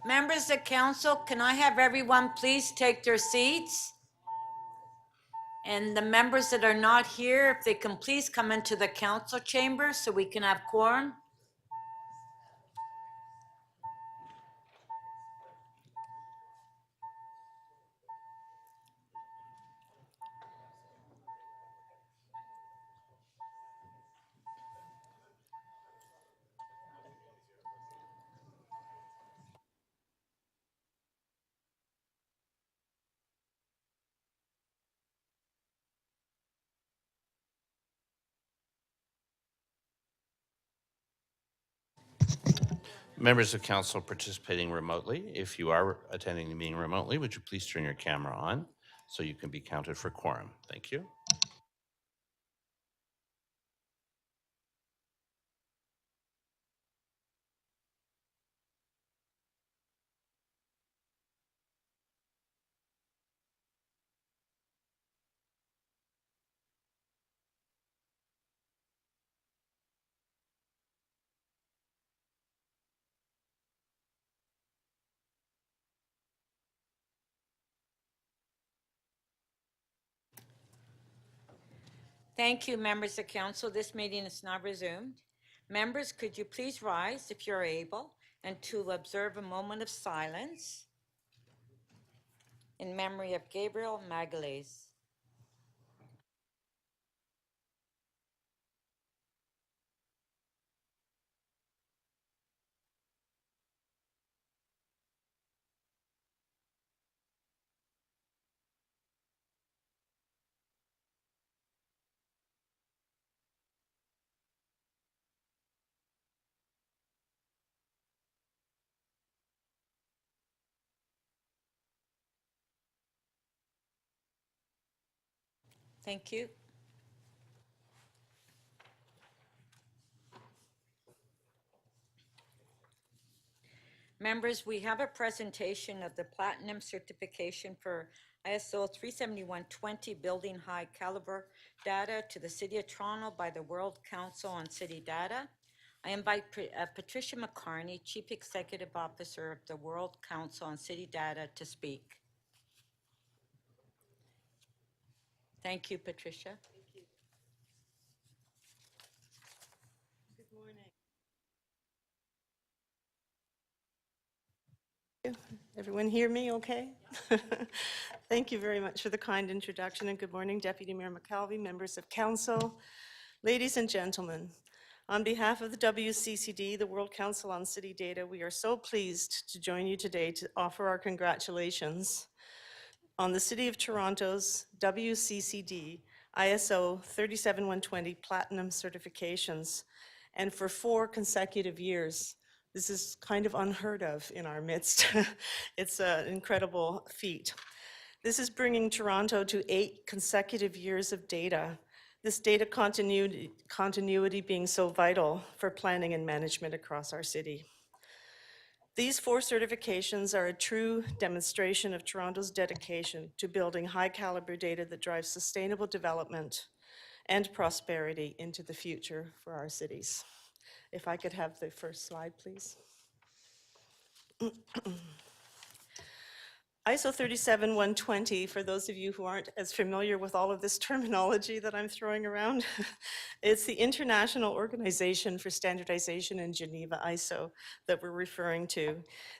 Members of council, can I have everyone please take their seats? And the members that are not here, if they can please come into the council chamber so we can have quorum. Members of council participating remotely, if you are attending the meeting remotely, would you please turn your camera on so you can be counted for quorum? Thank you. Thank you, members of council. This meeting is now resumed. Members, could you please rise if you're able and to observe a moment of silence in memory of Gabriel Magalhaes. Thank you. Members, we have a presentation of the Platinum Certification for ISO 37120 Building High Caliber Data to the City of Toronto by the World Council on City Data. I invite Patricia McCarney, Chief Executive Officer of the World Council on City Data, to speak. Thank you, Patricia. Good morning. Everyone hear me okay? Thank you very much for the kind introduction, and good morning, Deputy Mayor McKelvey, members of council, ladies and gentlemen. On behalf of the WCCD, the World Council on City Data, we are so pleased to join you today to offer our congratulations on the City of Toronto's WCCD ISO 37120 Platinum certifications, and for 4 consecutive years. This is kind of unheard of in our midst. It's an incredible feat. This is bringing Toronto to 8 consecutive years of data. This data continuity being so vital for planning and management across our city. These 4 certifications are a true demonstration of Toronto's dedication to building high caliber data that drives sustainable development and prosperity into the future for our cities. If I could have the first slide, please. ISO 37120, for those of you who aren't as familiar with all of this terminology that I'm throwing around, it's the International Organization for Standardization in Geneva, ISO, that we're referring to.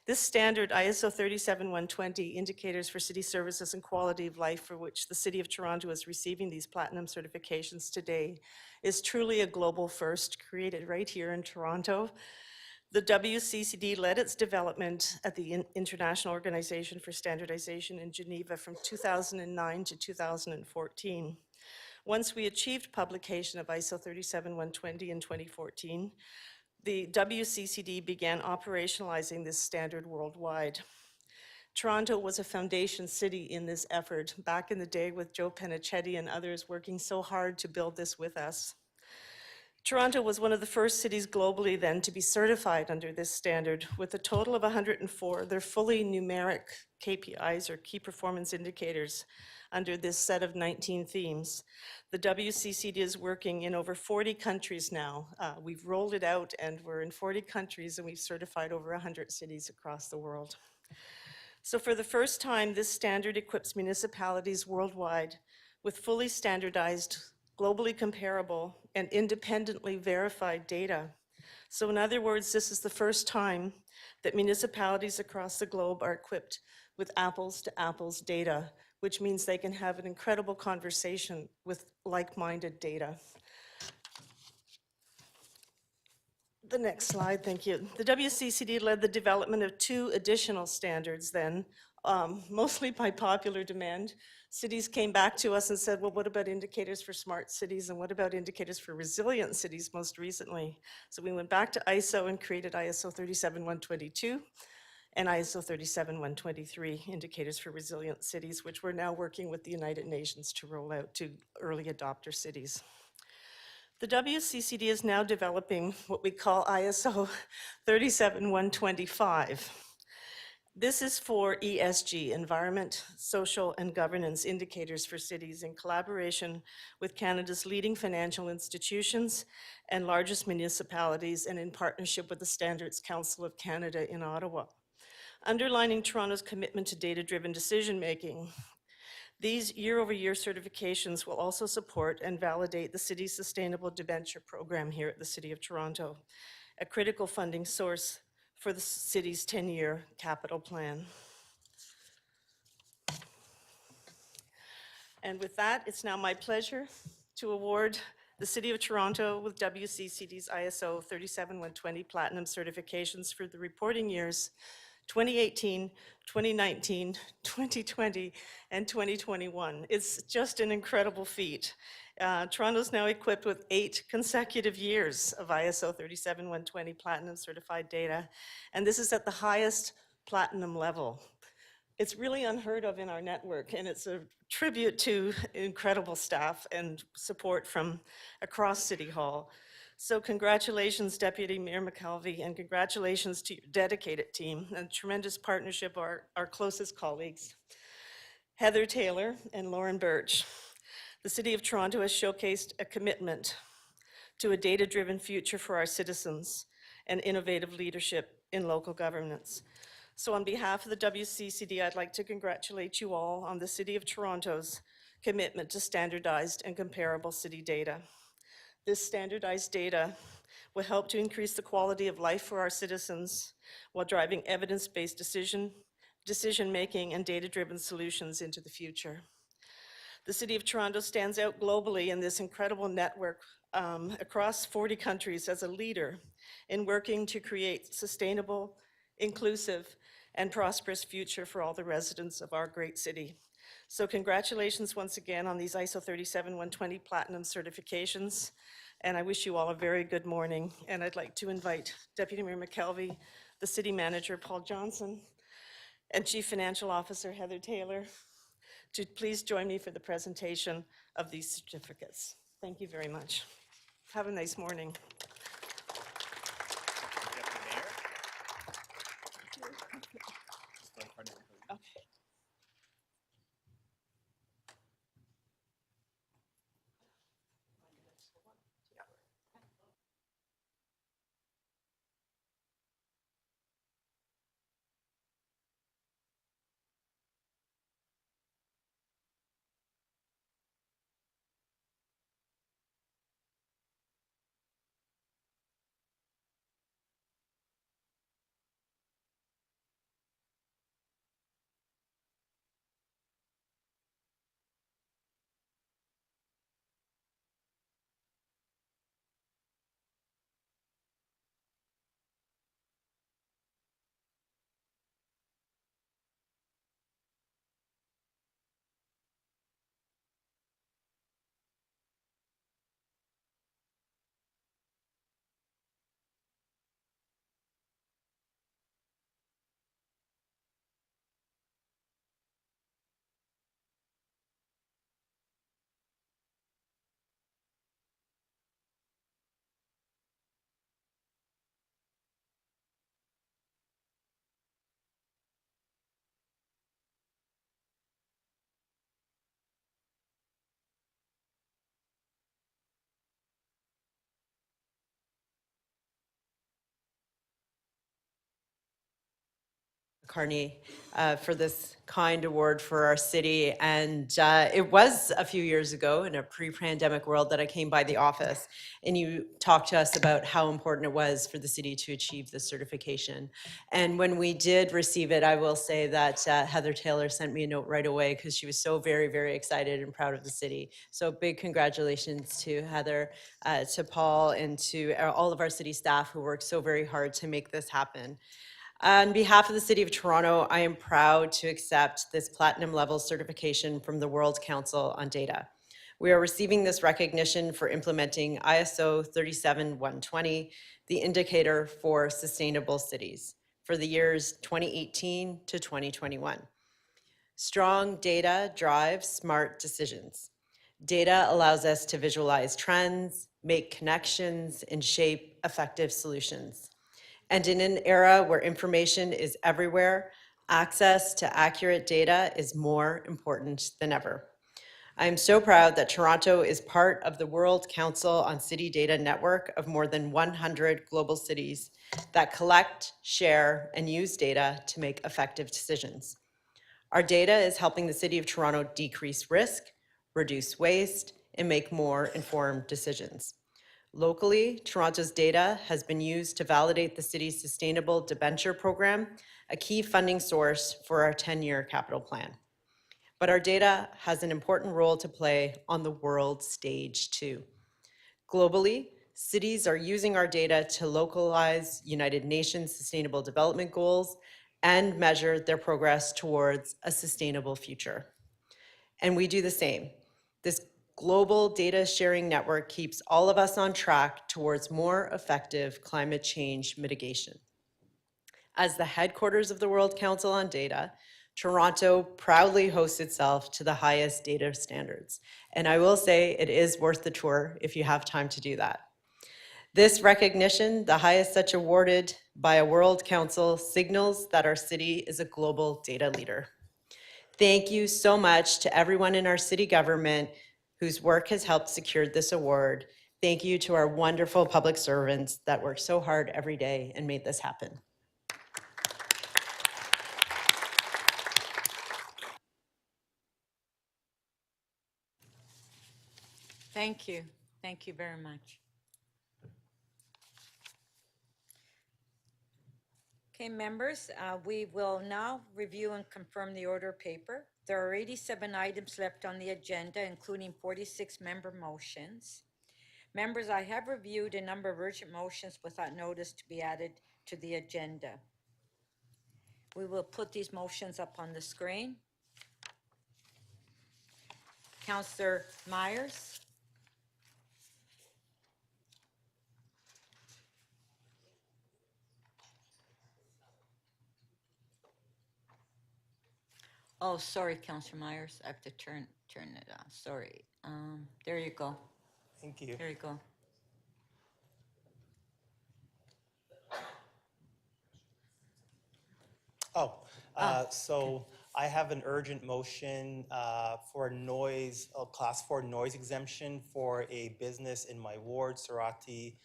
This standard, ISO 37120, indicators for city services and quality of life for which the City of Toronto is receiving these platinum certifications today, is truly a global first, created right here in Toronto. The WCCD led its development at the International Organization for Standardization in Geneva from 2009 to 2014. Once we achieved publication of ISO 37120 in 2014, the WCCD began operationalizing this standard worldwide. Toronto was a foundation city in this effort back in the day with Joe Penichetti and others working so hard to build this with us. Toronto was one of the first cities globally then to be certified under this standard, with a total of 104. They're fully numeric KPIs, or key performance indicators, under this set of 19 themes. The WCCD is working in over 40 countries now. We've rolled it out and we're in 40 countries, and we've certified over 100 cities across the world. So for the first time, this standard equips municipalities worldwide with fully standardized, globally comparable, and independently verified data. So in other words, this is the first time that municipalities across the globe are equipped with apples to apples data, which means they can have an incredible conversation with like-minded data. The next slide, thank you. The WCCD led the development of 2 additional standards then, mostly by popular demand. Cities came back to us and said, well, what about indicators for smart cities, and what about indicators for resilient cities most recently? So we went back to ISO and created ISO 37122 and ISO 37123, indicators for resilient cities, which we're now working with the United Nations to roll out to early adopter cities. The WCCD is now developing what we call ISO 37125. This is for ESG, environment, social, and governance indicators for cities, in collaboration with Canada's leading financial institutions and largest municipalities, and in partnership with the Standards Council of Canada in Ottawa. Underlining Toronto's commitment to data-driven decision-making, these year-over-year certifications will also support and validate the city's sustainable debenture program here at the City of Toronto, a critical funding source for the city's 10-year capital plan. And with that, it's now my pleasure to award the City of Toronto with WCCD's ISO 37120 Platinum certifications for the reporting years 2018, 2019, 2020, and 2021. It's just an incredible feat. Toronto's now equipped with 8 consecutive years of ISO 37120 Platinum certified data, and this is at the highest platinum level. It's really unheard of in our network, and it's a tribute to incredible staff and support from across City Hall. So congratulations, Deputy Mayor McKelvey, and congratulations to your dedicated team and tremendous partnership of our closest colleagues, Heather Taylor and Lauren Birch. The City of Toronto has showcased a commitment to a data-driven future for our citizens and innovative leadership in local governance. So on behalf of the WCCD, I'd like to congratulate you all on the City of Toronto's commitment to standardized and comparable city data. This standardized data will help to increase the quality of life for our citizens while driving evidence-based decision-making and data-driven solutions into the future. The City of Toronto stands out globally in this incredible network across 40 countries as a leader in working to create sustainable, inclusive, and prosperous future for all the residents of our great city. So congratulations once again on these ISO 37120 Platinum certifications, and I wish you all a very good morning. And I'd like to invite Deputy Mayor McKelvey, the City Manager Paul Johnson, and Chief Financial Officer Heather Taylor to please join me for the presentation of these certificates. Thank you very much. Have a nice morning. Okay. Carney for this kind award for our city. And it was a few years ago in a pre-pandemic world that I came by the office, and you talked to us about how important it was for the city to achieve this certification. And when we did receive it, I will say that Heather Taylor sent me a note right away because she was so very, very excited and proud of the city. So big congratulations to Heather, to Paul, and to all of our city staff who worked so very hard to make this happen. On behalf of the City of Toronto, I am proud to accept this platinum level certification from the World Council on Data. We are receiving this recognition for implementing ISO 37120, the indicator for sustainable cities, for the years 2018 to 2021. Strong data drives smart decisions. Data allows us to visualize trends, make connections, and shape effective solutions. And in an era where information is everywhere, access to accurate data is more important than ever. I am so proud that Toronto is part of the World Council on City Data network of more than 100 global cities that collect, share, and use data to make effective decisions. Our data is helping the City of Toronto decrease risk, reduce waste, and make more informed decisions. Locally, Toronto's data has been used to validate the city's sustainable debenture program, a key funding source for our 10-year capital plan. But our data has an important role to play on the world stage too. Globally, cities are using our data to localize United Nations Sustainable Development Goals and measure their progress towards a sustainable future. And we do the same. This global data sharing network keeps all of us on track towards more effective climate change mitigation. As the headquarters of the World Council on Data, Toronto proudly hosts itself to the highest data standards. And I will say it is worth the tour if you have time to do that. This recognition, the highest such awarded by a World Council, signals that our city is a global data leader. Thank you so much to everyone in our city government whose work has helped secure this award. Thank you to our wonderful public servants that work so hard every day and made this happen. Thank you. Thank you very much. Okay, members, we will now review and confirm the order of paper. There are 87 items left on the agenda, including 46 member motions. Members, I have reviewed a number of urgent motions without notice to be added to the agenda. We will put these motions up on the screen. Councillor Myers. Oh, sorry, Councillor Myers. I have to turn it on. Sorry. There you go. Thank you. There you go. So I have an urgent motion for a class 4 noise exemption for a business in my ward, Sarati.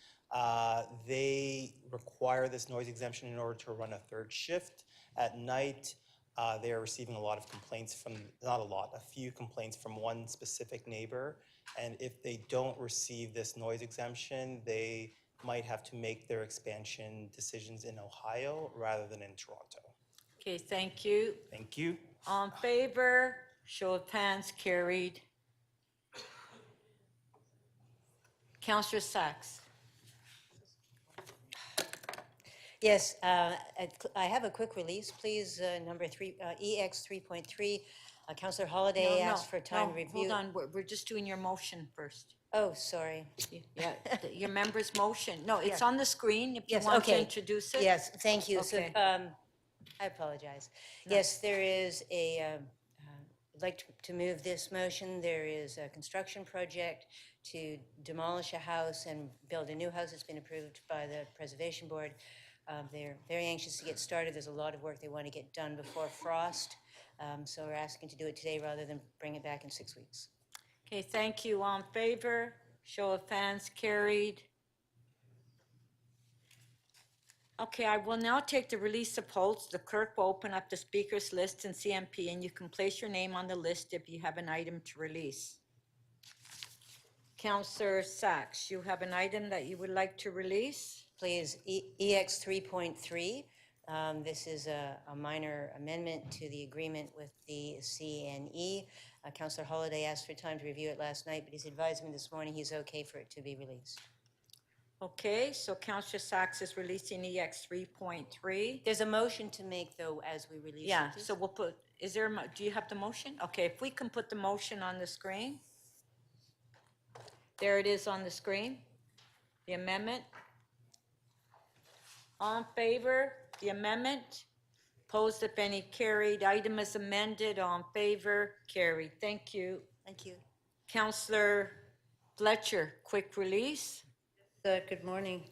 They require this noise exemption in order to run a third shift at night. They are receiving a lot of complaints from, not a lot, a few complaints from one specific neighbor. And if they don't receive this noise exemption, they might have to make their expansion decisions in Ohio rather than in Toronto. Okay, thank you. Thank you. All in favor? Show of hands, carried. Councillor Sachs. Yes, I have a quick release, please. Number 3, EX 3.3. Councillor Holiday asked for time review. Hold on, we're just doing your motion first. Oh, sorry. Yeah, your member's motion. No, it's Yeah. on the screen if you Yes, want to okay. introduce it. Yes, thank you. Okay. So, I apologize. Yes, there is I'd like to move this motion. There is a construction project to demolish a house and build a new house that's been approved by the Preservation Board. They're very anxious to get started. There's a lot of work they want to get done before frost. So we're asking to do it today rather than bring it back in 6 weeks. Okay, thank you. All in favor? Show of hands, carried. Okay, I will now take the release of polls. The clerk will open up the speakers list in CMP, and you can place your name on the list if you have an item to release. Counselor Sachs, you have an item that you would like to release? Please, EX 3.3. This is a minor amendment to the agreement with the CNE. Councillor Holliday asked for time to review it last night, but he's advised me this morning he's okay for it to be released. Okay, so Counselor Sachs is releasing EX 3.3. There's a motion to make, though, as we release it. Yeah, please. so we'll put, is there, do you have the motion? Okay, if we can put the motion on the screen. There it is on the screen, the amendment. All in favor, the amendment? Opposed, if any, carried. Item is amended, all in favor, carried. Thank you. Thank you. Counselor Fletcher, quick release. Good morning.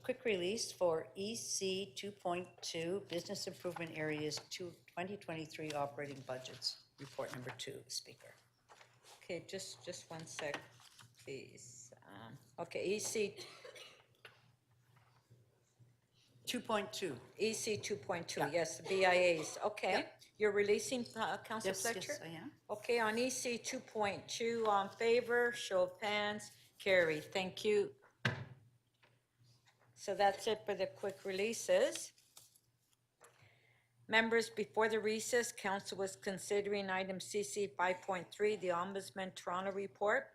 Quick release for EC 2.2, Business Improvement Areas 2023 Operating Budgets, Report number 2, Speaker. Okay, just 1 sec, please. Okay, EC 2.2. EC 2.2, Yeah. yes, the BIAs, okay. Yep. You're releasing, Counselor Yes, Fletcher? yes, I am. Okay, on EC 2.2, on favor, show of hands, carried, thank you. So that's it for the quick releases. Members, before the recess, council was considering item CC 5.3, the Ombudsman Toronto Report.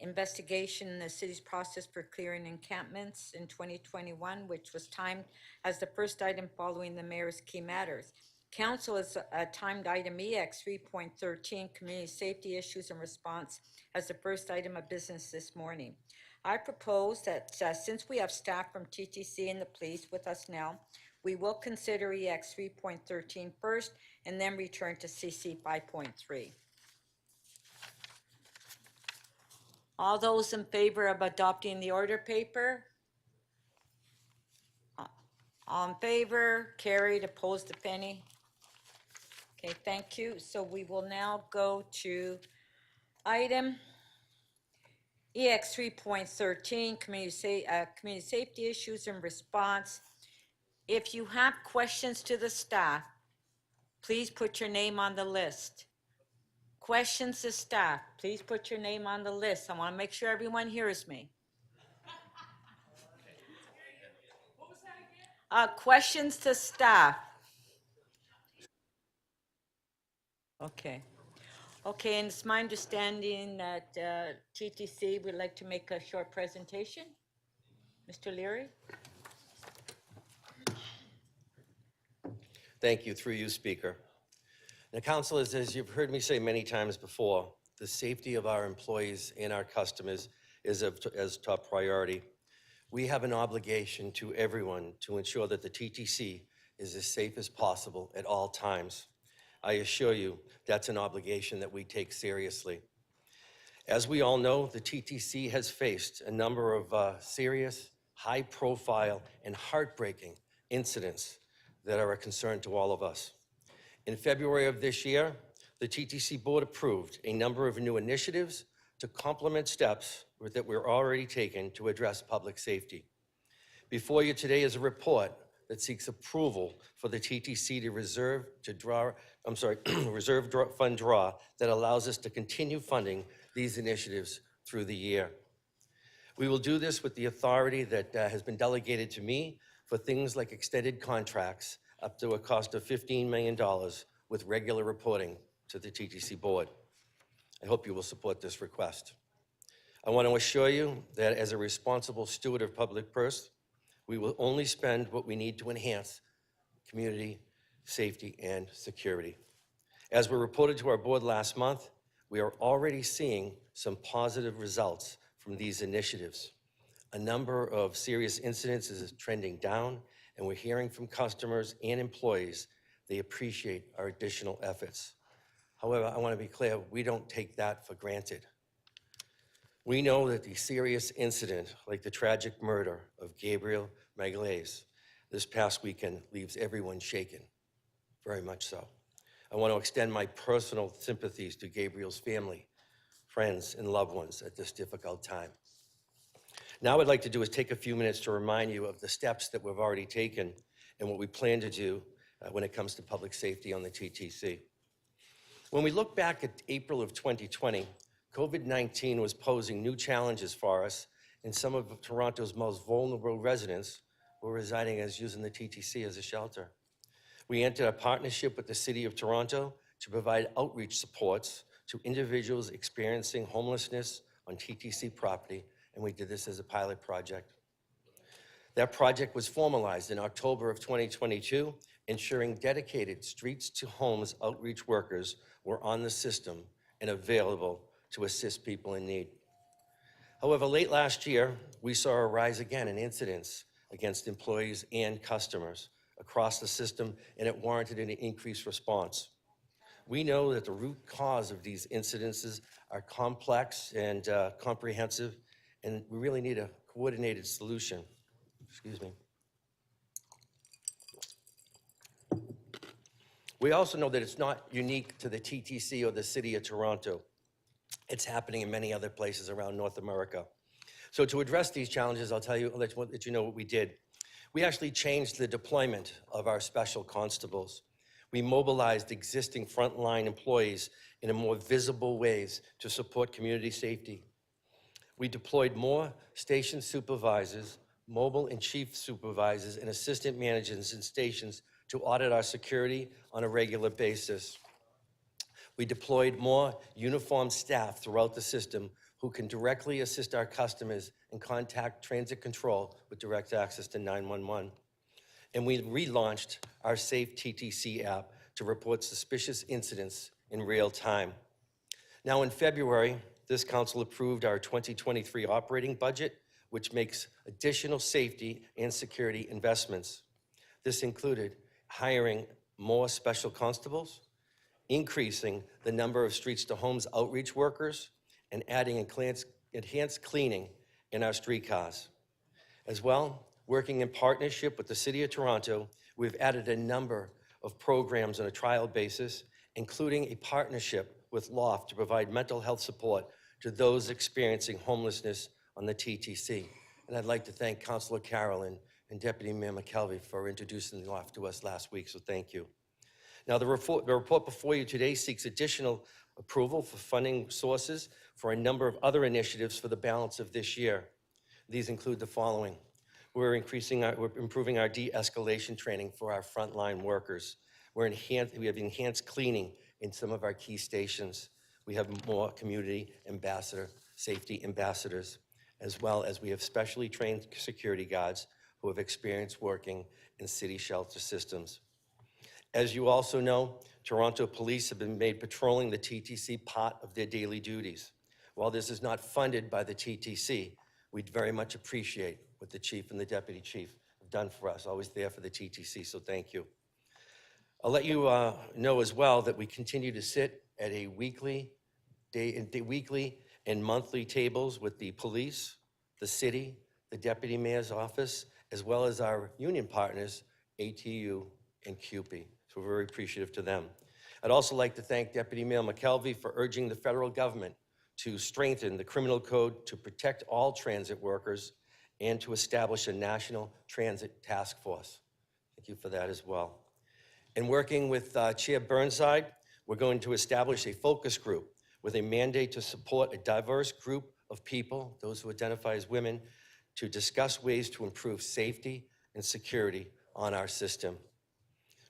Investigation in the city's process for clearing encampments in 2021, which was timed as the first item following the mayor's key matters. Council has timed item EX 3.13, community safety issues and response, as the first item of business this morning. I propose that since we have staff from TTC and the police with us now, we will consider EX 3.13 first and then return to CC 5.3. All those in favor of adopting the order paper? All in favor, carried, opposed, if any? Okay, thank you. So we will now go to item EX 3.13, community safety issues and response. If you have questions to the staff, please put your name on the list. Questions to staff, please put your name on the list. I want to make sure everyone hears me. Questions to staff. Okay. Okay, and it's my understanding that TTC would like to make a short presentation. Mr. Leary? Thank you, through you, Speaker. Now, councilors, as you've heard me say many times before, the safety of our employees and our customers is as top priority. We have an obligation to everyone to ensure that the TTC is as safe as possible at all times. I assure you, that's an obligation that we take seriously. As we all know, the TTC has faced a number of serious, high-profile, and heartbreaking incidents that are a concern to all of us. In February of this year, the TTC board approved a number of new initiatives to complement steps that were already taken to address public safety. Before you today is a report that seeks approval for the TTC to reserve fund draw that allows us to continue funding these initiatives through the year. We will do this with the authority that has been delegated to me for things like extended contracts up to a cost of $15 million with regular reporting to the TTC board. I hope you will support this request. I want to assure you that as a responsible steward of public purse, we will only spend what we need to enhance community safety and security. As we reported to our board last month, we are already seeing some positive results from these initiatives. A number of serious incidents is trending down, and we're hearing from customers and employees they appreciate our additional efforts. However, I want to be clear, we don't take that for granted. We know that the serious incident, like the tragic murder of Gabriel Magalhaes this past weekend, leaves everyone shaken, very much so. I want to extend my personal sympathies to Gabriel's family, friends, and loved ones at this difficult time. Now what I'd like to do is take a few minutes to remind you of the steps that we've already taken and what we plan to do when it comes to public safety on the TTC. When we look back at April of 2020, COVID-19 was posing new challenges for us, and some of Toronto's most vulnerable residents were residing as using the TTC as a shelter. We entered a partnership with the City of Toronto to provide outreach supports to individuals experiencing homelessness on TTC property, and we did this as a pilot project. That project was formalized in October of 2022, ensuring dedicated Streets to Homes outreach workers were on the system and available to assist people in need. However, late last year, we saw a rise again in incidents against employees and customers across the system, and it warranted an increased response. We know that the root cause of these incidences are complex and comprehensive, and we really need a coordinated solution. Excuse me. We also know that it's not unique to the TTC or the City of Toronto. It's happening in many other places around North America. So to address these challenges, I'll let you know what we did. We actually changed the deployment of our special constables. We mobilized existing frontline employees in a more visible ways to support community safety. We deployed more station supervisors, mobile and chief supervisors, and assistant managers in stations to audit our security on a regular basis. We deployed more uniformed staff throughout the system who can directly assist our customers and contact transit control with direct access to 911. And we relaunched our Safe TTC app to report suspicious incidents in real time. Now in February, this council approved our 2023 operating budget, which makes additional safety and security investments. This included hiring more special constables, increasing the number of Streets to Homes outreach workers, and adding enhanced cleaning in our streetcars. As well, working in partnership with the City of Toronto, we've added a number of programs on a trial basis, including a partnership with LOFT to provide mental health support to those experiencing homelessness on the TTC. And I'd like to thank Councillor Carroll and Deputy Mayor McKelvey for introducing LOFT to us last week, so thank you. Now, the report before you today seeks additional approval for funding sources for a number of other initiatives for the balance of this year. These include the following. We're improving our de-escalation training for our frontline workers. We have enhanced cleaning in some of our key stations. We have more community safety ambassadors, as well as we have specially trained security guards who have experience working in city shelter systems. As you also know, Toronto police have been made patrolling the TTC part of their daily duties. While this is not funded by the TTC, we very much appreciate what the chief and the deputy chief have done for us, always there for the TTC, so thank you. I'll let you know as well that we continue to sit at a weekly and monthly tables with the police, the city, the deputy mayor's office, as well as our union partners, ATU and CUPE. So we're very appreciative to them. I'd also like to thank Deputy Mayor McKelvey for urging the federal government to strengthen the criminal code to protect all transit workers and to establish a national transit task force. Thank you for that as well. And working with Chair Burnside, we're going to establish a focus group with a mandate to support a diverse group of people, those who identify as women, to discuss ways to improve safety and security on our system.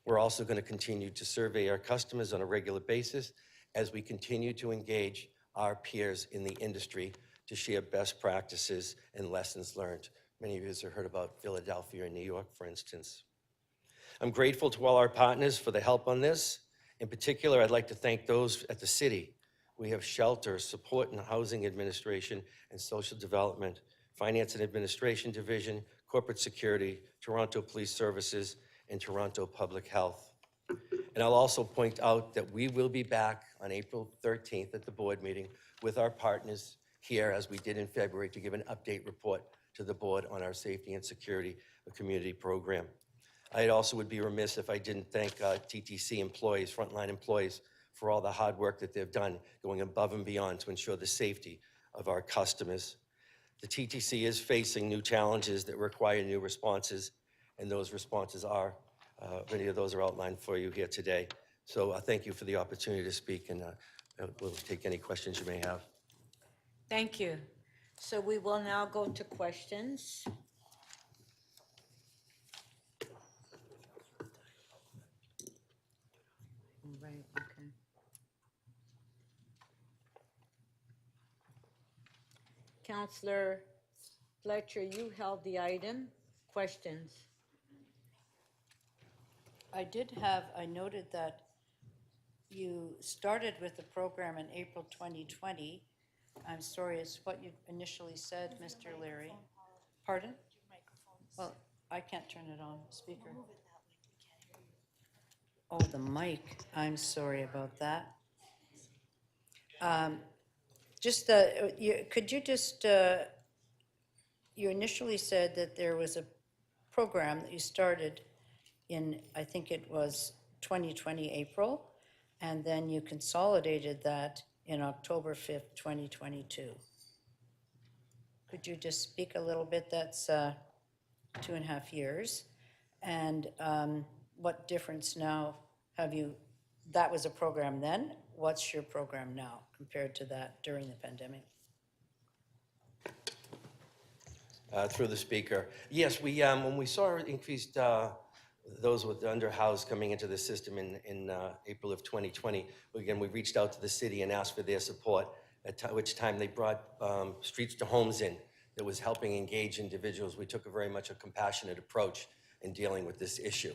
We're also going to continue to survey our customers on a regular basis as we continue to engage our peers in the industry to share best practices and lessons learned. Many of you have heard about Philadelphia and New York, for instance. I'm grateful to all our partners for the help on this. In particular, I'd like to thank those at the city. We have Shelter, Support and Housing Administration and Social Development, Finance and Administration Division, Corporate Security, Toronto Police Services, and Toronto Public Health. And I'll also point out that we will be back on April 13th at the board meeting with our partners here, as we did in February, to give an update report to the board on our safety and security community program. I also would be remiss if I didn't thank TTC employees, frontline employees, for all the hard work that they've done, going above and beyond to ensure the safety of our customers. The TTC is facing new challenges that require new responses, and those responses are, many of those are outlined for you here today. So thank you for the opportunity to speak, and we'll take any questions you may have. Thank you. So we will now go to questions. Right, okay. Counselor Fletcher, you held the item. Questions? I noted that you started with the program in April 2020. I'm sorry, it's what you initially said, Mr. Leary. Pardon? Well, I can't turn it on, speaker. Oh, the mic, I'm sorry about that. Could you just, you initially said that there was a program that you started in, I think it was 2020 April, and then you consolidated that in October 5th, 2022. Could you just speak a little bit? That's 2.5 years. And what difference now have you, that was a program then, what's your program now compared to that during the pandemic? Through the speaker. Yes, we when we saw increased those with underhoused coming into the system in April of 2020, again, we reached out to the city and asked for their support, at which time they brought Streets to Homes in that was helping engage individuals. We took very much a compassionate approach in dealing with this issue.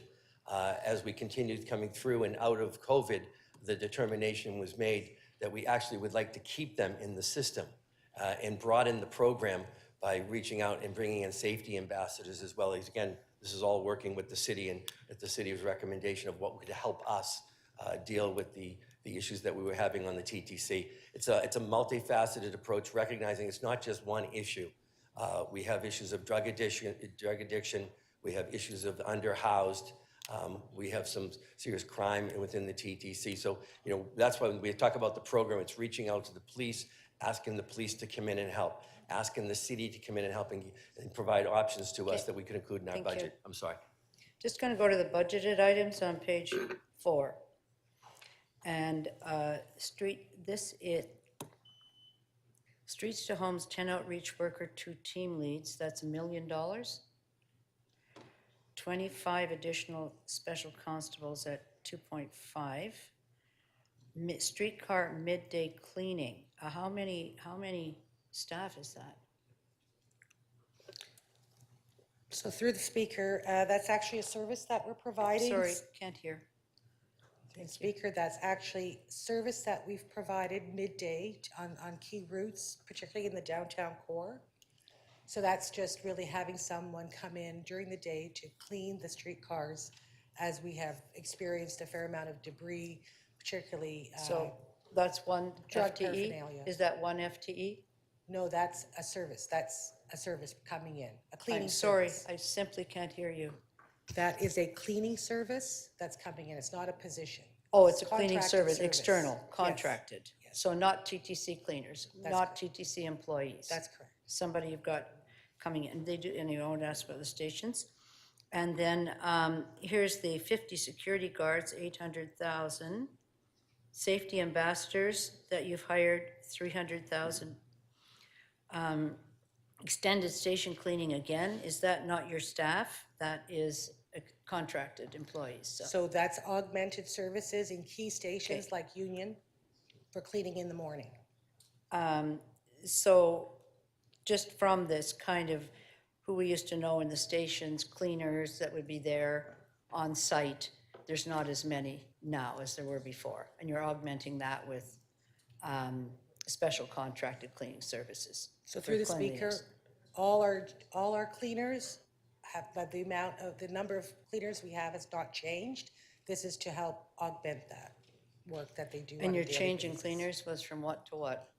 As we continued coming through and out of COVID, the determination was made that we actually would like to keep them in the system and broaden the program by reaching out and bringing in safety ambassadors as well. As again, this is all working with the city and at the city's recommendation of what would help us deal with the issues that we were having on the TTC. It's a multifaceted approach, recognizing it's not just one issue. We have issues of drug addiction. We have issues of underhoused. We have some serious crime within the TTC. So, you know, that's why when we talk about the program, it's reaching out to the police, asking the police to come in and help, asking the city to come in and help and provide options to us that we can include in our Thank you. budget. I'm sorry. Just going to go to the budgeted items on page 4. And Streets to Homes, 10 outreach worker, 2 team leads, that's $1 million. 25 additional special constables at 2.5. Streetcar midday cleaning, how many staff is that? So through the speaker, that's actually a service that we're providing. Sorry, can't hear. And speaker, that's actually service that we've provided midday on key routes, particularly in the downtown core. So that's just really having someone come in during the day to clean the streetcars, as we have experienced a fair amount of debris, particularly So that's one drug FTE? paraphernalia. Is that one FTE? No, that's a service. That's a service coming in, a cleaning I'm sorry, service. I simply can't hear you. That is a cleaning service that's coming in. It's not a position. Oh, it's a cleaning Contracted service, external, Yes, contracted. yes. So not TTC cleaners, That's not TTC employees. That's correct. Somebody you've got coming in, they do, and you won't ask about the stations. And then here's the 50 security guards, 800,000. Safety ambassadors that you've hired, 300,000. Extended station cleaning again, is that not your staff? That is contracted employees, so. So that's augmented services in key stations like Union for cleaning in the morning. So just from this kind of who we used to know in the stations, cleaners that would be there on site, there's not as many now as there were before. And you're augmenting that with special contracted cleaning services. So for through the speaker, cleanliness. all our cleaners have, but the number of cleaners we have has not changed. This is to help augment that work that they do on a And your daily change in basis. cleaners was from what to what?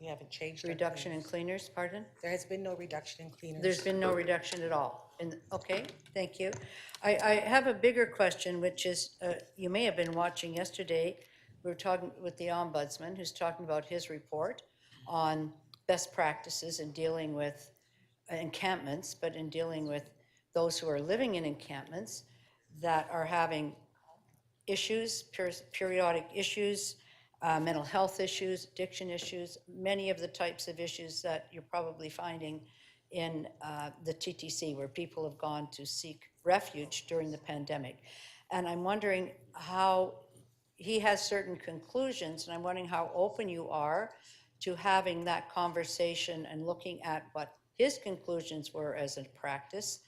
We haven't changed our Reduction in cleaners. cleaners, pardon? There has been no reduction in cleaners. There's been no reduction at all. Okay, thank you. I have a bigger question, which is, you may have been watching yesterday, we were talking with the ombudsman, who's talking about his report on best practices in dealing with encampments, but in dealing with those who are living in encampments that are having issues, periodic issues, mental health issues, addiction issues, many of the types of issues that you're probably finding in the TTC, where people have gone to seek refuge during the pandemic. And I'm wondering how, he has certain conclusions, and I'm wondering how open you are to having that conversation and looking at what his conclusions were as a practice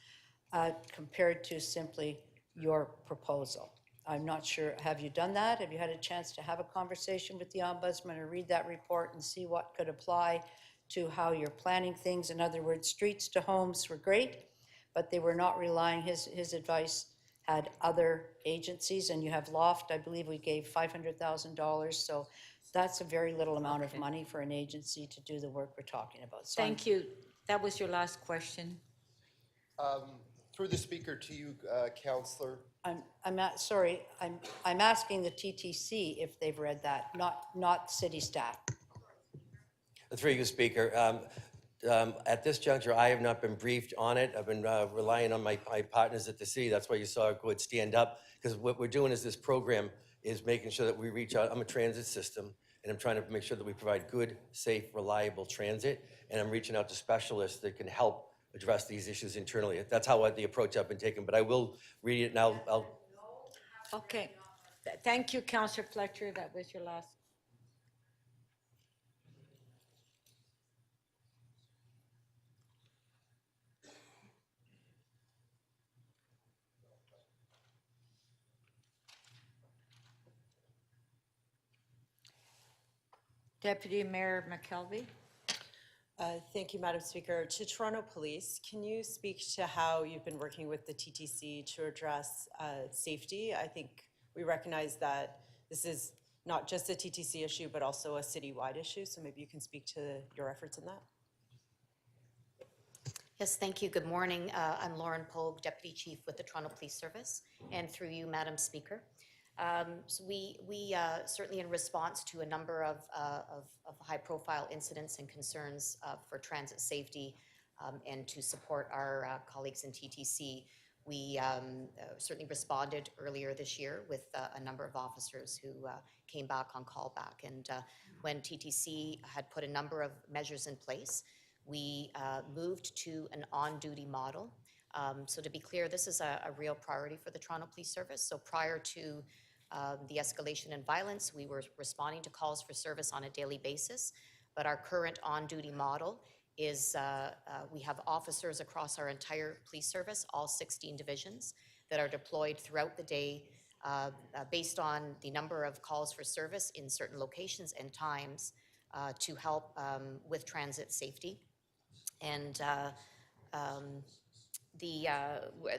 compared to simply your proposal. I'm not sure, have you done that? Have you had a chance to have a conversation with the ombudsman or read that report and see what could apply to how you're planning things? In other words, streets to homes were great, but they were not relying, his advice had other agencies, and you have Loft, I believe we gave $500,000, so that's a very little amount of money for an agency to do the work we're talking about. So Thank you. That was your last question. Through the speaker to you, Counselor. sorry, I'm asking the TTC if they've read that, not city staff. Through you, Speaker. At this juncture, I have not been briefed on it. I've been relying on my partners at the city. That's why you saw Good stand up, because what we're doing is this program is making sure that we reach out. I'm a transit system, and I'm trying to make sure that we provide good, safe, reliable transit, and I'm reaching out to specialists that can help address these issues internally. That's how the approach I've been taking, but I will read it, and I'll Okay. Thank you, Councillor Fletcher. That was your last. Deputy Mayor McKelvey. Thank you, Madam Speaker. To Toronto Police, can you speak to how you've been working with the TTC to address safety? I think we recognize that this is not just a TTC issue, but also a citywide issue. So maybe you can speak to your efforts in that. Yes, thank you. Good morning. I'm Lauren Pogue, Deputy Chief with the Toronto Police Service, and through you, Madam Speaker. So we certainly, in response to a number of high-profile incidents and concerns for transit safety, and to support our colleagues in TTC, we certainly responded earlier this year with a number of officers who came back on callback. And when TTC had put a number of measures in place, we moved to an on-duty model. So to be clear, this is a real priority for the Toronto Police Service. So prior to the escalation in violence, we were responding to calls for service on a daily basis. But our current on-duty model is we have officers across our entire police service, all 16 divisions, that are deployed throughout the day based on the number of calls for service in certain locations and times to help with transit safety. And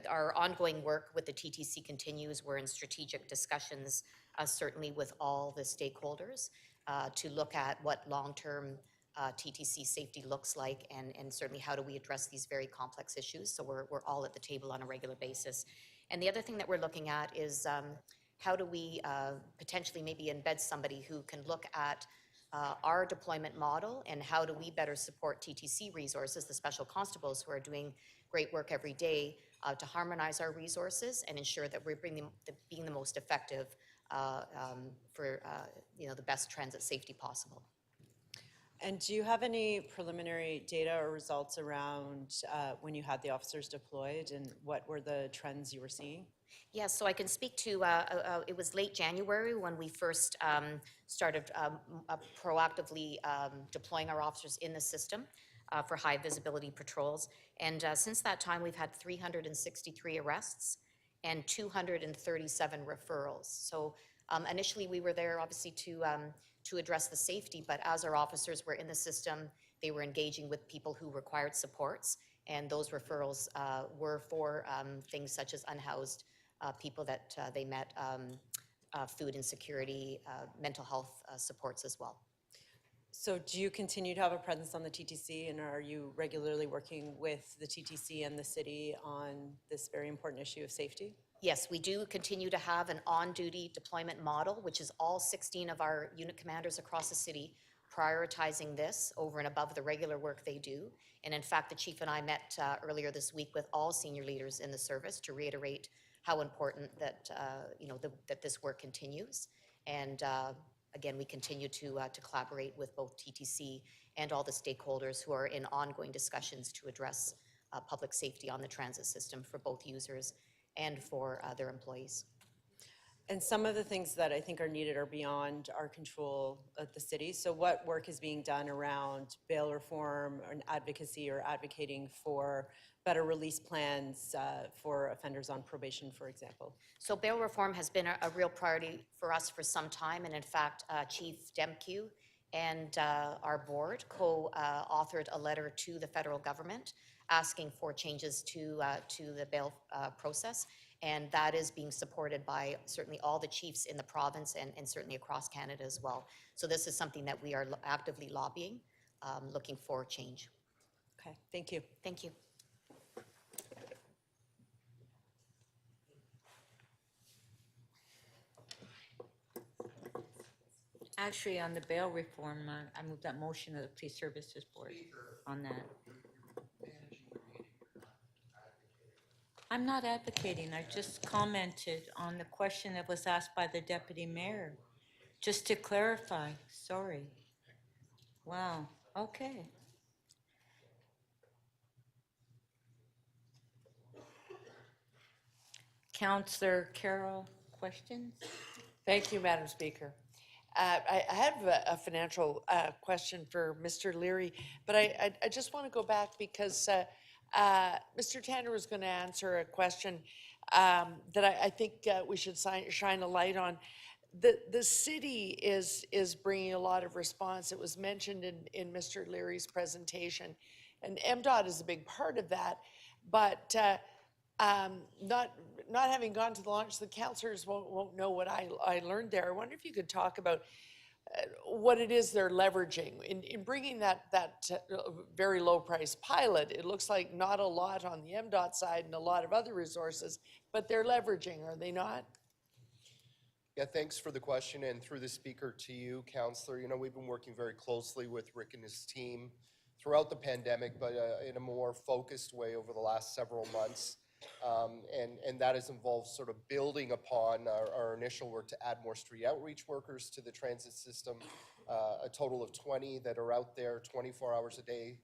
our ongoing work with the TTC continues. We're in strategic discussions, certainly with all the stakeholders, to look at what long-term TTC safety looks like, and certainly how do we address these very complex issues. So we're all at the table on a regular basis. And the other thing that we're looking at is how do we potentially maybe embed somebody who can look at our deployment model, and how do we better support TTC resources, the special constables who are doing great work every day to harmonize our resources and ensure that we're being the most effective for the best transit safety possible. And do you have any preliminary data or results around when you had the officers deployed, and what were the trends you were seeing? Yes, so I can speak to, it was late January when we first started proactively deploying our officers in the system for high visibility patrols. And since that time, we've had 363 arrests and 237 referrals. So initially we were there obviously to address the safety, but as our officers were in the system, they were engaging with people who required supports, and those referrals were for things such as unhoused people that they met, food insecurity, mental health supports as well. So do you continue to have a presence on the TTC, and are you regularly working with the TTC and the city on this very important issue of safety? Yes, we do continue to have an on-duty deployment model, which is all 16 of our unit commanders across the city prioritizing this over and above the regular work they do. And in fact, the chief and I met earlier this week with all senior leaders in the service to reiterate how important that, that this work continues. And again, we continue to collaborate with both TTC and all the stakeholders who are in ongoing discussions to address public safety on the transit system for both users and for their employees. And some of the things that I think are needed are beyond our control at the city. So what work is being done around bail reform and advocacy or advocating for better release plans for offenders on probation, for example? So bail reform has been a real priority for us for some time. And in fact, Chief Demkew and our board co-authored a letter to the federal government asking for changes to the bail process. And that is being supported by certainly all the chiefs in the province and certainly across Canada as well. So this is something that we are actively lobbying, looking for change. Okay, thank you. Thank you. Actually, on the bail reform, I move that motion of the Police Services Board on that. I'm not advocating. I just commented on the question that was asked by the deputy mayor. Just to clarify, sorry. Wow, okay. Councillor Carroll, questions? Thank you, Madam Speaker. I have a financial question for Mr. Leary, but I just want to go back because Mr. Tanner was going to answer a question that I think we should shine a light on. The city is bringing a lot of response. It was mentioned in Mr. Leary's presentation, and MDOT is a big part of that. But not having gone to the launch, the councillors won't know what I learned there. I wonder if you could talk about what it is they're leveraging in bringing that very low price pilot. It looks like not a lot on the MDOT side and a lot of other resources, but they're leveraging, are they not? Yeah, thanks for the question, and through the speaker to you, Councillor. You know, we've been working very closely with Rick and his team throughout the pandemic, but in a more focused way over the last several months. And that has involved sort of building upon our initial work to add more street outreach workers to the transit system, a total of 20 that are out there 24 hours a day,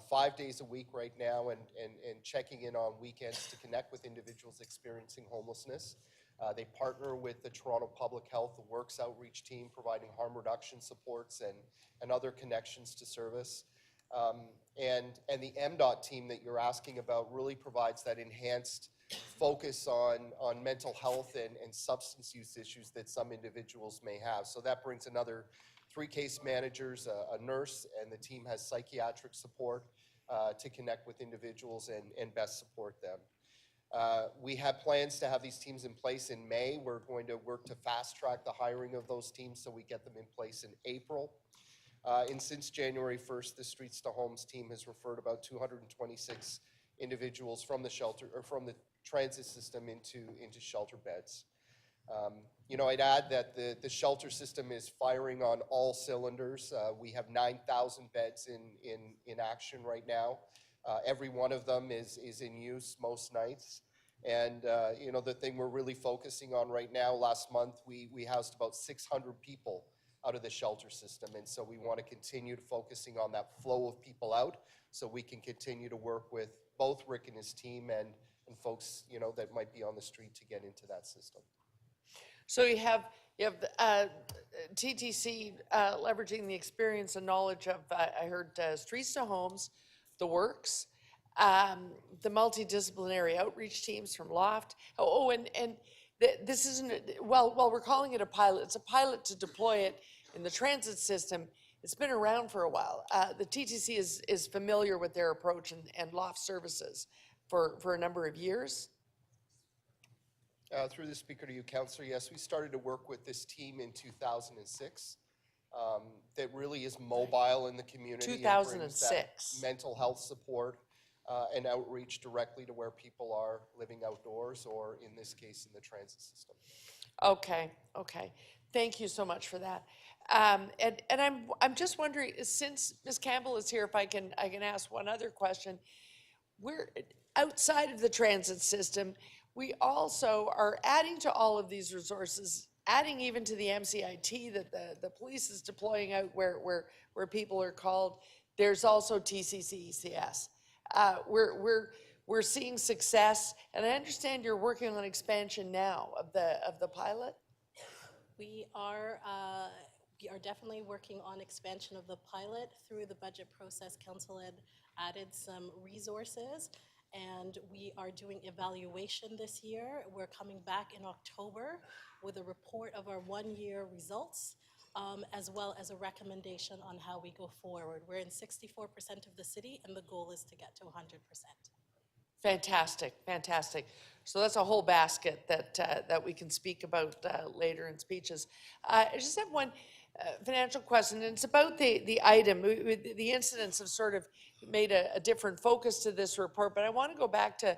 5 days a week right now, and checking in on weekends to connect with individuals experiencing homelessness. They partner with the Toronto Public Health, the Works Outreach team, providing harm reduction supports and other connections to service. And the MDOT team that you're asking about really provides that enhanced focus on mental health and substance use issues that some individuals may have. So that brings another 3 case managers, a nurse, and the team has psychiatric support to connect with individuals and best support them. We have plans to have these teams in place in May. We're going to work to fast track the hiring of those teams so we get them in place in April. And since January 1st, the Streets to Homes team has referred about 226 individuals from the shelter or from the transit system into shelter beds. You know, I'd add that the shelter system is firing on all cylinders. We have 9,000 beds in action right now. Every one of them is in use most nights. And, you know, the thing we're really focusing on right now, last month, we housed about 600 people out of the shelter system. And so we want to continue to focusing on that flow of people out so we can continue to work with both Rick and his team and folks, you know, that might be on the street to get into that system. So you have TTC leveraging the experience and knowledge of, I heard Streets to Homes, the Works, the multidisciplinary outreach teams from Loft. This isn't, well, we're calling it a pilot. It's a pilot to deploy it in the transit system. It's been around for a while. The TTC is familiar with their approach and Loft services for a number of years. Through the speaker to you, Councillor, yes, we started to work with this team in 2006. That really is mobile in the community. 2006. Mental health support and outreach directly to where people are living outdoors or, in this case, in the transit system. Okay. Thank you so much for that. And I'm just wondering, since Ms. Campbell is here, if I can ask one other question. We're outside of the transit system. We also are adding to all of these resources, adding even to the MCIT that the police is deploying out where people are called. There's also TCC-ECS. We're seeing success, and I understand you're working on expansion now of the pilot. We are definitely working on expansion of the pilot. Through the budget process, Council had added some resources, and we are doing evaluation this year. We're coming back in October with a report of our one-year results, as well as a recommendation on how we go forward. We're in 64% of the city, and the goal is to get to 100%. Fantastic, fantastic. So that's a whole basket that we can speak about later in speeches. I just have one financial question, and it's about the item. The incidents have sort of made a different focus to this report, but I want to go back to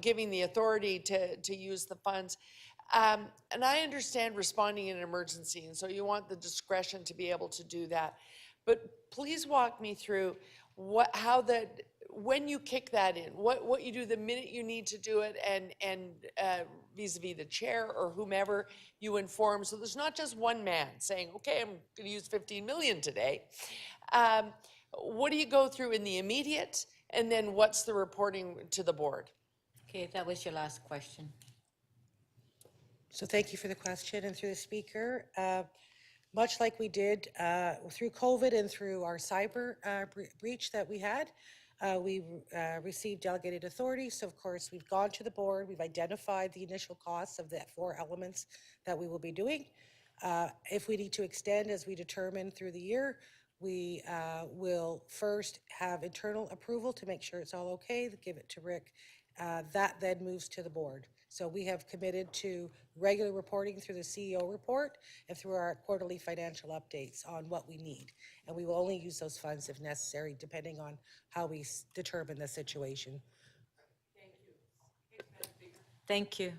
giving the authority to use the funds. And I understand responding in an emergency, and so you want the discretion to be able to do that. But please walk me through when you kick that in, what you do the minute you need to do it, and vis-a-vis the chair or whomever you inform. So there's not just one man saying, okay, I'm going to use 15 million today. What do you go through in the immediate, and then what's the reporting to the board? Okay, that was your last question. So thank you for the question, and through the speaker. Much like we did through COVID and through our cyber breach that we had, we received delegated authority. So of course, we've gone to the board, we've identified the initial costs of the 4 elements that we will be doing. If we need to extend as we determine through the year, we will first have internal approval to make sure it's all okay, give it to Rick. That then moves to the board. So we have committed to regular reporting through the CEO report and through our quarterly financial updates on what we need. And we will only use those funds if necessary, depending on how we determine the situation. Thank you.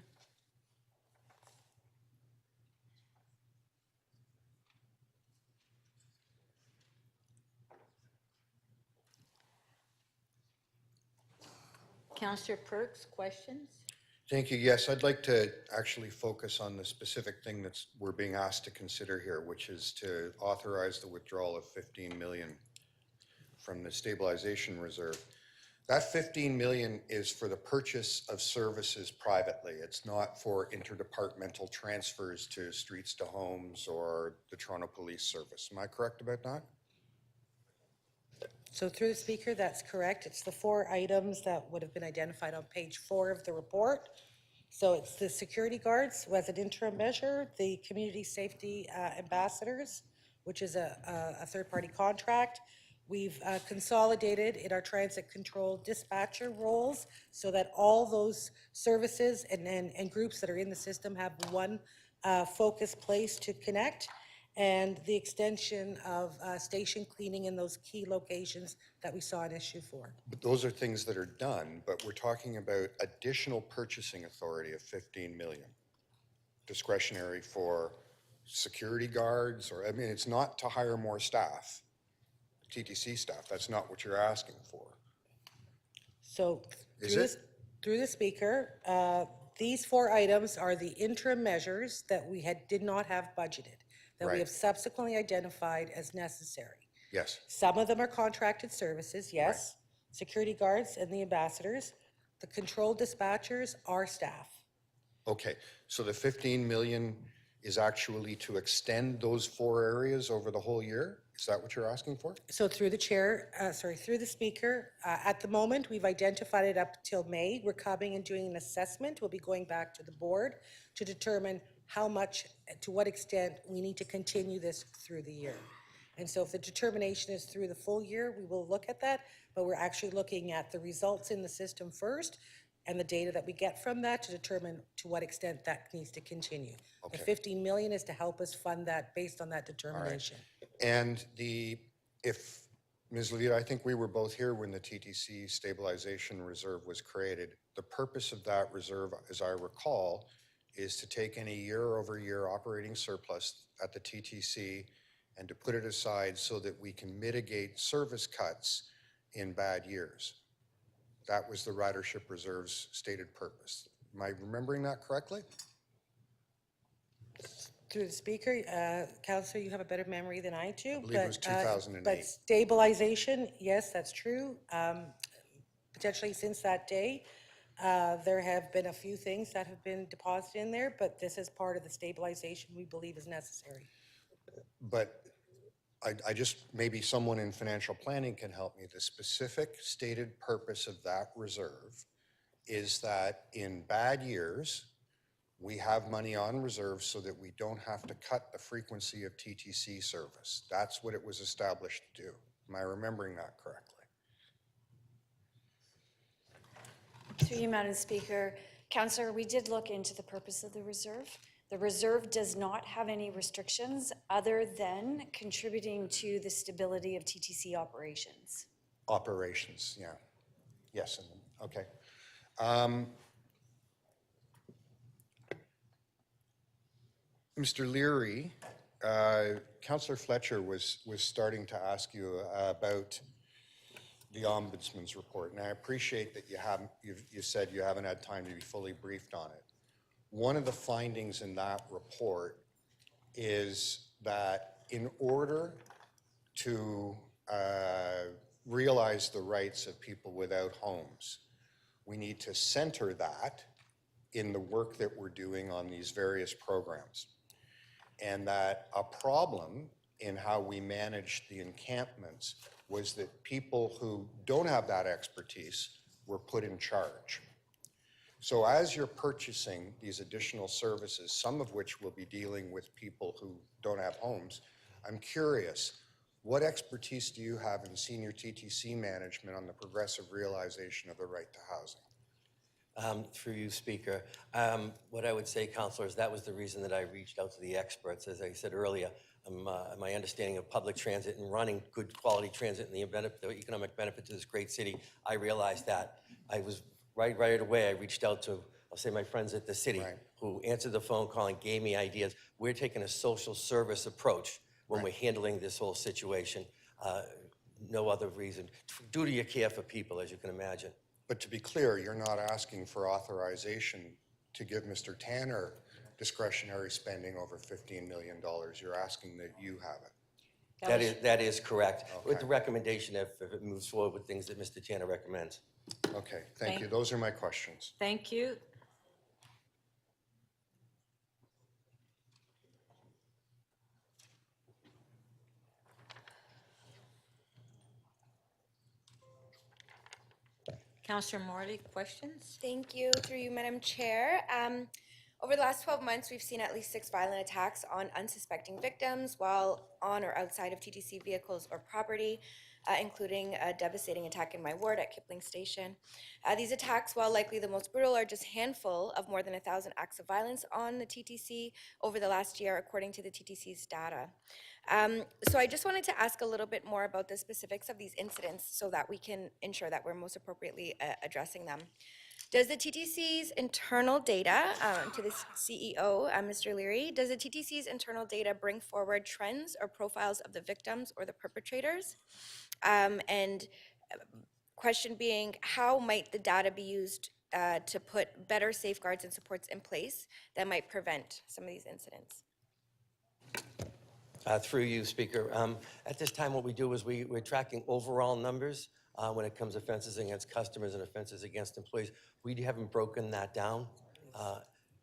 Councillor Perks, questions? Thank you. Yes, I'd like to actually focus on the specific thing that's we're being asked to consider here, which is to authorize the withdrawal of 15 million from the stabilization reserve. That 15 million is for the purchase of services privately. It's not for interdepartmental transfers to Streets to Homes or the Toronto Police Service. Am I correct about that? So through the speaker, that's correct. It's the 4 items that would have been identified on page 4 of the report. So it's the security guards as an interim measure, the community safety ambassadors, which is a third-party contract. We've consolidated in our transit control dispatcher roles so that all those services and groups that are in the system have one focus place to connect, and the extension of station cleaning in those key locations that we saw an issue for. But those are things that are done, but we're talking about additional purchasing authority of 15 million. Discretionary for security guards, or, I mean, it's not to hire more staff, TTC staff. That's not what you're asking for. So Is it? through the speaker, these 4 items are the interim measures that we did not have budgeted, that we Right. have subsequently identified as necessary. Yes. Some of them are contracted services, yes. Security guards and the ambassadors. The control dispatchers are staff. Okay, so the 15 million is actually to extend those 4 areas over the whole year? Is that what you're asking for? So through the chair, through the speaker, at the moment, we've identified it up till May. We're coming and doing an assessment. We'll be going back to the board to determine how much, to what extent we need to continue this through the year. And so if the determination is through the full year, we will look at that, but we're actually looking at the results in the system first and the data that we get from that to determine to what extent that needs to continue. The Okay. 15 million is to help us fund that based on that determination. And if, Ms. Levita, I think we were both here when the TTC stabilization reserve was created. The purpose of that reserve, as I recall, is to take any year-over-year operating surplus at the TTC and to put it aside so that we can mitigate service cuts in bad years. That was the ridership reserve's stated purpose. Am I remembering that correctly? Through the speaker, Counselor, you have a better memory than I do. believe it was but, 2008. But stabilization, yes, that's true. Potentially since that day, there have been a few things that have been deposited in there, but this is part of the stabilization we believe is necessary. But I just, maybe someone in financial planning can help me. The specific stated purpose of that reserve is that in bad years, we have money on reserve so that we don't have to cut the frequency of TTC service. That's what it was established to do. Am I remembering that correctly? Through you, Madam Speaker. Councillor, we did look into the purpose of the reserve. The reserve does not have any restrictions other than contributing to the stability of TTC operations. Operations, yeah. Yes, okay. Mr. Leary, Councillor Fletcher was starting to ask you about the Ombudsman's report, and I appreciate that you said you haven't had time to be fully briefed on it. One of the findings in that report is that in order to realize the rights of people without homes, we need to center that in the work that we're doing on these various programs. And that a problem in how we manage the encampments was that people who don't have that expertise were put in charge. So as you're purchasing these additional services, some of which will be dealing with people who don't have homes, I'm curious, what expertise do you have in senior TTC management on the progressive realization of the right to housing? Through you, Speaker. What I would say, Councillor, is that was the reason that I reached out to the experts. As I said earlier, my understanding of public transit and running good quality transit and the economic benefit to this great city, I realized that. I was right away, I reached out to, I'll say, my friends at the city who answered the phone call and gave me ideas. We're taking a social service approach when we're handling this whole situation. No other reason. Due to your care for people, as you can imagine. But to be clear, you're not asking for authorization to give Mr. Tanner discretionary spending over $15 million. You're asking that you have it. That is correct. Okay. With the recommendation if it moves forward with things that Mr. Tanner recommends. Okay, thank you. Those are my questions. Thank you. Councillor Morley, questions? Thank you. Through you, Madam Chair. Over the last 12 months, we've seen at least 6 violent attacks on unsuspecting victims while on or outside of TTC vehicles or property, including a devastating attack in my ward at Kipling Station. These attacks, while likely the most brutal, are just a handful of more than 1,000 acts of violence on the TTC over the last year, according to the TTC's data. So I just wanted to ask a little bit more about the specifics of these incidents so that we can ensure that we're most appropriately addressing them. Does the TTC's internal data, to the CEO, Mr. Leary, does the TTC's internal data bring forward trends or profiles of the victims or the perpetrators? And question being, how might the data be used to put better safeguards and supports in place that might prevent some of these incidents? Through you, Speaker. At this time, what we do is we're tracking overall numbers when it comes to offenses against customers and offenses against employees. We haven't broken that down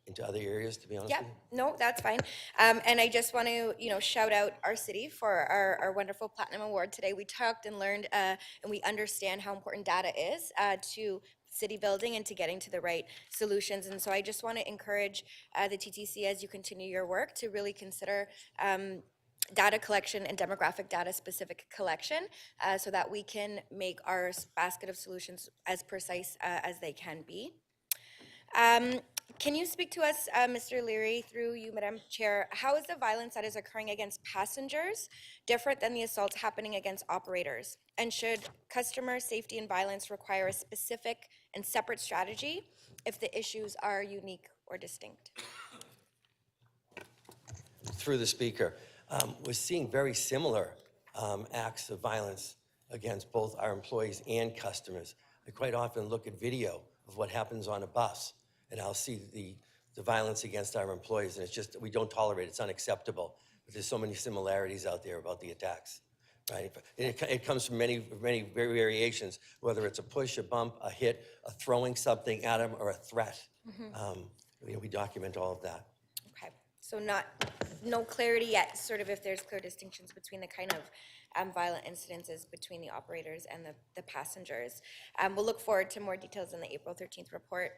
into other areas, to be honest with you. No, that's fine. And I just want to, shout out our city for our wonderful Platinum Award today. We talked and learned and we understand how important data is to city building and to getting to the right solutions. And so I just want to encourage the TTC as you continue your work to really consider data collection and demographic data specific collection so that we can make our basket of solutions as precise as they can be. Can you speak to us, Mr. Leary, through you, Madam Chair, how is the violence that is occurring against passengers different than the assaults happening against operators? And should customer safety and violence require a specific and separate strategy if the issues are unique or distinct? Through the speaker, we're seeing very similar acts of violence against both our employees and customers. I quite often look at video of what happens on a bus, and I'll see the violence against our employees, and it's just, we don't tolerate it. It's unacceptable. But there's so many similarities out there about the attacks, right? It comes from many variations, whether it's a push, a bump, a hit, a throwing something at them, or a threat. We document all of that. Okay, so no clarity yet, sort of if there's clear distinctions between the kind of violent incidences between the operators and the passengers. We'll look forward to more details in the April 13th report.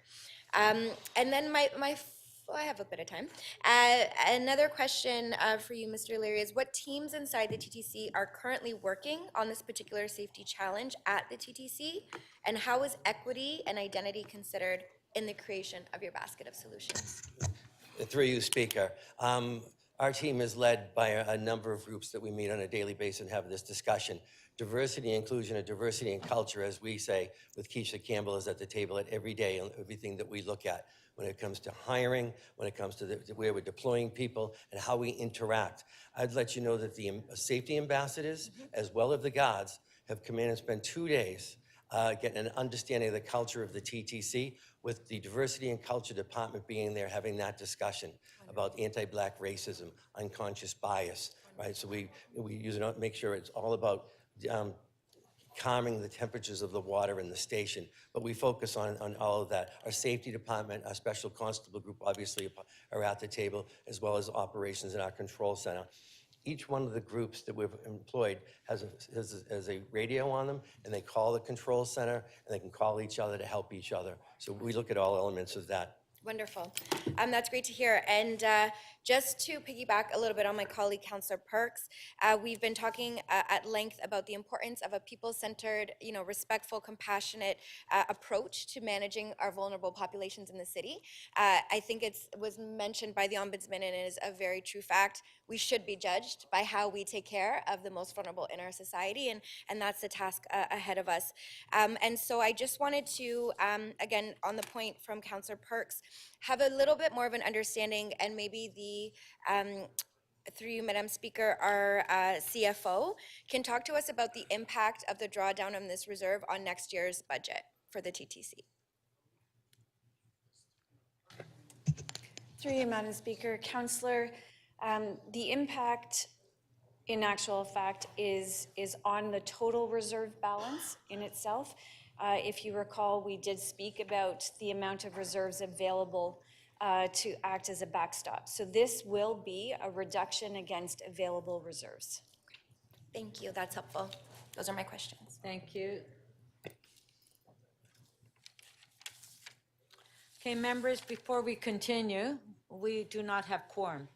And then I have a bit of time. Another question for you, Mr. Leary, is what teams inside the TTC are currently working on this particular safety challenge at the TTC? And how is equity and identity considered in the creation of your basket of solutions? Through you, Speaker. Our team is led by a number of groups that we meet on a daily basis and have this discussion. Diversity, inclusion, and diversity and culture, as we say, with Keisha Campbell is at the table at every day on everything that we look at. When it comes to hiring, when it comes to where we're deploying people and how we interact. I'd let you know that the safety ambassadors, as well as the guards, have come in and spent 2 days getting an understanding of the culture of the TTC, with the diversity and culture department being there, having that discussion about anti-Black racism, unconscious bias, right? So we use it, make sure it's all about calming the temperatures of the water in the station, but we focus on all of that. Our safety department, our special constable group obviously are at the table, as well as operations in our control center. Each one of the groups that we've employed has a radio on them, and they call the control center, and they can call each other to help each other. So we look at all elements of that. Wonderful. That's great to hear. And just to piggyback a little bit on my colleague, Councillor Perks, we've been talking at length about the importance of a people-centered, respectful, compassionate approach to managing our vulnerable populations in the city. I think it was mentioned by the Ombudsman, and it is a very true fact. We should be judged by how we take care of the most vulnerable in our society, and that's the task ahead of us. And so I just wanted to, again, on the point from Councillor Perks, have a little bit more of an understanding, and maybe through you, Madam Speaker, our CFO can talk to us about the impact of the drawdown on this reserve on next year's budget for the TTC. Through you, Madam Speaker. Councillor, the impact in actual fact is on the total reserve balance in itself. If you recall, we did speak about the amount of reserves available to act as a backstop. So this will be a reduction against available reserves. Thank you, that's helpful. Those are my questions. Thank you. Okay, members, before we continue, we do not have quorum.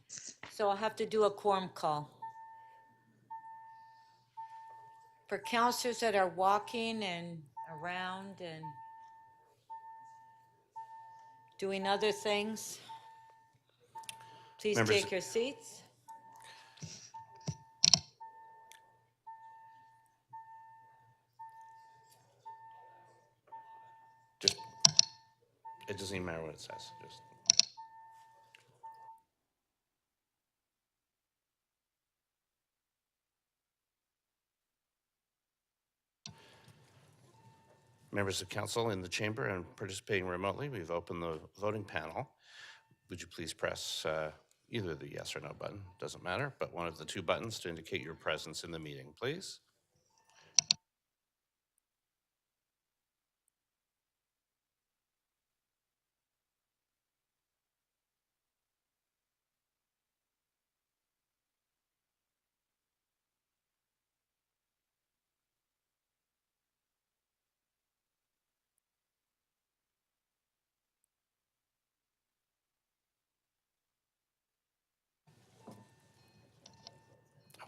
So I'll have to do a quorum call. For councillors that are walking and around and doing other things, please Members- take your seats. Just, it doesn't even matter what it says, just. Members of council in the chamber and participating remotely, we've opened the voting panel. Would you please press either the yes or no button, doesn't matter, but one of the two buttons to indicate your presence in the meeting, please.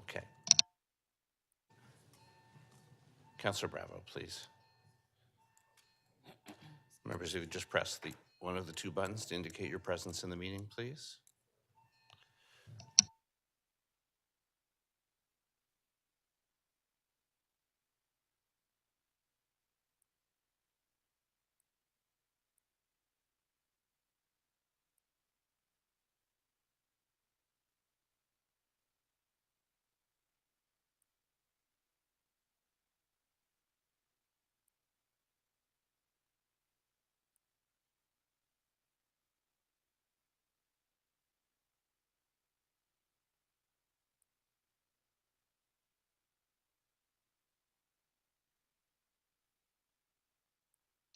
Okay. Councillor Bravo, please. Members, if you just press one of the two buttons to indicate your presence in the meeting, please.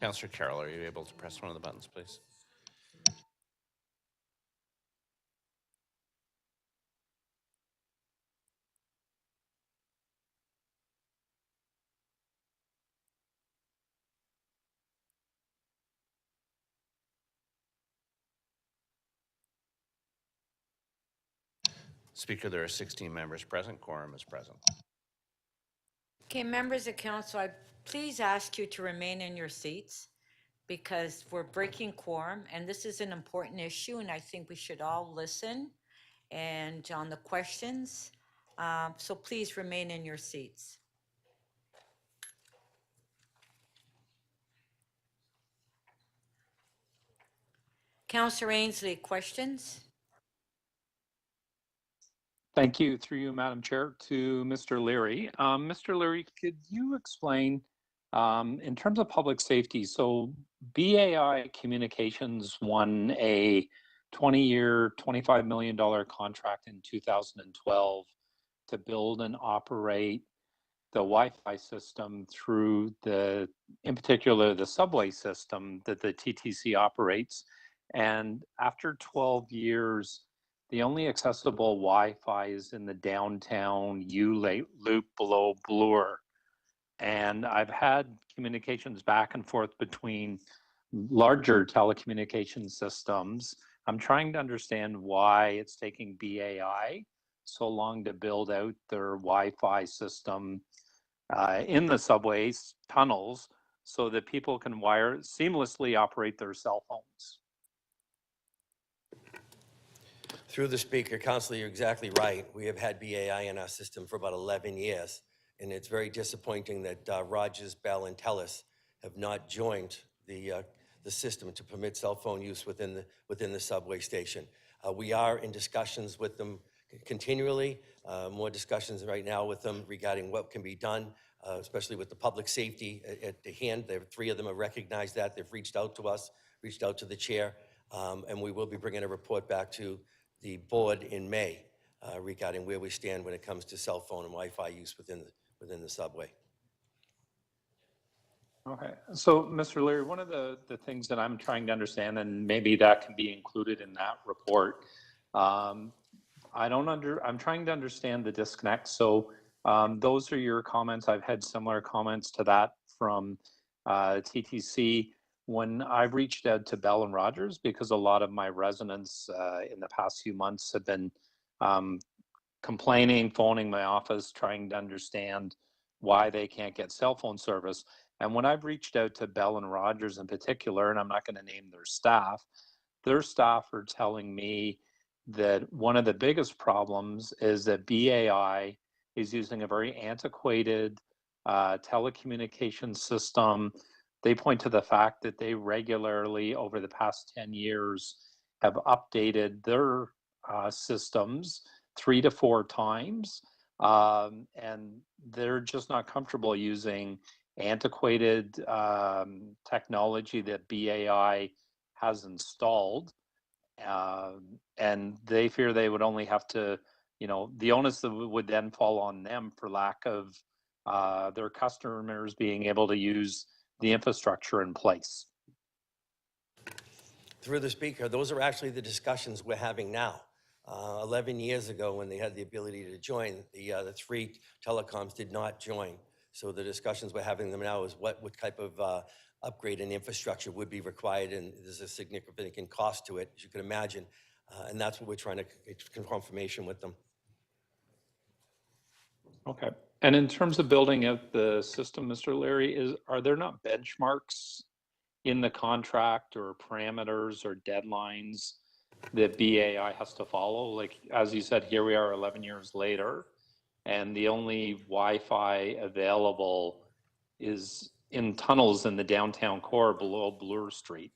Councillor Carroll, are you able to press one of the buttons, please? Speaker, there are 16 members present. Quorum is present. Okay, members of council, I please ask you to remain in your seats because we're breaking quorum, and this is an important issue, and I think we should all listen and on the questions. So please remain in your seats. Councillor Ainsley, questions? Thank you, through you, Madam Chair, to Mr. Leary. Mr. Leary, could you explain, in terms of public safety, so BAI Communications won a 20-year, $25 million contract in 2012 to build and operate the Wi-Fi system through in particular, the subway system that the TTC operates. And after 12 years, the only accessible Wi-Fi is in the downtown U-loop below Bloor. And I've had communications back and forth between larger telecommunication systems. I'm trying to understand why it's taking BAI so long to build out their Wi-Fi system in the subways, tunnels, so that people can seamlessly operate their cell phones. Through the speaker, Councillor, you're exactly right. We have had BAI in our system for about 11 years, and it's very disappointing that Rogers, Bell, and TELUS have not joined the system to permit cell phone use within the subway station. We are in discussions with them continually, more discussions right now with them regarding what can be done, especially with the public safety at the hand. Three of them have recognized that. They've reached out to us, reached out to the chair, and we will be bringing a report back to the board in May regarding where we stand when it comes to cell phone and Wi-Fi use within the subway. Okay, so Mr. Leary, one of the things that I'm trying to understand, and maybe that can be included in that report, I'm trying to understand the disconnect. So those are your comments. I've had similar comments to that from TTC. When I've reached out to Bell and Rogers, because a lot of my residents in the past few months have been complaining, phoning my office, trying to understand why they can't get cell phone service. And when I've reached out to Bell and Rogers in particular, and I'm not going to name their staff are telling me that one of the biggest problems is that BAI is using a very antiquated telecommunications system. They point to the fact that they regularly, over the past 10 years, have updated their systems 3 to 4 times, and they're just not comfortable using antiquated technology that BAI has installed. And they fear they would only have to, the onus would then fall on them for lack of their customers being able to use the infrastructure in place. Through the speaker, those are actually the discussions we're having now. 11 years ago, when they had the ability to join, the 3 telecoms did not join. So the discussions we're having them now is what type of upgrade and infrastructure would be required, and there's a significant cost to it, as you can imagine. And that's what we're trying to get confirmation with them. Okay. And in terms of building out the system, Mr. Leary, are there not benchmarks in the contract or parameters or deadlines that BAI has to follow? Like, as you said, here we are 11 years later, and the only Wi-Fi available is in tunnels in the downtown core below Bloor Street,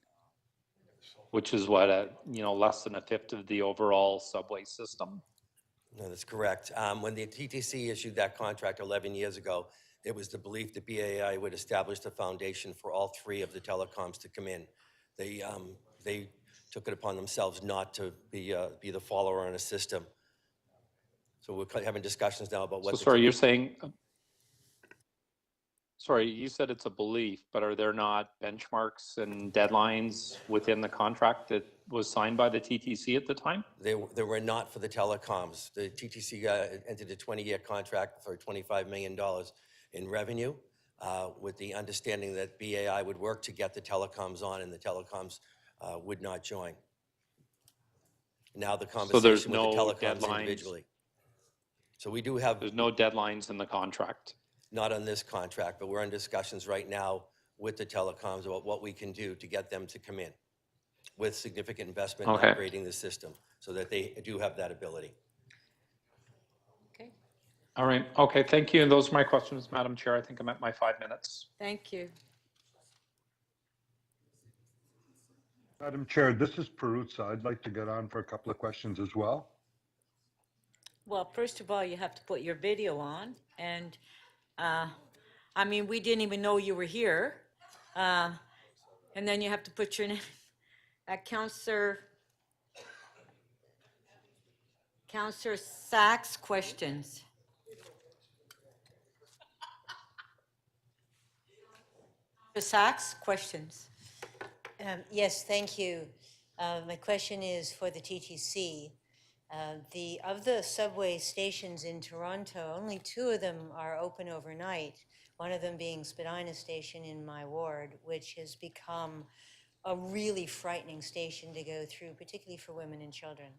which is what, less than a fifth of the overall subway system. No, that's correct. When the TTC issued that contract 11 years ago, it was the belief that BAI would establish the foundation for all 3 of the telecoms to come in. They took it upon themselves not to be the follower on a system. So we're having discussions now about what. So sorry, you're saying sorry, you said it's a belief, but are there not benchmarks and deadlines within the contract that was signed by the TTC at the time? They were not for the telecoms. The TTC entered a 20-year contract for $25 million in revenue with the understanding that BAI would work to get the telecoms on and the telecoms would not join. Now the So there's conversation no with the telecoms deadlines. individually. So we do have, There's no deadlines in the contract. not on this contract, but we're in discussions right now with the telecoms about what we can do to get them to come in with significant investment in Okay. upgrading the system so that they do have that ability. Okay, All right. Okay. Thank you. And those are my questions, Madam Chair. I think I'm at my 5 minutes. thank you. Madam Chair, this is Peruzza. I'd like to get on for a couple of questions as well. Well, first of all, you have to put your video on, and, I mean, we didn't even know you were here. And then you have to put your name, Counselor Sachs, questions. Sachs, questions. Yes, thank you. My question is for the TTC. Of the subway stations in Toronto, only 2 of them are open overnight, one of them being Spadina Station in my ward, which has become a really frightening station to go through, particularly for women and children.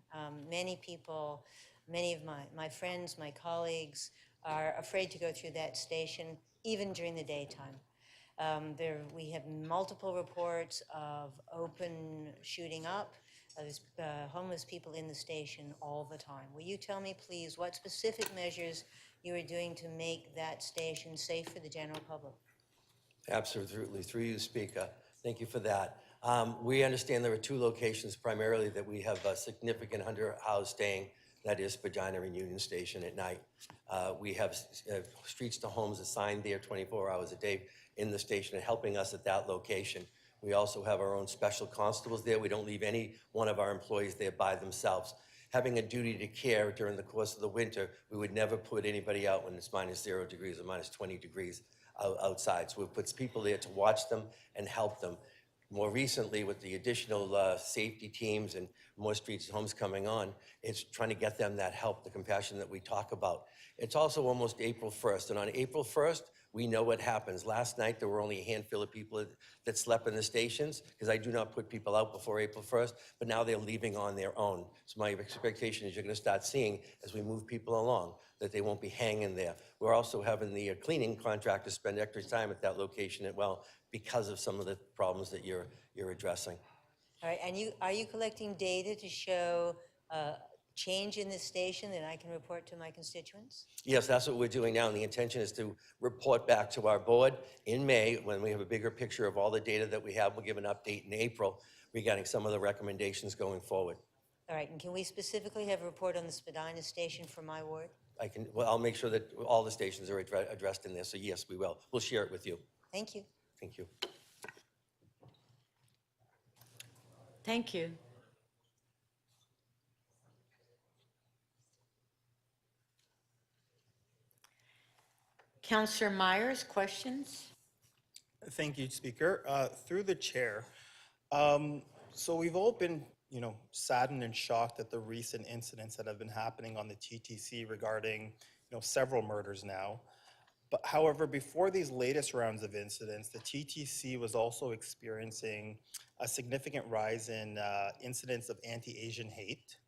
Many people, many of my friends, my colleagues are afraid to go through that station, even during the daytime. We have multiple reports of open shooting up. There's homeless people in the station all the time. Will you tell me, please, what specific measures you are doing to make that station safe for the general public? Absolutely. Through you, Speaker. Thank you for that. We understand there are 2 locations primarily that we have a significant under-housed staying, that is Spadina and Union Station at night. We have streets to homes assigned there 24 hours a day in the station and helping us at that location. We also have our own special constables there. We don't leave any one of our employees there by themselves. Having a duty to care during the course of the winter, we would never put anybody out when it's -0 degrees or -20 degrees outside. So we put people there to watch them and help them. More recently, with the additional safety teams and more streets and homes coming on, it's trying to get them that help, the compassion that we talk about. It's also almost April 1st, and on April 1st, we know what happens. Last night, there were only a handful of people that slept in the stations, because I do not put people out before April 1st, but now they're leaving on their own. So my expectation is you're going to start seeing, as we move people along, that they won't be hanging there. We're also having the cleaning contractors spend extra time at that location as well, because of some of the problems that you're addressing. All right, and are you collecting data to show change in this station that I can report to my constituents? Yes, that's what we're doing now, and the intention is to report back to our board in May when we have a bigger picture of all the data that we have. We'll give an update in April regarding some of the recommendations going forward. All right, and can we specifically have a report on the Spadina Station for my ward? Well, I'll make sure that all the stations are addressed in there, so yes, we will. We'll share it with you. Thank you. Thank you. Thank you. Counselor Myers, questions? Thank you, Speaker. Through the chair, so we've all been, saddened and shocked at the recent incidents that have been happening on the TTC regarding, several murders now. But however, before these latest rounds of incidents, the TTC was also experiencing a significant rise in incidents of anti-Asian hate.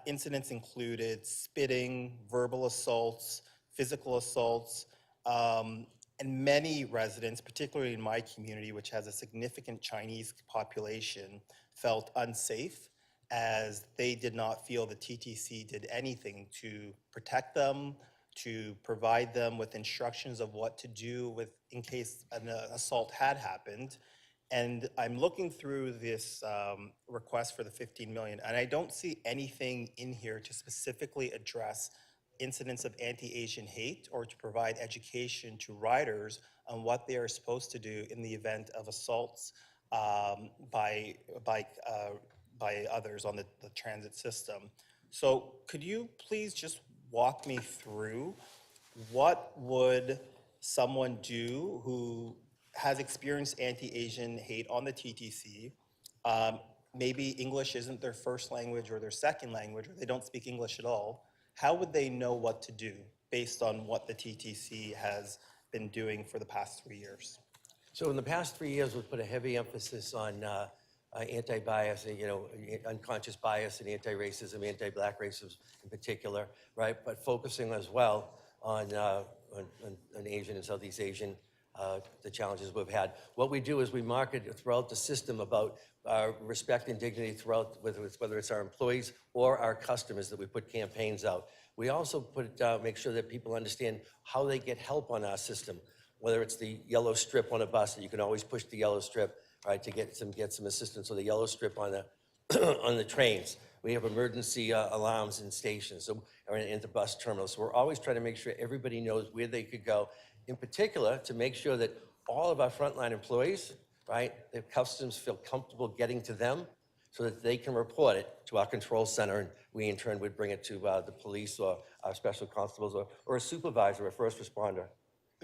Incidents included spitting, verbal assaults, physical assaults, and many residents, particularly in my community, which has a significant Chinese population, felt unsafe as they did not feel the TTC did anything to protect them, to provide them with instructions of what to do in case an assault had happened. And I'm looking through this request for the $15 million, and I don't see anything in here to specifically address incidents of anti-Asian hate or to provide education to riders on what they are supposed to do in the event of assaults by others on the transit system. So could you please just walk me through what would someone do who has experienced anti-Asian hate on the TTC, maybe English isn't their first language or their second language, or they don't speak English at all, how would they know what to do based on what the TTC has been doing for the past 3 years? So in the past 3 years, we've put a heavy emphasis on anti-bias, unconscious bias and anti-racism, anti-black racism in particular, right? But focusing as well on Asian and Southeast Asian, the challenges we've had. What we do is we market throughout the system about respect and dignity throughout, whether it's our employees or our customers, that we put campaigns out. We also make sure that people understand how they get help on our system, whether it's the yellow strip on a bus, that you can always push the yellow strip, right, to get some assistance, or the yellow strip on the on the trains. We have emergency alarms in stations, or in the bus terminals. So we're always trying to make sure everybody knows where they could go, in particular to make sure that all of our frontline employees, right, the customs feel comfortable getting to them so that they can report it to our control center, and we in turn would bring it to the police or our special constables or a supervisor, a first responder.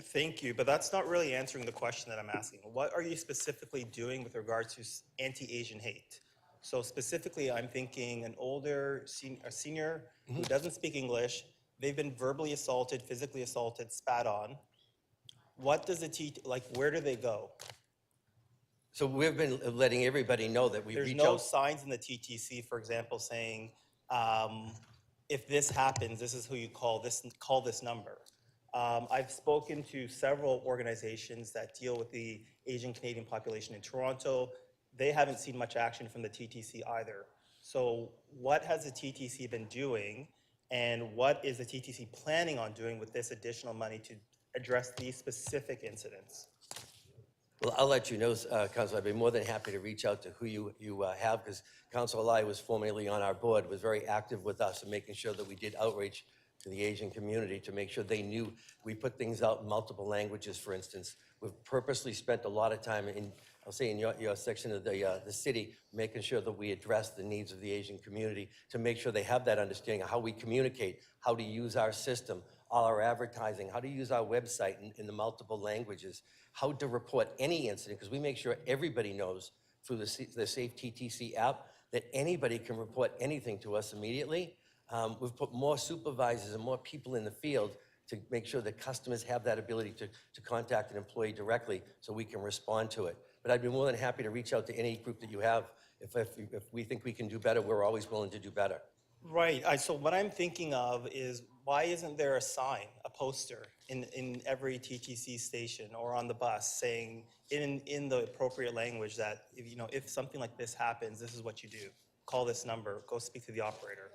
Thank you, but that's not really answering the question that I'm asking. What are you specifically doing with regards to anti-Asian hate? So specifically, I'm thinking an older senior who doesn't speak English, they've been verbally assaulted, physically assaulted, spat on. What does where do they go? So we've been letting everybody know that we There's reach no out. signs in the TTC, for example, saying, if this happens, this is who you call this number. I've spoken to several organizations that deal with the Asian Canadian population in Toronto. They haven't seen much action from the TTC either. So what has the TTC been doing, and what is the TTC planning on doing with this additional money to address these specific incidents? Well, I'll let you know, Councilor. I'd be more than happy to reach out to who you have, because Councilor Lai was formerly on our board, was very active with us in making sure that we did outreach to the Asian community to make sure they knew. We put things out in multiple languages, for instance. We've purposely spent a lot of time I'll say in your section of the city, making sure that we address the needs of the Asian community, to make sure they have that understanding of how we communicate, how to use our system, all our advertising, how to use our website in the multiple languages, how to report any incident, because we make sure everybody knows through the Safe TTC app that anybody can report anything to us immediately. We've put more supervisors and more people in the field to make sure that customers have that ability to contact an employee directly so we can respond to it. But I'd be more than happy to reach out to any group that you have. If we think we can do better, we're always willing to do better. Right, so what I'm thinking of is, why isn't there a sign, a poster in every TTC station or on the bus saying in the appropriate language that, if something like this happens, this is what you do. Call this number, go speak to the operator.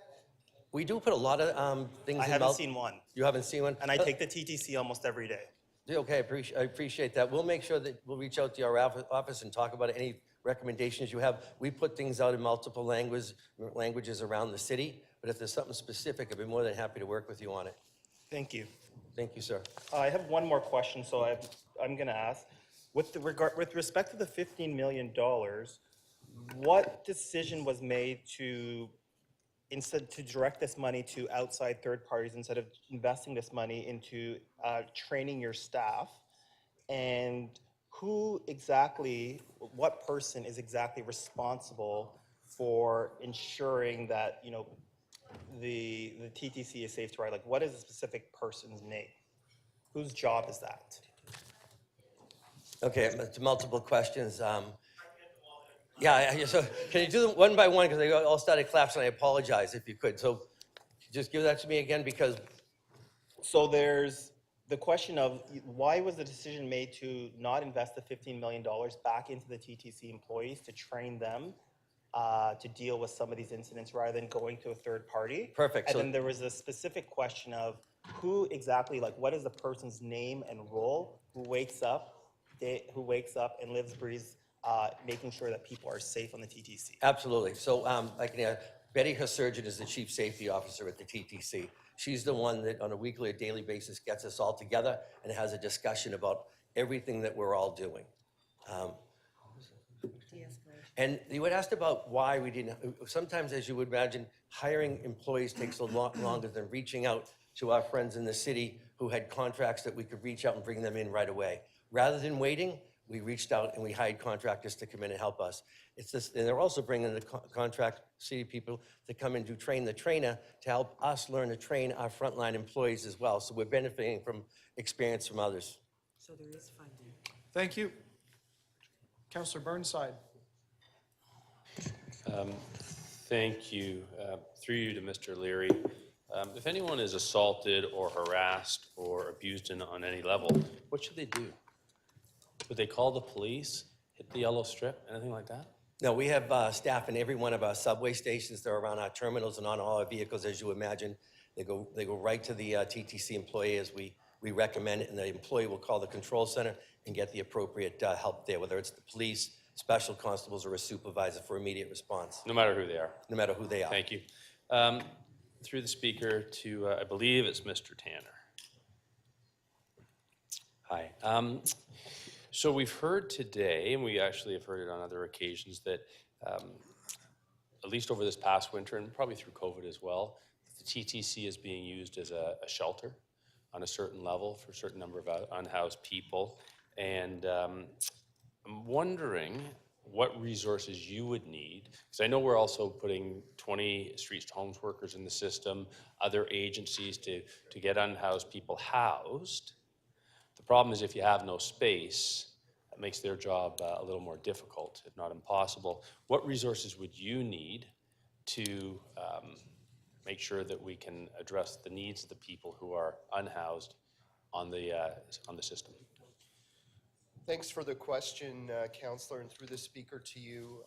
We do put a lot of things I in. haven't seen one. You haven't seen one? And I take the TTC almost every day. Okay, I appreciate that. We'll make sure that we'll reach out to your office and talk about any recommendations you have. We put things out in multiple languages around the city, but if there's something specific, I'd be more than happy to work with you on it. Thank you. Thank you, sir. I have one more question, so I'm going to ask. With respect to the $15 million, what decision was made to direct this money to outside third parties instead of investing this money into training your staff? And what person is exactly responsible for ensuring that, the TTC is safe to ride? Like, what is the specific person's name? Whose job is that? Okay, it's multiple questions. Yeah, so can you do them one by one, because they all started collapsing, I apologize if you could. So just give that to me again, because. So there's the question of, why was the decision made to not invest the $15 million back into the TTC employees to train them to deal with some of these incidents rather than going to a third party? Perfect. And then there was a specific question of who exactly, what is the person's name and role who wakes up and lives, breathes, making sure that people are safe on the TTC? Absolutely. So Betty Hersurgeon is the Chief Safety Officer at the TTC. She's the one that on a weekly or daily basis gets us all together and has a discussion about everything that we're all doing. And you had asked about why we didn't. Sometimes, as you would imagine, hiring employees takes a lot longer than reaching out to our friends in the city who had contracts that we could reach out and bring them in right away. Rather than waiting, we reached out and we hired contractors to come in and help us. It's this, and they're also bringing the contract city people to come in to train the trainer to help us learn to train our frontline employees as well. So we're benefiting from experience from others. So there is funding. Thank you. Councillor Burnside. Thank you. Through you to Mr. Leary. If anyone is assaulted or harassed or abused on any level, what should they do? Would they call the police, hit the yellow strip, anything like that? No, we have staff in every one of our subway stations. They're around our terminals and on all our vehicles, as you imagine. They go right to the TTC employee as we recommend it, and the employee will call the control center and get the appropriate help there, whether it's the police, special constables, or a supervisor for immediate response. No matter who they are? No matter who they are. Thank you. Through the speaker to, I believe it's Mr. Tanner. Hi. So we've heard today, and we actually have heard it on other occasions, that at least over this past winter, and probably through COVID as well, the TTC is being used as a shelter on a certain level for a certain number of unhoused people. And I'm wondering what resources you would need, because I know we're also putting 20 streets to homes workers in the system, other agencies to get unhoused people housed. The problem is if you have no space, that makes their job a little more difficult, if not impossible. What resources would you need to make sure that we can address the needs of the people who are unhoused on the system? Thanks for the question, Councillor, and through the speaker to you.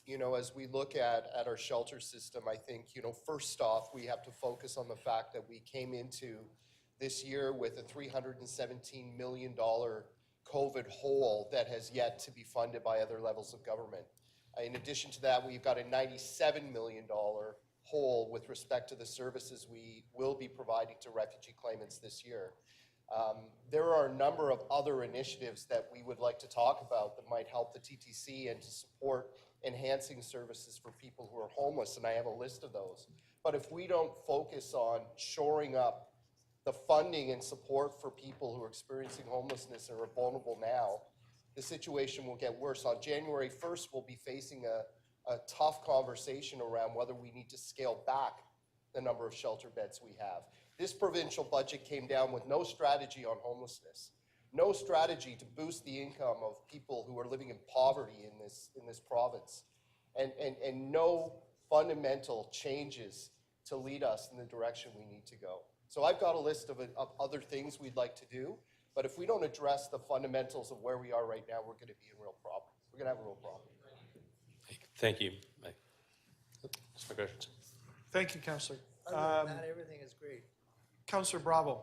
You know, as we look at our shelter system, I think, you know, first off, we have to focus on the fact that we came into this year with a $317 million COVID hole that has yet to be funded by other levels of government. In addition to that, we've got a $97 million hole with respect to the services we will be providing to refugee claimants this year. There are a number of other initiatives that we would like to talk about that might help the TTC and to support enhancing services for people who are homeless, and I have a list of those. But if we don't focus on shoring up the funding and support for people who are experiencing homelessness and are vulnerable now, the situation will get worse. On January 1st, we'll be facing a tough conversation around whether we need to scale back the number of shelter beds we have. This provincial budget came down with no strategy on homelessness, no strategy to boost the income of people who are living in poverty in this province, and no fundamental changes to lead us in the direction we need to go. So I've got a list of other things we'd like to do, but if we don't address the fundamentals of where we are right now, we're going to be in real problem. We're going to have a real problem. Thank you. That's my questions. Thank you, Councillor. Other than that, everything is great. Councillor Bravo.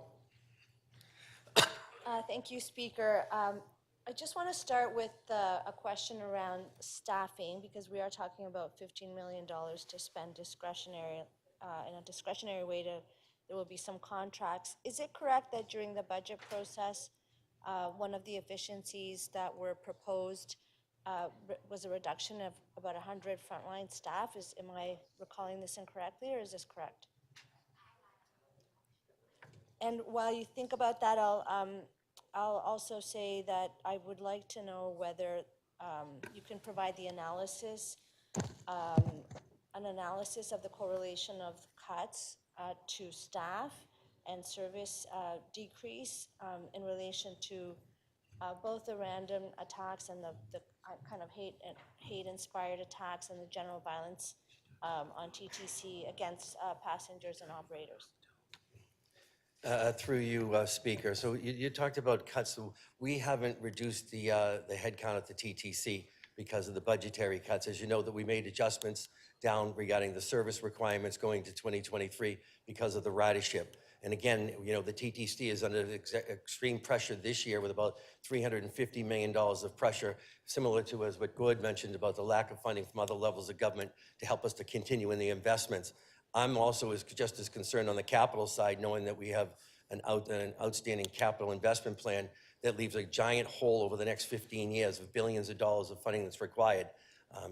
Thank you, Speaker. I just want to start with a question around staffing, because we are talking about $15 million to spend discretionary, in a discretionary way there will be some contracts. Is it correct that during the budget process, one of the efficiencies that were proposed was a reduction of about 100 frontline staff? Am I recalling this incorrectly, or is this correct? And while you think about that, I'll also say that I would like to know whether you can provide the analysis, an analysis of the correlation of cuts to staff and service decrease in relation to both the random attacks and the kind of hate-inspired attacks and the general violence on TTC against passengers and operators. Through you, Speaker. So you talked about cuts. So we haven't reduced the headcount at the TTC because of the budgetary cuts. As you know, that we made adjustments down regarding the service requirements going to 2023 because of the ridership. And again, you know, the TTC is under extreme pressure this year with about $350 million of pressure, similar to as what Gord mentioned about the lack of funding from other levels of government to help us to continue in the investments. I'm also just as concerned on the capital side, knowing that we have an outstanding capital investment plan that leaves a giant hole over the next 15 years of billions of dollars of funding that's required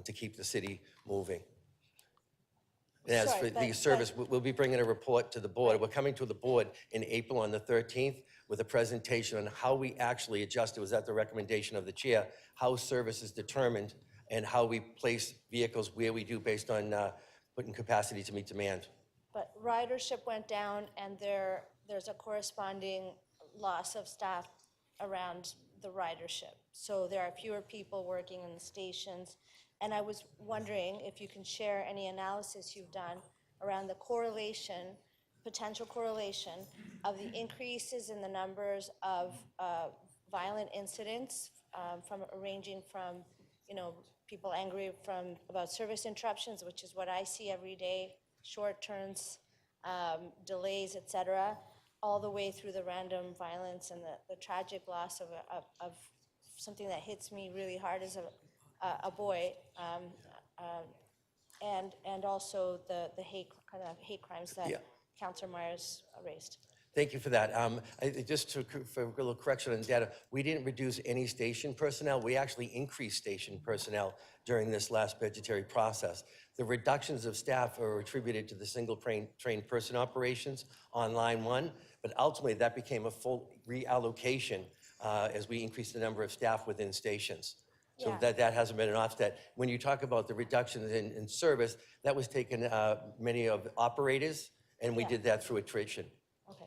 to keep the city moving. And as Sure, for the but- service, we'll be bringing a report to the board. We're coming to the board in April on the 13th with a presentation on how we actually adjust. It was at the recommendation of the chair, how service is determined and how we place vehicles where we do based on putting capacity to meet demand. But ridership went down, and there's a corresponding loss of staff around the ridership. So there are fewer people working in the stations. And I was wondering if you can share any analysis you've done around the correlation, potential correlation of the increases in the numbers of violent incidents, ranging from, people angry about service interruptions, which is what I see every day, short turns, delays, et cetera, all the way through the random violence and the tragic loss of something that hits me really hard as a boy, and also the hate crimes that Yeah. Councillor Myers raised. Thank you for that. For a little correction on data, we didn't reduce any station personnel. We actually increased station personnel during this last budgetary process. The reductions of staff are attributed to the single trained person operations on line 1, but ultimately that became a full reallocation as we increased the number of staff within stations. So Yeah. that hasn't been an offset. When you talk about the reductions in service, that was taken many of operators, and we Yeah. did that through attrition. Okay.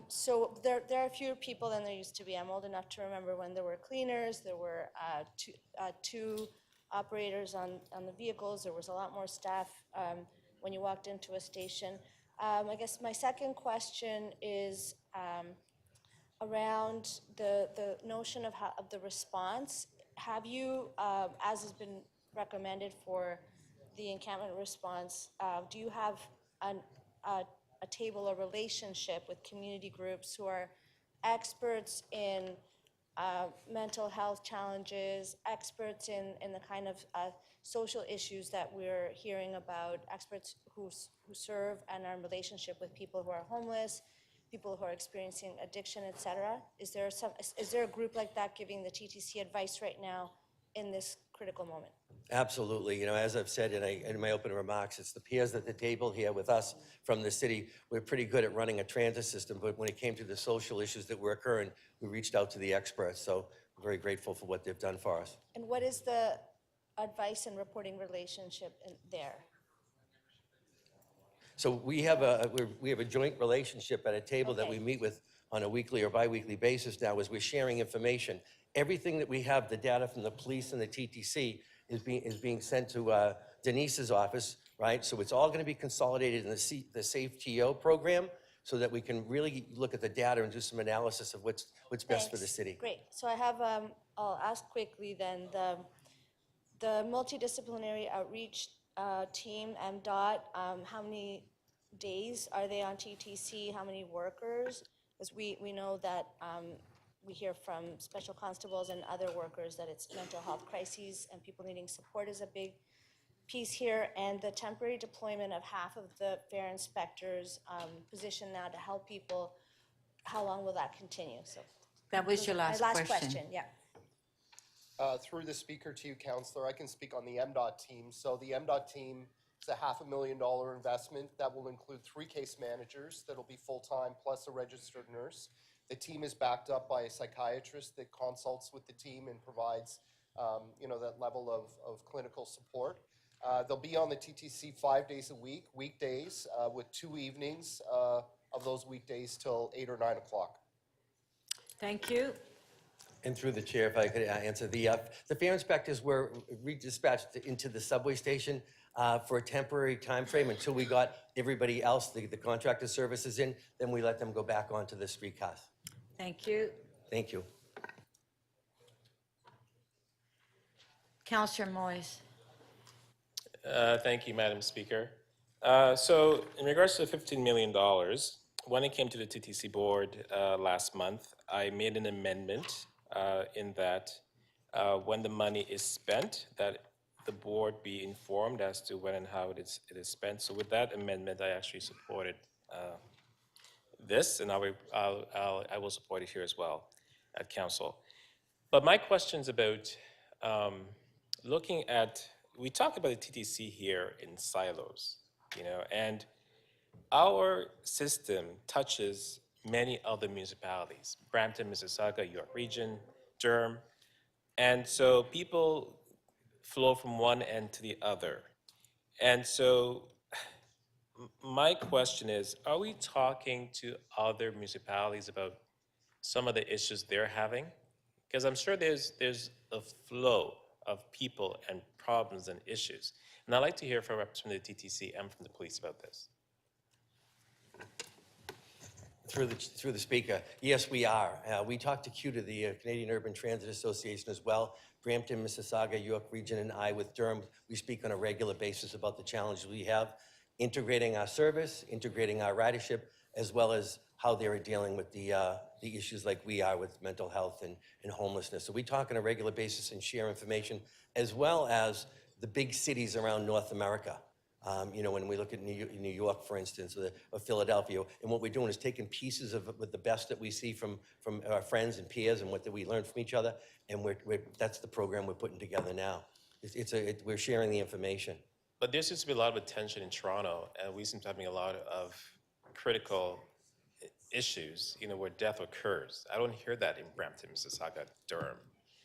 So there are fewer people than there used to be. I'm old enough to remember when there were cleaners, there were two operators on the vehicles, there was a lot more staff when you walked into a station. I guess my second question is around the notion of the response. Have you, as has been recommended for the encampment response, do you have a table or relationship with community groups who are experts in mental health challenges, experts in the kind of social issues that we're hearing about, experts who serve and are in relationship with people who are homeless, people who are experiencing addiction, et cetera? Is there a group like that giving the TTC advice right now in this critical moment? Absolutely. As I've said in my opening remarks, it's the peers at the table here with us from the city. We're pretty good at running a transit system, but when it came to the social issues that were occurring, we reached out to the experts. So I'm very grateful for what they've done for us. And what is the advice and reporting relationship there? So we have a joint relationship at a table that we meet with on a weekly or biweekly basis now as we're sharing information. Everything that we have, the data from the police and the TTC, is being sent to Denise's office, right? So it's all going to be consolidated in the Safe TO program so that we can really look at the data and do some analysis of what's best for the Thanks. city. Great. So I have, I'll ask quickly then, the multidisciplinary outreach team, MDOT, how many days are they on TTC? How many workers? Because we know that we hear from special constables and other workers that it's mental health crises and people needing support is a big piece here. And the temporary deployment of half of the fare inspectors position now to help people, how long will that continue? So That was your last my question. last question, yeah. Through the speaker to you, Councillor, I can speak on the MDOT team. So the MDOT team is a $500,000 investment that will include 3 case managers that'll be full-time plus a registered nurse. The team is backed up by a psychiatrist that consults with the team and provides, that level of clinical support. They'll be on the TTC 5 days a week, weekdays, with 2 evenings of those weekdays till 8 or 9 o'clock. Thank you. And through the chair, if I could answer, the fare inspectors were redispatched into the subway station for a temporary time frame until we got everybody else, the contractor services in, then we let them go back onto the streetcars. Thank you. Thank you. Councillor Moyes. Thank you, Madam Speaker. So in regards to the $15 million, when it came to the TTC board last month, I made an amendment in that when the money is spent, that the board be informed as to when and how it is spent. So with that amendment, I actually supported this, and I will support it here as well at council. But my question's about looking at, we talk about the TTC here in silos, and our system touches many other municipalities, Brampton, Mississauga, York Region, Durham, and so people flow from one end to the other. And so my question is, are we talking to other municipalities about some of the issues they're having? Because I'm sure there's a flow of people and problems and issues. And I'd like to hear from a representative of the TTC and from the police about this. Through the speaker, yes, we are. We talked to CUTA, the Canadian Urban Transit Association as well. Brampton, Mississauga, York Region, and I with Durham, we speak on a regular basis about the challenges we have, integrating our service, integrating our ridership, as well as how they're dealing with the issues like we are with mental health and homelessness. So we talk on a regular basis and share information, as well as the big cities around North America. When we look at New York, for instance, or Philadelphia, and what we're doing is taking pieces of with the best that we see from our friends and peers and what we learn from each other, and that's the program we're putting together now. We're sharing the information. But there seems to be a lot of attention in Toronto, and we seem to be having a lot of critical issues, where death occurs. I don't hear that in Brampton, Mississauga, Durham.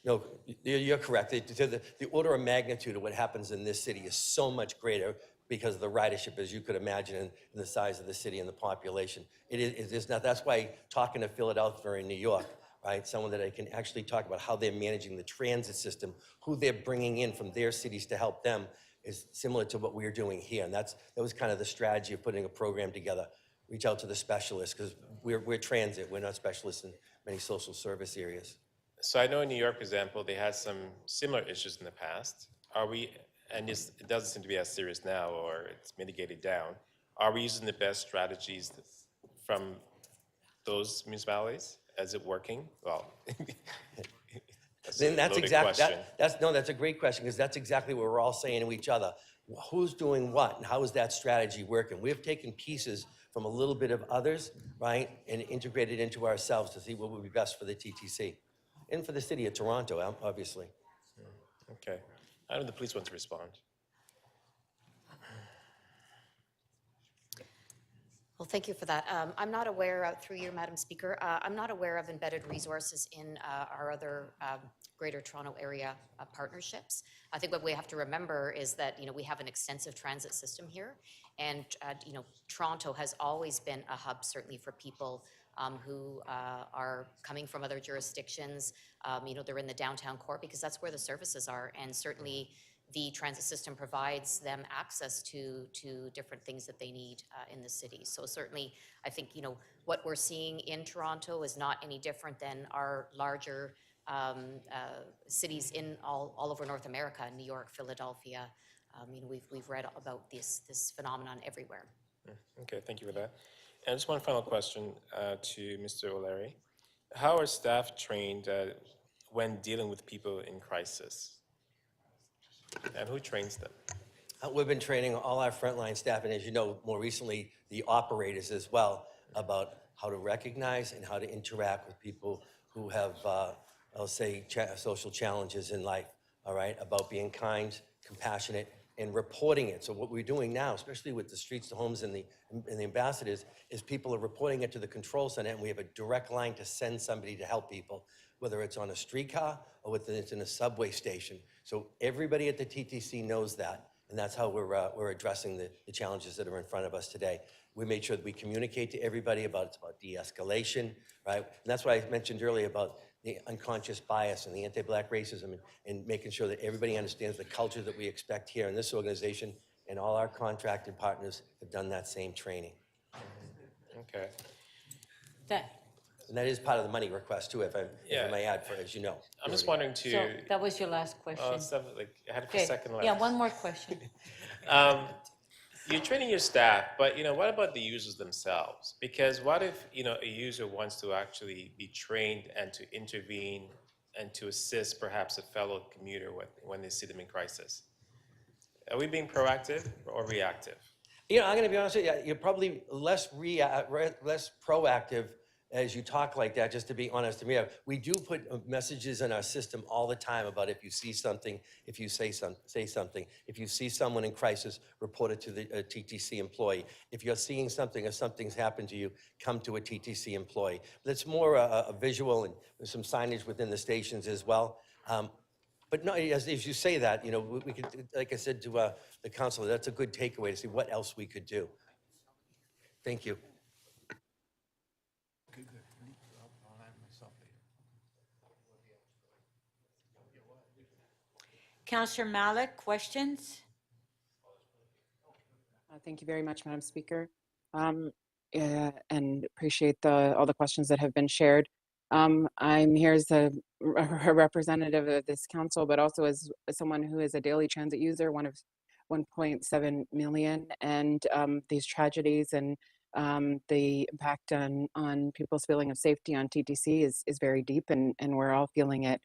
No, you're correct. The order of magnitude of what happens in this city is so much greater because of the ridership, as you could imagine, and the size of the city and the population. It is not. That's why talking to Philadelphia and New York, right? Someone that I can actually talk about how they're managing the transit system, who they're bringing in from their cities to help them, is similar to what we're doing here. And that was kind of the strategy of putting a program together. Reach out to the specialists, because we're transit. We're not specialists in many social service areas. So I know in New York, for example, they had some similar issues in the past. And it doesn't seem to be as serious now, or it's mitigated down. Are we using the best strategies from those municipalities? Is it working? Well, that's exactly that's a great question, because that's exactly what we're all saying to each other. Who's doing what, and how is that strategy working? We've taken pieces from a little bit of others, right, and integrated into ourselves to see what would be best for the TTC and for the city of Toronto, obviously. Okay. I know the police want to respond. Well, thank you for that. I'm not aware, through you, Madam Speaker, I'm not aware of embedded resources in our other Greater Toronto Area partnerships. I think what we have to remember is that, we have an extensive transit system here, and, Toronto has always been a hub, certainly for people who are coming from other jurisdictions. They're in the downtown core because that's where the services are, and certainly the transit system provides them access to different things that they need in the city. So certainly, I think, what we're seeing in Toronto is not any different than our larger cities in all over North America, New York, Philadelphia. We've read about this phenomenon everywhere. Okay, thank you for that. And just one final question to Mr. O'Leary. How are staff trained when dealing with people in crisis? And who trains them? We've been training all our frontline staff, and as you know, more recently, the operators as well, about how to recognize and how to interact with people who have, I'll say, social challenges in life, all right? About being kind, compassionate, and reporting it. So what we're doing now, especially with the streets to homes and the ambassadors, is people are reporting it to the control center, and we have a direct line to send somebody to help people, whether it's on a streetcar or whether it's in a subway station. So everybody at the TTC knows that, and that's how we're addressing the challenges that are in front of us today. We made sure that we communicate to everybody about de-escalation, right? And that's what I mentioned earlier about the unconscious bias and the anti-Black racism, and making sure that everybody understands the culture that we expect here in this organization, and all our contracted partners have done that same training. Okay. And that is part of the money request too, if I may add, as you know. I'm just wondering too. So that was your last question. I had a Okay. second left. Yeah, one more question. You're training your staff, but what about the users themselves? Because what if a user wants to actually be trained and to intervene and to assist perhaps a fellow commuter when they see them in crisis? Are we being proactive or reactive? I'm going to be honest with you. You're probably less proactive as you talk like that, just to be honest, Amir, we do put messages in our system all the time about if you see something, if you say something. If you see someone in crisis, report it to the TTC employee. If you're seeing something or something's happened to you, come to a TTC employee. But it's more a visual, and there's some signage within the stations as well. But no, as you say that, you know, we could, like I said to the councilor, that's a good takeaway to see what else we could do. Thank you. Counselor Malik, questions? Thank you very much, Madam Speaker. And appreciate all the questions that have been shared. I'm here as a representative of this council, but also as someone who is a daily transit user, one of 1.7 million, and these tragedies and the impact on people's feeling of safety on TTC is very deep, and we're all feeling it.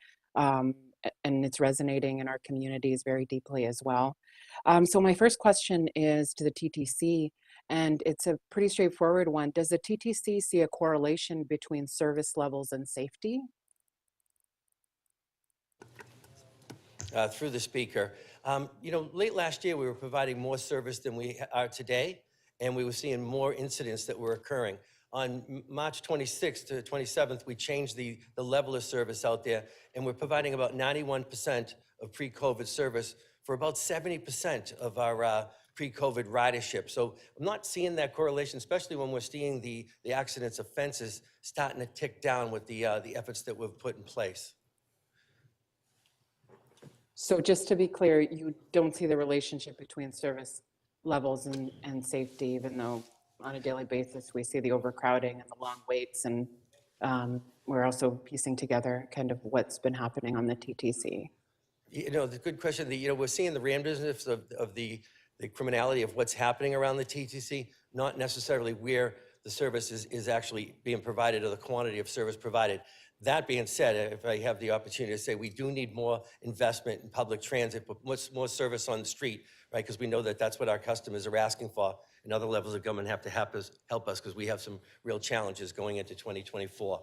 And it's resonating in our communities very deeply as well. So my first question is to the TTC, and it's a pretty straightforward one. Does the TTC see a correlation between service levels and safety? Through the speaker. You know, late last year, we were providing more service than we are today, and we were seeing more incidents that were occurring. On March 26th to 27th, we changed the level of service out there, and we're providing about 91% of pre-COVID service for about 70% of our pre-COVID ridership. So I'm not seeing that correlation, especially when we're seeing the accidents, offenses starting to tick down with the efforts that we've put in place. So just to be clear, you don't see the relationship between service levels and safety, even though on a daily basis we see the overcrowding and the long waits, and we're also piecing together kind of what's been happening on the TTC. You know, the good question. You know, we're seeing the randomness of the criminality of what's happening around the TTC, not necessarily where the service is actually being provided or the quantity of service provided. That being said, if I have the opportunity to say, we do need more investment in public transit, but more service on the street, right? Because we know that that's what our customers are asking for, and other levels of government have to help us because we have some real challenges going into 2024.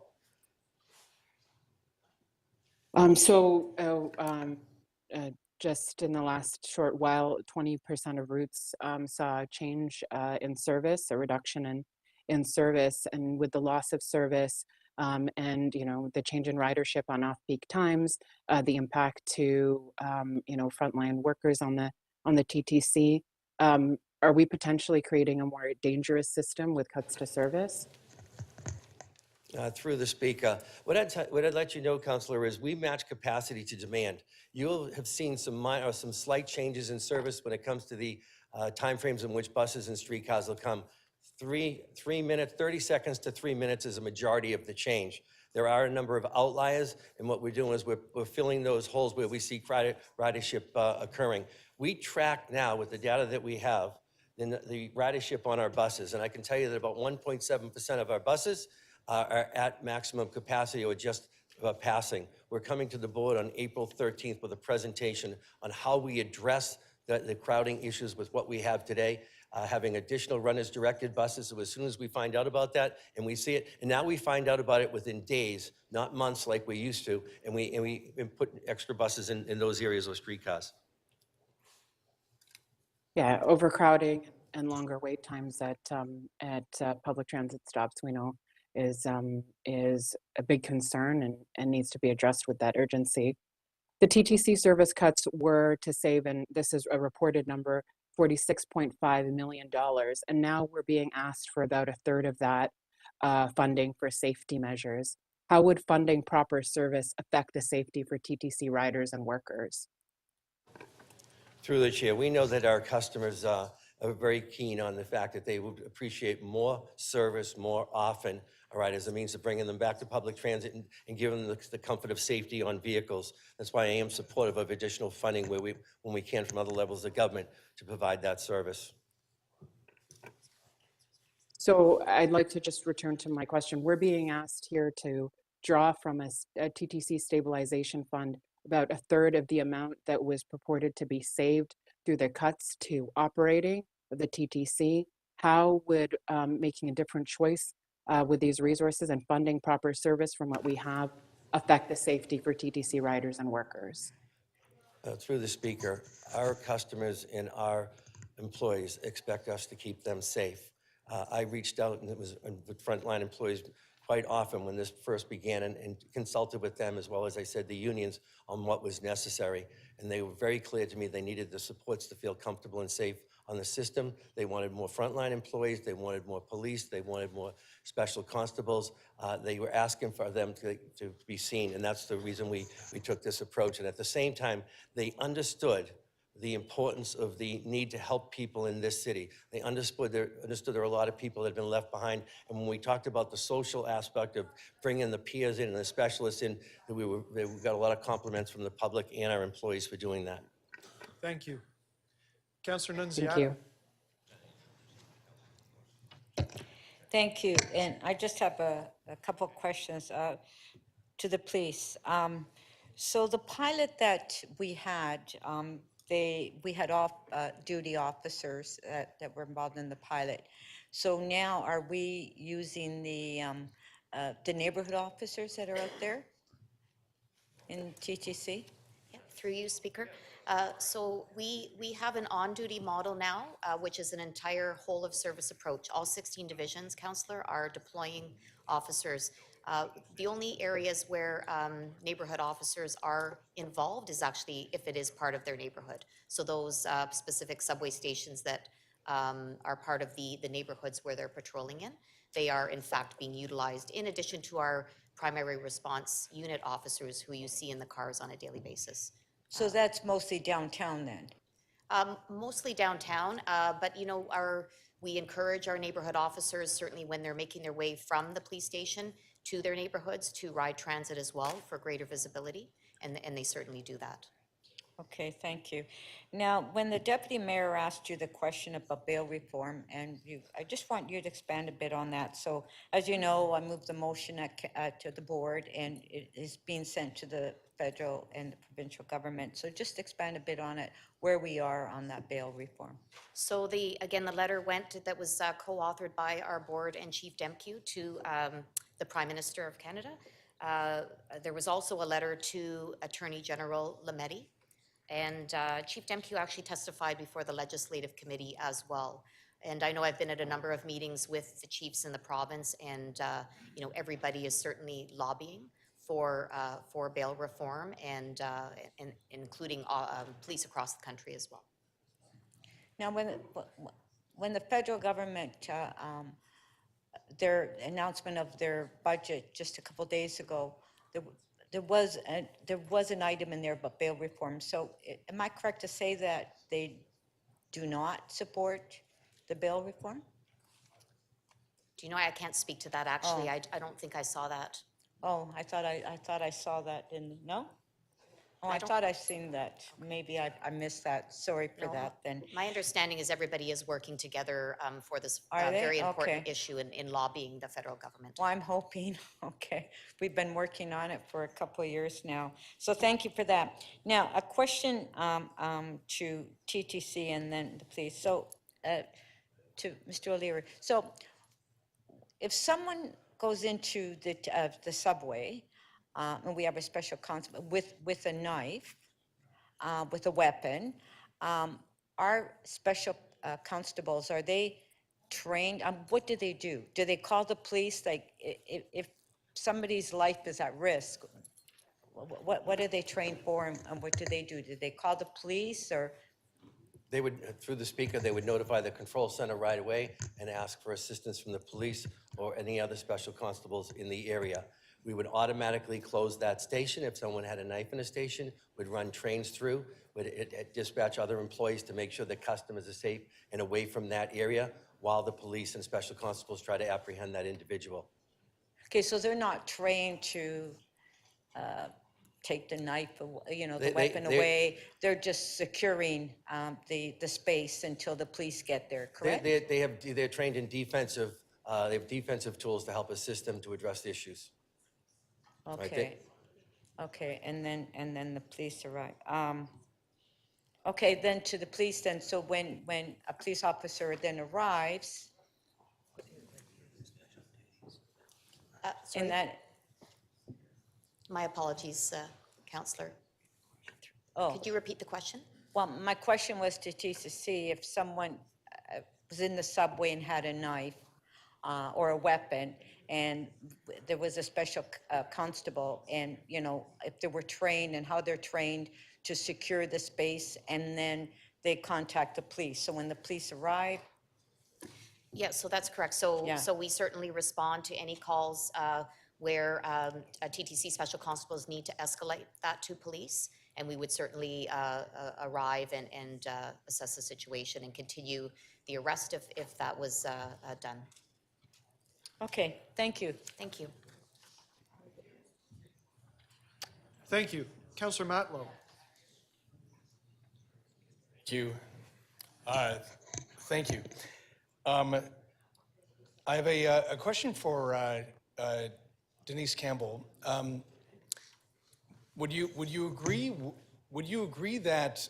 Just in the last short while, 20% of routes saw a change in service, a reduction in service, and with the loss of service and the change in ridership on off-peak times, the impact to frontline workers on the TTC. Are we potentially creating a more dangerous system with cuts to service? Through the speaker, what I'd let you know, Councillor, is we match capacity to demand. You'll have seen some slight changes in service when it comes to the timeframes in which buses and streetcars will come. 3 minutes, 30 seconds to 3 minutes is a majority of the change. There are a number of outliers, and what we're doing is we're filling those holes where we see ridership occurring. We track now with the data that we have the ridership on our buses, and I can tell you that about 1.7% of our buses are at maximum capacity or just passing. We're coming to the board on April 13th with a presentation on how we address the crowding issues with what we have today, having additional runners-directed buses. So as soon as we find out about that and we see it, and now we find out about it within days, not months like we used to, and we put extra buses in those areas with streetcars. Yeah, overcrowding and longer wait times at public transit stops, we know, is a big concern and needs to be addressed with that urgency. The TTC service cuts were to save, and this is a reported number, $46.5 million, and now we're being asked for about a third of that funding for safety measures. How would funding proper service affect the safety for TTC riders and workers? Through the chair, we know that our customers are very keen on the fact that they would appreciate more service more often, all right, as a means of bringing them back to public transit and giving them the comfort of safety on vehicles. That's why I am supportive of additional funding when we can from other levels of government to provide that service. So I'd like to just return to my question. We're being asked here to draw from a TTC stabilization fund about a third of the amount that was purported to be saved through the cuts to operating of the TTC. How would making a different choice with these resources and funding proper service from what we have affect the safety for TTC riders and workers? Through the speaker, our customers and our employees expect us to keep them safe. I reached out and it was with frontline employees quite often when this first began and consulted with them, as well as I said, the unions, on what was necessary. And they were very clear to me they needed the supports to feel comfortable and safe on the system. They wanted more frontline employees, they wanted more police, they wanted more special constables. They were asking for them to be seen, and that's the reason we took this approach. And at the same time, they understood the importance of the need to help people in this city. They understood there are a lot of people that have been left behind. And when we talked about the social aspect of bringing the peers in and the specialists in, we got a lot of compliments from the public and our employees for doing that. Thank you. Councillor Nunziata. Thank you. Thank you. And I just have a couple of questions to the police. So the pilot that we had, we had off-duty officers that were involved in the pilot. So now are we using the neighborhood officers that are out there in TTC? Yeah, through you, Speaker. So we have an on-duty model now, which is an entire whole-of-service approach. All 16 divisions, Councillor, are deploying officers. The only areas where neighborhood officers are involved is actually if it is part of their neighborhood. So those specific subway stations that are part of the neighborhoods where they're patrolling in, they are in fact being utilized in addition to our primary response unit officers who you see in the cars on a daily basis. So that's mostly downtown then? Mostly downtown, but you know, we encourage our neighborhood officers, certainly when they're making their way from the police station to their neighborhoods, to ride transit as well for greater visibility, and they certainly do that. Okay, thank you. Now, when the deputy mayor asked you the question about bail reform, and I just want you to expand a bit on that. So, as you know, I moved the motion to the board, and it is being sent to the federal and the provincial government. So just expand a bit on it, where we are on that bail reform. So again, the letter that was co-authored by our board and Chief Demkew to the Prime Minister of Canada. There was also a letter to Attorney General Lametti, and Chief Demkew actually testified before the Legislative Committee as well. And I know I've been at a number of meetings with the chiefs in the province, and you know, everybody is certainly lobbying for bail reform, and including police across the country as well. Now, when the federal government, their announcement of their budget just a couple days ago, there was an item in there about bail reform. So am I correct to say that they do not support the bail reform? Do you know, I can't speak to that actually. I don't think I saw that. Oh, I thought I saw that in, no? Oh, I thought I seen that. Maybe I missed that. Sorry for that then. My understanding is everybody is working together for this Are they? very important Okay. issue in lobbying the federal government. Well, I'm hoping, okay. We've been working on it for a couple of years now. So thank you for that. Now, a question to TTC and then the police. So, to Mr. O'Leary. So, if someone goes into the subway, and we have a special constable with a knife, with a weapon, our special constables, are they trained? What do they do? Do they call the police? Like, if somebody's life is at risk, what are they trained for, and what do they do? Do they call the police, or? They would, through the speaker, they would notify the control center right away and ask for assistance from the police or any other special constables in the area. We would automatically close that station. If someone had a knife in a station, we'd run trains through, would dispatch other employees to make sure that customers are safe and away from that area while the police and special constables try to apprehend that individual. Okay, so they're not trained to take the knife, the weapon away. They're just securing the space until the police get there, correct? They're trained in defensive, they have defensive tools to help assist them to address the issues. Okay. Okay, and then the police arrive. Okay, then to the police then, so when a police officer then arrives, sorry. And that, My apologies, Counselor. oh, Could you repeat the question? well, my question was to see if someone was in the subway and had a knife or a weapon, and there was a special constable, and, you know, if they were trained and how they're trained to secure the space, and then they contact the police. So when the police arrive, Yeah, so that's correct. So, Yeah. so we certainly respond to any calls where TTC special constables need to escalate that to police, and we would certainly arrive and assess the situation and continue the arrest if that was done. okay, thank you. Thank you. Thank you. Councillor Matlow. Thank you. Thank you. I have a question for Denise Campbell. Would you agree that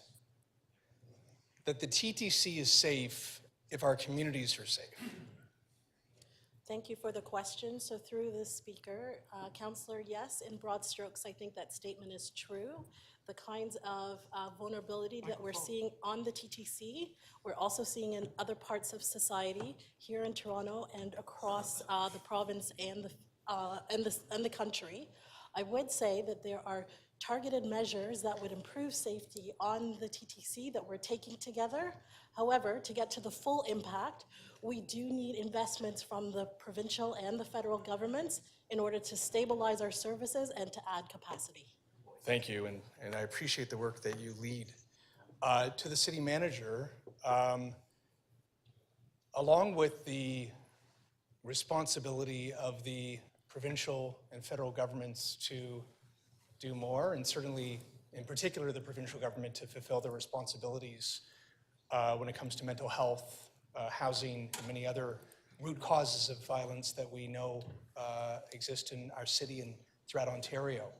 the TTC is safe if our communities are safe? Thank you for the question. So through the speaker, Councillor, yes, in broad strokes, I think that statement is true. The kinds of vulnerability that we're seeing on the TTC, we're also seeing in other parts of society here in Toronto and across the province and the country. I would say that there are targeted measures that would improve safety on the TTC that we're taking together. However, to get to the full impact, we do need investments from the provincial and the federal governments in order to stabilize our services and to add capacity. Thank you, and I appreciate the work that you lead. To the city manager, along with the responsibility of the provincial and federal governments to do more, and certainly in particular the provincial government to fulfill their responsibilities when it comes to mental health, housing, and many other root causes of violence that we know exist in our city and throughout Ontario.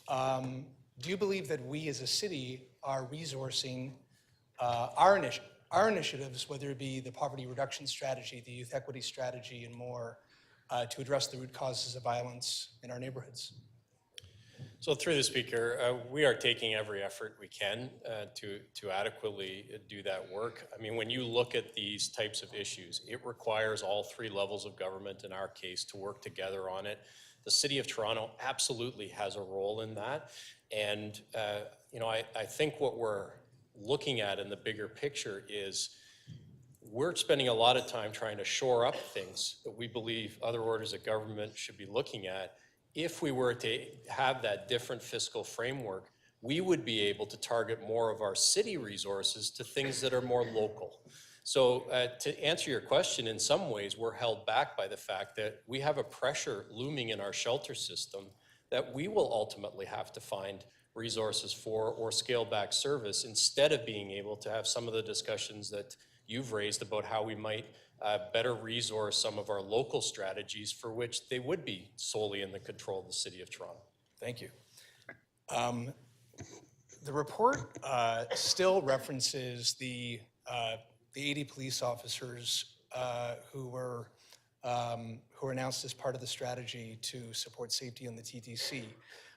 Do you believe that we as a city are resourcing our initiatives, whether it be the poverty reduction strategy, the youth equity strategy, and more, to address the root causes of violence in our neighborhoods? So through the speaker, we are taking every effort we can to adequately do that work. I mean, when you look at these types of issues, it requires all three levels of government, in our case, to work together on it. The City of Toronto absolutely has a role in that. And, you know, I think what we're looking at in the bigger picture is we're spending a lot of time trying to shore up things that we believe other orders of government should be looking at. If we were to have that different fiscal framework, we would be able to target more of our city resources to things that are more local. So to answer your question, in some ways, we're held back by the fact that we have a pressure looming in our shelter system that we will ultimately have to find resources for or scale back service instead of being able to have some of the discussions that you've raised about how we might better resource some of our local strategies for which they would be solely in the control of the City of Toronto. Thank you. The report still references the 80 police officers who were announced as part of the strategy to support safety in the TTC.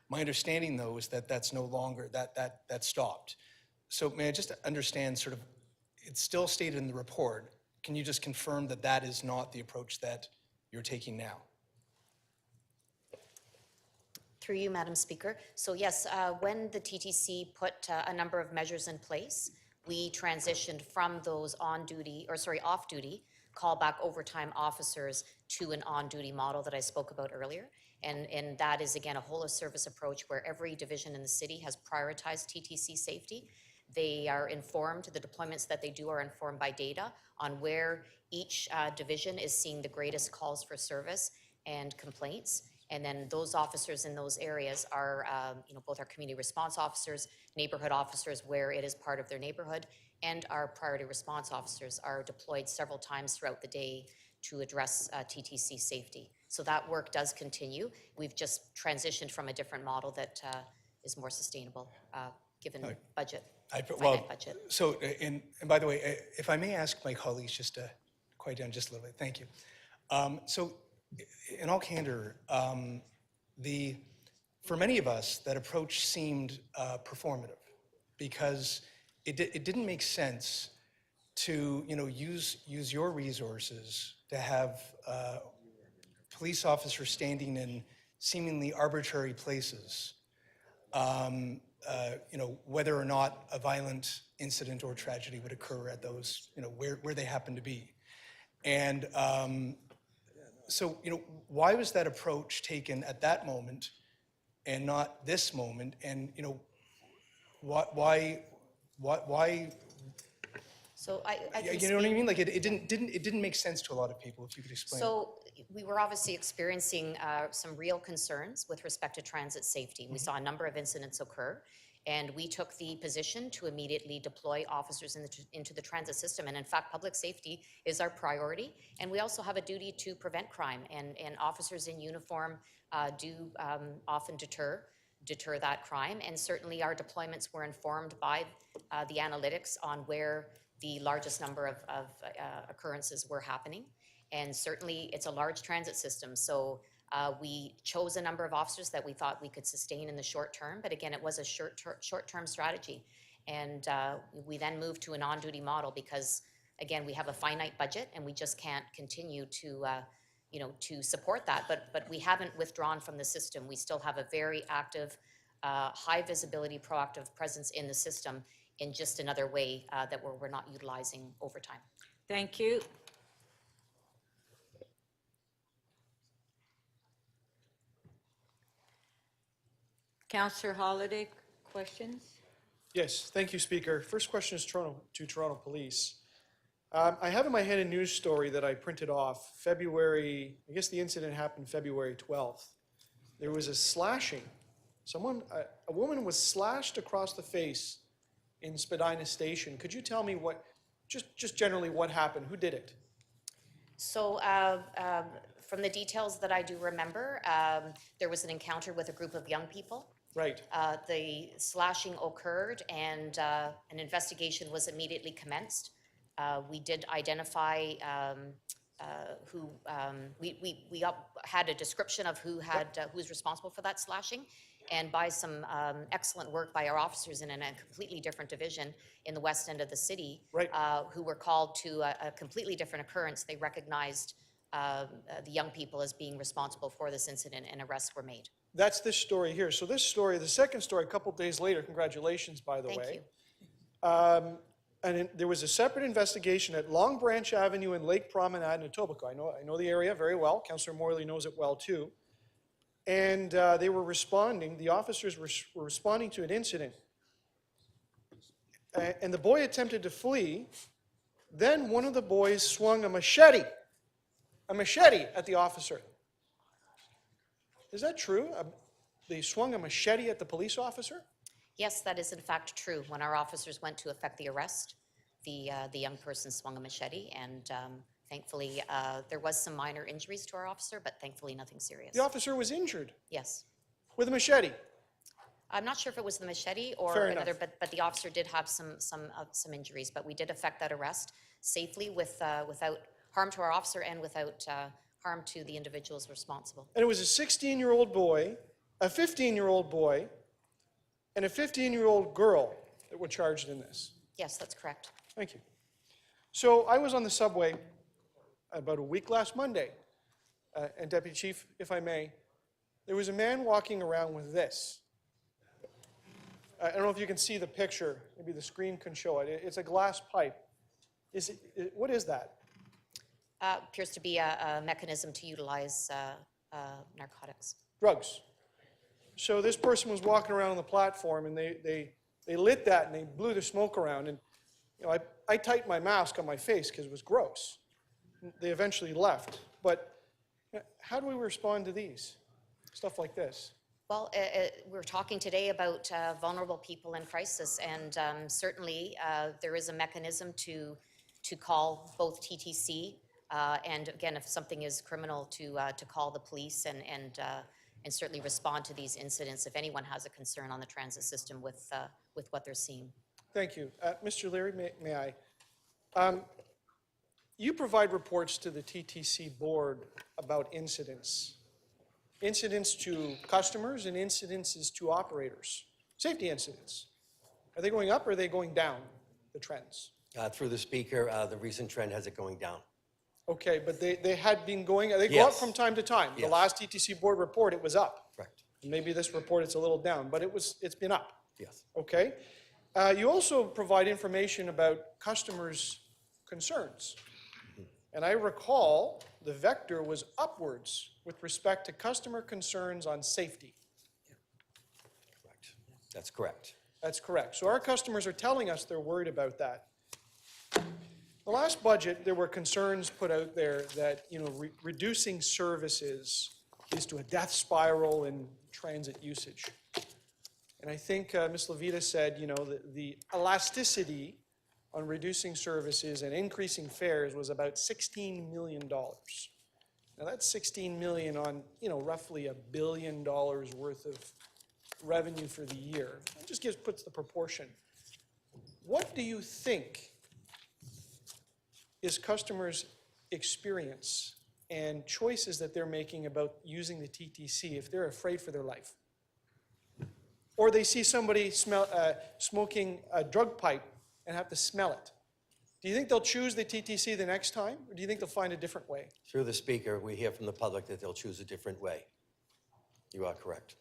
My understanding, though, is that that's no longer, that stopped. So may I just understand sort of, it's still stated in the report. Can you just confirm that that is not the approach that you're taking now? Through you, Madam Speaker. So yes, when the TTC put a number of measures in place, we transitioned from those off-duty callback overtime officers to an on-duty model that I spoke about earlier. And that is, again, a whole of service approach where every division in the city has prioritized TTC safety. They are informed, the deployments that they do are informed by data on where each division is seeing the greatest calls for service and complaints. And then those officers in those areas are, both our community response officers, neighborhood officers where it is part of their neighborhood, and our priority response officers are deployed several times throughout the day to address TTC safety. So that work does continue. We've just transitioned from a different model that is more sustainable given budget. Budget. So, and by the way, if I may ask my colleagues just to quiet down just a little bit, thank you. So in all candor, for many of us, that approach seemed performative because it didn't make sense to use your resources to have police officers standing in seemingly arbitrary places, whether or not a violent incident or tragedy would occur at those, where they happen to be. And so, why was that approach taken at that moment and not this moment? And, why? So I can You know what I speak- mean? Like it didn't make sense to a lot of people. If you could explain. So we were obviously experiencing some real concerns with respect to transit safety. We saw a number of incidents occur, and we took the position to immediately deploy officers into the transit system. And in fact, public safety is our priority. And we also have a duty to prevent crime, and officers in uniform do often deter that crime. And certainly our deployments were informed by the analytics on where the largest number of occurrences were happening. And certainly it's a large transit system. So we chose a number of officers that we thought we could sustain in the short term. But again, it was a short-term strategy. And we then moved to an on-duty model because, again, we have a finite budget and we just can't continue to to support that. But we haven't withdrawn from the system. We still have a very active, high visibility, proactive presence in the system in just another way that we're not utilizing over time. Thank you. Councillor Holiday, questions? Yes, thank you, Speaker. First question is Toronto Police. I have in my head a news story that I printed off February, I guess the incident happened February 12th. There was a slashing. A woman was slashed across the face in Spadina Station. Could you tell me just generally what happened? Who did it? So from the details that I do remember, there was an encounter with a group of young people. Right. The slashing occurred and an investigation was immediately commenced. We did identify who, we had a description of who was responsible for that slashing. And by some excellent work by our officers in a completely different division in the west end of the city, right. Who were called to a completely different occurrence, they recognized the young people as being responsible for this incident, and arrests were made. That's this story here. So this story, the second story, a couple days later, congratulations, by the way. Thank you. And there was a separate investigation at Long Branch Avenue and Lake Promenade in Etobicoke. I know the area very well. Councillor Morley knows it well too. And they were responding, the officers were responding to an incident. And the boy attempted to flee. Then one of the boys swung a machete at the officer. Is that true? They swung a machete at the police officer? Yes, that is in fact true. When our officers went to effect the arrest, the young person swung a machete, and thankfully there was some minor injuries to our officer, but thankfully nothing serious. The officer was injured? Yes. With a machete? I'm not sure if it was the machete or Fair another, enough. but the officer did have some injuries. But we did effect that arrest safely without harm to our officer and without harm to the individuals responsible. And it was a 16-year-old boy, a 15-year-old boy, and a 15-year-old girl that were charged in this. Yes, that's correct. Thank you. So I was on the subway about a week last Monday, and Deputy Chief, if I may, there was a man walking around with this. I don't know if you can see the picture. Maybe the screen can show it. It's a glass pipe. What is that? Appears to be a mechanism to utilize narcotics. Drugs. So this person was walking around on the platform, and they lit that, and they blew the smoke around. And I tightened my mask on my face because it was gross. They eventually left. But how do we respond to these? Stuff like this. Well, we're talking today about vulnerable people in crisis, and certainly there is a mechanism to call both TTC and, again, if something is criminal, to call the police and certainly respond to these incidents if anyone has a concern on the transit system with what they're seeing. Thank you. Mr. Leary, may I? you provide reports to the TTC board about incidents. Incidents to customers and incidences to operators. Safety incidents. Are they going up or are they going down, the trends? Through the speaker, the recent trend has it going down. Okay, but they had been going, they go up Yes. from time to time. The Yes. last TTC board report, it was up. Correct. Maybe this report, it's a little down, but it's been up. Yes. Okay? You also provide information about customers' concerns. And I recall the vector was upwards with respect to customer concerns on safety. Correct. That's correct. That's correct. So our customers are telling us they're worried about that. The last budget, there were concerns put out there that, reducing services leads to a death spiral in transit usage. And I think Ms. Levita said, the elasticity on reducing services and increasing fares was about $16 million. Now that's 16 million on, roughly $1 billion worth of revenue for the year. It just puts the proportion. What do you think is customers' experience and choices that they're making about using the TTC if they're afraid for their life? Or they see somebody smoking a drug pipe and have to smell it. Do you think they'll choose the TTC the next time, or do you think they'll find a different way? Through the speaker, we hear from the public that they'll choose a different way. You are correct.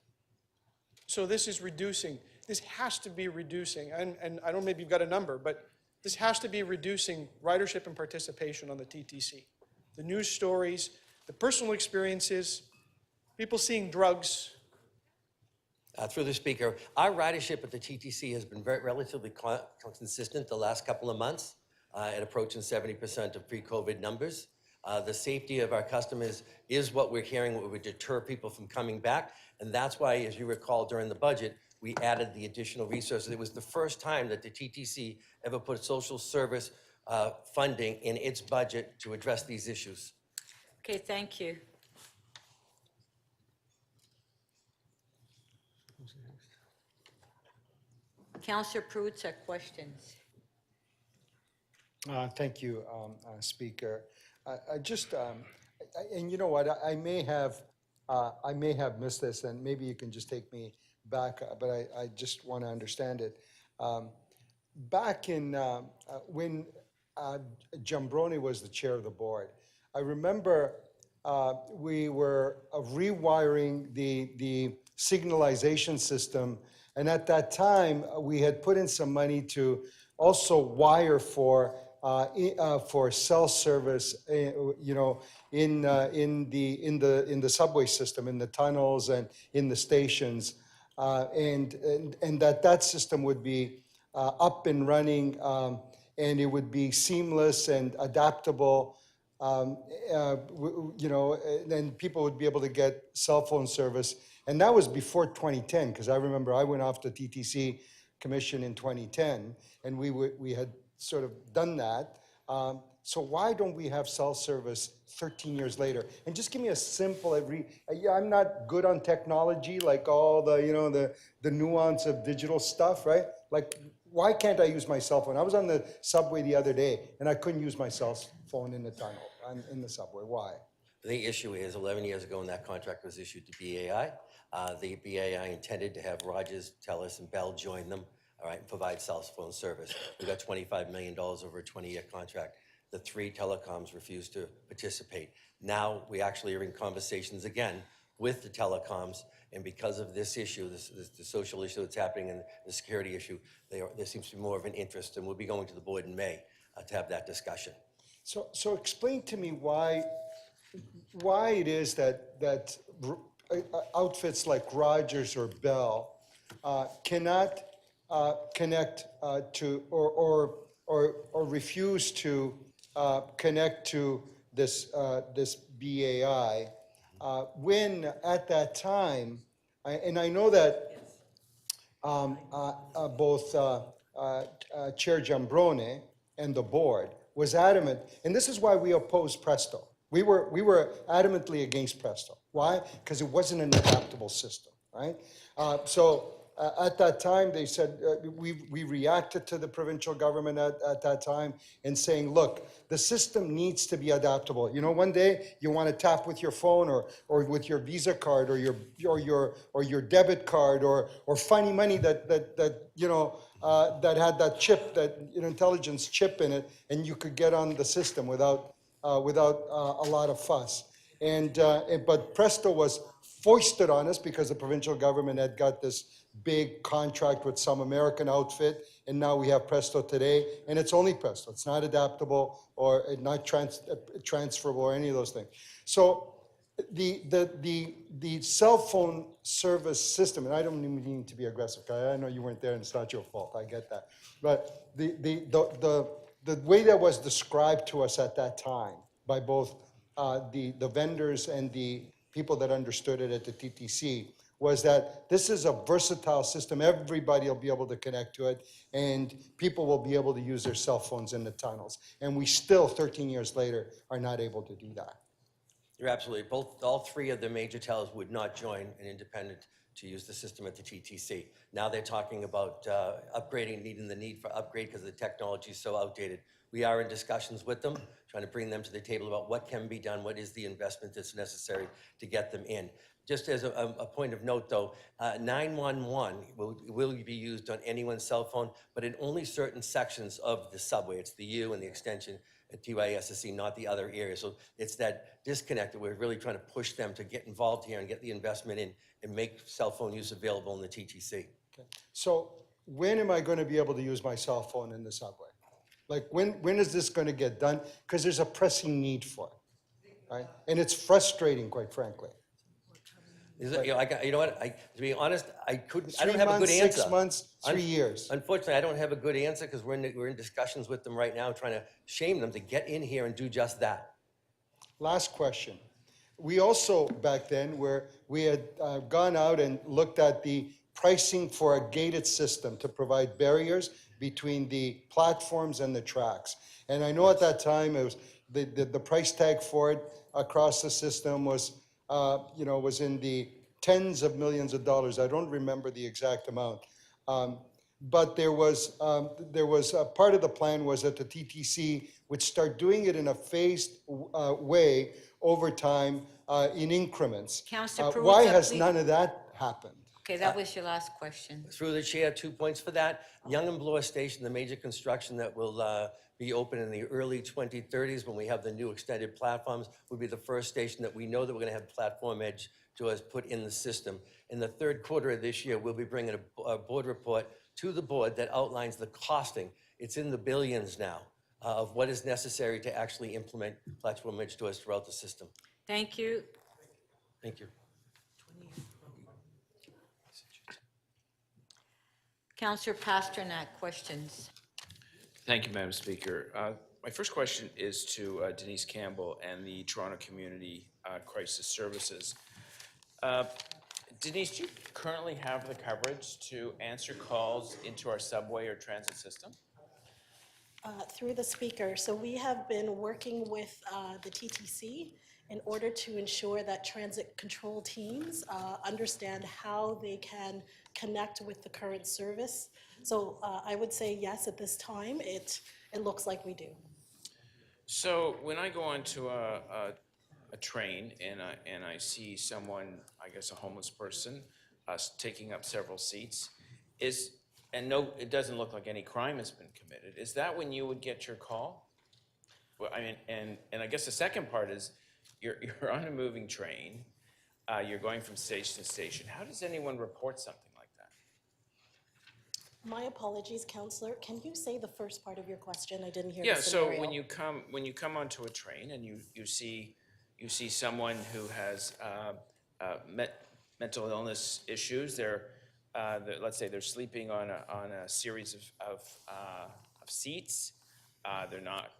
So this is reducing. This has to be reducing, and I don't know, maybe you've got a number, but this has to be reducing ridership and participation on the TTC. The news stories, the personal experiences, people seeing drugs. Through the speaker, our ridership at the TTC has been relatively consistent the last couple of months at approaching 70% of pre-COVID numbers. The safety of our customers is what we're hearing, what would deter people from coming back. And that's why, as you recall, during the budget, we added the additional resources. It was the first time that the TTC ever put social service funding in its budget to address these issues. Okay, thank you. Councillor Perruzza, questions? Thank you, Speaker. I just, and you know what, I may have missed this, and maybe you can just take me back, but I just want to understand it. Back in, when Giambrone was the chair of the board, I remember we were rewiring the signalization system, and at that time, we had put in some money to also wire for cell service, in the subway system, in the tunnels and in the stations, and that system would be up and running, and it would be seamless and adaptable, and people would be able to get cell phone service. And that was before 2010, because I remember I went off the TTC Commission in 2010, and we had sort of done that. So why don't we have cell service 13 years later? And just give me a simple, I'm not good on technology, like all the nuance of digital stuff, right? Like, why can't I use my cell phone? I was on the subway the other day, and I couldn't use my cell phone in the tunnel, in the subway. Why? The issue is 11 years ago when that contract was issued to BAI, the BAI intended to have Rogers, TELUS, and Bell join them, all right, and provide cell phone service. We got $25 million over a 20-year contract. The three telecoms refused to participate. Now we actually are in conversations again with the telecoms, and because of this issue, the social issue that's happening and the security issue, there seems to be more of an interest, and we'll be going to the board in May to have that discussion. So explain to me why it is that outfits like Rogers or Bell cannot connect to or refuse to connect to this BAI when at that time, and I know that both Chair Giambrone and the board was adamant, and this is why we opposed Presto. We were adamantly against Presto. Why? Because it wasn't an adaptable system, right? So at that time, they said, we reacted to the provincial government at that time in saying, look, the system needs to be adaptable. You know, one day you want to tap with your phone or with your Visa card or your debit card or funny money that you know, that had that chip, that intelligence chip in it, and you could get on the system without a lot of fuss. But Presto was foisted on us because the provincial government had got this big contract with some American outfit, and now we have Presto today, and it's only Presto. It's not adaptable or not transferable or any of those things. So the cell phone service system, and I don't even mean to be aggressive, I know you weren't there and it's not your fault, I get that. But the way that was described to us at that time by both the vendors and the people that understood it at the TTC was that this is a versatile system. Everybody will be able to connect to it, and people will be able to use their cell phones in the tunnels. And we still, 13 years later, are not able to do that. You're absolutely, all three of the major telcos would not join an independent to use the system at the TTC. Now they're talking about upgrading, needing the need for upgrade because the technology is so outdated. We are in discussions with them, trying to bring them to the table about what can be done, what is the investment that's necessary to get them in. Just as a point of note, though, 911 will be used on anyone's cell phone, but in only certain sections of the subway. It's the U and the extension at TYSSC, not the other areas. So it's that disconnect that we're really trying to push them to get involved here and get the investment in and make cell phone use available in the TTC. Okay. So when am I going to be able to use my cell phone in the subway? Like when is this going to get done? Because there's a pressing need for it, right? And it's frustrating, quite frankly. You know what? To be honest, I don't 3 have a good months, answer. 6 months, 3 years. Unfortunately, I don't have a good answer because we're in discussions with them right now, trying to shame them to get in here and do just that. Last question. We also, back then, we had gone out and looked at the pricing for a gated system to provide barriers between the platforms and the tracks. And I know at that time, it was the price tag for it across the system was was in the tens of millions of dollars. I don't remember the exact amount. But there was a part of the plan was that the TTC would start doing it in a phased way over time in increments. Councillor Perruzza, Why has please. none of that happened? Okay, that was your last question. Through the chair, 2 points for that. Young and Bloor Station, the major construction that will be open in the early 2030s when we have the new extended platforms, would be the first station that we know that we're going to have Platform Edge to us put in the system. In the third quarter of this year, we'll be bringing a board report to the board that outlines the costing. It's in the billions now of what is necessary to actually implement Platform Edge to us throughout the system. Thank you. Thank you. Councillor Pasternak, questions? Thank you, Madam Speaker. My first question is to Denise Campbell and the Toronto Community Crisis Services. Denise, do you currently have the coverage to answer calls into our subway or transit system? Through the speaker, so we have been working with the TTC in order to ensure that transit control teams understand how they can connect with the current service. So I would say yes, at this time, it looks like we do. So when I go onto a train and I see someone, I guess a homeless person, taking up several seats, and no, it doesn't look like any crime has been committed. Is that when you would get your call? Well, I mean, and I guess the second part is you're on a moving train, you're going from station to station. How does anyone report something like that? My apologies, Councillor. Can you say the first part of your question? I didn't hear Yeah, the so scenario. when you come onto a train and you see someone who has mental illness issues, let's say they're sleeping on a series of seats, they're not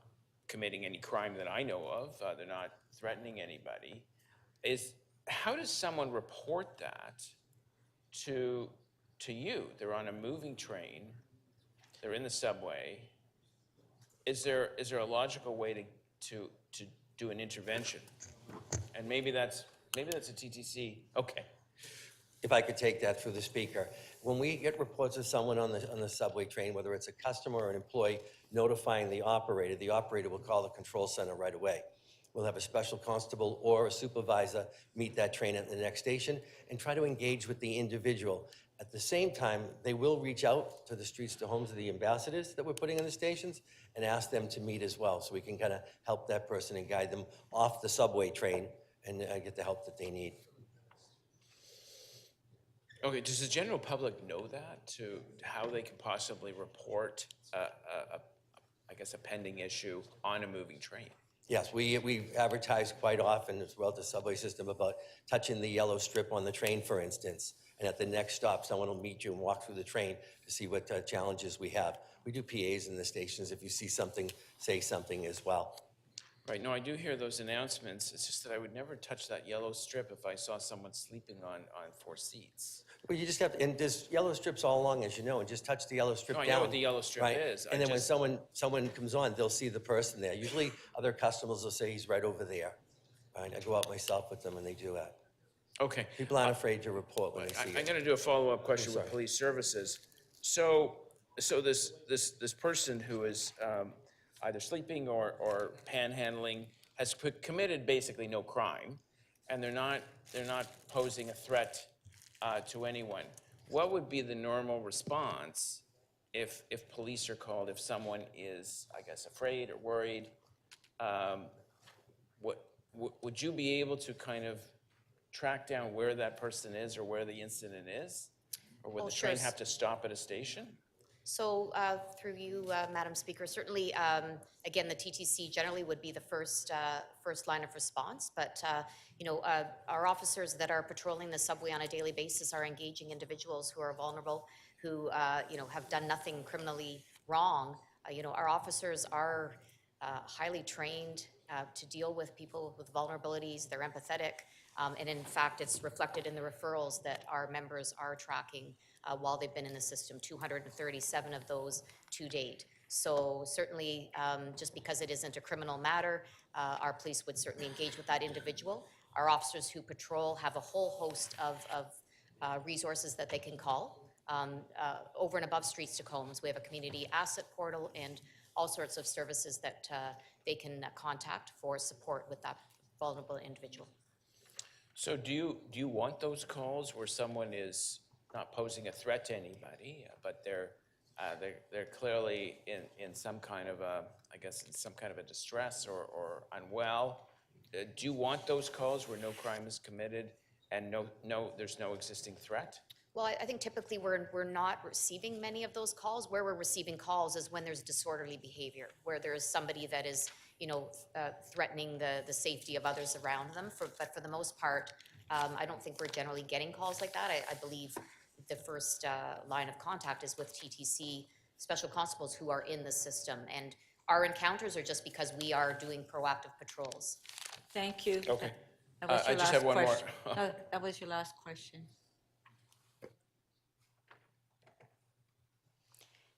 committing any crime that I know of, they're not threatening anybody. How does someone report that to you? They're on a moving train, they're in the subway. Is there a logical way to do an intervention? And maybe that's a TTC. Okay. if I could take that through the speaker. When we get reports of someone on the subway train, whether it's a customer or an employee notifying the operator will call the control center right away. We'll have a special constable or a supervisor meet that train at the next station and try to engage with the individual. At the same time, they will reach out to the streets to homes of the ambassadors that we're putting in the stations and ask them to meet as well, so we can kind of help that person and guide them off the subway train and get the help that they need. Okay, does the general public know that, to how they can possibly report I guess, a pending issue on a moving train? Yes, we advertise quite often throughout the subway system about touching the yellow strip on the train, for instance. And at the next stop, someone will meet you and walk through the train to see what challenges we have. We do PAs in the stations. If you see something, say something as well. Right, no, I do hear those announcements. It's just that I would never touch that yellow strip if I saw someone sleeping on 4 seats. Well, you just have to, and there's yellow strips all along, as you know, and just touch the yellow strip No, I down. know what the yellow strip right? is. And then when someone comes on, they'll see the person there. Usually other customers will say he's right over there. Right? I go out myself with them and they do that. Okay. People aren't afraid to report when they see I'm it. going to do a follow-up question sorry. with police services. So this person who is either sleeping or panhandling has committed basically no crime, and they're not posing a threat to anyone. What would be the normal response if police are called, if someone is, I guess, afraid or worried? Would you be able to kind of track down where that person is or where the incident is? Or would Well, the train sure. have to stop at a station? So through you, Madam Speaker, certainly, again, the TTC generally would be the first line of response. But our officers that are patrolling the subway on a daily basis are engaging individuals who are vulnerable, who have done nothing criminally wrong. Our officers are highly trained to deal with people with vulnerabilities. They're empathetic. And in fact, it's reflected in the referrals that our members are tracking while they've been in the system, 237 of those to date. So certainly, just because it isn't a criminal matter, our police would certainly engage with that individual. Our officers who patrol have a whole host of resources that they can call. Over and above Streets to Combs, we have a community asset portal and all sorts of services that they can contact for support with that vulnerable individual. So do you want those calls where someone is not posing a threat to anybody, but they're clearly in some kind of a, I guess, in some kind of a distress or unwell? Do you want those calls where no crime is committed and there's no existing threat? Well, I think typically we're not receiving many of those calls. Where we're receiving calls is when there's disorderly behavior, where there is somebody that is, threatening the safety of others around them. But for the most part, I don't think we're generally getting calls like that. I believe the first line of contact is with TTC special constables who are in the system. And our encounters are just because we are doing proactive patrols. Thank you. Okay. That was I your just last have one more. question. No, that was your last question.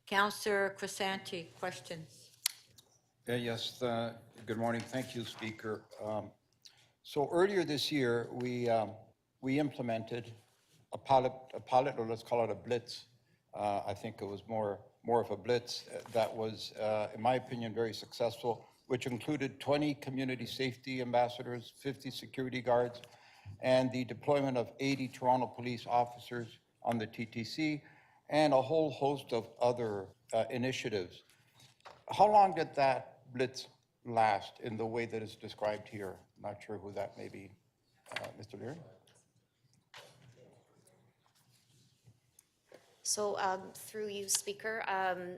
Councillor Crisanti, questions? Yes, good morning. Thank you, Speaker. So earlier this year, we implemented a pilot, or let's call it a blitz. I think it was more of a blitz that was, in my opinion, very successful, which included 20 community safety ambassadors, 50 security guards, and the deployment of 80 Toronto police officers on the TTC, and a whole host of other initiatives. How long did that blitz last in the way that is described here? I'm not sure who that may be. Mr. Leary? So through you, Speaker,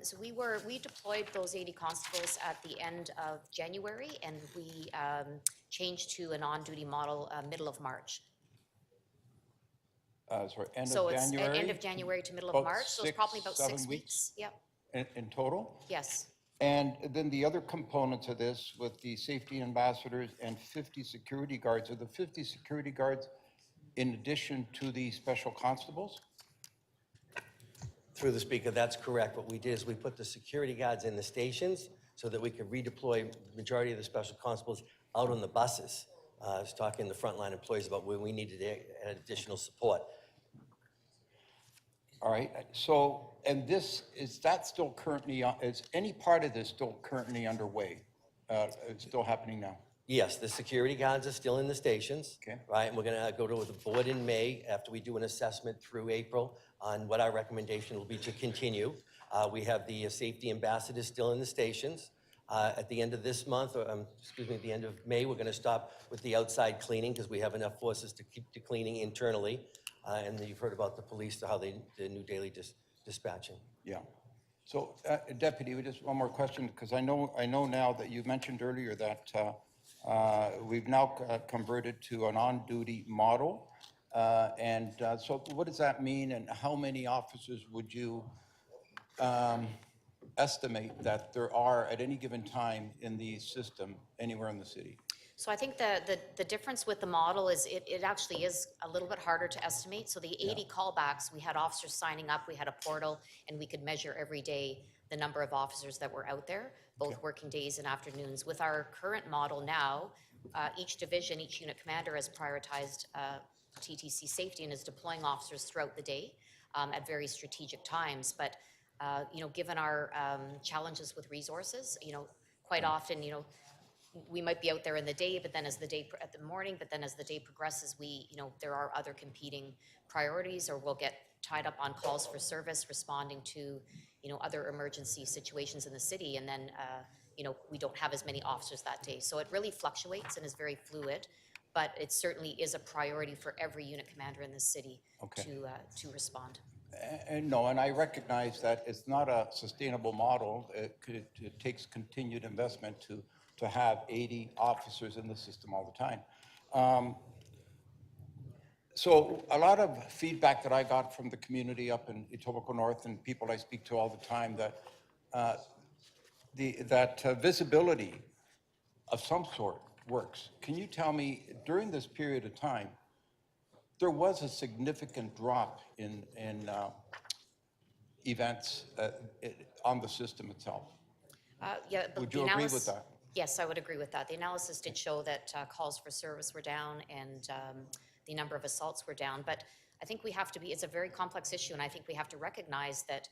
so we deployed those 80 constables at the end of January, and we changed to an on-duty model middle of March. Sorry, end So of it's January? end of January to middle of About March, so it's probably about 6 7 weeks. Yep, in total? yes. And then the other component to this with the safety ambassadors and 50 security guards, are the 50 security guards in addition to the special constables? Through the speaker, that's correct. What we did is we put the security guards in the stations so that we could redeploy the majority of the special constables out on the buses. I was talking to the frontline employees about where we needed additional support. All right, so, and this, is that still currently, is any part of this still currently underway? It's still happening now? Yes, the security guards are still in the stations. Okay. Right, and we're gonna go to the board in May after we do an assessment through April on what our recommendation will be to continue. We have the safety ambassadors still in the stations. At the end of this month, or excuse me, at the end of May, we're gonna stop with the outside cleaning because we have enough forces to keep the cleaning internally. And you've heard about the police, how they, the new daily dispatching. Yeah. So, Deputy, we just one more question, because I know now that you mentioned earlier that we've now converted to an on-duty model. So what does that mean, and how many officers would you estimate that there are at any given time in the system anywhere in the city? So I think the difference with the model is it actually is a little bit harder to estimate. So the 80 callbacks, we had officers signing up, we had a portal, and we could measure every day the number of officers that were out there, both working days and afternoons. With our current model now, each division, each unit commander has prioritized TTC safety and is deploying officers throughout the day at very strategic times. But you know, given our challenges with resources, you know, quite often, you know, we might be out there in the day, but then as the day at the morning, but then as the day progresses, you know, there are other competing priorities, or we'll get tied up on calls for service, responding to, you know, other emergency situations in the city, and then, you know, we don't have as many officers that day. So it really fluctuates and is very fluid, but it certainly is a priority for every unit commander in the city to respond. And I recognize that it's not a sustainable model. It takes continued investment to have 80 officers in the system all the time. So a lot of feedback that I got from the community up in Etobicoke North and people I speak to all the time that visibility of some sort works. Can you tell me, during this period of time, there was a significant drop in events on the system itself? Yeah, but Would you agree with that? Yes, I would agree with that. The analysis did show that calls for service were down and the number of assaults were down. But I think we have to be, it's a very complex issue, and I think we have to recognize that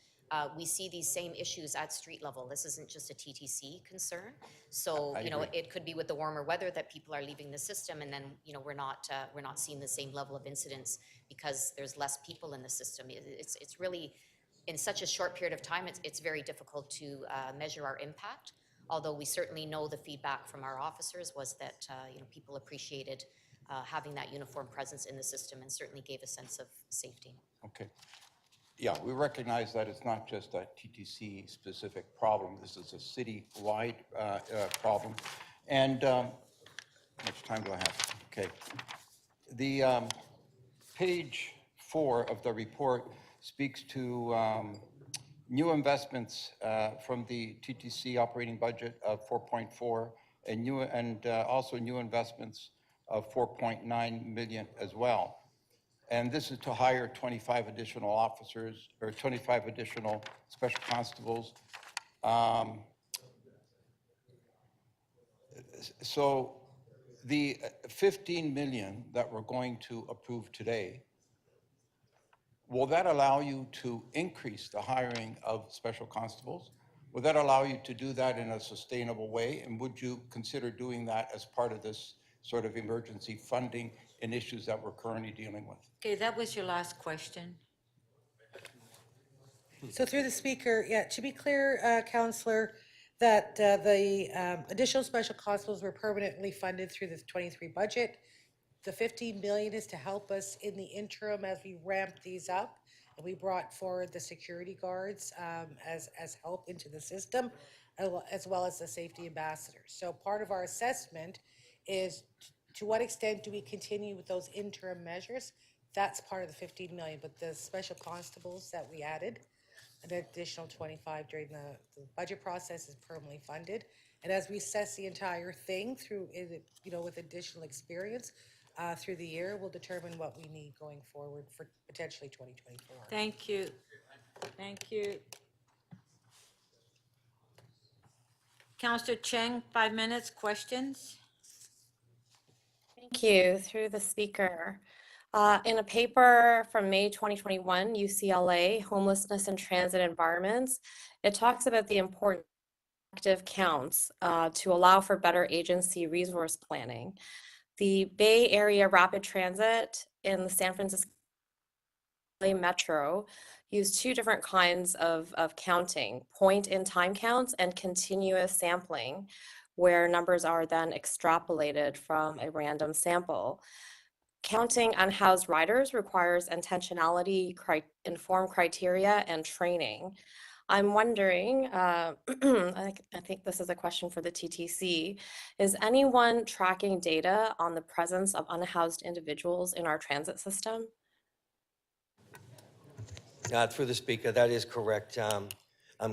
we see these same issues at street level. This isn't just a TTC concern. So, you know, it could be with the warmer weather that people are leaving the system, and then, you know, we're not seeing the same level of incidents because there's less people in the system. It's really, in such a short period of time, it's very difficult to measure our impact. Although we certainly know the feedback from our officers was that, you know, people appreciated having that uniform presence in the system and certainly gave a sense of safety. Okay. Yeah, we recognize that it's not just a TTC-specific problem. This is a city-wide problem. And how much time do I have? Okay. The page 4 of the report speaks to new investments from the TTC operating budget of 4.4 and also new investments of 4.9 million as well. And this is to hire 25 additional officers or 25 additional special constables. So the 15 million that we're going to approve today, will that allow you to increase the hiring of special constables? Will that allow you to do that in a sustainable way? And would you consider doing that as part of this sort of emergency funding in issues that we're currently dealing with? Okay, that was your last question. So through the speaker, yeah, to be clear, Councillor, that the additional special constables were permanently funded through the 23 budget. The 15 million is to help us in the interim as we ramp these up. And we brought forward the security guards as help into the system, as well as the safety ambassadors. So part of our assessment is to what extent do we continue with those interim measures? That's part of the 15 million, but the special constables that we added, an additional 25 during the budget process, is permanently funded. And as we assess the entire thing through, you know, with additional experience through the year, we'll determine what we need going forward for potentially 2024. Thank you. Thank you. Councillor Cheng, 5 minutes, questions? Thank you. Through the speaker. In a paper from May 2021, UCLA, Homelessness in Transit Environments, it talks about the importance of active counts to allow for better agency resource planning. The Bay Area Rapid Transit in the San Francisco Metro use two different kinds of counting, point-in-time counts and continuous sampling, where numbers are then extrapolated from a random sample. Counting unhoused riders requires intentionality, informed criteria, and training. I'm wondering, I think this is a question for the TTC, is anyone tracking data on the presence of unhoused individuals in our transit system? Through the speaker, that is correct,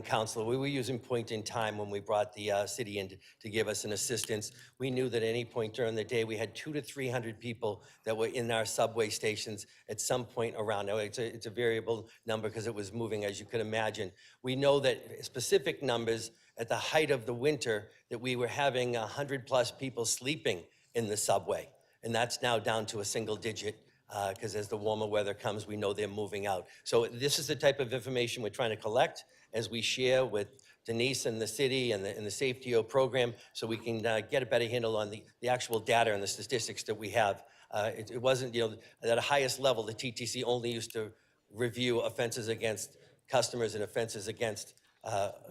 Councilor. We were using point in time when we brought the city in to give us an assistance. We knew that at any point during the day, we had 200 to 300 people that were in our subway stations at some point around. Now, it's a variable number because it was moving, as you could imagine. We know that specific numbers at the height of the winter that we were having 100+ people sleeping in the subway, and that's now down to a single digit. Because as the warmer weather comes, we know they're moving out. So this is the type of information we're trying to collect as we share with Denise and the city and the SafetyO program, so we can get a better handle on the actual data and the statistics that we have. It wasn't, at the highest level, the TTC only used to review offenses against customers and offenses against,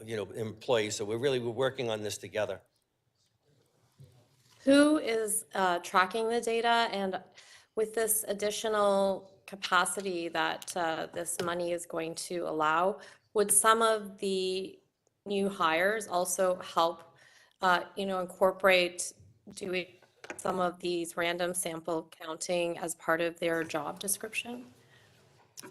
employees. So we're working on this together. Who is tracking the data? And with this additional capacity that this money is going to allow, would some of the new hires also help, incorporate doing some of these random sample counting as part of their job description?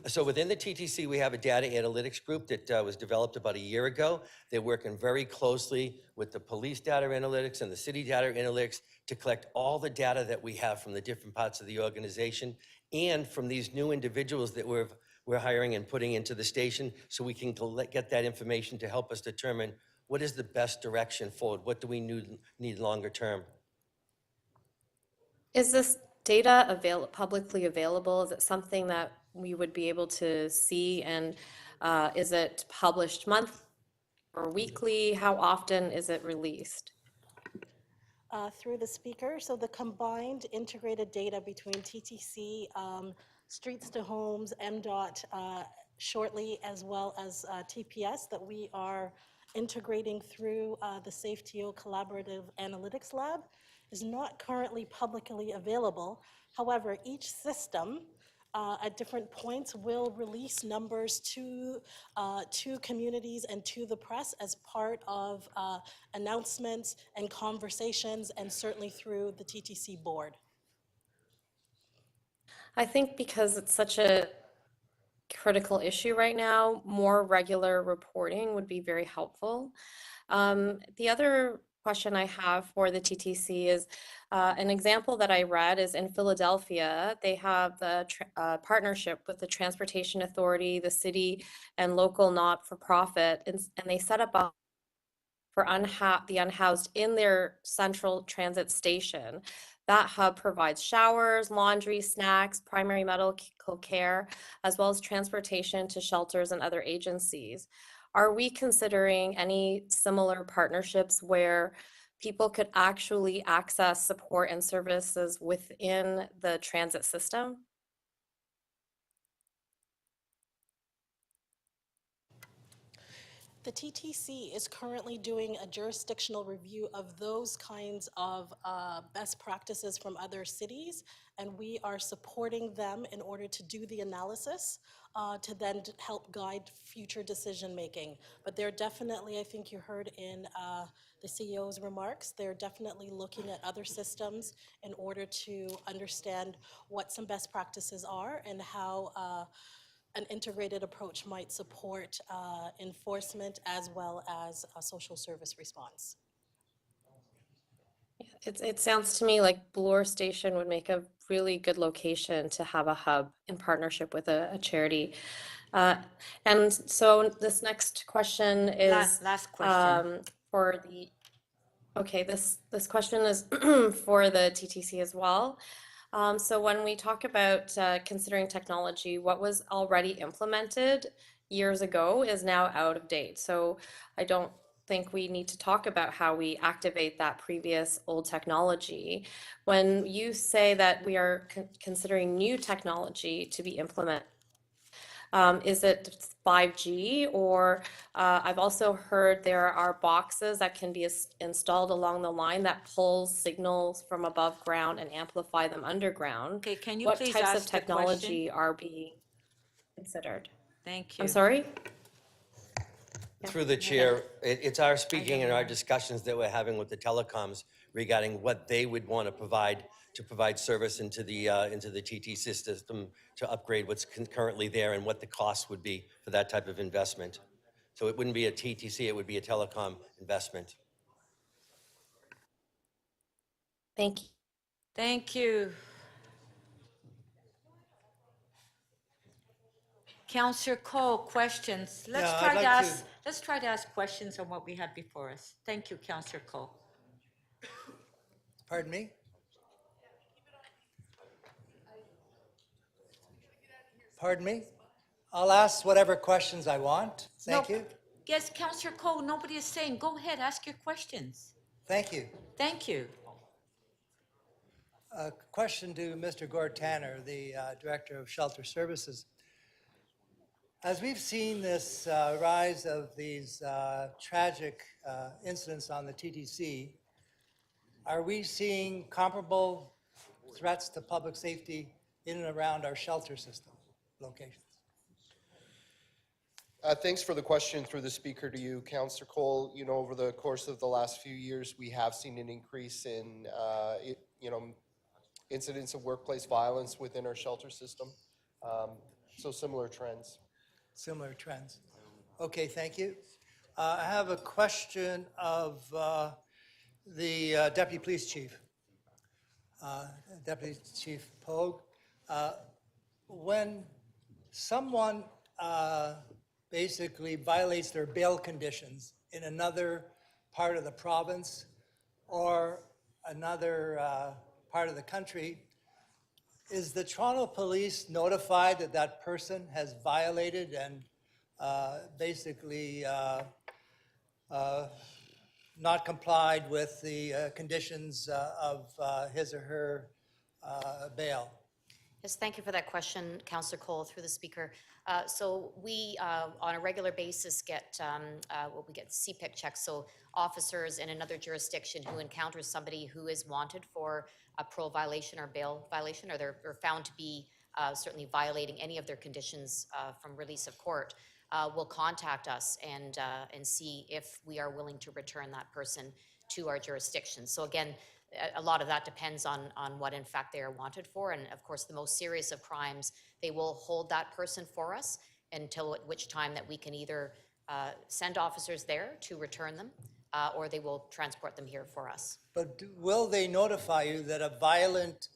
So within the TTC, we have a data analytics group that was developed about a year ago. They're working very closely with the police data analytics and the city data analytics to collect all the data that we have from the different parts of the organization and from these new individuals that we're hiring and putting into the station, so we can get that information to help us determine what is the best direction forward, what do we need longer term. Is this data publicly available? Is it something that we would be able to see? And is it published monthly or weekly? How often is it released? Through the speaker, so the combined integrated data between TTC, Streets to Homes, MDOT shortly, as well as TPS that we are integrating through the SafetyO Collaborative Analytics Lab is not currently publicly available. However, each system at different points will release numbers to communities and to the press as part of announcements and conversations, and certainly through the TTC board. I think because it's such a critical issue right now, more regular reporting would be very helpful. The other question I have for the TTC is an example that I read is in Philadelphia. They have the partnership with the Transportation Authority, the city, and local not-for-profit, and they set up a for the unhoused in their central transit station. That hub provides showers, laundry, snacks, primary medical care, as well as transportation to shelters and other agencies. Are we considering any similar partnerships where people could actually access support and services within the transit system? The TTC is currently doing a jurisdictional review of those kinds of best practices from other cities, and we are supporting them in order to do the analysis to then help guide future decision making. But they're definitely, I think you heard in the CEO's remarks, they're definitely looking at other systems in order to understand what some best practices are and how an integrated approach might support enforcement as well as a social service response. It sounds to me like Bloor Station would make a really good location to have a hub in partnership with a charity. And so this next question is Last question. for the, okay, this question is for the TTC as well. So when we talk about considering technology, what was already implemented years ago is now out of date. So I don't think we need to talk about how we activate that previous old technology. When you say that we are considering new technology to be implemented, is it 5G or I've also heard there are boxes that can be installed along the line that pulls signals from above ground and amplify them underground. Okay, can you What please types of ask the question? technology are being considered? Thank you. I'm sorry? Through the chair, it's our speaking and our discussions that we're having with the telecoms regarding what they would want to provide service into the TTC system to upgrade what's currently there and what the cost would be for that type of investment. So it wouldn't be a TTC, it would be a telecom investment. Thank you. Thank you. Councillor Cole, questions? Let's Yeah, I'd try to like ask, let's try to ask questions on what we have before us. Thank you, Councillor Cole. Pardon me? Pardon me? I'll ask whatever questions I want. Thank No, you. Yes, Councillor Cole, nobody is saying, go ahead, ask your questions. Thank you. Thank you. A question to Mr. Gord Tanner, the Director of Shelter Services. As we've seen this rise of these tragic incidents on the TTC, are we seeing comparable threats to public safety in and around our shelter system locations? Thanks for the question through the speaker to you, Councillor Cole. You know, over the course of the last few years, we have seen an increase in, incidents of workplace violence within our shelter system. So similar trends. Similar trends. Okay, thank you. I have a question of the Deputy Police Chief. Deputy Chief Pogue. When someone basically violates their bail conditions in another part of the province or another part of the country, is the Toronto Police notified that that person has violated and basically not complied with the conditions of his or her bail? Yes, thank you for that question, Councillor Cole, through the speaker. So we, on a regular basis, get we get CPIC checks. So officers in another jurisdiction who encounter somebody who is wanted for a parole violation or bail violation, or they're found to be certainly violating any of their conditions from release of court, will contact us and see if we are willing to return that person to our jurisdiction. So again, a lot of that depends on what in fact they are wanted for. And of course, the most serious of crimes, they will hold that person for us until at which time that we can either send officers there to return them or they will transport them here for us. But will they notify you that a violent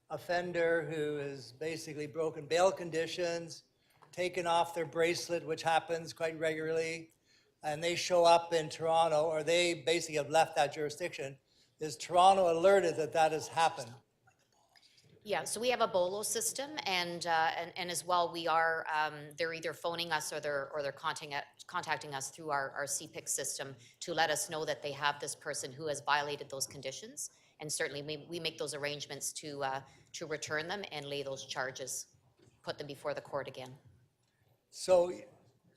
offender who has basically broken bail conditions, taken off their bracelet, which happens quite regularly, and they show up in Toronto, or they basically have left that jurisdiction, is Toronto alerted that that has happened? Yeah, so we have a BOLO system, and as well, we are they're either phoning us or they're contacting us through our CPIC system to let us know that they have this person who has violated those conditions, and certainly we make those arrangements to return them and lay those charges, put them before the court again. So,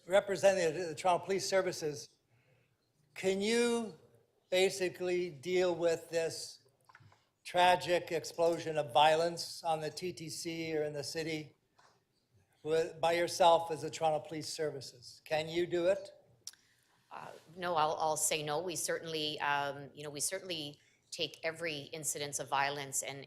representing the Toronto Police Services, can you basically deal with this tragic explosion of violence on the TTC or in the city by yourself as the Toronto Police Services? Can you do it? No, I'll say no. We certainly, we certainly take every incidence of violence and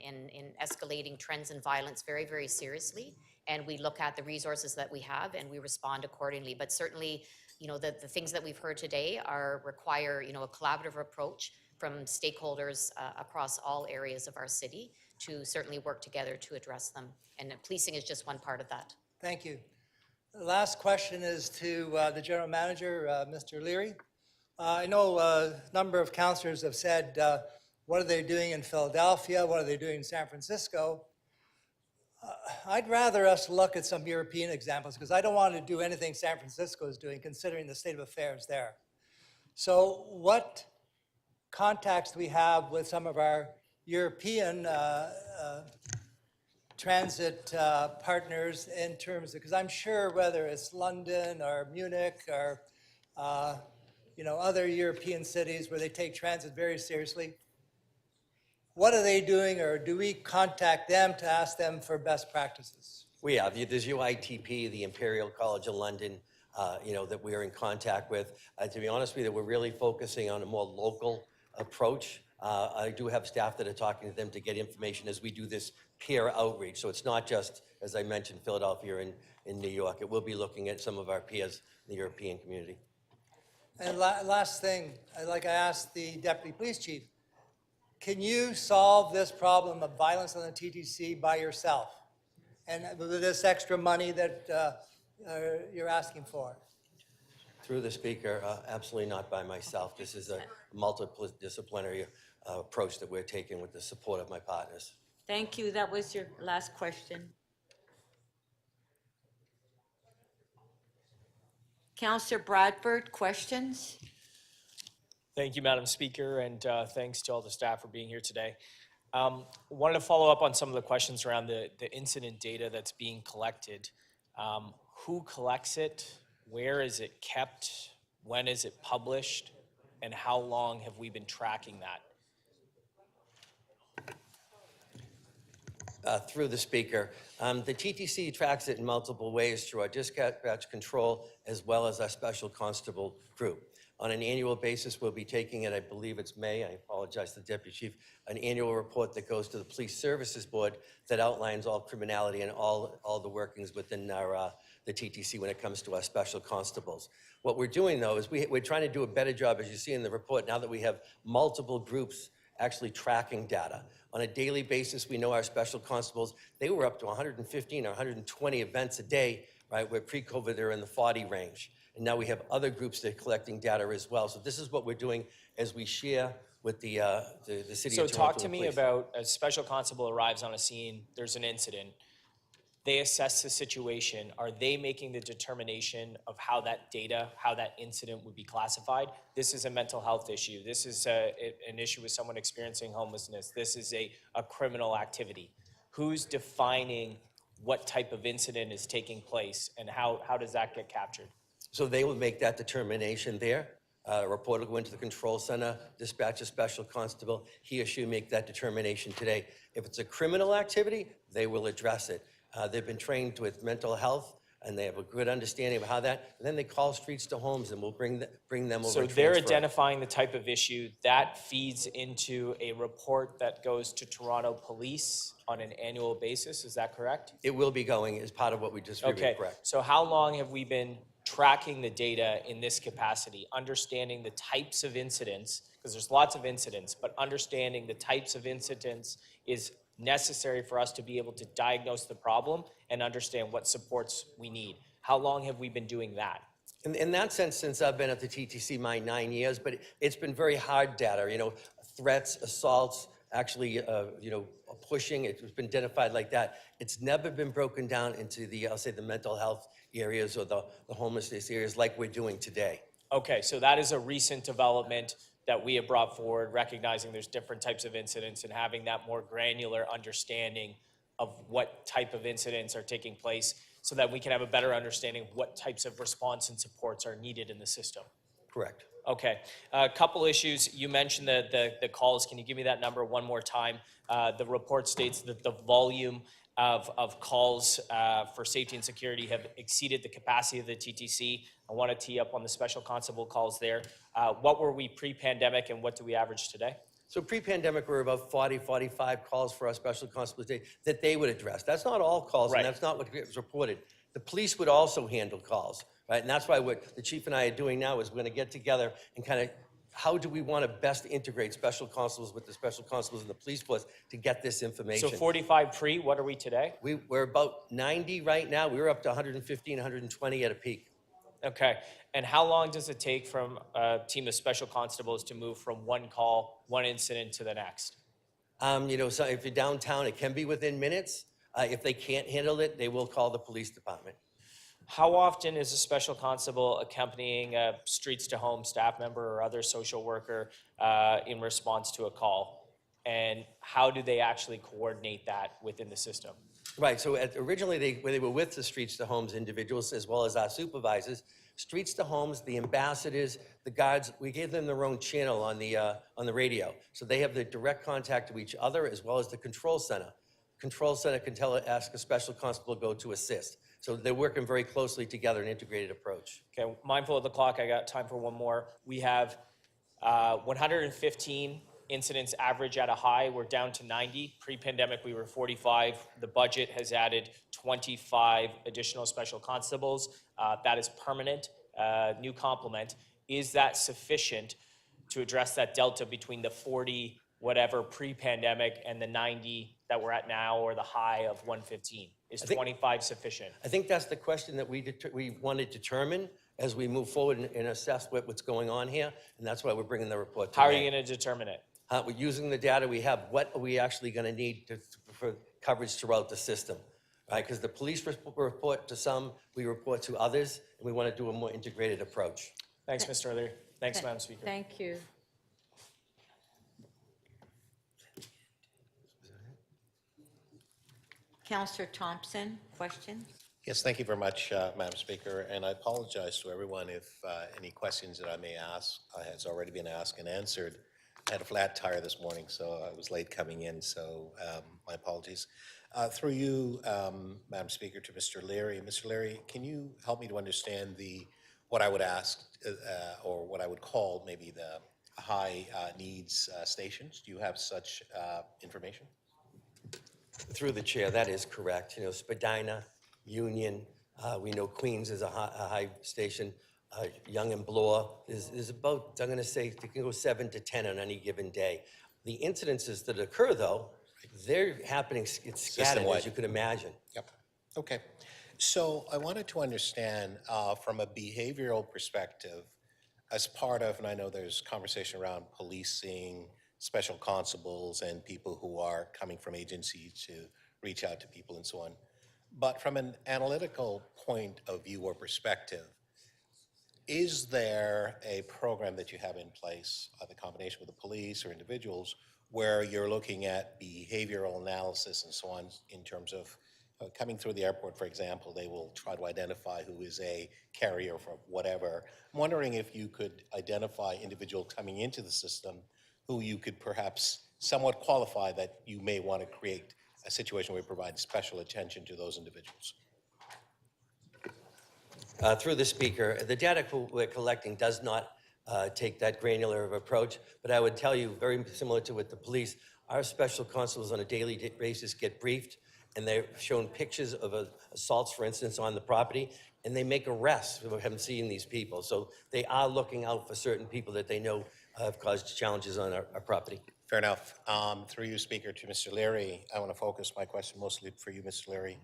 escalating trends in violence very, very seriously. And we look at the resources that we have and we respond accordingly. But certainly, the things that we've heard today require, a collaborative approach from stakeholders across all areas of our city to certainly work together to address them. And policing is just one part of that. Thank you. The last question is to the General Manager, Mr. Leary. I know a number of councillors have said, what are they doing in Philadelphia? What are they doing in San Francisco? I'd rather us look at some European examples because I don't want to do anything San Francisco is doing considering the state of affairs there. So what contacts do we have with some of our European transit partners in terms of, because I'm sure whether it's London or Munich or other European cities where they take transit very seriously, what are they doing, or do we contact them to ask them for best practices? We have. There's UITP, the Imperial College of London, that we're in contact with. To be honest with you, we're really focusing on a more local approach. I do have staff that are talking to them to get information as we do this peer outreach. So it's not just, as I mentioned, Philadelphia and in New York. It will be looking at some of our peers in the European community. And last thing, I asked the deputy police chief, can you solve this problem of violence on the TTC by yourself? And with this extra money that you're asking for? Through the speaker, absolutely not by myself. This is a multidisciplinary approach that we're taking with the support of my partners. Thank you. That was your last question. Councillor Bradford, questions? Thank you, Madam Speaker, and thanks to all the staff for being here today. Wanted to follow up on some of the questions around the incident data that's being collected. Who collects it? Where is it kept? When is it published? And how long have we been tracking that? Through the speaker, the TTC tracks it in multiple ways through our dispatch control as well as our special constable group. On an annual basis, we'll be taking it, I believe it's May, I apologize to the Deputy Chief, an annual report that goes to the Police Services Board that outlines all criminality and all the workings within our, the TTC when it comes to our special constables. What we're doing, though, is we're trying to do a better job, as you see in the report, now that we have multiple groups actually tracking data. On a daily basis, we know our special constables, they were up to 115 or 120 events a day, right, where pre-COVID they're in the 40 range. And now we have other groups that are collecting data as well. So this is what we're doing as we share with the city So of Toronto. talk to me Police. about, a special constable arrives on a scene, there's an incident. They assess the situation. Are they making the determination of how that data, how that incident would be classified? This is a mental health issue. This is an issue with someone experiencing homelessness. This is a criminal activity. Who's defining what type of incident is taking place, and how does that get captured? So they will make that determination there. A report will go into the control center, dispatch a special constable. He or she will make that determination today. If it's a criminal activity, they will address it. They've been trained with mental health, and they have a good understanding of how that, and then they call streets to homes, and we'll bring them over. So they're identifying the type of issue that feeds into a report that goes to Toronto Police on an annual basis. Is that correct? It will be going as part of what we just reviewed, Okay, correct? so how long have we been tracking the data in this capacity, understanding the types of incidents, because there's lots of incidents, but understanding the types of incidents is necessary for us to be able to diagnose the problem and understand what supports we need. How long have we been doing that? In that sense, since I've been at the TTC, my 9 years, but it's been very hard data, threats, assaults, actually, pushing, it's been identified like that. It's never been broken down into the, I'll say, the mental health areas or the homelessness areas like we're doing today. Okay, so that is a recent development that we have brought forward, recognizing there's different types of incidents and having that more granular understanding of what type of incidents are taking place so that we can have a better understanding of what types of response and supports are needed in the system. Correct. Okay, a couple issues. You mentioned the calls. Can you give me that number one more time? The report states that the volume of calls for safety and security have exceeded the capacity of the TTC. I want to tee up on the special constable calls there. What were we pre-pandemic and what do we average today? So pre-pandemic, we were about 40, 45 calls for our special constables that they would address. That's not all calls, and that's not what was reported. The police would also handle calls, right? And that's why what the chief and I are doing now is we're going to get together and kind of how do we want to best integrate special constables with the special constables and the police force to get this information. So 45 pre, what are we today? We're about 90 right now. We were up to 115, 120 at a peak. Okay, and how long does it take from a team of special constables to move from one call, one incident to the next? So if you're downtown, it can be within minutes. If they can't handle it, they will call the police department. How often is a special constable accompanying a streets to home staff member or other social worker in response to a call? And how do they actually coordinate that within the system? Right, so originally they were with the Streets to Homes individuals as well as our supervisors. Streets to Homes, the ambassadors, the guards, we gave them their own channel on the radio. So they have the direct contact to each other as well as the control center. Control center can ask a special constable to go to assist. So they're working very closely together, an integrated approach. Okay, mindful of the clock, I got time for one more. We have 115 incidents average at a high. We're down to 90. Pre-pandemic, we were 45. The budget has added 25 additional special constables. That is permanent, new complement. Is that sufficient to address that delta between the 40 whatever pre-pandemic and the 90 that we're at now, or the high of 115? Is 25 sufficient? I think that's the question that we want to determine as we move forward and assess what's going on here, and that's why we're bringing the report How tonight. are you going to determine it? We're using the data we have. What are we actually going to need for coverage throughout the system? Right, because the police report to some, we report to others, and we want to do a more integrated approach. Thanks, Mr. O'Leary. Thanks, Madam Speaker. Thank you. Councillor Thompson, question? Yes, thank you very much, Madam Speaker, and I apologize to everyone if any questions that I may ask has already been asked and answered. I had a flat tire this morning, so I was late coming in, so my apologies. Through you, Madam Speaker, to Mr. Leary. Mr. Leary, can you help me to understand what I would ask, or what I would call maybe the high needs stations? Do you have such information? Through the chair, that is correct. You know, Spadina, Union, we know Queens is a high station. Young and Bloor is about, I'm going to say, it can go 7 to 10 on any given day. The incidences that occur, though, they're happening, it's scattered, System-wide. as you can imagine. Yep. Okay. So I wanted to understand from a behavioral perspective, as part of, and I know there's conversation around policing, special constables, and people who are coming from agencies to reach out to people and so on. But from an analytical point of view or perspective, is there a program that you have in place, the combination with the police or individuals, where you're looking at behavioral analysis and so on in terms of coming through the airport, for example, they will try to identify who is a carrier for whatever. I'm wondering if you could identify individual coming into the system who you could perhaps somewhat qualify that you may want to create a situation where you provide special attention to those individuals. Through the speaker, the data we're collecting does not take that granular of approach, but I would tell you, very similar to with the police, our special constables on a daily basis get briefed, and they're shown pictures of assaults, for instance, on the property, and they make arrests for having seen these people. So they are looking out for certain people that they know have caused challenges on our property. Fair enough. Through you, Speaker, to Mr. Leary, I want to focus my question mostly for you, Mr. Leary.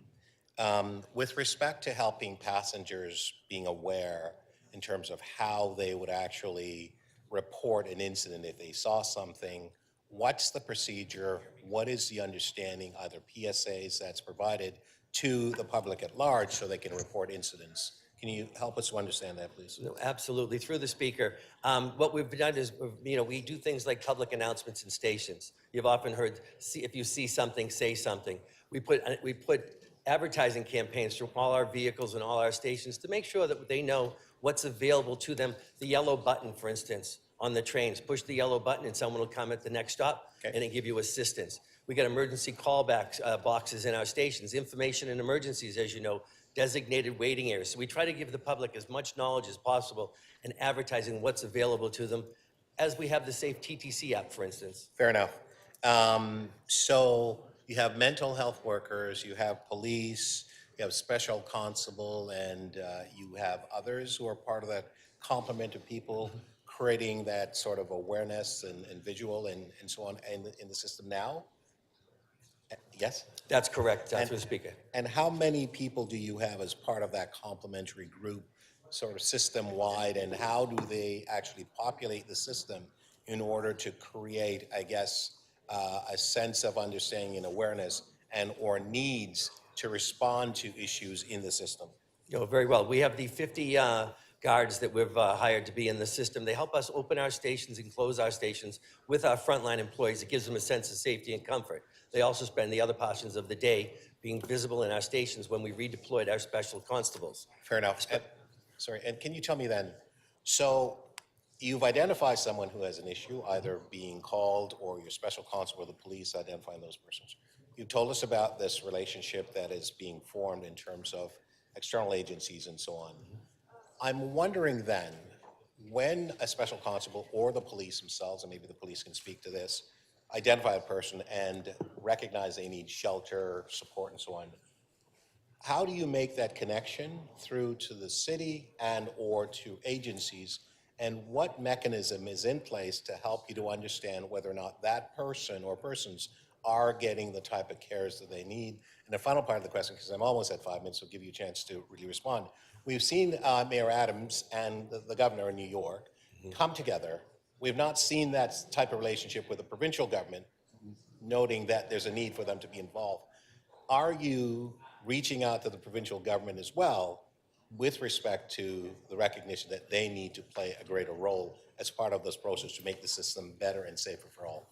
With respect to helping passengers being aware in terms of how they would actually report an incident if they saw something, what's the procedure? What is the understanding, either PSAs that's provided to the public at large so they can report incidents? Can you help us to understand that, please? No, absolutely. Through the speaker, what we've done is, we do things like public announcements in stations. You've often heard, if you see something, say something. We put advertising campaigns through all our vehicles and all our stations to make sure that they know what's available to them. The yellow button, for instance, on the trains. Push the yellow button and someone will come at the next stop and then give you assistance. We got emergency callbacks boxes in our stations, information in emergencies, as you know, designated waiting areas. So we try to give the public as much knowledge as possible and advertising what's available to them, as we have the Safe TTC app, for instance. Fair enough. So you have mental health workers, you have police, you have special constable, and you have others who are part of that complement of people creating that sort of awareness and visual and so on in the system now? Yes? That's correct, through the speaker. And how many people do you have as part of that complementary group, sort of system-wide, and how do they actually populate the system in order to create, I guess, a sense of understanding and awareness and/or needs to respond to issues in the system? Very well. We have the 50 guards that we've hired to be in the system. They help us open our stations and close our stations with our frontline employees. It gives them a sense of safety and comfort. They also spend the other portions of the day being visible in our stations when we redeployed our special constables. Fair enough. Sorry, and can you tell me then, so you've identified someone who has an issue, either being called or your special constable or the police identifying those persons. You told us about this relationship that is being formed in terms of external agencies and so on. I'm wondering then, when a special constable or the police themselves, and maybe the police can speak to this, identify a person and recognize they need shelter, support, and so on, how do you make that connection through to the city and or to agencies? And what mechanism is in place to help you to understand whether or not that person or persons are getting the type of cares that they need? And the final part of the question, because I'm almost at 5 minutes, so I'll give you a chance to really respond. We've seen Mayor Adams and the governor in New York come together. We've not seen that type of relationship with the provincial government, noting that there's a need for them to be involved. Are you reaching out to the provincial government as well with respect to the recognition that they need to play a greater role as part of this process to make the system better and safer for all?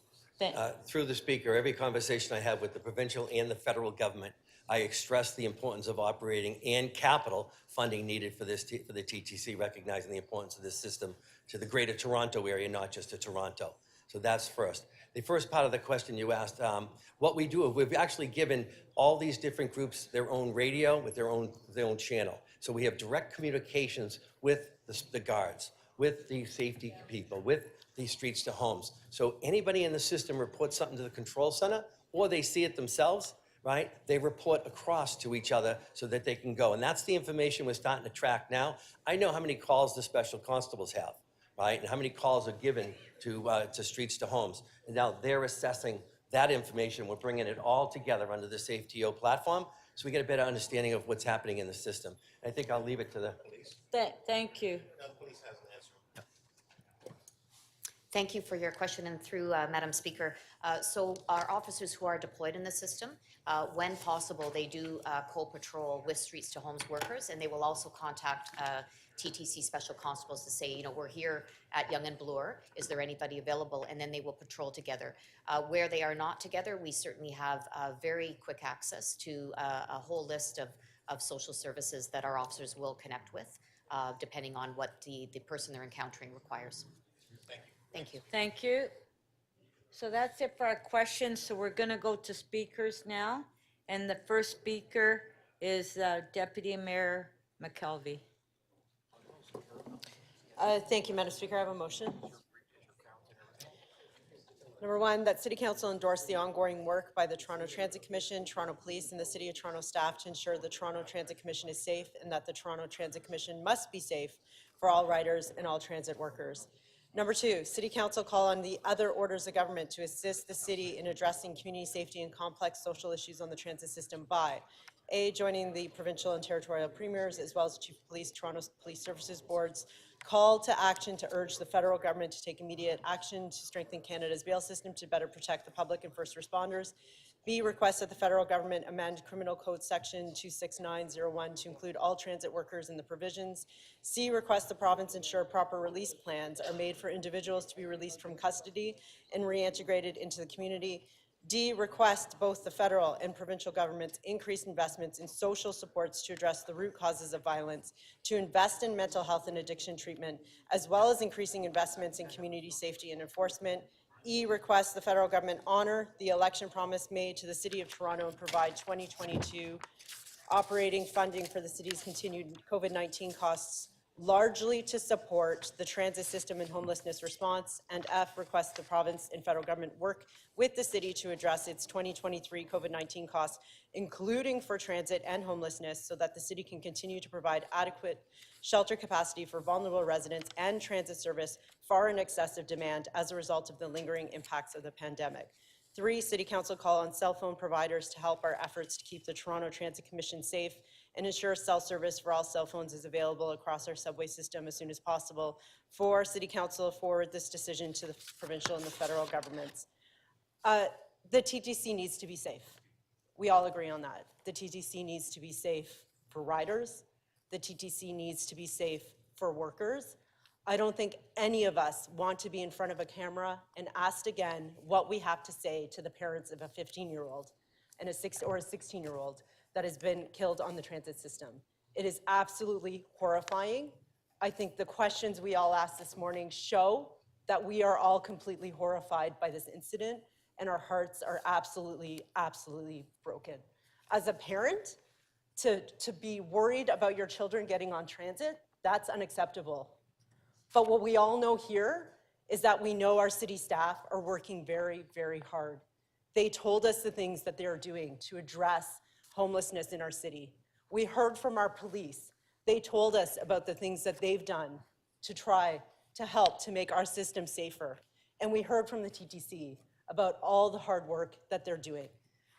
Through the speaker, every conversation I have with the provincial and the federal government, I stress the importance of operating and capital funding needed for this for the TTC, recognizing the importance of this system to the greater Toronto area, not just to Toronto. So that's first. The first part of the question you asked, what we do, we've actually given all these different groups their own radio with their own channel. So we have direct communications with the guards, with the safety people, with the streets to homes. So anybody in the system reports something to the control center, or they see it themselves, right? They report across to each other so that they can go. And that's the information we're starting to track now. I know how many calls the special constables have, right? And how many calls are given to streets to homes. And now they're assessing that information. We're bringing it all together under the SafeTO platform so we get a better understanding of what's happening in the system. I think I'll leave it to the police. Thank you. Thank you for your question, and through Madam Speaker. So our officers who are deployed in the system, when possible, they do co-patrol with Streets to Homes workers, and they will also contact TTC special constables to say, we're here at Yonge and Bloor. Is there anybody available? And then they will patrol together. Where they are not together, we certainly have very quick access to a whole list of social services that our officers will connect with, depending on what the person they're encountering requires. Thank you. Thank you. So that's it for our questions. So we're going to go to speakers now. And the first speaker is Deputy Mayor McKelvey. Thank you, Madam Speaker. I have a motion. Number one, that City Council endorse the ongoing work by the Toronto Transit Commission, Toronto Police, and the City of Toronto staff to ensure the Toronto Transit Commission is safe, and that the Toronto Transit Commission must be safe for all riders and all transit workers. Number two, City Council call on the other orders of government to assist the city in addressing community safety and complex social issues on the transit system by A, joining the provincial and territorial premiers as well as Chief of Police, Toronto Police Services Boards, call to action to urge the federal government to take immediate action to strengthen Canada's bail system to better protect the public and first responders. B, request that the federal government amend Criminal Code Section 26901 to include all transit workers in the provisions. C, request the province ensure proper release plans are made for individuals to be released from custody and reintegrated into the community. D, request both the federal and provincial governments increase investments in social supports to address the root causes of violence, to invest in mental health and addiction treatment, as well as increasing investments in community safety and enforcement. E, request the federal government honor the election promise made to the City of Toronto and provide 2022 operating funding for the city's continued COVID-19 costs, largely to support the transit system and homelessness response. And F, request the province and federal government work with the city to address its 2023 COVID-19 costs, including for transit and homelessness, so that the city can continue to provide adequate shelter capacity for vulnerable residents and transit service far in excess of demand as a result of the lingering impacts of the pandemic. 3, City Council call on cell phone providers to help our efforts to keep the Toronto Transit Commission safe and ensure cell service for all cell phones is available across our subway system as soon as possible. 4, City Council forward this decision to the provincial and the federal governments. The TTC needs to be safe. We all agree on that. The TTC needs to be safe for riders. The TTC needs to be safe for workers. I don't think any of us want to be in front of a camera and asked again what we have to say to the parents of a 15-year-old and a 16-year-old that has been killed on the transit system. It is absolutely horrifying. I think the questions we all asked this morning show that we are all completely horrified by this incident, and our hearts are absolutely, absolutely broken. As a parent, to be worried about your children getting on transit, that's unacceptable. But what we all know here is that we know our city staff are working very, very hard. They told us the things that they are doing to address homelessness in our city. We heard from our police. They told us about the things that they've done to try to help to make our system safer. And we heard from the TTC about all the hard work that they're doing.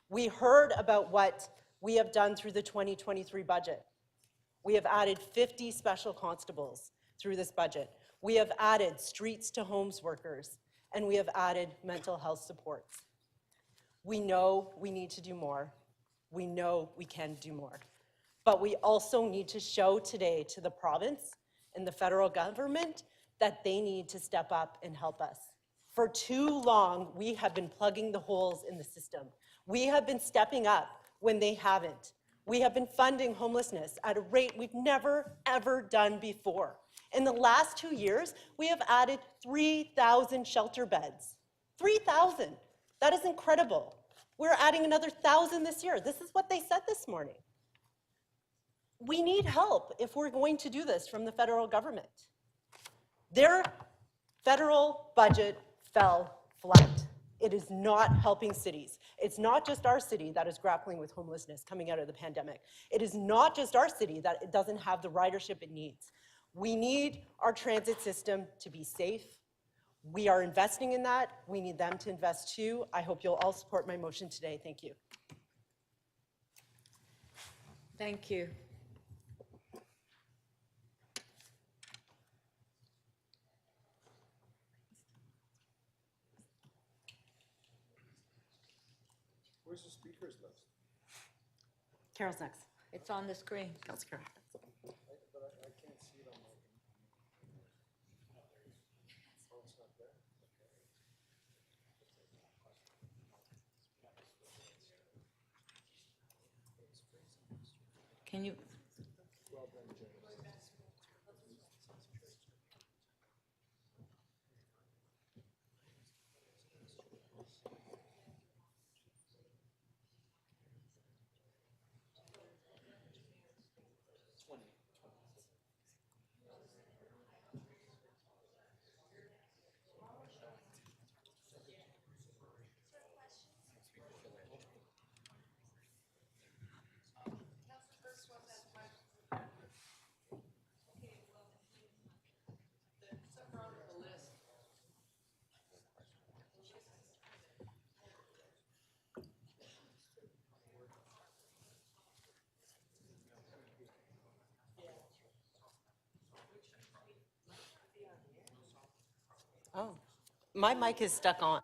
We heard about what we have done through the 2023 budget. We have added 50 special constables through this budget. We have added streets to homes workers, and we have added mental health supports. We know we need to do more. We know we can do more. But we also need to show today to the province and the federal government that they need to step up and help us. For too long, we have been plugging the holes in the system. We have been stepping up when they haven't. We have been funding homelessness at a rate we've never, ever done before. In the last 2 years, we have added 3,000 shelter beds. 3,000. That is incredible. We're adding another 1,000 this year. This is what they said this morning. We need help if we're going to do this from the federal government. Their federal budget fell flat. It is not helping cities. It's not just our city that is grappling with homelessness coming out of the pandemic. It is not just our city that it doesn't have the ridership it needs. We need our transit system to be safe. We are investing in that. We need them to invest too. I hope you'll all support my motion today. Thank you. Thank you. Where's the speakers list? Carol's next. It's on the screen. Councilor Carroll. But I can't see it on my. Oh, it's not there? Can you? Oh, my mic is stuck on.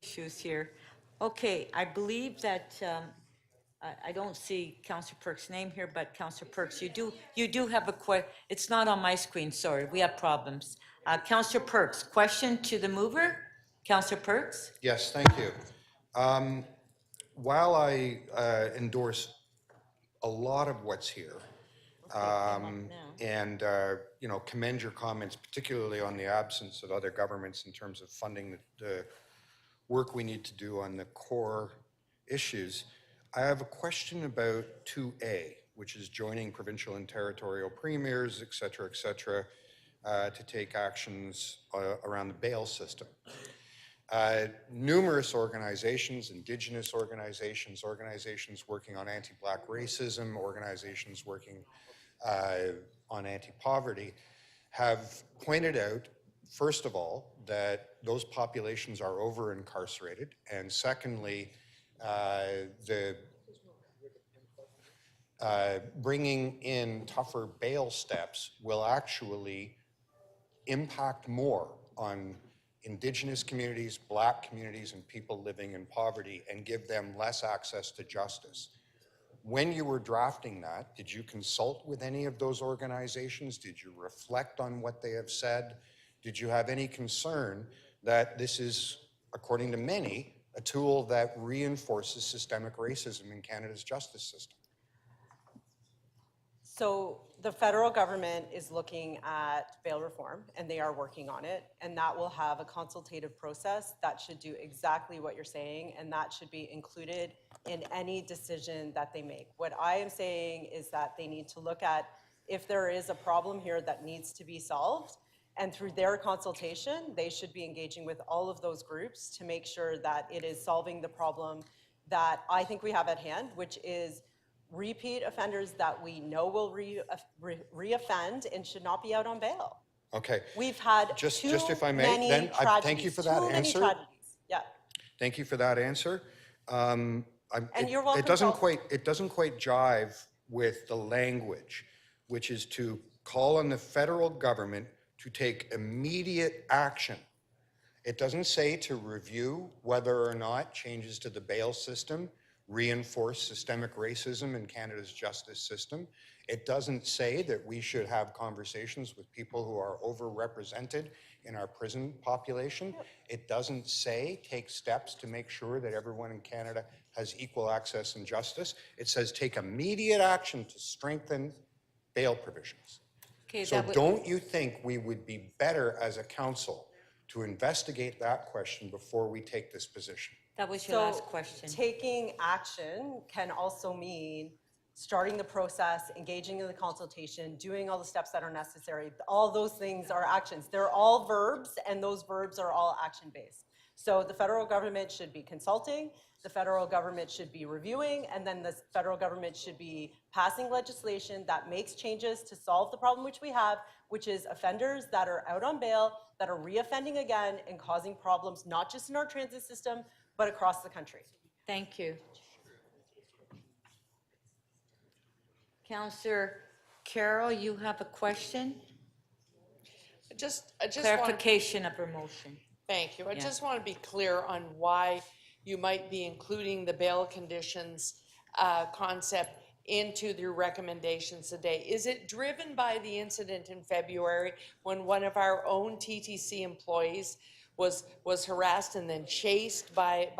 Issues here. Okay, I believe that, I don't see Councillor Perks' name here, but Councillor Perks, you do have a it's not on my screen, sorry, we have problems. Councillor Perks, question to the mover? Councillor Perks? Yes, thank you. While I endorse a lot of what's here, and commend your comments, particularly on the absence of other governments in terms of funding the work we need to do on the core issues, I have a question about 2A, which is joining provincial and territorial premiers, et cetera, to take actions around the bail system. Numerous organizations, Indigenous organizations, organizations working on anti-Black racism, organizations working on anti-poverty, have pointed out, first of all, that those populations are over-incarcerated, and secondly, bringing in tougher bail steps will actually impact more on Indigenous communities, Black communities, and people living in poverty and give them less access to justice. When you were drafting that, did you consult with any of those organizations? Did you reflect on what they have said? Did you have any concern that this is, according to many, a tool that reinforces systemic racism in Canada's justice system? So the federal government is looking at bail reform, and they are working on it, and that will have a consultative process that should do exactly what you're saying, and that should be included in any decision that they make. What I am saying is that they need to look at if there is a problem here that needs to be solved, and through their consultation, they should be engaging with all of those groups to make sure that it is solving the problem that I think we have at hand, which is repeat offenders that we know will reoffend and should not be out on bail. Okay. We've had Just too if I may, many then thank you tragedies, for that too many answer. tragedies. Yeah. Thank you for that answer. And you're welcome It doesn't to- quite jive with the language, which is to call on the federal government to take immediate action. It doesn't say to review whether or not changes to the bail system reinforce systemic racism in Canada's justice system. It doesn't say that we should have conversations with people who are overrepresented in our prison population. It doesn't say take steps to make sure that everyone in Canada has equal access and justice. It says take immediate action to strengthen bail provisions. Okay, So that would- don't you think we would be better as a council to investigate that question before we take this position? That was your last question. Taking action can also mean starting the process, engaging in the consultation, doing all the steps that are necessary. All those things are actions. They're all verbs, and those verbs are all action-based. So the federal government should be consulting, the federal government should be reviewing, and then the federal government should be passing legislation that makes changes to solve the problem which we have, which is offenders that are out on bail, that are reoffending again and causing problems, not just in our transit system, but across the country. Thank you. Councillor Carroll, you have a question? I just want. Clarification of her motion. Thank you. I Yeah. just want to be clear on why you might be including the bail conditions concept into the recommendations today. Is it driven by the incident in February when one of our own TTC employees was harassed and then chased by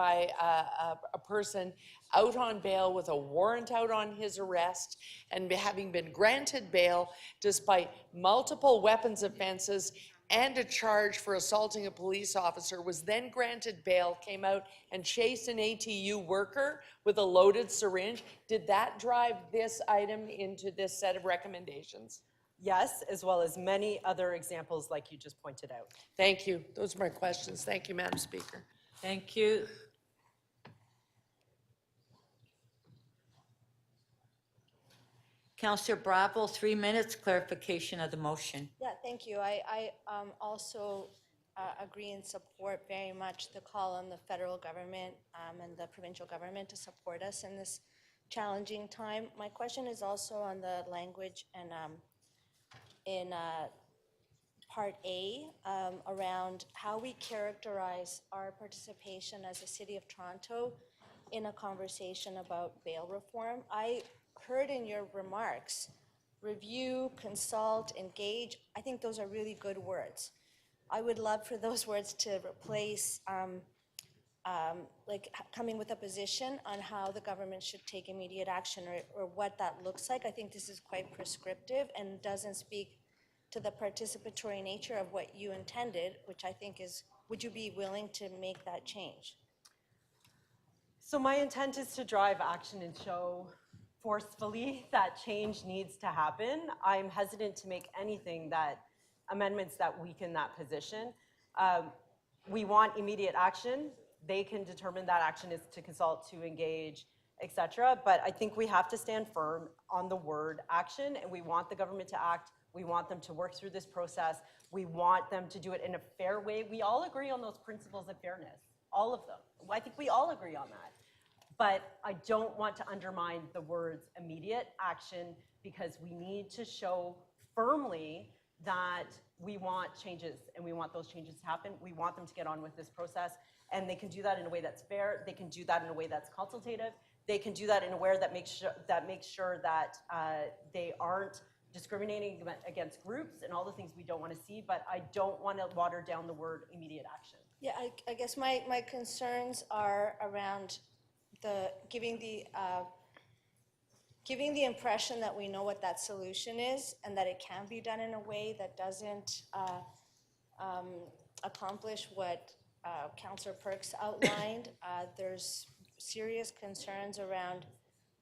a person out on bail with a warrant out on his arrest, and having been granted bail despite multiple weapons offenses and a charge for assaulting a police officer, was then granted bail, came out and chased an ATU worker with a loaded syringe? Did that drive this item into this set of recommendations? Yes, as well as many other examples like you just pointed out. Thank you. Those are my questions. Thank you, Madam Speaker. Thank you. Councillor Bravo, 3 minutes, clarification of the motion. Yeah, thank you. I also agree and support very much the call on the federal government and the provincial government to support us in this challenging time. My question is also on the language and in Part A around how we characterize our participation as a City of Toronto in a conversation about bail reform. I heard in your remarks, review, consult, engage. I think those are really good words. I would love for those words to replace coming with a position on how the government should take immediate action or what that looks like. I think this is quite prescriptive and doesn't speak to the participatory nature of what you intended, which I think is, would you be willing to make that change? So my intent is to drive action and show forcefully that change needs to happen. I'm hesitant to make amendments that weaken that position. We want immediate action. They can determine that action is to consult, to engage, et cetera. But I think we have to stand firm on the word action, and we want the government to act. We want them to work through this process. We want them to do it in a fair way. We all agree on those principles of fairness, all of them. I think we all agree on that. But I don't want to undermine the words immediate action, because we need to show firmly that we want changes and we want those changes to happen. We want them to get on with this process, and they can do that in a way that's fair. They can do that in a way that's consultative. They can do that in a way that makes sure that they aren't discriminating against groups and all the things we don't want to see. But I don't want to water down the word immediate action. Yeah, I guess my concerns are around giving the impression that we know what that solution is and that it can be done in a way that doesn't accomplish what Councillor Perks outlined. There's serious concerns around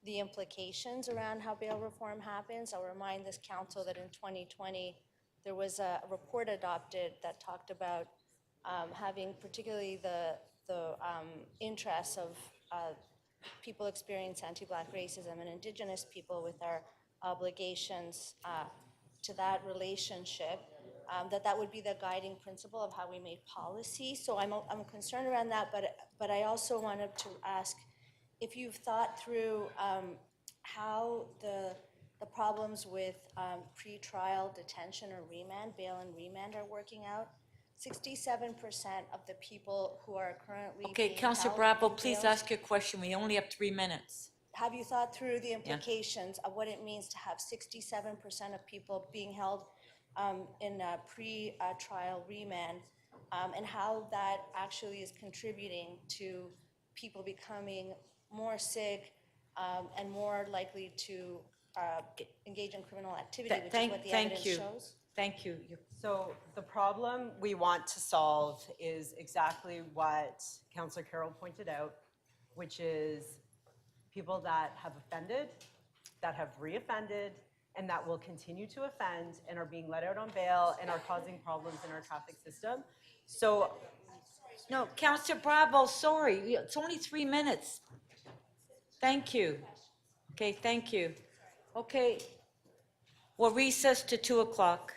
the implications around how bail reform happens. I'll remind this council that in 2020, there was a report adopted that talked about having particularly the interests of people experience anti-Black racism and Indigenous people with our obligations to that relationship, that would be the guiding principle of how we made policy. So I'm concerned around that, but I also wanted to ask if you've thought through how the problems with pre-trial detention or remand, bail and remand are working out. 67% of the people who are currently Okay, being Councillor held Bravo, in please jails- ask your question. We only have 3 minutes. Have you thought through the implications of what it means to have 67% of people being held in a pre-trial remand, and how that actually is contributing to people becoming more sick and more likely to engage in criminal activity, which is what the evidence shows? Thank you. So the problem we want to solve is exactly what Councillor Carroll pointed out, which is people that have offended, that have reoffended, and that will continue to offend and are being let out on bail and are causing problems in our traffic system. So, No, Councillor Bravo, sorry, it's only 3 minutes. Thank you. Okay, thank you. Okay, we'll recess to 2 o'clock.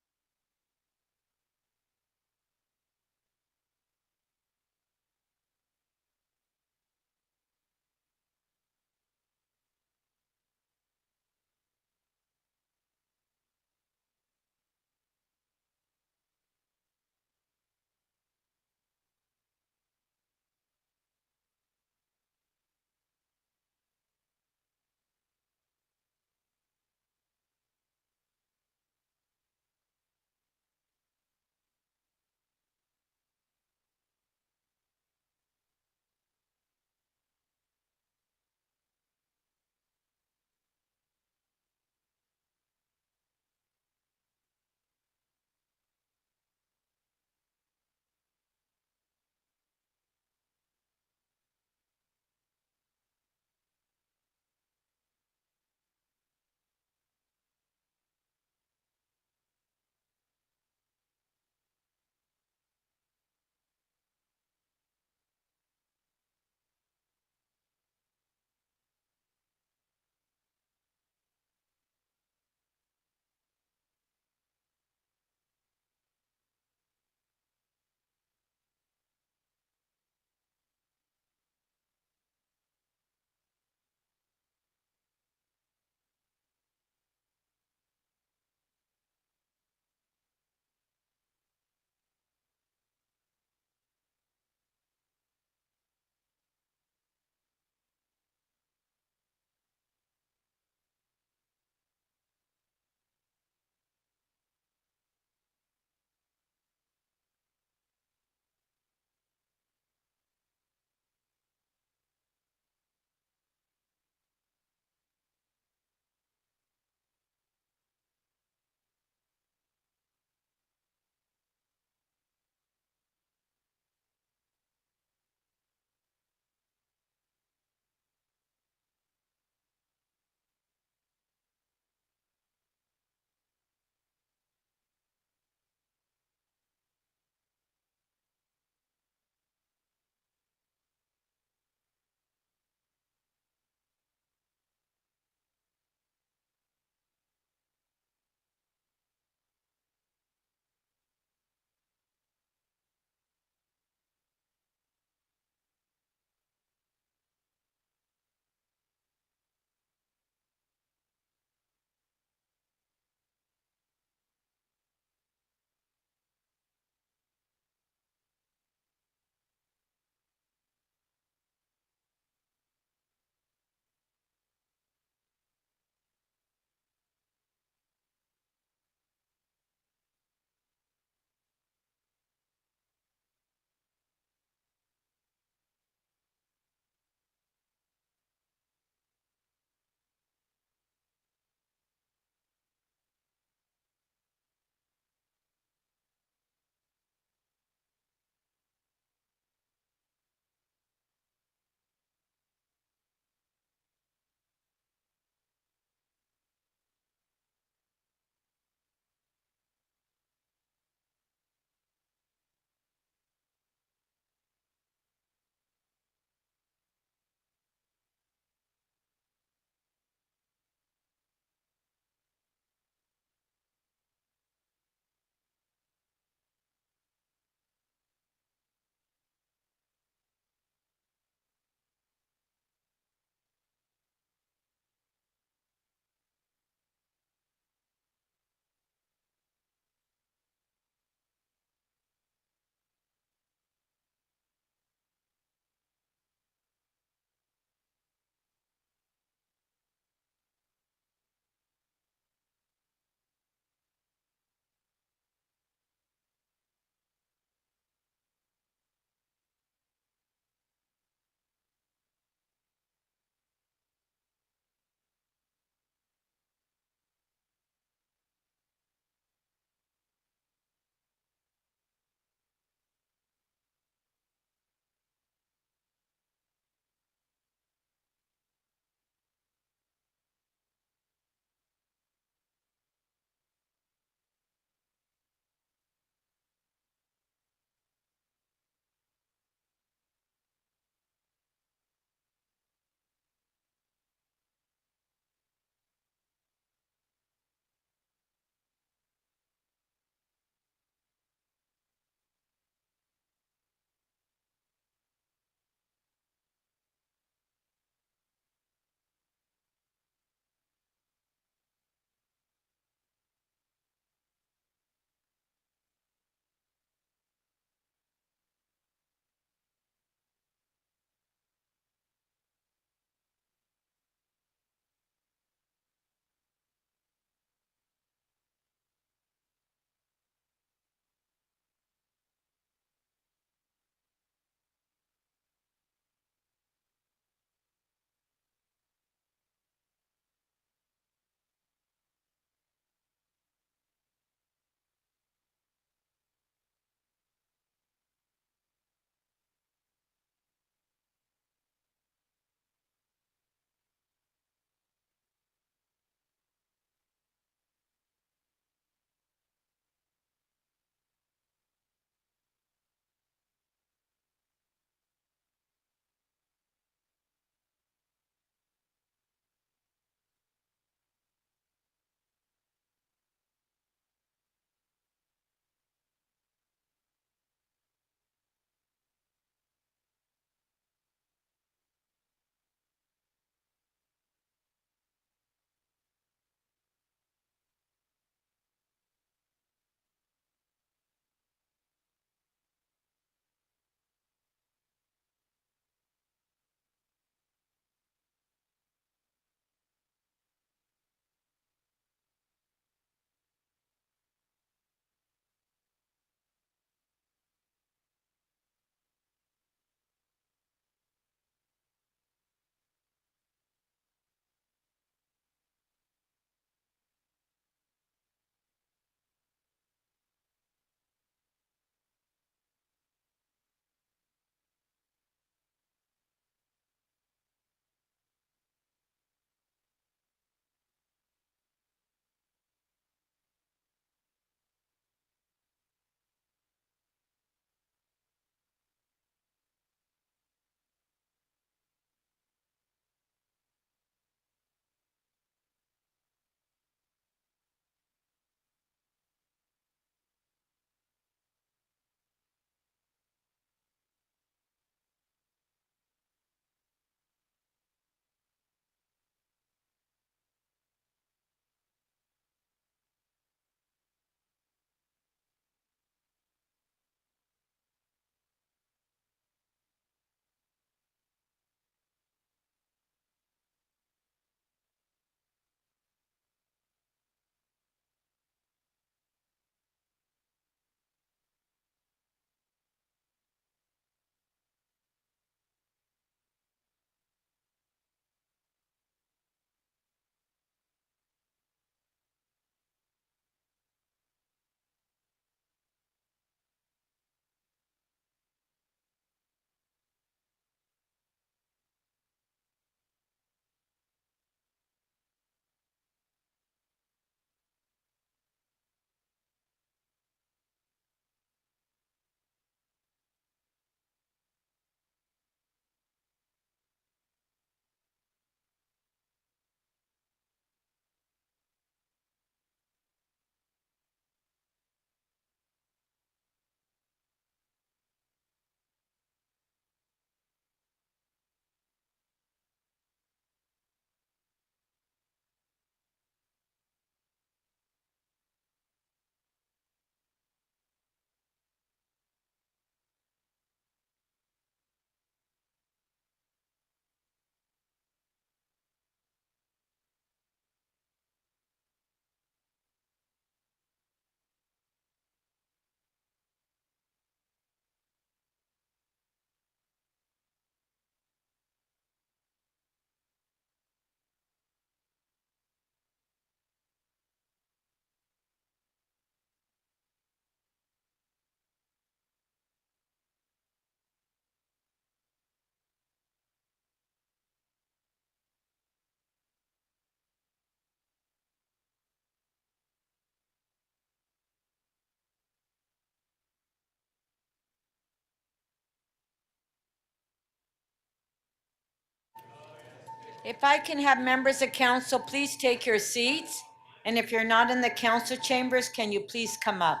If I can have members of council, please take your seats. And if you're not in the council chambers, can you please come up?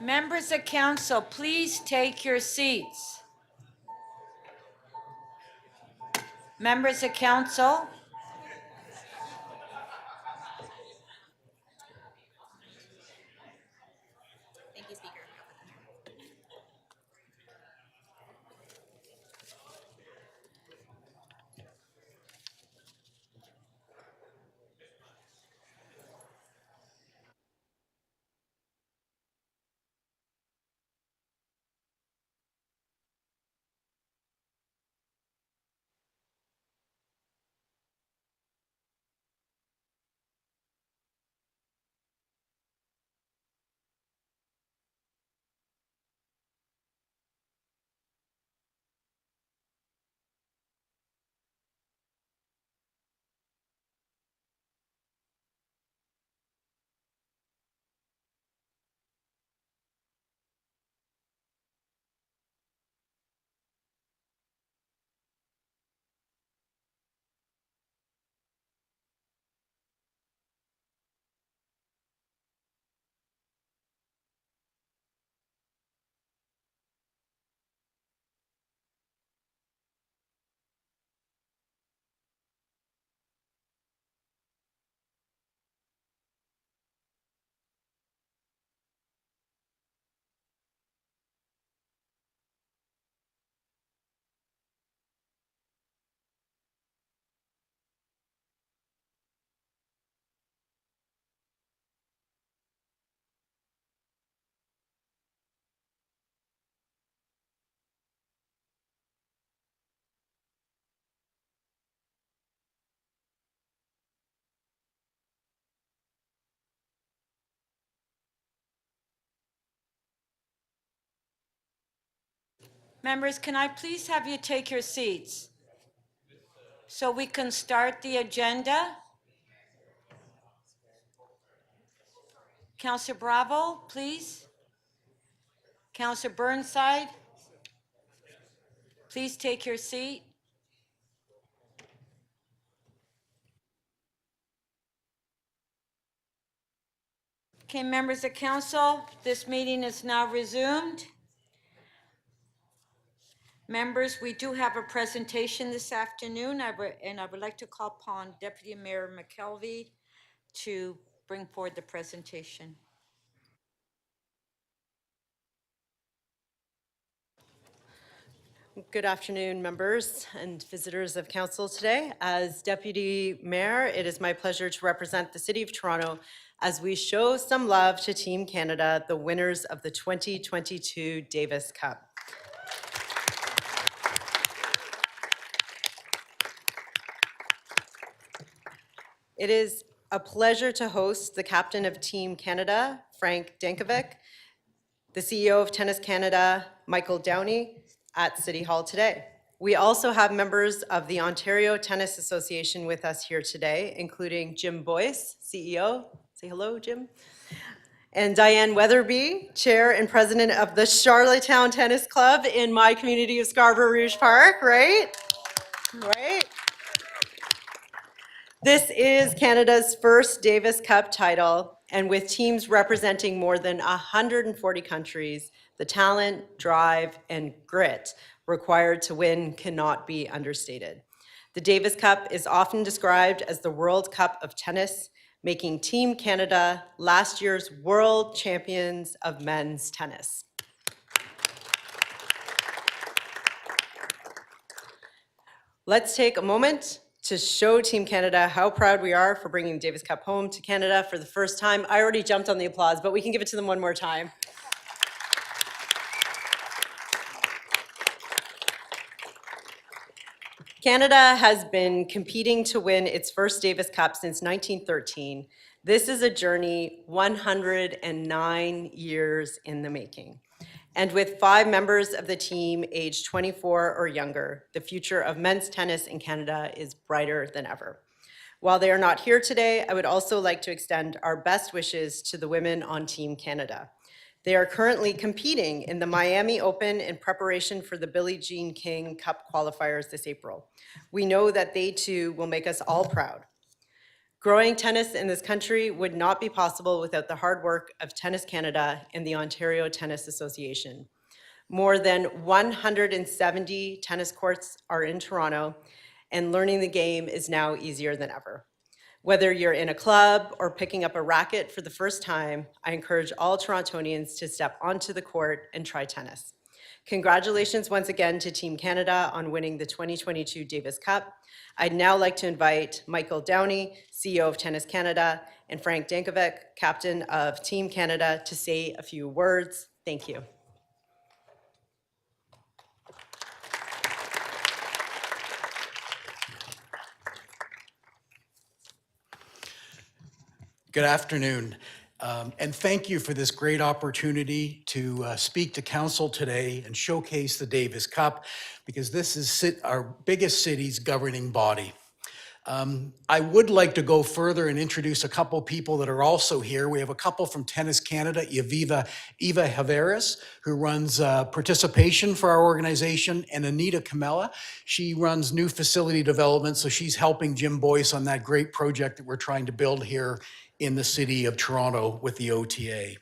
Members of council, please take your seats. Members of council. Thank you, Speaker. Members, can I please have you take your seats so we can start the agenda? Councillor Bravo, please. Councillor Burnside, please take your seat. Okay, members of council, this meeting is now resumed. Members, we do have a presentation this afternoon, and I would like to call upon Deputy Mayor McKelvey to bring forward the presentation. Good afternoon, members and visitors of council today. As Deputy Mayor, it is my pleasure to represent the City of Toronto as we show some love to Team Canada, the winners of the 2022 Davis Cup. It is a pleasure to host the captain of Team Canada, Frank Dankovic, the CEO of Tennis Canada, Michael Downey, at City Hall today. We also have members of the Ontario Tennis Association with us here today, including Jim Boyce, CEO. Say hello, Jim. And Diane Weatherby, Chair and President of the Charlottetown Tennis Club in my community of Scarborough Rouge Park, right? Right. This is Canada's first Davis Cup title, and with teams representing more than 140 countries, the talent, drive, and grit required to win cannot be understated. The Davis Cup is often described as the World Cup of tennis, making Team Canada last year's world champions of men's tennis. Let's take a moment to show Team Canada how proud we are for bringing the Davis Cup home to Canada for the first time. I already jumped on the applause, but we can give it to them one more time. Canada has been competing to win its first Davis Cup since 1913. This is a journey 109 years in the making. And with 5 members of the team aged 24 or younger, the future of men's tennis in Canada is brighter than ever. While they are not here today, I would also like to extend our best wishes to the women on Team Canada. They are currently competing in the Miami Open in preparation for the Billie Jean King Cup qualifiers this April. We know that they too will make us all proud. Growing tennis in this country would not be possible without the hard work of Tennis Canada and the Ontario Tennis Association. More than 170 tennis courts are in Toronto, and learning the game is now easier than ever. Whether you're in a club or picking up a racket for the first time, I encourage all Torontonians to step onto the court and try tennis. Congratulations once again to Team Canada on winning the 2022 Davis Cup. I'd now like to invite Michael Downey, CEO of Tennis Canada, and Frank Dankovic, captain of Team Canada, to say a few words. Thank you. Good afternoon, and thank you for this great opportunity to speak to council today and showcase the Davis Cup, because this is our biggest city's governing body. I would like to go further and introduce a couple people that are also here. We have a couple from Tennis Canada, Eva Haveris, who runs participation for our organization, and Anita Camella. She runs new facility development, so she's helping Jim Boyce on that great project that we're trying to build here in the city of Toronto with the OTA.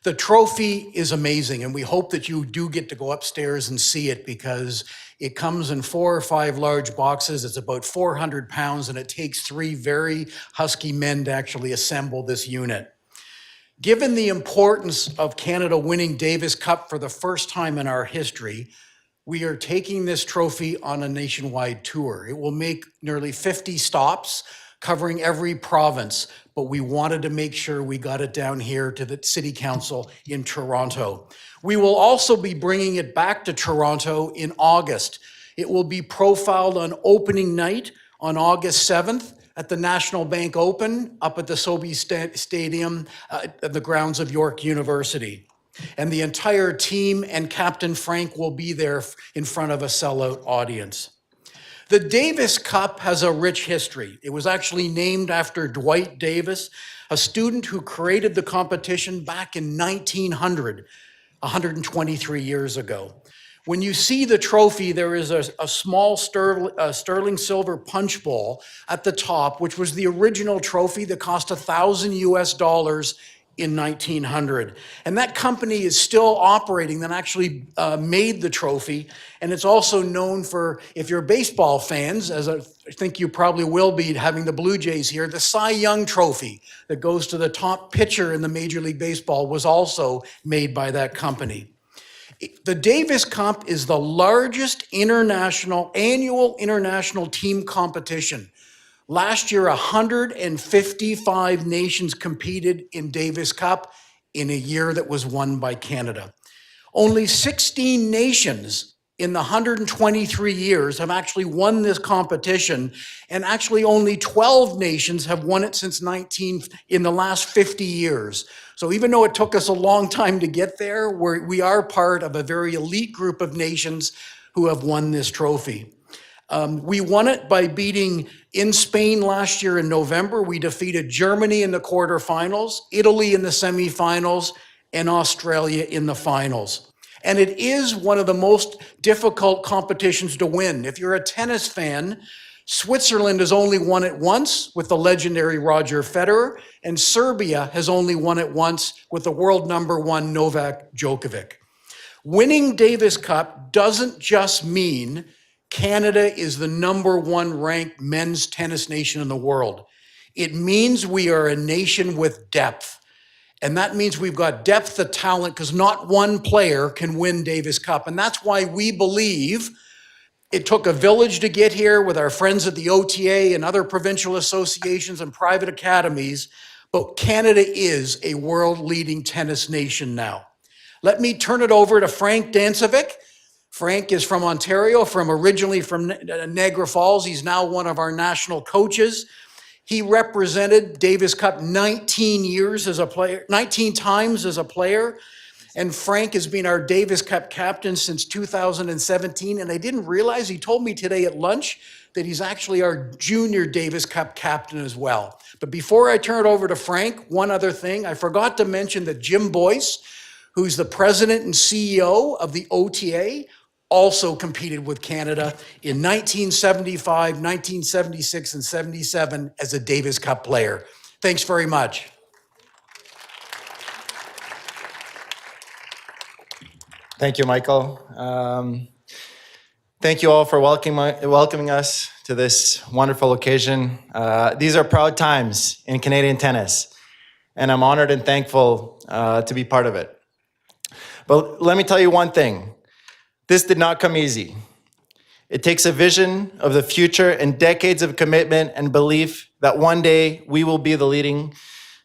The trophy is amazing, and we hope that you do get to go upstairs and see it, because it comes in 4 or 5 large boxes. It's about 400 pounds, and it takes 3 very husky men to actually assemble this unit. Given the importance of Canada winning Davis Cup for the first time in our history, we are taking this trophy on a nationwide tour. It will make nearly 50 stops, covering every province, but we wanted to make sure we got it down here to the City Council in Toronto. We will also be bringing it back to Toronto in August. It will be profiled on opening night on August 7th at the National Bank Open up at the Sobeys Stadium at the grounds of York University. And the entire team and Captain Frank will be there in front of a sellout audience. The Davis Cup has a rich history. It was actually named after Dwight Davis, a student who created the competition back in 1900, 123 years ago. When you see the trophy, there is a small sterling silver punch bowl at the top, which was the original trophy that cost $1,000 US in 1900. And that company is still operating, that actually made the trophy. And it's also known for, if you're baseball fans, as I think you probably will be having the Blue Jays here, the Cy Young Trophy that goes to the top pitcher in the Major League Baseball was also made by that company. The Davis Cup is the largest annual international team competition. Last year, 155 nations competed in Davis Cup in a year that was won by Canada. Only 16 nations in the 123 years have actually won this competition, and actually only 12 nations have won it since in the last 50 years. So even though it took us a long time to get there, we are part of a very elite group of nations who have won this trophy. We won it by beating, in Spain last year in November, we defeated Germany in the quarterfinals, Italy in the semifinals, and Australia in the finals. And it is one of the most difficult competitions to win. If you're a tennis fan, Switzerland has only won it once with the legendary Roger Federer, and Serbia has only won it once with the world #1 Novak Djokovic. Winning Davis Cup doesn't just mean Canada is the #1 ranked men's tennis nation in the world. It means we are a nation with depth. And that means we've got depth of talent because not one player can win Davis Cup. And that's why we believe it took a village to get here with our friends at the OTA and other provincial associations and private academies. But Canada is a world-leading tennis nation now. Let me turn it over to Frank Dancevic. Frank is from Ontario, originally from Niagara Falls. He's now one of our national coaches. He represented Davis Cup 19 times as a player. And Frank has been our Davis Cup captain since 2017. And I didn't realize, he told me today at lunch, that he's actually our junior Davis Cup captain as well. But before I turn it over to Frank, one other thing. I forgot to mention that Jim Boyce, who's the president and CEO of the OTA, also competed with Canada in 1975, 1976, and 77 as a Davis Cup player. Thanks very much. Thank you, Michael. Thank you all for welcoming us to this wonderful occasion. These are proud times in Canadian tennis, and I'm honored and thankful to be part of it. But let me tell you one thing. This did not come easy. It takes a vision of the future and decades of commitment and belief that one day we will be the leading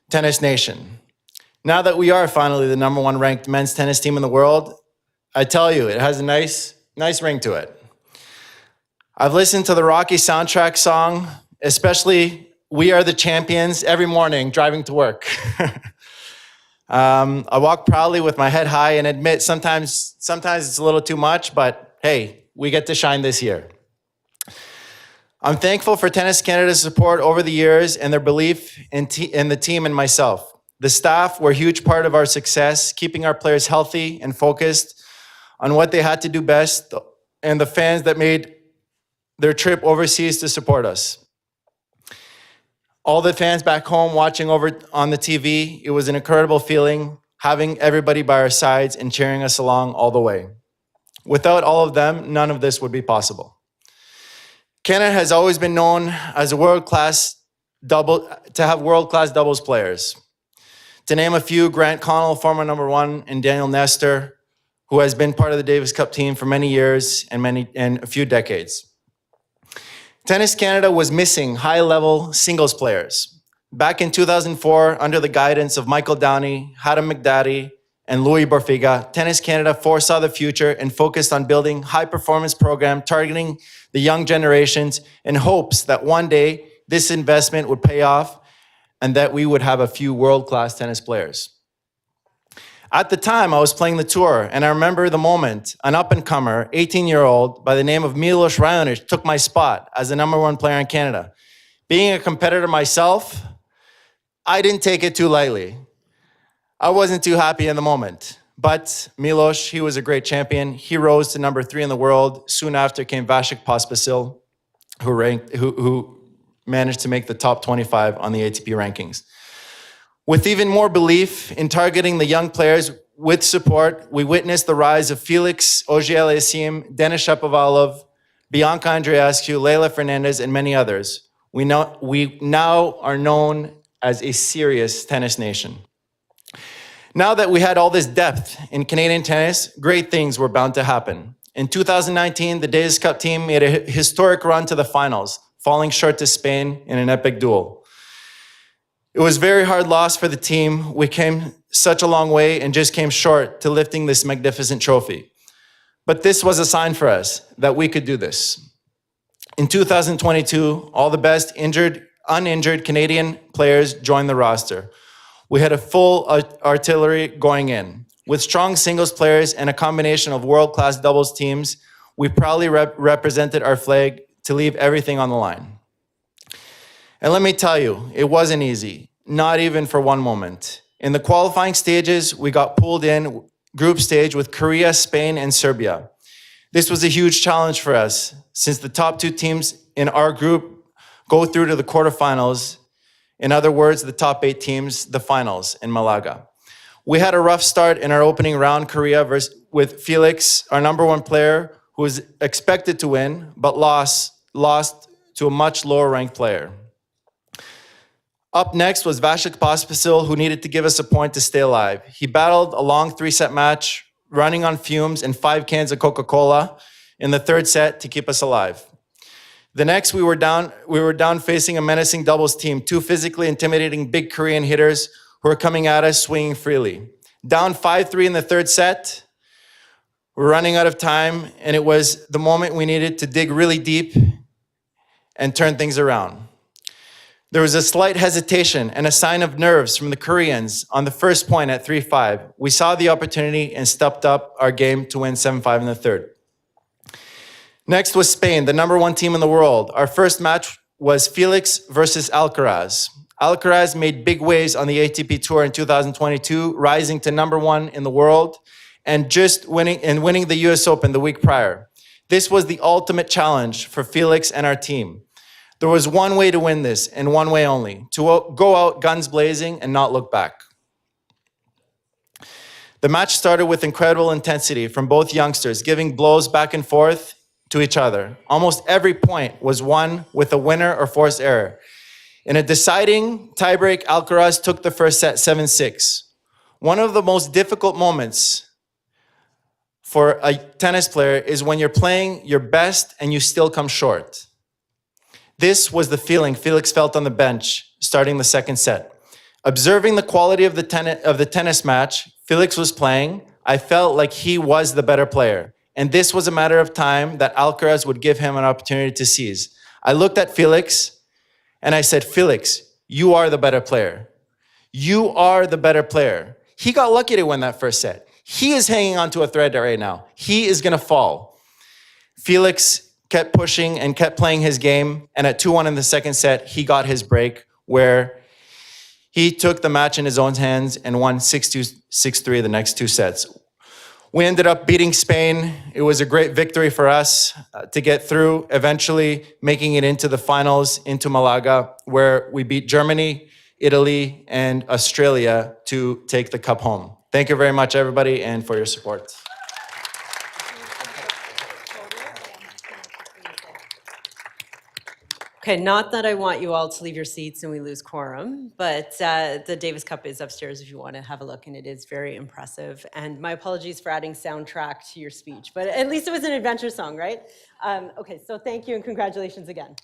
tennis nation. Now that we are finally the #1 ranked men's tennis team in the world, I tell you, it has a nice ring to it. I've listened to the Rocky soundtrack song, especially We Are the Champions, every morning driving to work. I walk proudly with my head high and admit sometimes it's a little too much, but hey, we get to shine this year. I'm thankful for Tennis Canada's support over the years and their belief in the team and myself. The staff were a huge part of our success, keeping our players healthy and focused on what they had to do best, and the fans that made their trip overseas to support us. All the fans back home watching over on the TV, it was an incredible feeling having everybody by our sides and cheering us along all the way. Without all of them, none of this would be possible. Canada has always been known as a world-class doubles players. To name a few, Grant Connell, former #1, and Daniel Nestor, who has been part of the Davis Cup team for many years and a few decades. Tennis Canada was missing high-level singles players. Back in 2004, under the guidance of Michael Downey, Hatem Mikdadi, and Louis Borfiga, Tennis Canada foresaw the future and focused on building high-performance program targeting the young generations in hopes that one day this investment would pay off and that we would have a few world-class tennis players. At the time, I was playing the tour, and I remember the moment an up-and-comer, 18-year-old by the name of Milos Raonic took my spot as the #1 player in Canada. Being a competitor myself, I didn't take it too lightly. I wasn't too happy in the moment, but Milos, he was a great champion. He rose to #3 in the world. Soon after came Vasek Pospisil, who managed to make the top 25 on the ATP rankings. With even more belief in targeting the young players with support, we witnessed the rise of Felix Auger-Aliassime, Denis Shapovalov, Bianca Andreescu, Leylah Fernandez, and many others. We now are known as a serious tennis nation. Now that we had all this depth in Canadian tennis, great things were bound to happen. In 2019, the Davis Cup team made a historic run to the finals, falling short to Spain in an epic duel. It was a very hard loss for the team. We came such a long way and just came short to lifting this magnificent trophy. But this was a sign for us that we could do this. In 2022, all the best uninjured Canadian players joined the roster. We had a full artillery going in. With strong singles players and a combination of world-class doubles teams, we proudly represented our flag to leave everything on the line. And let me tell you, it wasn't easy, not even for one moment. In the qualifying stages, we got pulled in group stage with Korea, Spain, and Serbia. This was a huge challenge for us, since the top 2 teams in our group go through to the quarterfinals. In other words, the top 8 teams, the finals in Malaga. We had a rough start in our opening round, Korea with Felix, our #1 player, who was expected to win, but lost to a much lower ranked player. Up next was Vashik Pospisil, who needed to give us a point to stay alive. He battled a long 3-set match, running on fumes and 5 cans of Coca-Cola in the 3rd set to keep us alive. The next, we were down facing a menacing doubles team, 2 physically intimidating big Korean hitters who were coming at us swinging freely. Down 5-3 in the 3rd set, we're running out of time, and it was the moment we needed to dig really deep and turn things around. There was a slight hesitation and a sign of nerves from the Koreans on the first point at 3-5. We saw the opportunity and stepped up our game to win 7-5 in the 3rd. Next was Spain, the #1 team in the world. Our first match was Felix versus Alcaraz. Alcaraz made big waves on the ATP Tour in 2022, rising to #1 in the world and just winning the US Open the week prior. This was the ultimate challenge for Felix and our team. There was one way to win this, and one way only, to go out guns blazing and not look back. The match started with incredible intensity from both youngsters, giving blows back and forth to each other. Almost every point was won with a winner or forced error. In a deciding tiebreak, Alcaraz took the first set 7-6. One of the most difficult moments for a tennis player is when you're playing your best and you still come short. This was the feeling Felix felt on the bench starting the 2nd set. Observing the quality of the tennis match Felix was playing, I felt like he was the better player. And this was a matter of time that Alcaraz would give him an opportunity to seize. I looked at Felix and I said, Felix, you are the better player. You are the better player. He got lucky to win that first set. He is hanging onto a thread right now. He is gonna fall. Felix kept pushing and kept playing his game. And at 2-1 in the 2nd set, he got his break where he took the match in his own hands and won 6-2, 6-3 the next 2 sets. We ended up beating Spain. It was a great victory for us to get through, eventually making it into the finals, into Malaga, where we beat Germany, Italy, and Australia to take the cup home. Thank you very much, everybody, and for your support. Okay, not that I want you all to leave your seats and we lose quorum, but the Davis Cup is upstairs if you want to have a look, and it is very impressive. And my apologies for adding soundtrack to your speech, but at least it was an adventure song, right? Okay, so thank you and congratulations again.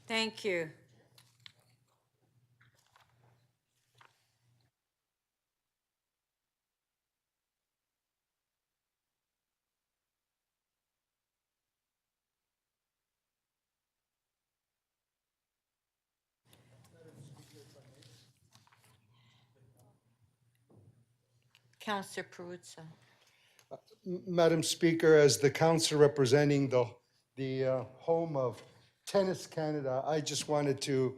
Thank you. Councillor Perruzza. Madam Speaker, as the council representing the home of Tennis Canada, I just wanted to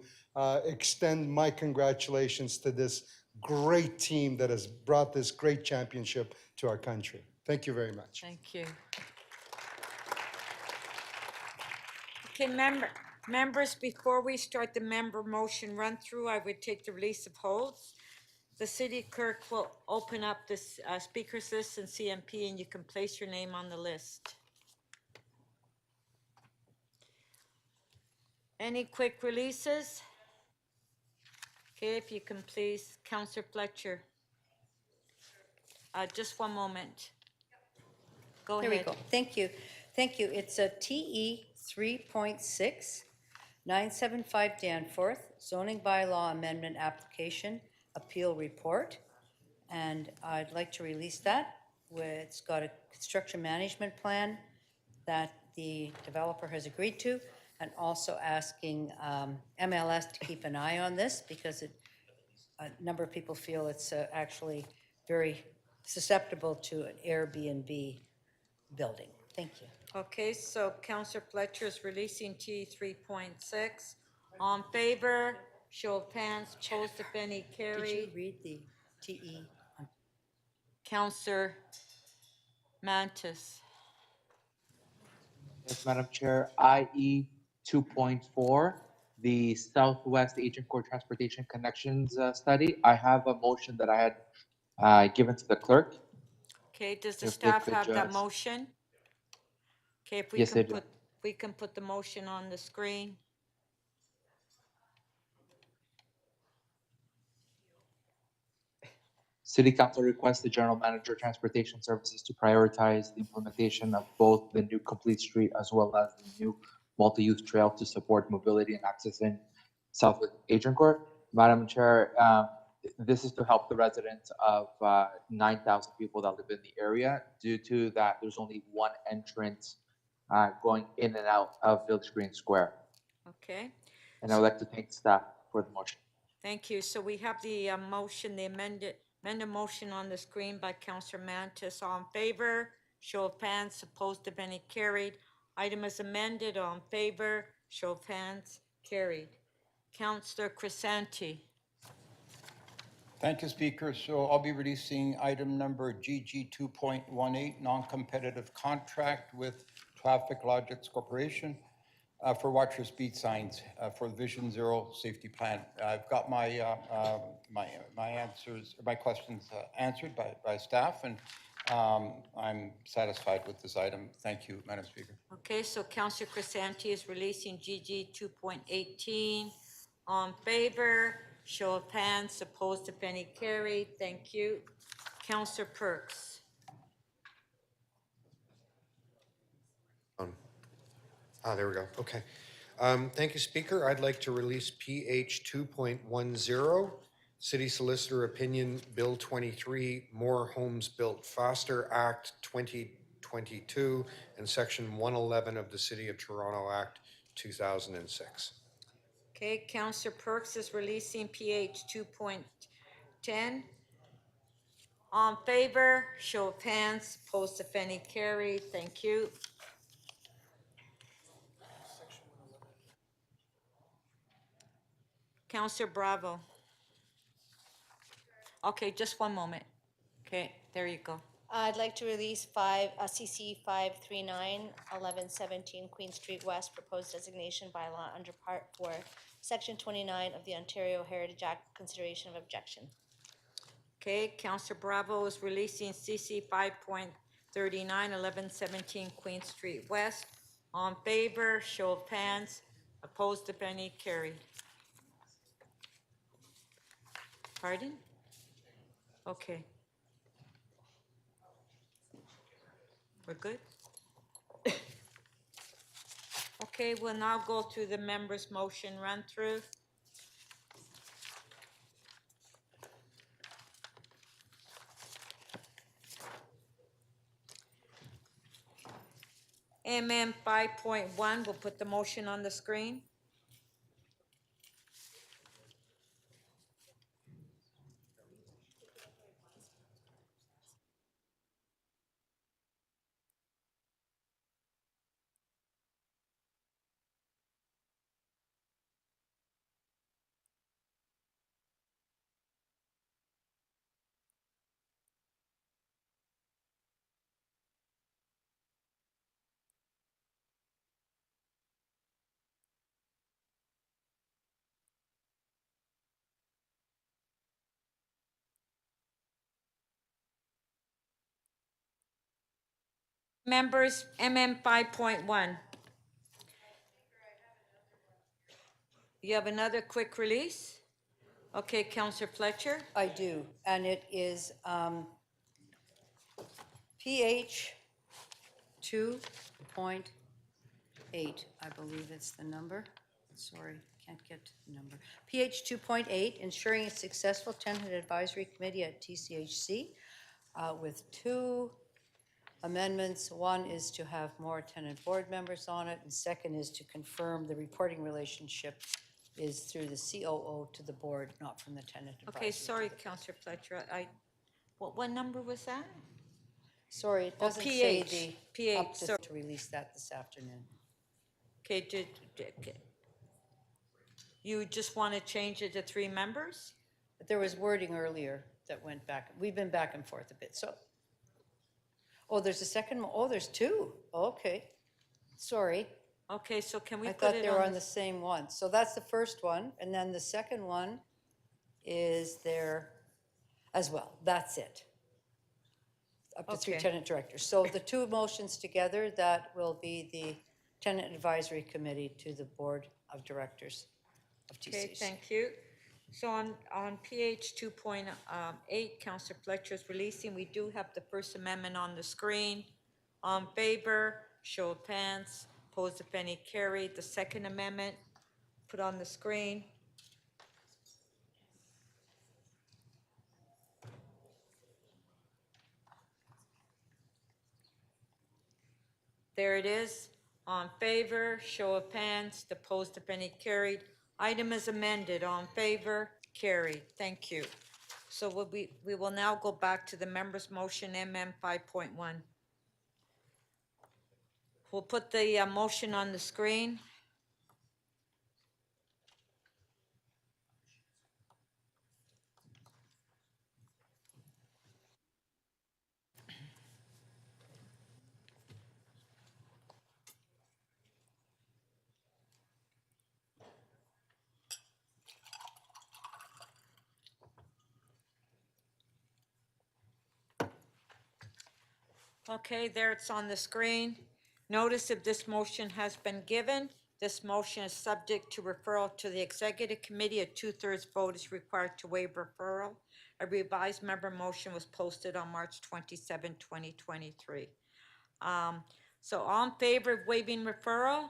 extend my congratulations to this great team that has brought this great championship to our country. Thank you very much. Thank you. Okay, members, before we start the member motion run through, I would take the release of holds. The city clerk will open up this speakers list and CMP, and you can place your name on the list. Any quick releases? Okay, if you can please, Councillor Fletcher. Just one moment. Go ahead. There we go. Thank you. Thank you. It's a TE 3.6, 975 Danforth, zoning bylaw amendment application, appeal report. And I'd like to release that. It's got a construction management plan that the developer has agreed to, and also asking MLS to keep an eye on this because a number of people feel it's actually very susceptible to an Airbnb building. Thank you. Okay, so Councillor Fletcher is releasing T 3.6. On favor, show of hands, opposed if any, carried. Did you read the TE? Councillor Mantis. Yes, Madam Chair, IE 2.4, the Southwest Agincourt Transportation Connections Study. I have a motion that I had given to the clerk. Okay, does the If they staff could have that just- motion? Okay, if we Yes, can they do. put, we can put the motion on the screen. City Council requests the General Manager of Transportation Services to prioritize the implementation of both the new Complete Street as well as the new multi-use trail to support mobility and access in Southwick Agincourt. Madam Chair, this is to help the residents of 9,000 people that live in the area. Due to that, there's only one entrance going in and out of Village Green Square. Okay, And I would like to thank staff for the motion. thank you. So we have the motion, the amended motion on the screen by Counselor Mantis. All in favor? Show of hands. Opposed, if any, carried. Item is amended. All in favor? Show of hands. Carried. Counselor Crescenti. Thank you, Speaker. So I'll be releasing item number GG 2.18, non-competitive contract with Traffic Logics Corporation for watch your speed signs for the Vision Zero safety plan. I've got my questions answered by staff, and I'm satisfied with this item. Thank you, Madam Speaker. Okay, so Counselor Crescenti is releasing GG 2.18. On favor? Show of hands. Opposed, if any, carried. Thank you. Counselor Perks. There we go. Okay. Thank you, Speaker. I'd like to release PH 2.10, City Solicitor Opinion Bill 23, More Homes Built Faster Act 2022, and Section 111 of the City of Toronto Act 2006. Okay, Counselor Perks is releasing PH 2.10. On favor? Show of hands. Opposed, if any, carried. Thank you. Counselor Bravo. Okay, just one moment. Okay, there you go. I'd like to release CC 539 1117 Queen Street West, proposed designation bylaw under Part 4, Section 29 of the Ontario Heritage Act, consideration of objection. Okay, Counselor Bravo is releasing CC 5.39 1117 Queen Street West. On favor? Show of hands. Opposed, if any, carried. Pardon? Okay. We're good? Okay, we'll now go through the members' motion run-through. MM 5.1, we'll put the motion on the screen. Members, MM 5.1. You have another quick release? Okay, Counselor Fletcher? I do, and it is PH 2.8, I believe it's the number. Sorry, can't get to the number. PH 2.8, ensuring a successful tenant advisory committee at TCHC with two amendments. One is to have more tenant board members on it, and second is to confirm the reporting relationship is through the COO to the board, not from the tenant advisory. Okay, sorry, Counselor Fletcher, what number was that? Sorry, it Oh, doesn't say PH, the, up sorry. to release that this afternoon. Okay, okay. You just want to change it to 3 members? But there was wording earlier that went back, we've been back and forth a bit, so. Oh, there's a second, there's 2, okay, sorry. Okay, so can we I put thought it they were on on the same one, so that's the first one, and then the second one is there as well, that's it. Up to 3 Okay. tenant directors, so the 2 motions together, that will be the Tenant Advisory Committee to the Board of Directors of Okay, TCC. thank you. So on PH 2.8, Counselor Fletcher is releasing. We do have the First Amendment on the screen. On favor, show of hands. Opposed, if any, carried. The Second Amendment, put on the screen. There it is. On favor, show of hands. Opposed, if any, carried. Item is amended. On favor, carried. Thank you. So we will now go back to the members' motion, MM 5.1. We'll put the motion on the screen. Okay, there it's on the screen. Notice of this motion has been given. This motion is subject to referral to the Executive Committee. A 2/3 vote is required to waive referral. A revised member motion was posted on March 27, 2023. So all in favor of waiving referral?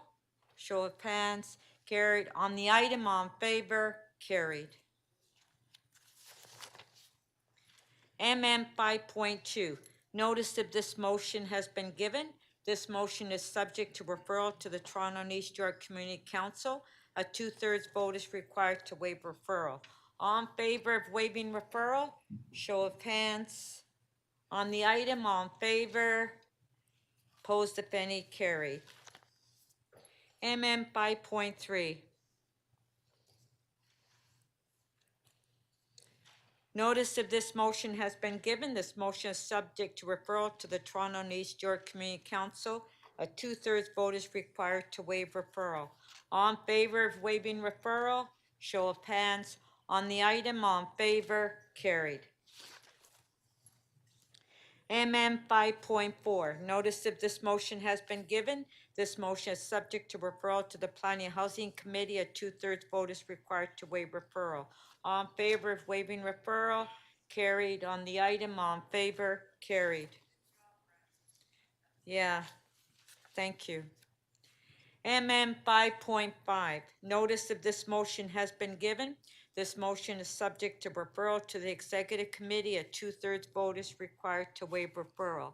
Show of hands, carried. On the item, all in favor, carried. MM 5.2, notice of this motion has been given. This motion is subject to referral to the Toronto and East York Community Council. A 2/3 vote is required to waive referral. All in favor of waiving referral? Show of hands. On the item, all in favor? Opposed, if any, carried. MM 5.3. Notice of this motion has been given. This motion is subject to referral to the Toronto and East York Community Council. A 2/3 vote is required to waive referral. All in favor of waiving referral? Show of hands. On the item, all in favor? Carried. MM 5.4, notice of this motion has been given. This motion is subject to referral to the Planning and Housing Committee. A 2/3 vote is required to waive referral. All in favor of waiving referral? Carried. On the item, all in favor? Carried. Yeah, thank you. MM 5.5, notice of this motion has been given. This motion is subject to referral to the Executive Committee. A 2/3 vote is required to waive referral.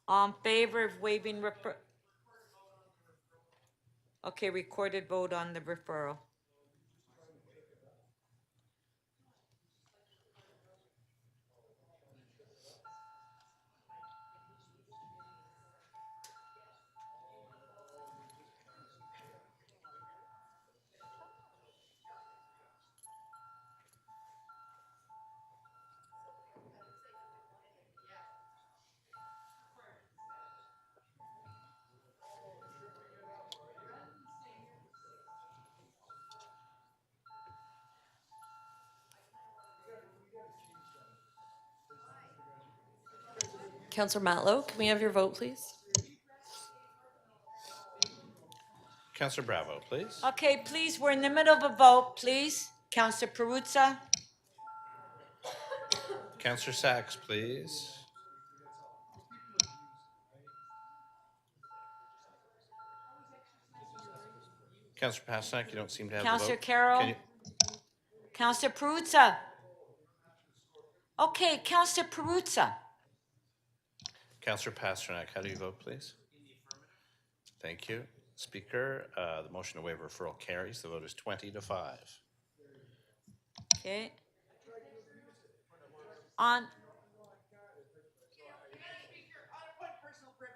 All in favor of waiving referral? Okay, recorded vote on the referral. Councillor Matlow, can we have your vote, please? Councillor Bravo, please. Okay, please, we're in the middle of a vote, please. Councillor Perruzza? Councillor Sachs, please. Councillor Pasternak, you don't seem to have the vote. Councillor Carroll? Councillor Perruzza? Okay, Councillor Perruzza. Councillor Pasternak, how do you vote, please? Thank you. Speaker, the motion to waive referral carries. The vote is 20-5. Okay. On.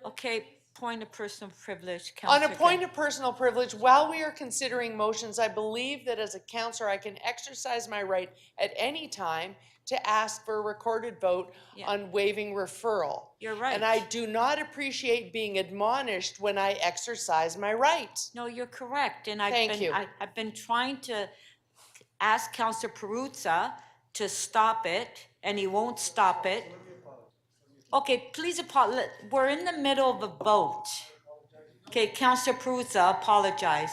Okay, point of personal privilege, On a Councillor. point of personal privilege, while we are considering motions, I believe that as a counselor, I can exercise my right at any time to ask for a recorded vote on waiving referral. You're right. And I do not appreciate being admonished when I exercise my right. No, you're correct, and Thank you. I've been trying to ask Councillor Perruzza to stop it, and he won't stop it. Okay, please, we're in the middle of a vote. Okay, Counselor Perruzza, apologize.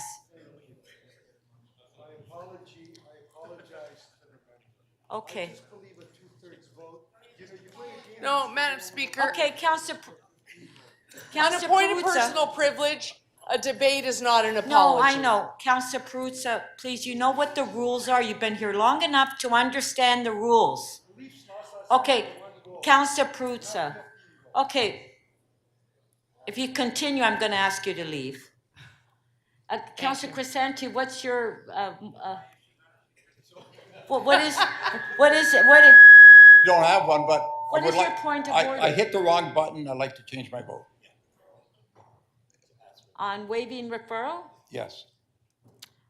I apologize to the member. Okay. I just believe a two-thirds vote. You know, you play a game. No, Madam Speaker. Okay, Counselor, On a Counselor point of Perruzza. personal privilege, a debate is not an No, apology. I know. Counselor Perruzza, please, you know what the rules are. You've been here long enough to understand the rules. Okay, Counselor Perruzza. Okay. If you continue, I'm going to ask you to leave. Counselor Crescenti, what's your, what is it? You don't have one, but I What would is your like- point of I order? hit the wrong button. I'd like to change my vote. On waiving referral? Yes.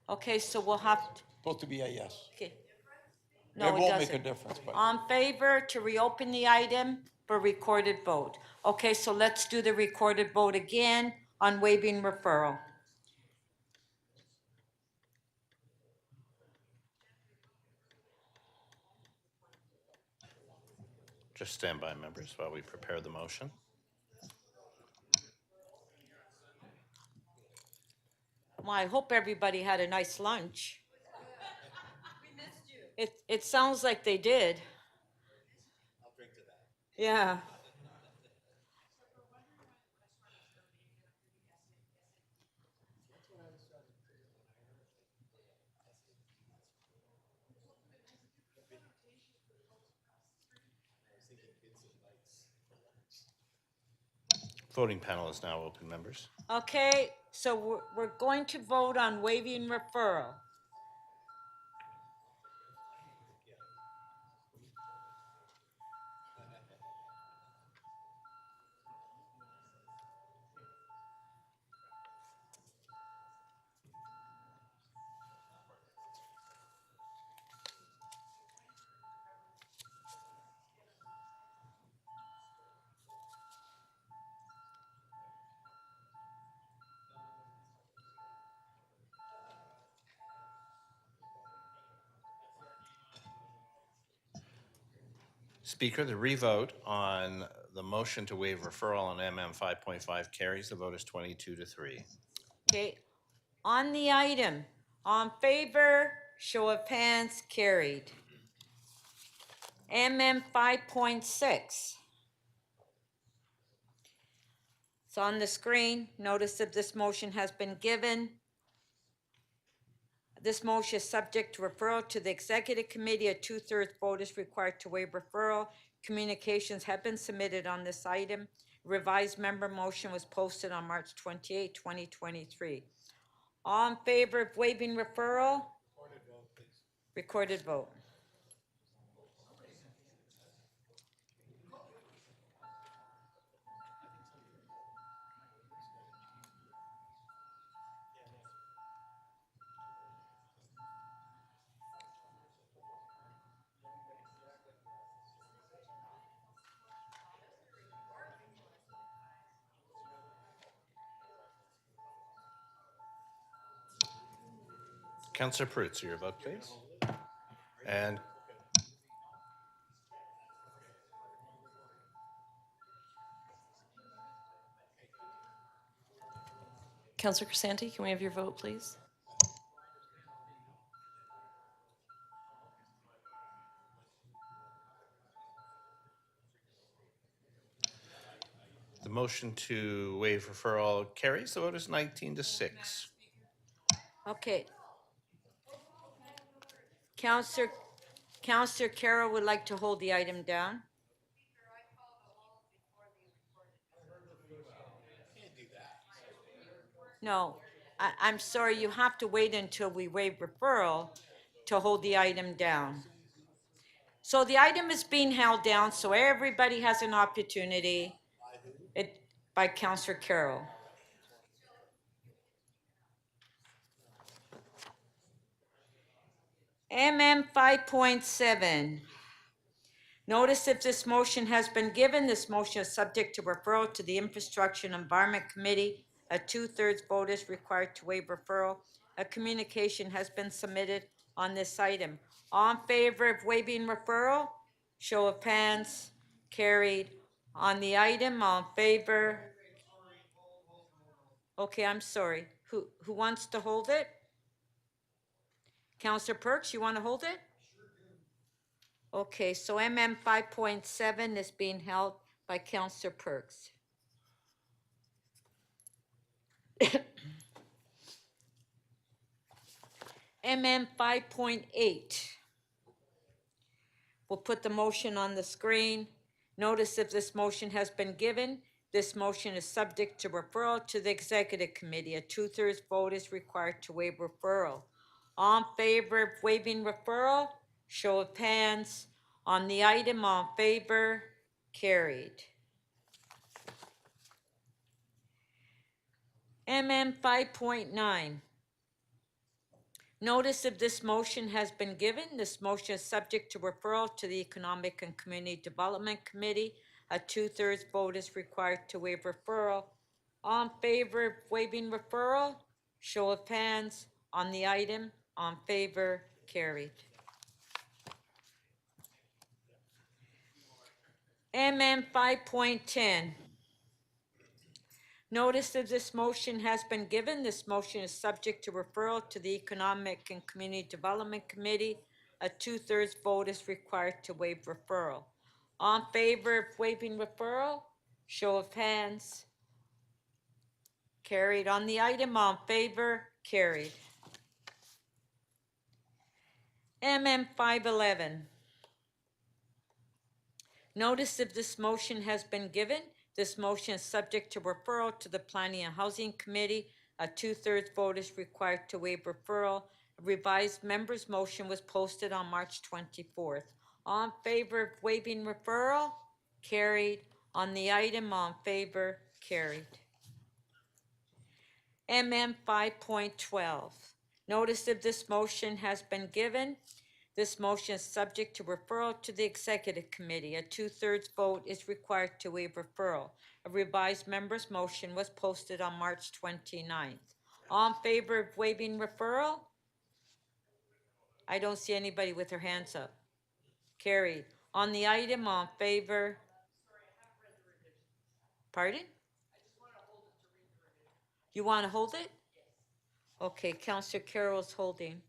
Okay, so we'll have, Supposed to be a yes. okay. It No, it won't make a doesn't. difference, but. On favor to reopen the item for recorded vote. Okay, so let's do the recorded vote again on waiving referral. Just stand by, members, while we prepare the motion. Well, I hope everybody had a nice lunch. It sounds like they did. I'll drink to that. Yeah. Voting panel is now open, members. Okay, so we're going to vote on waiving referral. Speaker, the revote on the motion to waive referral on MM 5.5 carries. The vote is 22-3. Okay, on the item, on favor, show of hands, carried. MM 5.6. It's on the screen. Notice of this motion has been given. This motion is subject to referral to the executive committee. A two-thirds vote is required to waive referral. Communications have been submitted on this item. Revised member motion was posted on March 28, 2023. All in favor of waiving referral? Recorded vote, please. Recorded vote. Councillor Perruzza, your vote, please. And Councillor Crescenti, can we have your vote, please? the motion to waive referral carries. The vote is 19-6. Okay. Counselor Carroll would like to hold the item down. No, I'm sorry, you have to wait until we waive referral to hold the item down. So the item is being held down, so everybody has an opportunity. By Counselor Carroll. MM 5.7. Notice if this motion has been given, this motion is subject to referral to the Infrastructure and Environment Committee. A two-thirds vote is required to waive referral. A communication has been submitted on this item. All in favor of waiving referral? Show of hands. Carried. On the item, all in favor? Okay, I'm sorry. Who wants to hold it? Counselor Perks, you want to hold it? Okay, so MM 5.7 is being held by Counselor Perks. MM 5.8. We'll put the motion on the screen. Notice if this motion has been given, this motion is subject to referral to the executive committee. A 2/3 vote is required to waive referral. All in favor of waiving referral, show of hands. On the item, all in favor, carried. MM 5.9. Notice of this motion has been given. This motion is subject to referral to the Economic and Community Development Committee. A 2/3 vote is required to waive referral. All in favor of waiving referral, show of hands. On the item, all in favor, carried. MM 5.10. Notice of this motion has been given. This motion is subject to referral to the Economic and Community Development Committee. A 2/3 vote is required to waive referral. All in favor of waiving referral, show of hands. Carried. On the item, all in favor, carried. MM 511. Notice of this motion has been given. This motion is subject to referral to the Planning and Housing Committee. A 2/3 vote is required to waive referral. A revised member's motion was posted on March 24th. All in favor of waiving referral? Carried. On the item, all in favor? Carried. MM 5.12. Notice of this motion has been given. This motion is subject to referral to the Executive Committee. A 2/3 vote is required to waive referral. A revised member's motion was posted on March 29th. All in favor of waiving referral? I don't see anybody with their hands up. Carried. On the item, all in favor? Pardon? You want to hold it? Okay, Councillor Carroll's holding.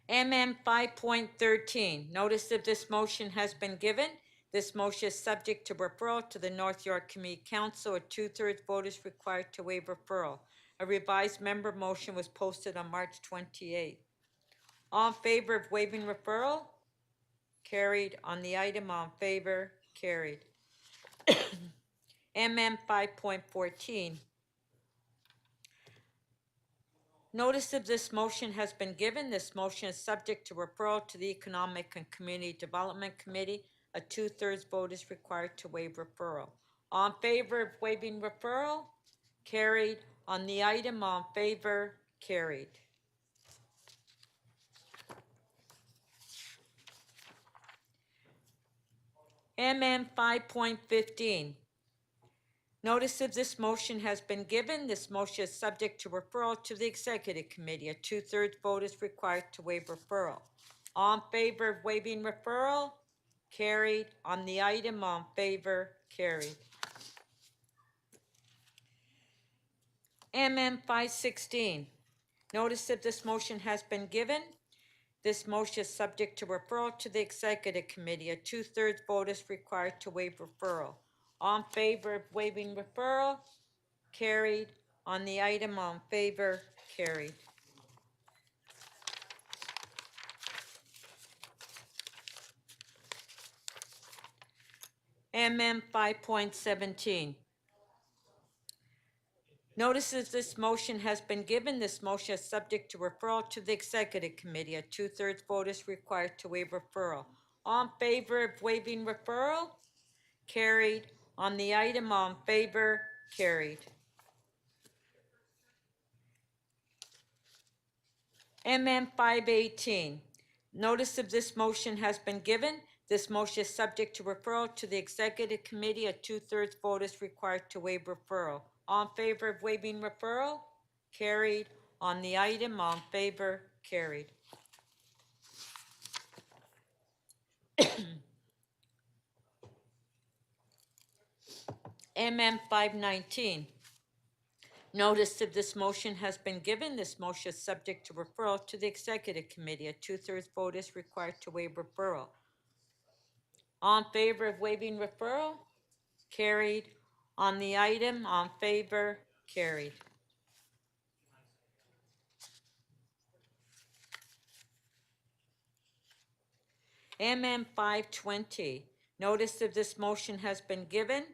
MM 5.13. Notice of this motion has been given. This motion is subject to referral to the North York Community Council. A 2/3 vote is required to waive referral. A revised member motion was posted on March 28th. All in favor of waiving referral? Carried. On the item, all in favor? Carried. MM 5.14. Notice of this motion has been given. This motion is subject to referral to the Economic and Community Development Committee. A 2/3 vote is required to waive referral. All in favor of waiving referral? Carried. On the item, all in favor? Carried. MM 5.15. Notice of this motion has been given. This motion is subject to referral to the Executive Committee. A 2/3 vote is required to waive referral. All in favor of waiving referral? Carried. On the item, all in favor? Carried. MM 516. Notice of this motion has been given. This motion is subject to referral to the Executive Committee. A 2/3 vote is required to waive referral. All in favor of waiving referral? Carried. On the item, all in favor? Carried. MM 5.17. Notice that this motion has been given. This motion is subject to referral to the Executive Committee. A 2/3 vote is required to waive referral. All in favor of waiving referral? Carried. On the item, all in favor? Carried. MM 518. Notice of this motion has been given. This motion is subject to referral to the Executive Committee. A 2/3 vote is required to waive referral. All in favor of waiving referral? Carried. On the item, all in favor? Carried. MM 519. Notice of this motion has been given. This motion is subject to referral to the Executive Committee. A two-thirds vote is required to waive referral. All in favor of waiving referral? Carried. On the item, all in favor? Carried. MM 520. Notice of this motion has been given.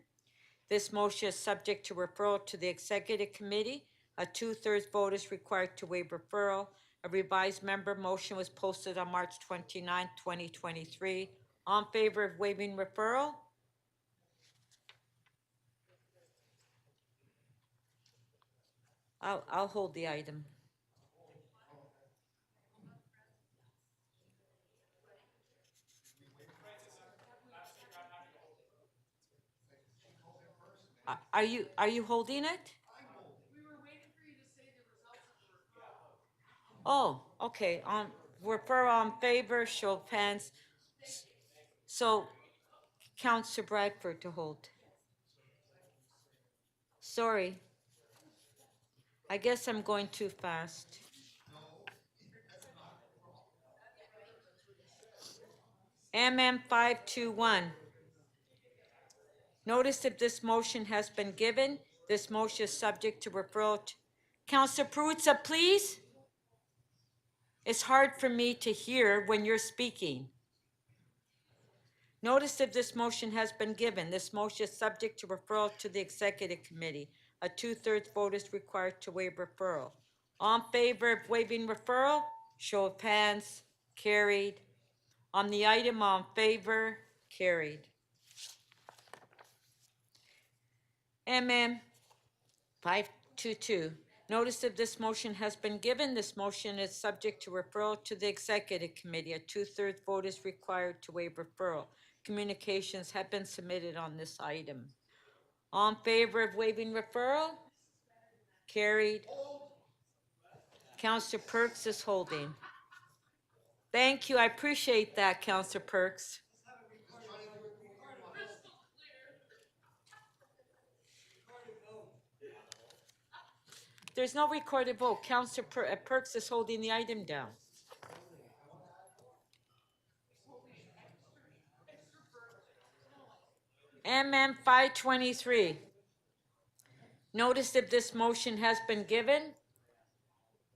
This motion is subject to referral to the Executive Committee. A two-thirds vote is required to waive referral. A revised member motion was posted on March 29, 2023. All in favor of waiving referral? I'll hold the item. Are you holding it? Oh, okay, referral in favor, show of hands. So, Councillor Bradford to hold. Sorry. I guess I'm going too fast. MM 521. Notice if this motion has been given. This motion is subject to referral to Councillor Perruzza, please. It's hard for me to hear when you're speaking. Notice if this motion has been given. This motion is subject to referral to the Executive Committee. A two-thirds vote is required to waive referral. All in favor of waiving referral? Show of hands. Carried. On the item, all in favor? Carried. MM 522. Notice of this motion has been given. This motion is subject to referral to the Executive Committee. A two-thirds vote is required to waive referral. Communications have been submitted on this item. All in favor of waiving referral? Carried. Councillor Perks is holding. Thank you. I appreciate that, Councillor Perks. There's no recorded vote. Councillor Perks is holding the item down. MM 523. Notice if this motion has been given.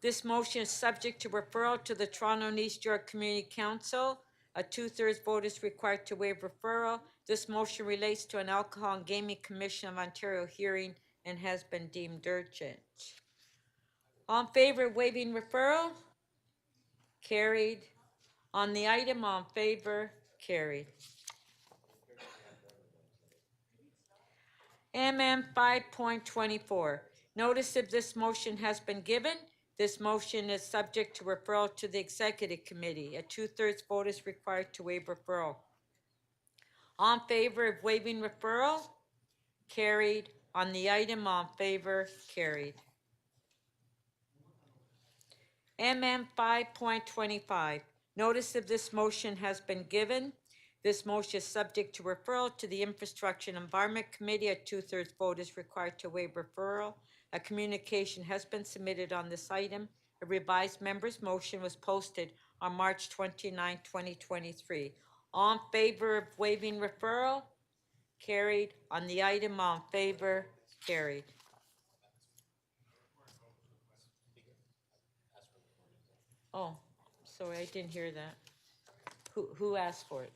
This motion is subject to referral to the Toronto and East York Community Council. A two-thirds vote is required to waive referral. This motion relates to an Alcohol and Gaming Commission of Ontario hearing and has been deemed urgent. All in favor of waiving referral? Carried. On the item, all in favor? Carried. MM 5.24. Notice if this motion has been given. This motion is subject to referral to the Executive Committee. A two-thirds vote is required to waive referral. All in favor of waiving referral? Carried. On the item, all in favor? Carried. MM 5.25. Notice of this motion has been given. This motion is subject to referral to the Infrastructure and Environment Committee. A two-thirds vote is required to waive referral. A communication has been submitted on this item. A revised member's motion was posted on March 29, 2023. All in favor of waiving referral? Carried. On the item, all in favor? Carried. Oh, sorry, I didn't hear that. Who asked for it?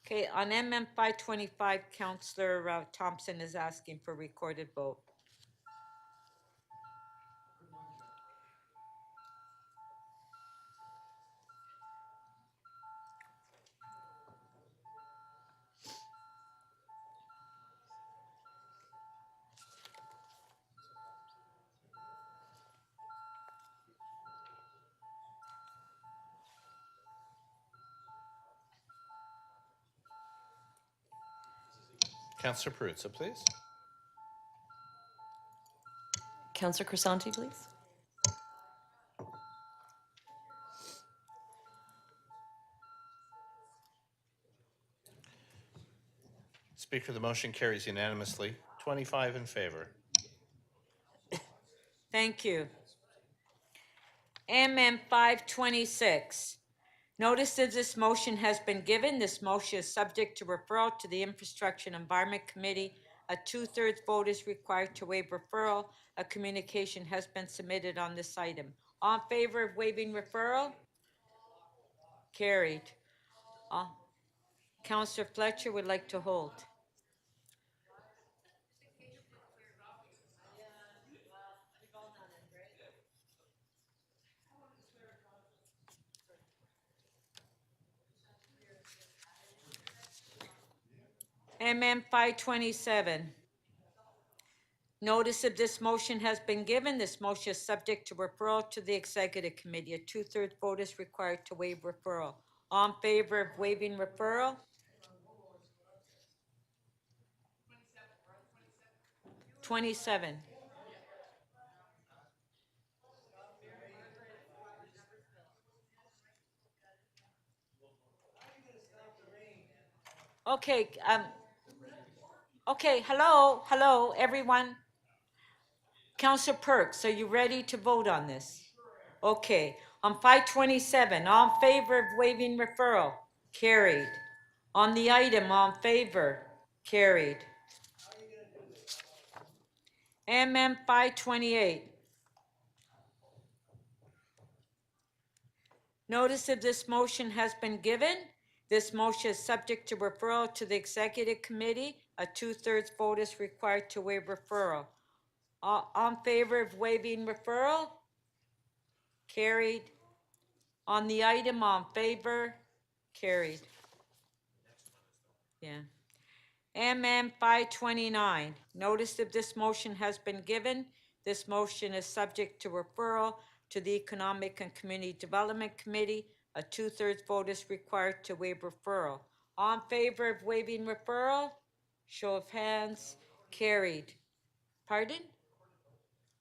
Okay, on MM 525, Councillor Thompson is asking for recorded vote. Councillor Perruzza, please. Councillor Crisanti, please. Speaker, the motion carries unanimously, 25 in favor. Thank you. MM 526. Notice of this motion has been given. This motion is subject to referral to the Infrastructure and Environment Committee. A 2/3 vote is required to waive referral. A communication has been submitted on this item. All in favor of waiving referral? Carried. Councillor Fletcher would like to hold. MM 527. Notice of this motion has been given. This motion is subject to referral to the Executive Committee. A 2/3 vote is required to waive referral. All in favor of waiving referral? 27. Okay, okay, hello, everyone. Councillor Perks, are you ready to vote on this? Okay, on 527, all in favor of waiving referral? Carried. On the item, all in favor? Carried. MM 528. Notice of this motion has been given. This motion is subject to referral to the Executive Committee. A 2/3 vote is required to waive referral. All in favor of waiving referral? Carried. On the item, all in favor? Carried. Yeah. MM 529. Notice of this motion has been given. This motion is subject to referral to the Economic and Community Development Committee. A 2/3 vote is required to waive referral. All in favor of waiving referral? Show of hands. Carried. Pardon?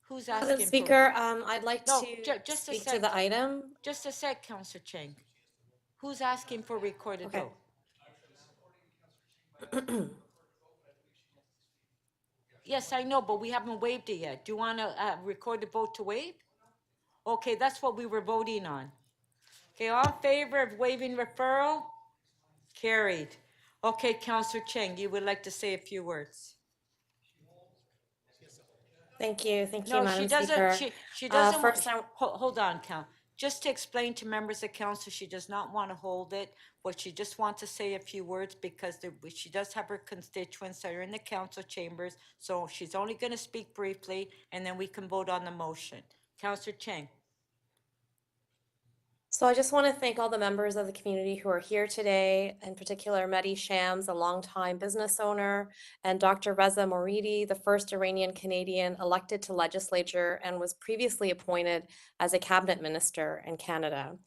Who's asking Madam for? Speaker, I'd like No, to just a speak sec. to the item. Just a sec, Councillor Chang. Who's asking for recorded Okay. vote? Yes, I know, but we haven't waived it yet. Do you want to record the vote to waive? Okay, that's what we were voting on. Okay, all in favor of waiving referral? Carried. Okay, Councillor Cheng, you would like to say a few words? Thank you, No, Madam she doesn't, Speaker. she doesn't, First, hold on, just to explain to members of council, she does not want to hold it, but she just wants to say a few words because she does have her constituents that are in the council chambers, so she's only going to speak briefly, and then we can vote on the motion. Councillor Cheng. So I just want to thank all the members of the community who are here today, in particular Mehdi Shams, a longtime business owner, and Dr. Reza Moridi, the first Iranian Canadian elected to legislature and was previously appointed as a cabinet minister in Canada.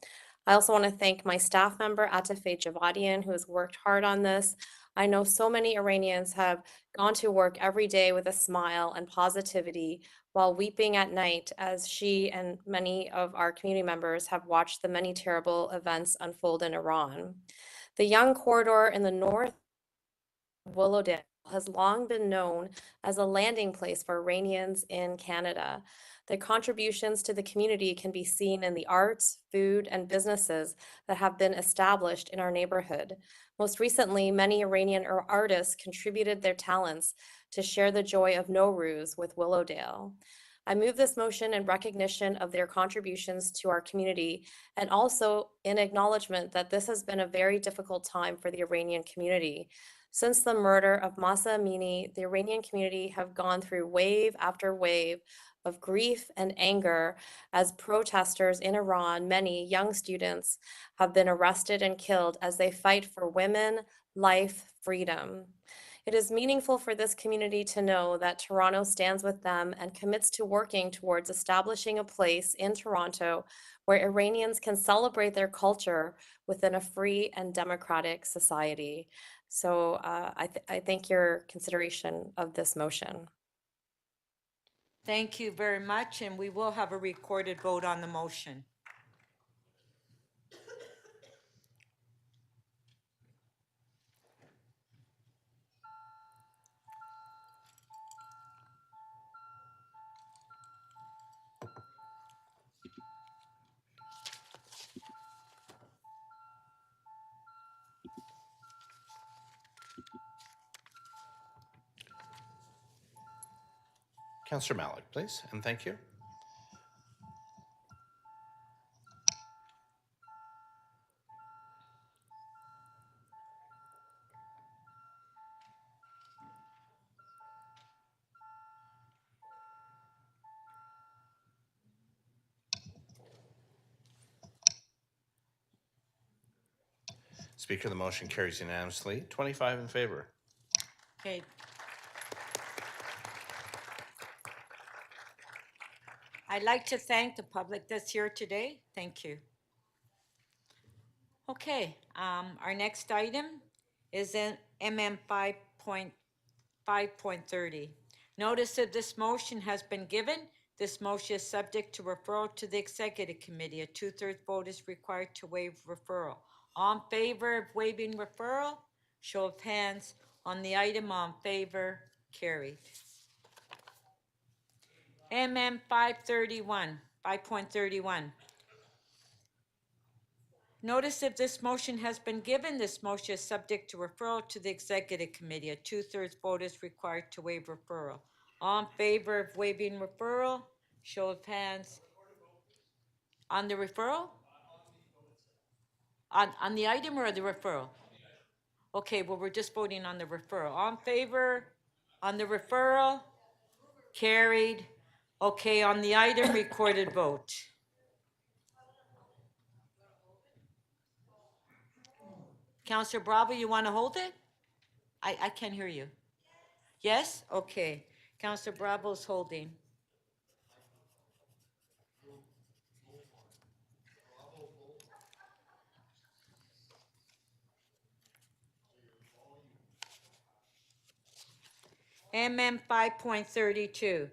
I also want to thank my staff member, Atifeh Javadian, who has worked hard on this. I know so many Iranians have gone to work every day with a smile and positivity while weeping at night as she and many of our community members have watched the many terrible events unfold in Iran. The Young Corridor in the north of Willowdale has long been known as a landing place for Iranians in Canada. The contributions to the community can be seen in the arts, food, and businesses that have been established in our neighborhood. Most recently, many Iranian artists contributed their talents to share the joy of Nowruz with Willowdale. I move this motion in recognition of their contributions to our community and also in acknowledgement that this has been a very difficult time for the Iranian community. Since the murder of Mahsa Amini, the Iranian community have gone through wave after wave of grief and anger as protesters in Iran, many young students, have been arrested and killed as they fight for women, life, freedom. It is meaningful for this community to know that Toronto stands with them and commits to working towards establishing a place in Toronto where Iranians can celebrate their culture within a free and democratic society. So I thank your consideration of this motion. Thank you very much, and we will have a recorded vote on the motion. Councillor Malik, please, and thank you. Speaker, the motion carries unanimously, 25 in favor. Okay. I'd like to thank the public that's here today. Thank you. Okay, our next item is in MM 5.5.30. Notice that this motion has been given. This motion is subject to referral to the Executive Committee. A 2/3 vote is required to waive referral. All in favor of waiving referral? Show of hands on the item. All in favor? Carried. MM 5.31. Notice if this motion has been given, this motion is subject to referral to the Executive Committee. A 2/3 vote is required to waive referral. All in favor of waiving referral? Show of hands. On the referral? On the item or the referral? Okay, well, we're just voting on the referral. All in favor? On the referral? Carried. Okay, on the item, recorded vote. Counselor Bravo, you want to hold it? I can't hear you. Yes? Okay. Counselor Bravo's holding. MM 5.32.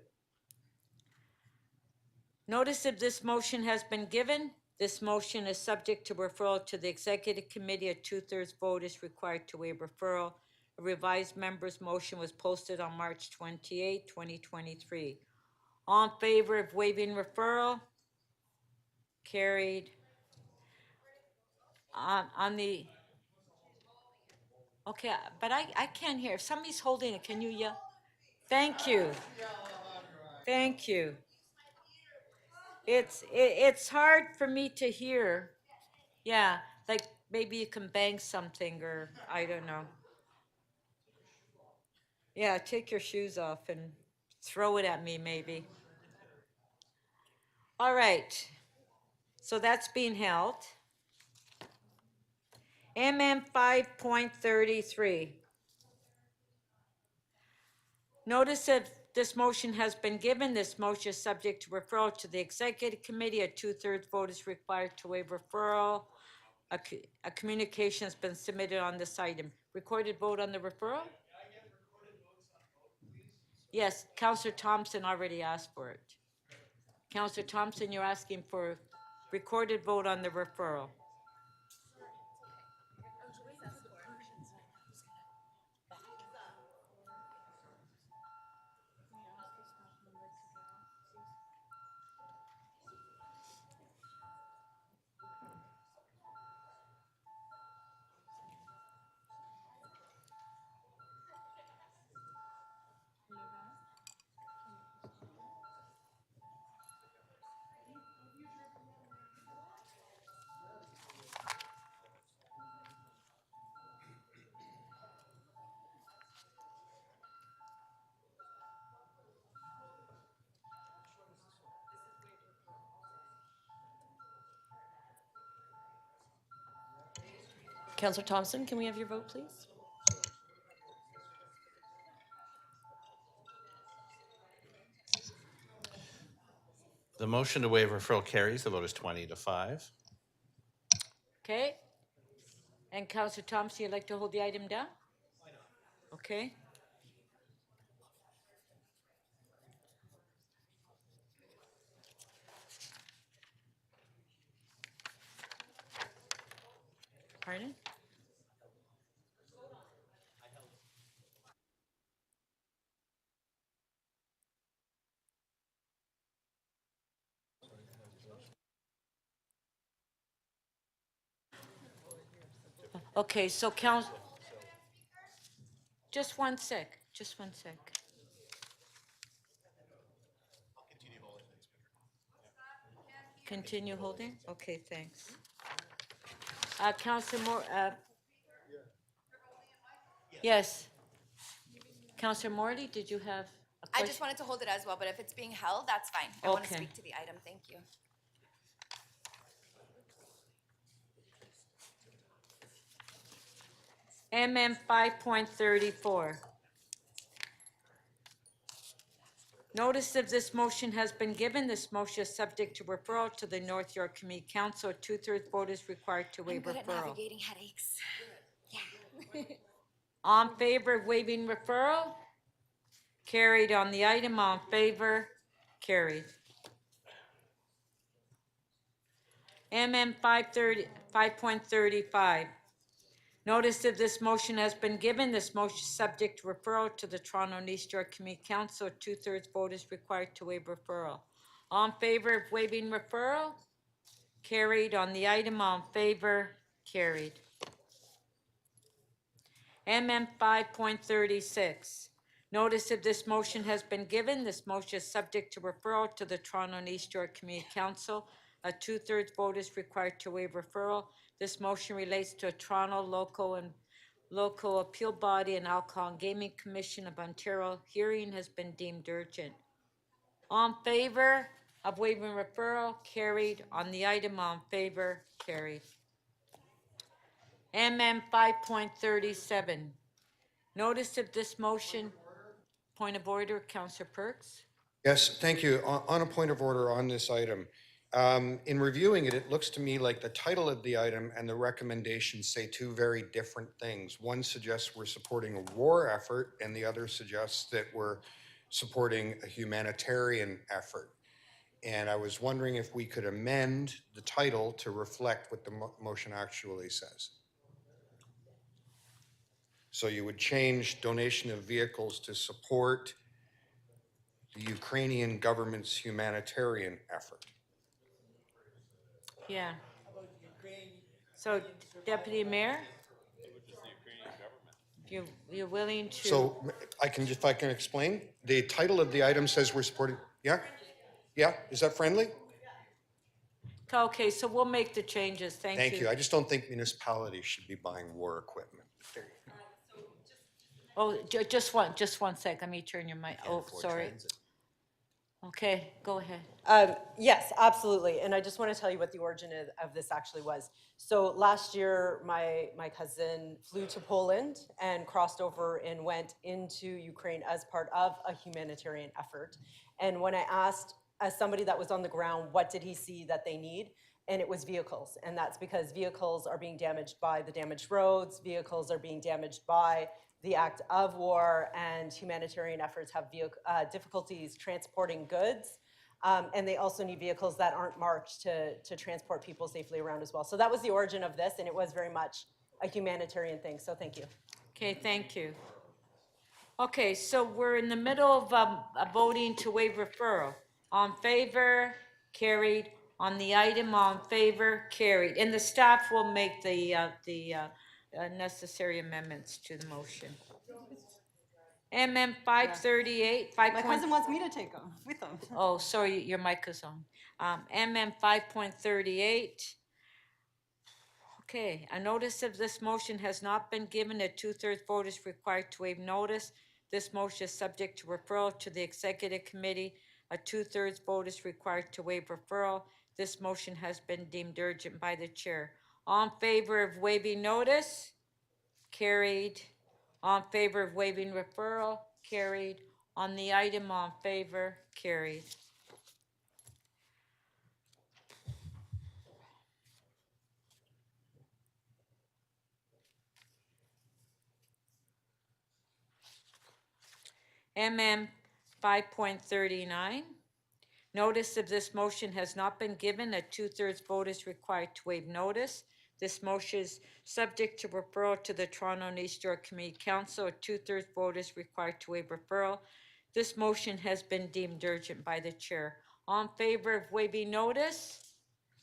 Notice if this motion has been given. This motion is subject to referral to the Executive Committee. A 2/3 vote is required to waive referral. A revised member's motion was posted on March 28, 2023. All in favor of waiving referral? Carried. On the, okay, but I can't hear. If somebody's holding it, can you yell? Thank you. Thank you. It's hard for me to hear. Yeah, like maybe you can bang something or I don't know. Yeah, take your shoes off and throw it at me maybe. All right. So that's being held. MM 5.33. Notice if this motion has been given, this motion is subject to referral to the Executive Committee. A 2/3 vote is required to waive referral. A communication has been submitted on this item. Recorded vote on the referral? Yes, Councillor Thompson already asked for it. Councillor Thompson, you're asking for recorded vote on the referral. Councillor Thompson, can we have your vote, please? The motion to waive referral carries. The vote is 20-5. Okay? And Councillor Thompson, you'd like to hold the item down? Okay. Pardon? Okay, so just one sec. Continue holding? Okay, thanks. Counselor Moore, yes. Counselor Morley, did you have a I question? just wanted to hold it as well, but if it's being held, that's fine. I want to Okay. speak to the item, thank you. MM 5.34. Notice of this motion has been given. This motion is subject to referral to the North York Community Council. A two-thirds vote is required to I'm waive good at referral. navigating headaches. Yeah. All in favor of waiving referral? Carried on the item. All in favor? Carried. MM 5.35. Notice of this motion has been given. This motion is subject to referral to the Toronto and East York Community Council. A two-thirds vote is required to waive referral. All in favor of waiving referral? Carried on the item. All in favor? Carried. MM 5.36. Notice of this motion has been given. This motion is subject to referral to the Toronto and East York Community Council. A two-thirds vote is required to waive referral. This motion relates to a Toronto local appeal body and Alcohol and Gaming Commission of Ontario. Hearing has been deemed urgent. All in favor of waiving referral? Carried. On the item, all in favor? Carried. MM 5.37. Notice of this motion. Point of order, Councillor Perks. Yes, thank you. On a point of order on this item, in reviewing it, it looks to me like the title of the item and the recommendations say two very different things. One suggests we're supporting a war effort, and the other suggests that we're supporting a humanitarian effort. And I was wondering if we could amend the title to reflect what the motion actually says. So you would change donation of vehicles to support the Ukrainian government's humanitarian effort. Yeah. So, Deputy Mayor? You're willing to? So if I can explain, the title of the item says we're supporting, yeah? Yeah, is that friendly? Okay, so we'll make the changes. Thank you. Thank you. I just don't think municipalities should be buying war equipment. Oh, just one sec. Let me turn your mic. Oh, sorry. Okay, go ahead. Yes, absolutely. And I just want to tell you what the origin of this actually was. So last year, my cousin flew to Poland and crossed over and went into Ukraine as part of a humanitarian effort. And when I asked, as somebody that was on the ground, what did he see that they need? And it was vehicles. And that's because vehicles are being damaged by the damaged roads, vehicles are being damaged by the act of war, and humanitarian efforts have difficulties transporting goods. And they also need vehicles that aren't marked to transport people safely around as well. So that was the origin of this, and it was very much a humanitarian thing. So thank you. Okay, thank you. Okay, so we're in the middle of voting to waive referral. On favor? Carried. On the item, all in favor? Carried. And the staff will make the necessary amendments to the motion. MM 538, My cousin wants me to take them with them. Oh, sorry, your mic is on. MM 5.38. Okay, a notice of this motion has not been given. A two-thirds vote is required to waive notice. This motion is subject to referral to the Executive Committee. A two-thirds vote is required to waive referral. This motion has been deemed urgent by the chair. All in favor of waiving notice? Carried. All in favor of waiving referral? Carried. On the item, all in favor? Carried. MM 5.39. Notice of this motion has not been given. A two-thirds vote is required to waive notice. This motion is subject to referral to the Toronto and East York Community Council. A two-thirds vote is required to waive referral. This motion has been deemed urgent by the chair. All in favor of waiving notice?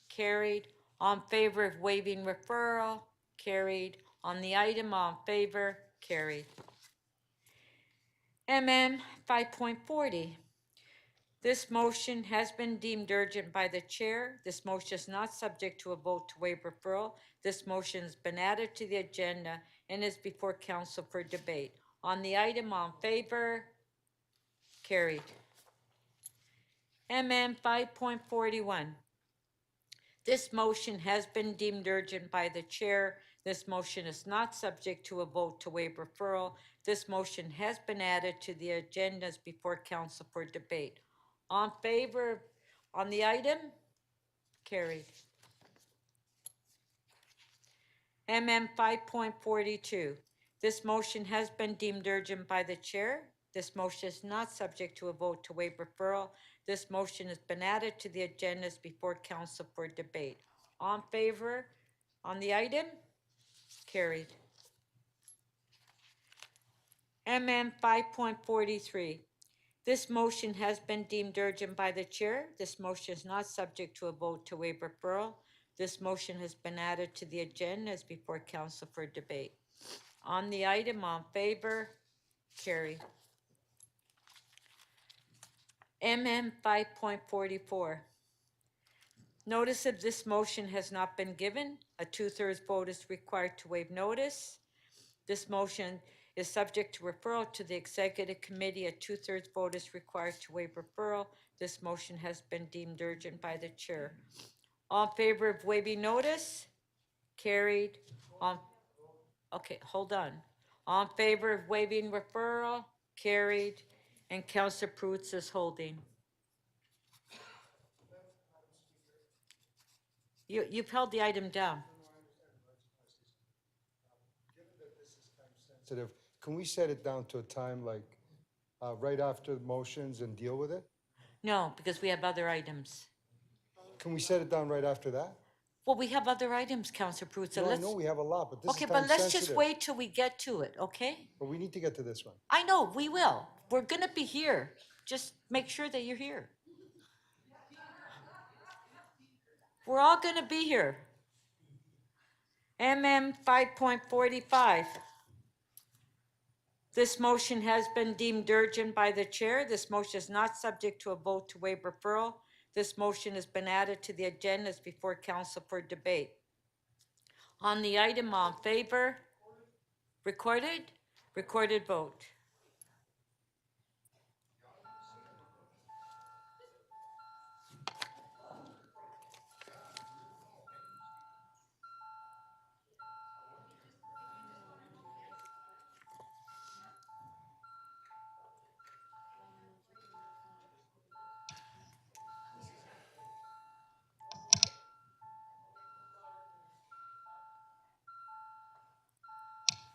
Carried. All in favor of waiving referral? Carried. On the item, all in favor? Carried. MM 5.40. This motion has been deemed urgent by the chair. This motion is not subject to a vote to waive referral. This motion has been added to the agenda and is before council for debate. On the item, all in favor? Carried. MM 5.41. This motion has been deemed urgent by the chair. This motion is not subject to a vote to waive referral. This motion has been added to the agendas before council for debate. On favor on the item? Carried. MM 5.42. This motion has been deemed urgent by the chair. This motion is not subject to a vote to waive referral. This motion has been added to the agendas before council for debate. On favor on the item? Carried. MM 5.43. This motion has been deemed urgent by the chair. This motion is not subject to a vote to waive referral. This motion has been added to the agenda as before council for debate. On the item, on favor, carried. MM 5.44. Notice of this motion has not been given. A 2/3 vote is required to waive notice. This motion is subject to referral to the executive committee. A 2/3 vote is required to waive referral. This motion has been deemed urgent by the chair. All in favor of waiving notice? Carried. Okay, hold on. All in favor of waiving referral? Carried. And Councillor Pruitt is holding. You've held the item down. Sensitive. Can we set it down to a time like right after the motions and deal with it? No, because we have other items. Can we set it down right after that? Well, we have other items, Councillor Pruitt, so No, I let's. know we have a lot, but this is Okay, time but let's just sensitive. wait till we get to it, okay? But we need to get to this one. I know, we will. We're gonna be here. Just make sure that you're here. We're all gonna be here. MM 5.45. This motion has been deemed urgent by the chair. This motion is not subject to a vote to waive referral. This motion has been added to the agendas before council for debate. On the item, all in favor? Recorded? Recorded vote.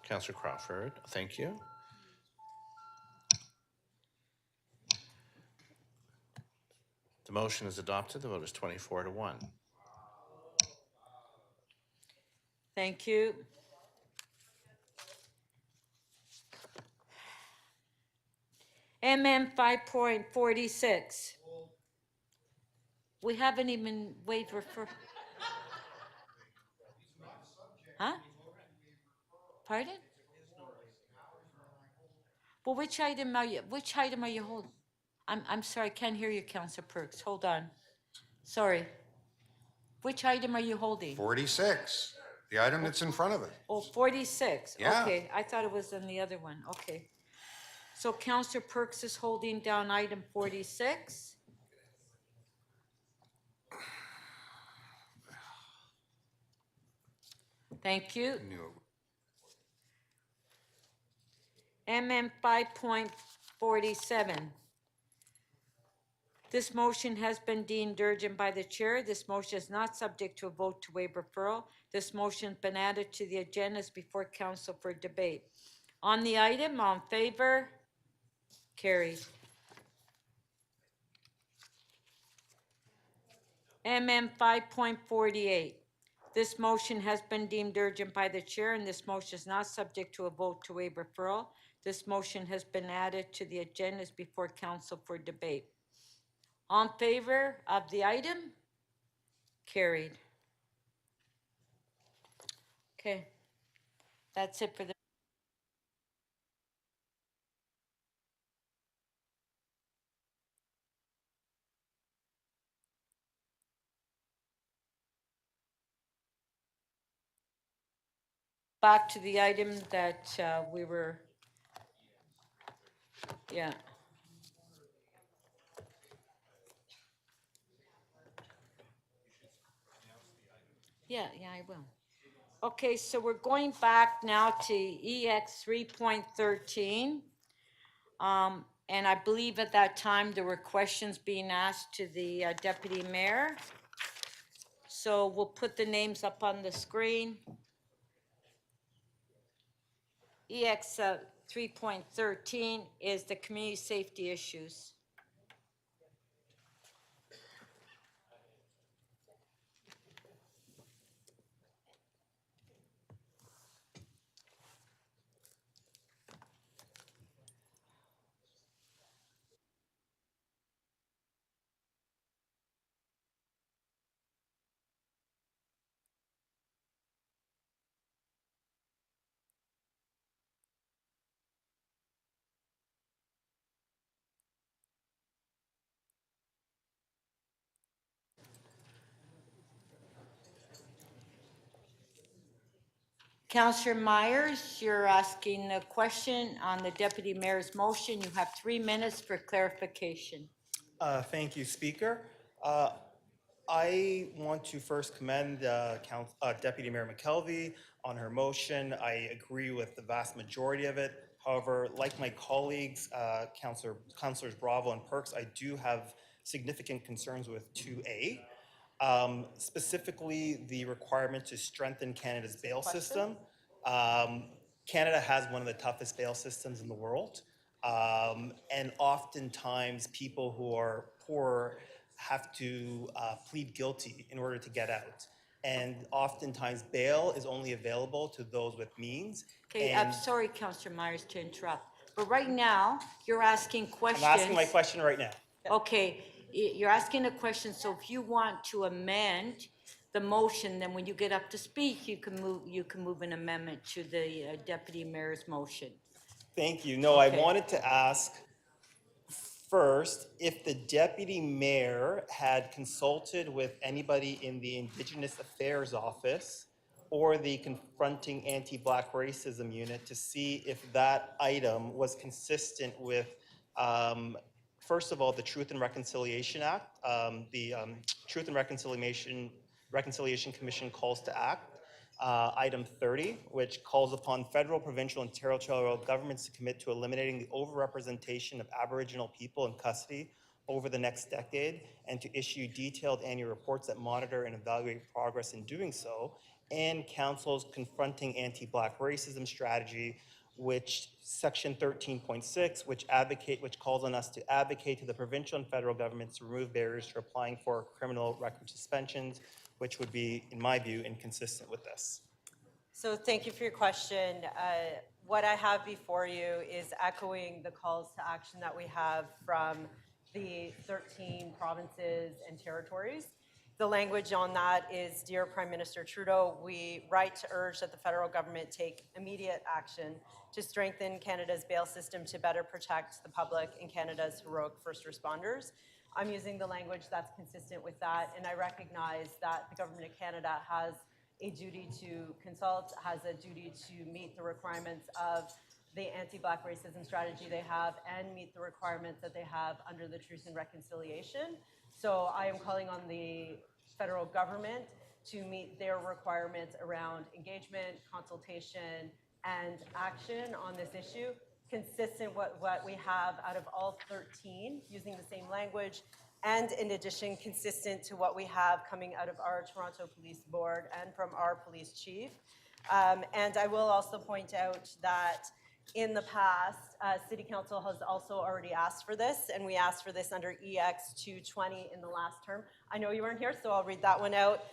Councillor Crawford, thank you. The motion is adopted. The vote is 24-1. Thank you. MM 5.46. We haven't even waived refer. Huh? Pardon? Well, which item are you holding? I'm sorry, I can't hear you, Councillor Perks. Hold on. Sorry. Which item are you holding? 46, the item that's in front of it. Oh, 46. Yeah. Okay, I thought it was on the other one. Okay. So Councillor Perks is holding down item 46. Thank you. MM 5.47. This motion has been deemed urgent by the chair. This motion is not subject to a vote to waive referral. This motion has been added to the agendas before council for debate. On the item, all in favor? Carried. MM 5.48. This motion has been deemed urgent by the chair, and this motion is not subject to a vote to waive referral. This motion has been added to the agendas before council for debate. On favor of the item? Carried. Okay. That's it for the back to the item that we were, yeah. Yeah, I will. Okay, so we're going back now to EX 3.13. And I believe at that time there were questions being asked to the deputy mayor. So we'll put the names up on the screen. EX 3.13 is the community safety issues. Councillor Myers, you're asking a question on the deputy mayor's motion. You have 3 minutes for clarification. Thank you, Speaker. I want to first commend Deputy Mayor McKelvey on her motion. I agree with the vast majority of it. However, like my colleagues, Councillors Bravo and Perks, I do have significant concerns with 2A. Specifically, the requirement to strengthen Canada's bail system. Canada has one of the toughest bail systems in the world. And oftentimes people who are poor have to plead guilty in order to get out. And oftentimes bail is only available to those with means. Okay, I'm And sorry, Councillor Myers, to interrupt. But right now, you're asking questions. I'm asking my question right now. Okay, you're asking a question, so if you want to amend the motion, then when you get up to speak, you can move an amendment to the deputy mayor's motion. Thank you. No, Okay. I wanted to ask first if the deputy mayor had consulted with anybody in the Indigenous Affairs Office or the Confronting Anti-Black Racism Unit to see if that item was consistent with, first of all, the Truth and Reconciliation Act, the Truth and Reconciliation Commission calls to act. Item 30, which calls upon federal, provincial, and territorial governments to commit to eliminating the overrepresentation of Aboriginal people in custody over the next decade and to issue detailed annual reports that monitor and evaluate progress in doing so, and Council's Confronting Anti-Black Racism Strategy, which Section 13.6, which calls on us to advocate to the provincial and federal governments to remove barriers to applying for criminal record suspensions, which would be, in my view, inconsistent with this. So thank you for your question. What I have before you is echoing the calls to action that we have from the 13 provinces and territories. The language on that is, Dear Prime Minister Trudeau, we write to urge that the federal government take immediate action to strengthen Canada's bail system to better protect the public and Canada's heroic first responders. I'm using the language that's consistent with that, and I recognize that the Government of Canada has a duty to consult, has a duty to meet the requirements of the anti-Black racism strategy they have and meet the requirements that they have under the Truth and Reconciliation. So I am calling on the federal government to meet their requirements around engagement, consultation, and action on this issue, consistent with what we have out of all 13, using the same language, and in addition, consistent to what we have coming out of our Toronto Police Board and from our police chief. And I will also point out that in the past, City Council has also already asked for this, and we asked for this under EX 220 in the last term. I know you weren't here, so I'll read that one out.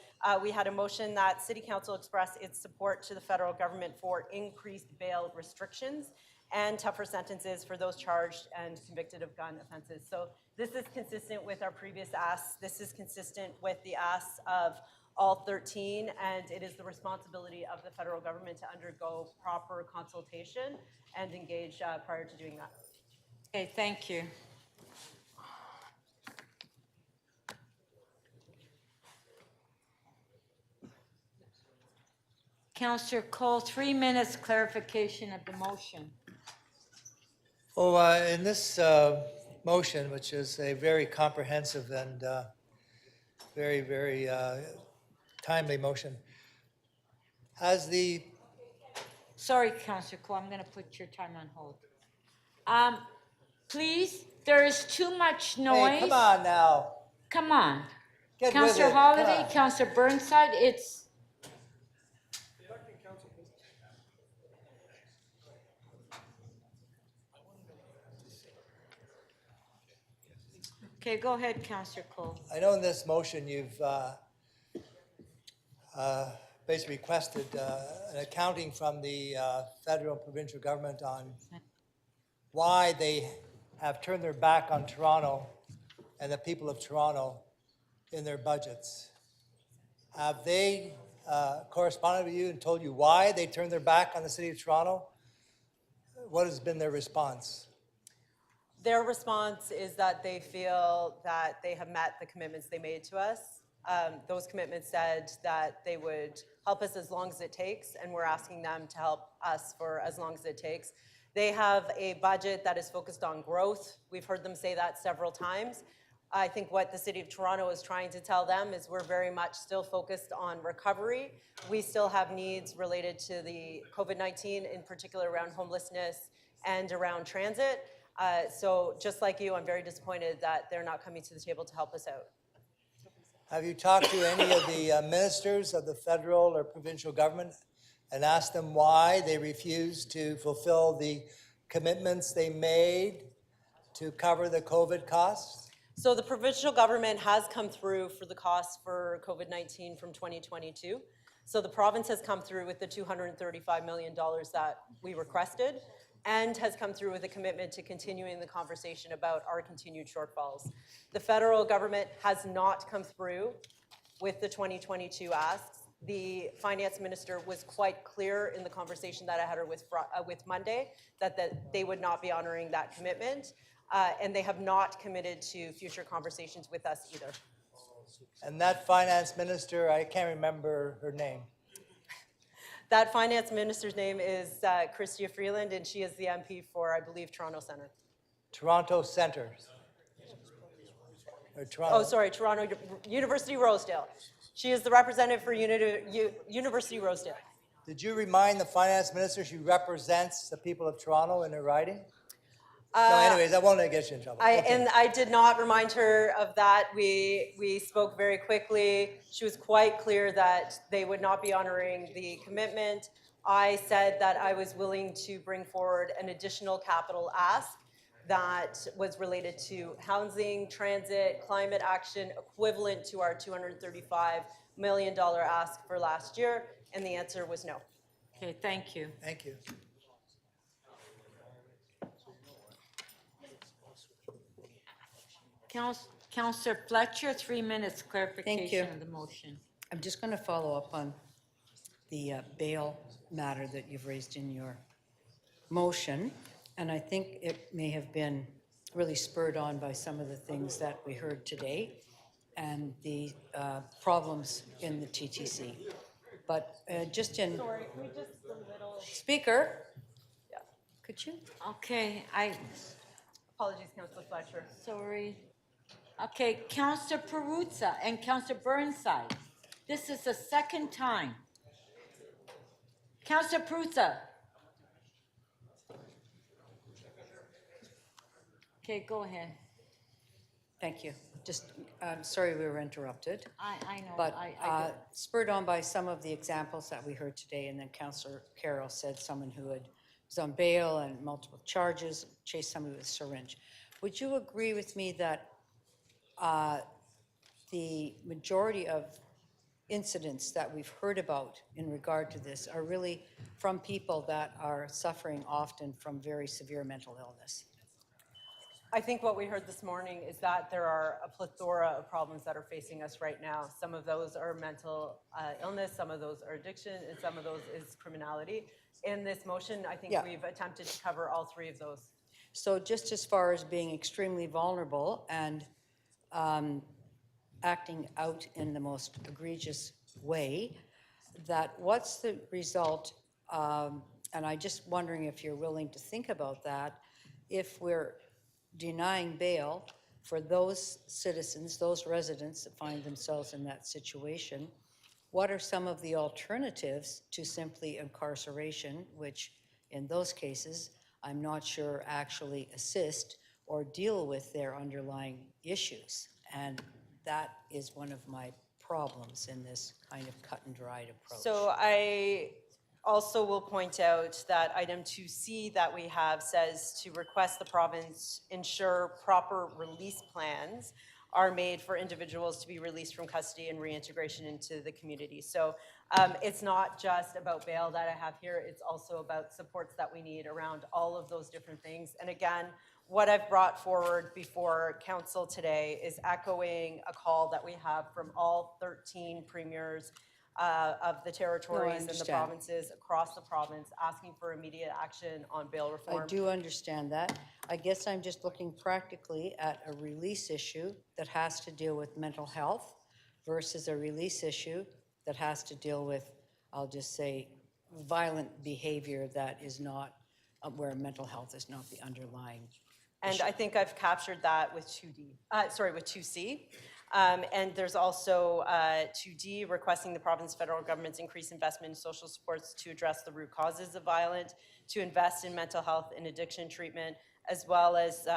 We had a motion that City Council express its support to the federal government for increased bail restrictions and tougher sentences for those charged and convicted of gun offenses. So this is consistent with our previous asks. This is consistent with the asks of all 13, and it is the responsibility of the federal government to undergo proper consultation and engage prior to doing that. Okay, thank you. Counselor Cole, 3 minutes clarification of the motion. Well, in this motion, which is a very comprehensive and very, very timely motion, has the, Sorry, Counselor Cole, I'm going to put your time on hold. Please, there is too much noise. hey, come on now. Come on. Get with Counselor it, come Holiday, on. Counselor Burnside, it's, okay, go ahead, Counselor Cole. I know in this motion you've basically requested an accounting from the federal and provincial government on why they have turned their back on Toronto and the people of Toronto in their budgets. Have they corresponded with you and told you why they turned their back on the city of Toronto? What has been their response? Their response is that they feel that they have met the commitments they made to us. Those commitments said that they would help us as long as it takes, and we're asking them to help us for as long as it takes. They have a budget that is focused on growth. We've heard them say that several times. I think what the City of Toronto is trying to tell them is we're very much still focused on recovery. We still have needs related to the COVID-19, in particular around homelessness and around transit. So just like you, I'm very disappointed that they're not coming to the table to help us out. Have you talked to any of the ministers of the federal or provincial government and asked them why they refused to fulfill the commitments they made to cover the COVID costs? So the provincial government has come through for the costs for COVID-19 from 2022. So the province has come through with the $235 million that we requested and has come through with a commitment to continuing the conversation about our continued shortfalls. The federal government has not come through with the 2022 asks. The finance minister was quite clear in the conversation that I had her with Monday that they would not be honoring that commitment, and they have not committed to future conversations with us either. And that finance minister, I can't remember her name. That finance minister's name is Chrystia Freeland, and she is the MP for, I believe, Toronto Centre. Toronto Centre. Or Toronto. Oh, sorry, Toronto University Rosedale. She is the representative for University Rosedale. Did you remind the finance minister she represents the people of Toronto in her riding? No, anyways, I won't get you in trouble. Okay. And I did not remind her of that. We spoke very quickly. She was quite clear that they would not be honoring the commitment. I said that I was willing to bring forward an additional capital ask that was related to housing, transit, climate action, equivalent to our $235 million ask for last year, and the answer was no. Okay, thank you. Thank you. Counselor Fletcher, 3 minutes clarification of the motion. I'm just going to follow up on the bail matter that you've raised in your motion. And I think it may have been really spurred on by some of the things that we heard today and the problems in the TTC. But just in... Sorry, can we just a little... Speaker? Yeah. Could you? Okay, Apologies, Councillor Fletcher. Sorry. Okay, Counselor Perruzza and Counselor Burnside. This is the second time. Counselor Perruzza. Okay, go ahead. Thank you. Just, I'm sorry we were interrupted. I know. But I spurred on by some of the examples that we heard today, and then Councillor Carroll said someone who was on bail and multiple charges, chased somebody with a syringe. Would you agree with me that the majority of incidents that we've heard about in regard to this are really from people that are suffering often from very severe mental illness? I think what we heard this morning is that there are a plethora of problems that are facing us right now. Some of those are mental illness, some of those are addiction, and some of those is criminality. In this motion, I think we've attempted to cover all three of those. So just as far as being extremely vulnerable and acting out in the most egregious way, that what's the result, and I'm just wondering if you're willing to think about that, if we're denying bail for those citizens, those residents that find themselves in that situation, what are some of the alternatives to simply incarceration, which in those cases, I'm not sure actually assist or deal with their underlying issues? And that is one of my problems in this kind of cut and dried approach. So I also will point out that item 2C that we have says to request the province ensure proper release plans are made for individuals to be released from custody and reintegration into the community. So it's not just about bail that I have here, it's also about supports that we need around all of those different things. And again, what I've brought forward before council today is echoing a call that we have from all 13 premiers of the territories and the understand. provinces across the province, asking for immediate action on bail reform. I do understand that. I guess I'm just looking practically at a release issue that has to deal with mental health versus a release issue that has to deal with, I'll just say, violent behavior that is not, where mental health is not the underlying. And I think I've captured that with 2C. And there's also 2D, requesting the province federal government's increase investment in social supports to address the root causes of violence, to invest in mental health and addiction treatment, as well as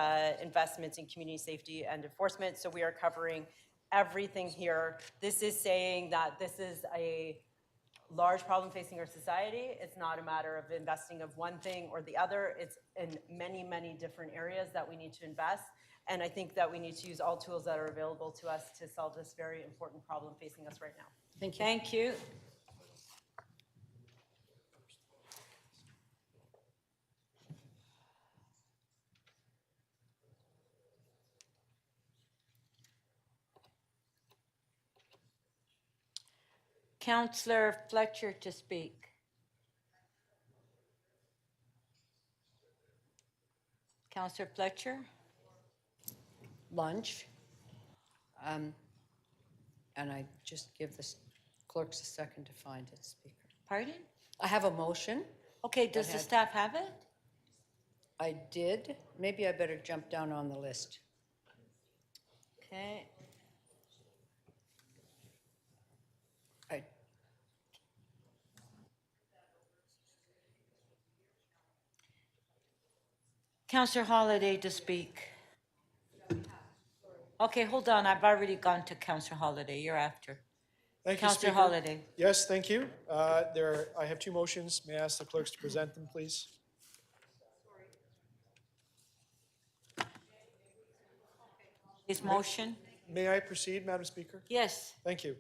investments in community safety and enforcement. So we are covering everything here. This is saying that this is a large problem facing our society. It's not a matter of investing of one thing or the other. It's in many, many different areas that we need to invest. And I think that we need to use all tools that are available to us to solve this very important problem facing us right now. Thank you. Thank you. Councillor Fletcher to speak. Councillor Fletcher? Lunch. And I just give the clerks a second to find it, Speaker. Pardon? I have a motion. Okay, does the had- staff have it? I did. Maybe I better jump down on the list. Okay. I Councillor Holiday to speak. Okay, hold on, I've already gone to Councillor Holiday, you're after. Thank you, Councillor Speaker. Holiday. Yes, thank you. I have two motions. May I ask the clerks to present them, please? His motion? May I proceed, Madam Speaker? Yes. Thank you.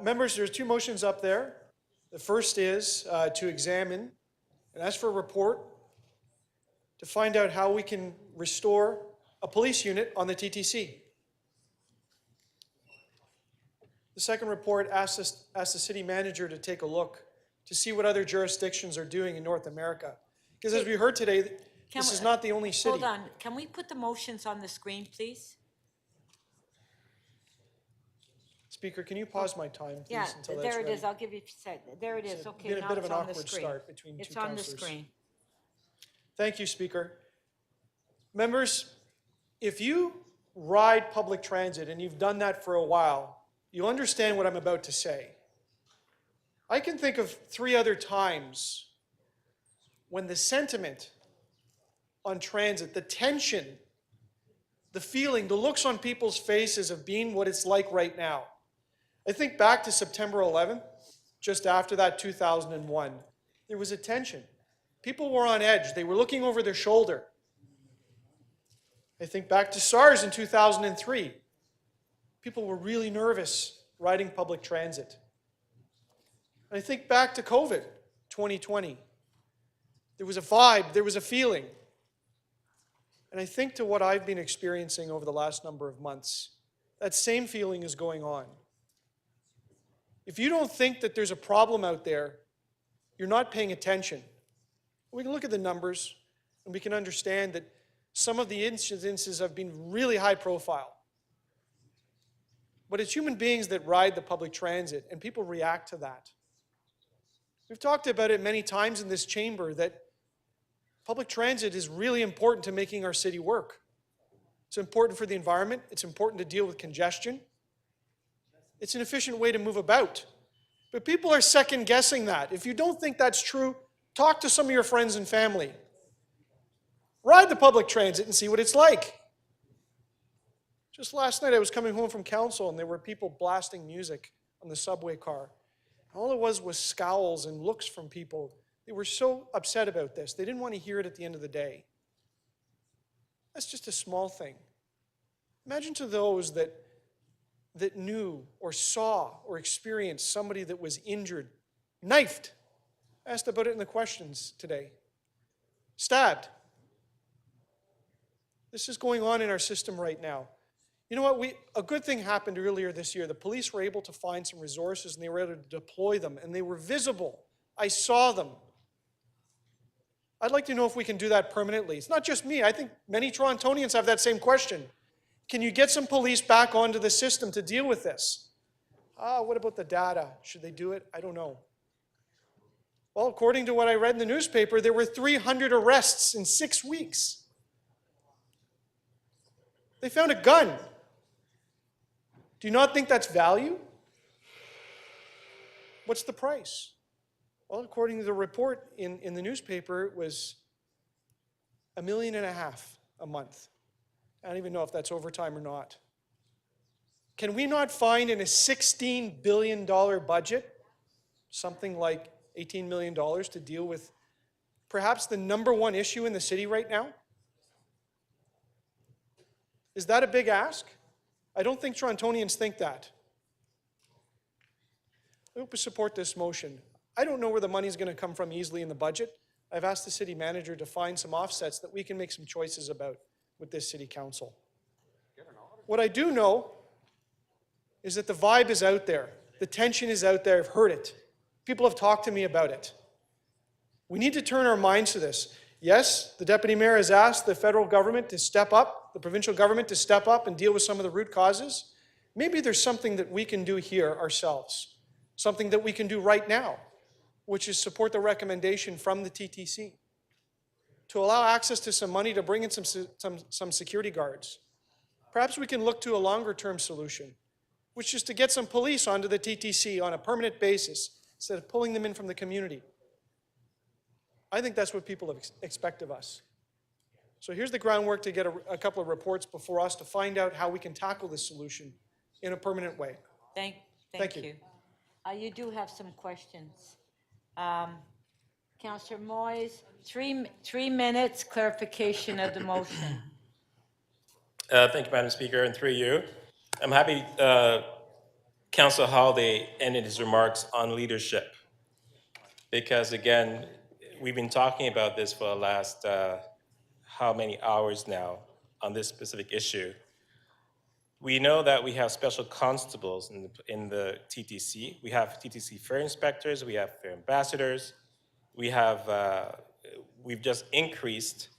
Members, there's two motions up there. The first is to examine and ask for a report to find out how we can restore a police unit on the TTC. The second report asks the city manager to take a look to see what other jurisdictions are doing in North America. Because as we heard today, this is not the only city. Hold on, can we put the motions on the screen, please? Speaker, can you pause my time, please, Yeah, until that's there it ready? is, I'll give you a sec. There it is, It's okay, been a now bit of it's an on the awkward screen. start between It's two on the councillors. screen. Thank you, Speaker. Members, if you ride public transit, and you've done that for a while, you'll understand what I'm about to say. I can think of 3 other times when the sentiment on transit, the tension, the feeling, the looks on people's faces of being what it's like right now. I think back to September 11th, just after that 2001, there was a tension. People were on edge. They were looking over their shoulder. I think back to SARS in 2003. People were really nervous riding public transit. I think back to COVID, 2020. There was a vibe, there was a feeling. And I think to what I've been experiencing over the last number of months, that same feeling is going on. If you don't think that there's a problem out there, you're not paying attention. We can look at the numbers and we can understand that some of the incidences have been really high profile. but it's human beings that ride the public transit, and people react to that. We've talked about it many times in this chamber that public transit is really important to making our city work. It's important for the environment. It's important to deal with congestion. It's an efficient way to move about. But people are second guessing that. If you don't think that's true, talk to some of your friends and family. Ride the public transit and see what it's like. Just last night I was coming home from council and there were people blasting music on the subway car. All it was scowls and looks from people. They were so upset about this. They didn't want to hear it at the end of the day. That's just a small thing. Imagine to those that knew or saw or experienced somebody that was injured, knifed. I asked about it in the questions today. Stabbed. This is going on in our system right now. You know what? A good thing happened earlier this year. The police were able to find some resources and they were able to deploy them and they were visible. I saw them. I'd like to know if we can do that permanently. It's not just me. I think many Torontonians have that same question. Can you get some police back onto the system to deal with this? What about the data? Should they do it? I don't know. Well, according to what I read in the newspaper, there were 300 arrests in 6 weeks. They found a gun. Do you not think that's value? What's the price? Well, according to the report in the newspaper, it was $1.5 million a month. I don't even know if that's overtime or not. Can we not find in a $16 billion budget something like $18 million to deal with perhaps the #1 issue in the city right now? Is that a big ask? I don't think Torontonians think that. I hope you support this motion. I don't know where the money's going to come from easily in the budget. I've asked the city manager to find some offsets that we can make some choices about with this city council. What I do know is that the vibe is out there. The tension is out there. I've heard it. People have talked to me about it. We need to turn our minds to this. Yes, the deputy mayor has asked the federal government to step up, the provincial government to step up and deal with some of the root causes. Maybe there's something that we can do here ourselves, something that we can do right now, which is support the recommendation from the TTC to allow access to some money to bring in some security guards. Perhaps we can look to a longer-term solution, which is to get some police onto the TTC on a permanent basis instead of pulling them in from the community. I think that's what people expect of us. So here's the groundwork to get a couple of reports before us to find out how we can tackle this solution in a permanent way. Thank you. You do have some questions. Councillor Moyes, 3 minutes clarification of the motion. Thank you, Madam Speaker, and through you. I'm happy Councillor Holiday ended his remarks on leadership. Because again, we've been talking about this for the last how many hours now on this specific issue. We know that we have special constables in the TTC. We have TTC fare inspectors, we have fare ambassadors. We have, we've just increased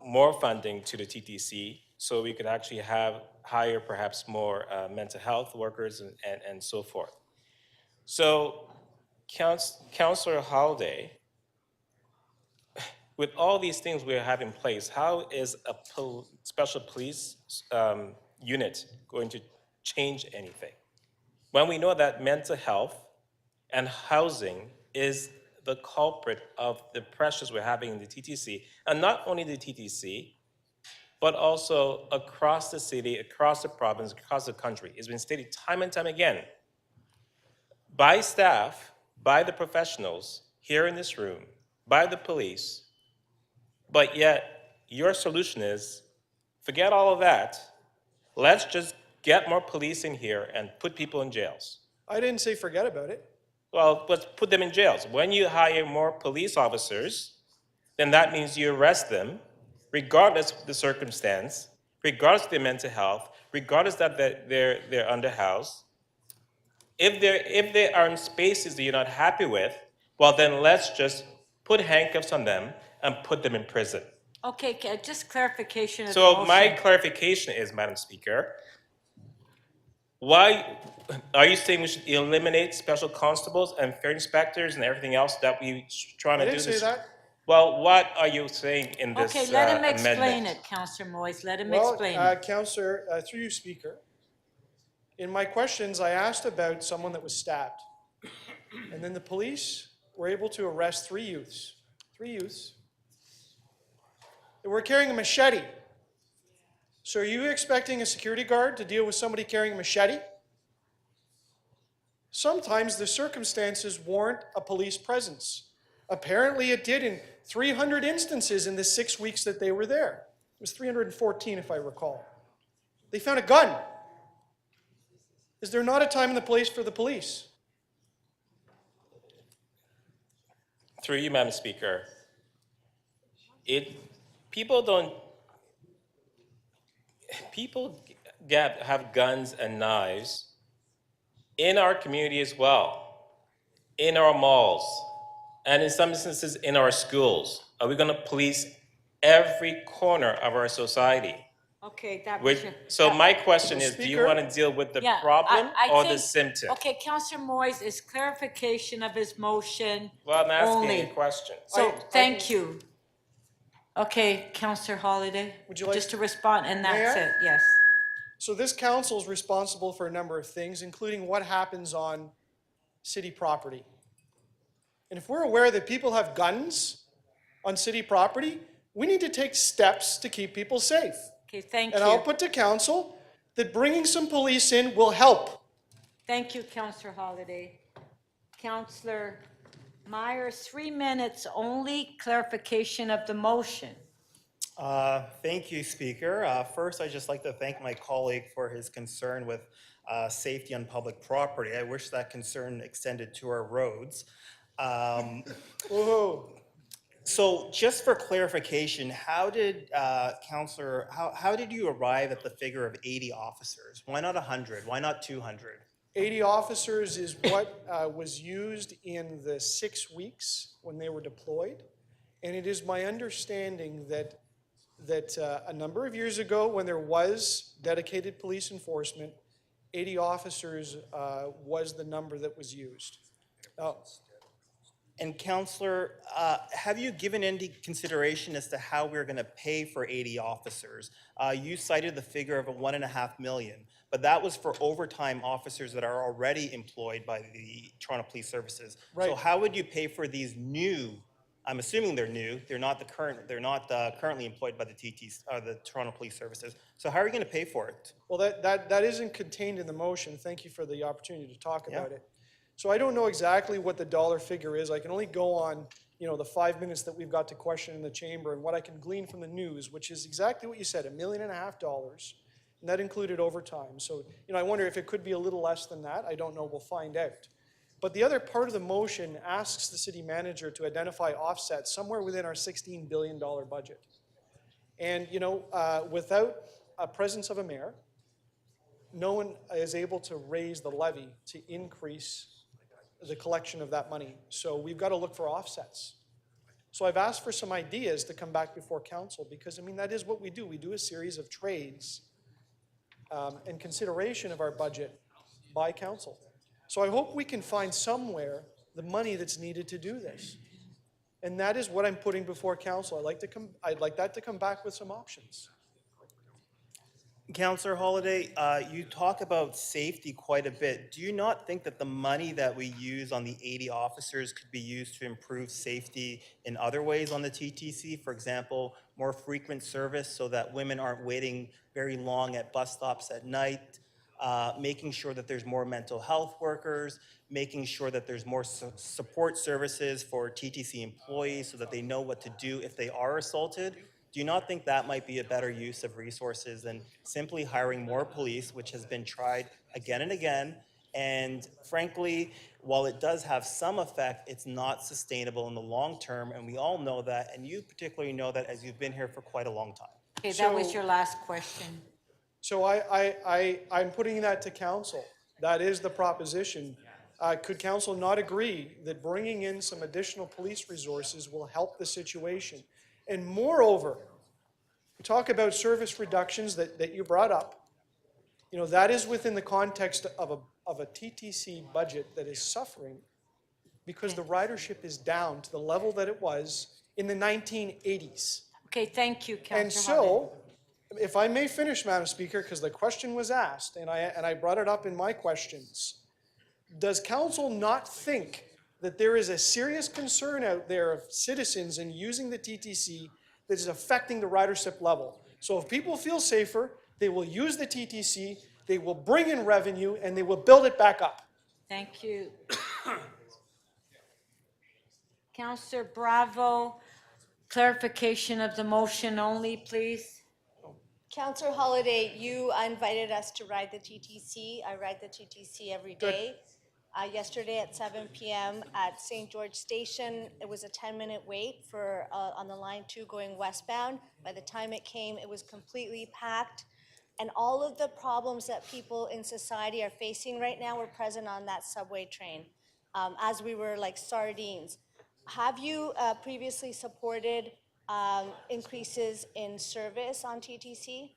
more funding to the TTC so we could actually hire perhaps more mental health workers and so forth. So Councillor Holiday, with all these things we have in place, how is a special police unit going to change anything? When we know that mental health and housing is the culprit of the pressures we're having in the TTC, and not only the TTC, but also across the city, across the province, across the country. It's been stated time and time again by staff, by the professionals here in this room, by the police, but yet your solution is, forget all of that, let's just get more police in here and put people in jails. I didn't say forget about it. Well, let's put them in jails. When you hire more police officers, then that means you arrest them, regardless of the circumstance, regardless of their mental health, regardless that they're underhoused. If they are in spaces that you're not happy with, well, then let's just put handcuffs on them and put them in prison. Okay, just clarification of the So motion. my clarification is, Madam Speaker, Why, are you saying we should eliminate special constables and fair inspectors and everything else that we trying I to do didn't this? say that. Well, what are you saying in this Okay, let him amendment? explain it, Counselor Moise, let him Well, explain it. Counselor, through you, Speaker, in my questions, I asked about someone that was stabbed. And then the police were able to arrest three youths that were carrying a machete. So are you expecting a security guard to deal with somebody carrying a machete? Sometimes the circumstances warrant a police presence. Apparently it did in 300 instances in the 6 weeks that they were there. It was 314 if I recall. They found a gun. Is there not a time and a place for the police? Through you, Madam Speaker, people have guns and knives in our community as well, in our malls, and in some instances in our schools. Are we gonna police every corner of our society? Okay, that was Which, your. so that- my question is, do you Speaker? wanna deal with the Yeah, problem I or the think- symptom? Okay, Counselor Moise is clarification of his motion Well, I'm asking only. a question. So, thank you. Okay, Counselor Holiday, Would you like- just to respond, and that's May I? it, yes. So this council is responsible for a number of things, including what happens on city property. And if we're aware that people have guns on city property, we need to take steps to keep people safe. Okay, thank And I'll you. put to council that bringing some police in will help. Thank you, Counselor Holiday. Counselor Myers, 3 minutes only, clarification of the motion. Thank you, Speaker. First, I'd just like to thank my colleague for his concern with safety on public property. I wish that concern extended to our roads. Whoa. So just for clarification, how did, Counselor, how did you arrive at the figure of 80 officers? Why not 100? Why not 200? 80 officers is what was used in the 6 weeks when they were deployed. And it is my understanding that a number of years ago, when there was dedicated police enforcement, 80 officers was the number that was used. Now, And Counselor, have you given any consideration as to how we're going to pay for 80 officers? You cited the figure of $1.5 million, but that was for overtime officers that are already employed by the Toronto Police Services. So Right. how would you pay for these new? I'm assuming they're new. They're not currently employed by the the Toronto Police Services. So how are you going to pay for it? well, that isn't contained in the motion. Thank you for the opportunity to talk about it. So I don't know exactly what the dollar figure is. I can only go on, the 5 minutes that we've got to question in the chamber and what I can glean from the news, which is exactly what you said, $1.5 million, and that included overtime. So, I wonder if it could be a little less than that. I don't know. We'll find out. But the other part of the motion asks the city manager to identify offsets somewhere within our $16 billion budget. And, without a presence of a mayor, no one is able to raise the levy to increase the collection of that money. So we've got to look for offsets. So I've asked for some ideas to come back before council because, that is what we do. We do a series of trades and consideration of our budget by council. So I hope we can find somewhere the money that's needed to do this. And that is what I'm putting before council. I'd like that to come back with some options. Councillor Holiday, you talk about safety quite a bit. Do you not think that the money that we use on the 80 officers could be used to improve safety in other ways on the TTC? For example, more frequent service so that women aren't waiting very long at bus stops at night, making sure that there's more mental health workers, making sure that there's more support services for TTC employees so that they know what to do if they are assaulted. Do you not think that might be a better use of resources than simply hiring more police, which has been tried again and again? And frankly, while it does have some effect, it's not sustainable in the long term, and we all know that, and you particularly know that as you've been here for quite a long time. Okay, that was your last question. So I'm putting that to council. That is the proposition. Could council not agree that bringing in some additional police resources will help the situation? And moreover, we talk about service reductions that you brought up. that is within the context of a TTC budget that is suffering because the ridership is down to the level that it was in the 1980s. Okay, thank you, Councillor And so, if I may finish, Madam Speaker, because the question was asked, and I brought it up in my questions, does council not think that there is a serious concern out there of citizens in using the TTC that is affecting the ridership level? So if people feel safer, they will use the TTC, they will bring in revenue, and they will build it back up. Thank you. Councillor Bravo, clarification of the motion only, please. Councillor Holiday, you invited us to ride the TTC. I ride the TTC every day. Yesterday at 7 p.m. at St. George Station, it was a 10-minute wait for on the line 2 going westbound. By the time it came, it was completely packed. And all of the problems that people in society are facing right now were present on that subway train, as we were like sardines. Have you previously supported increases in service on TTC?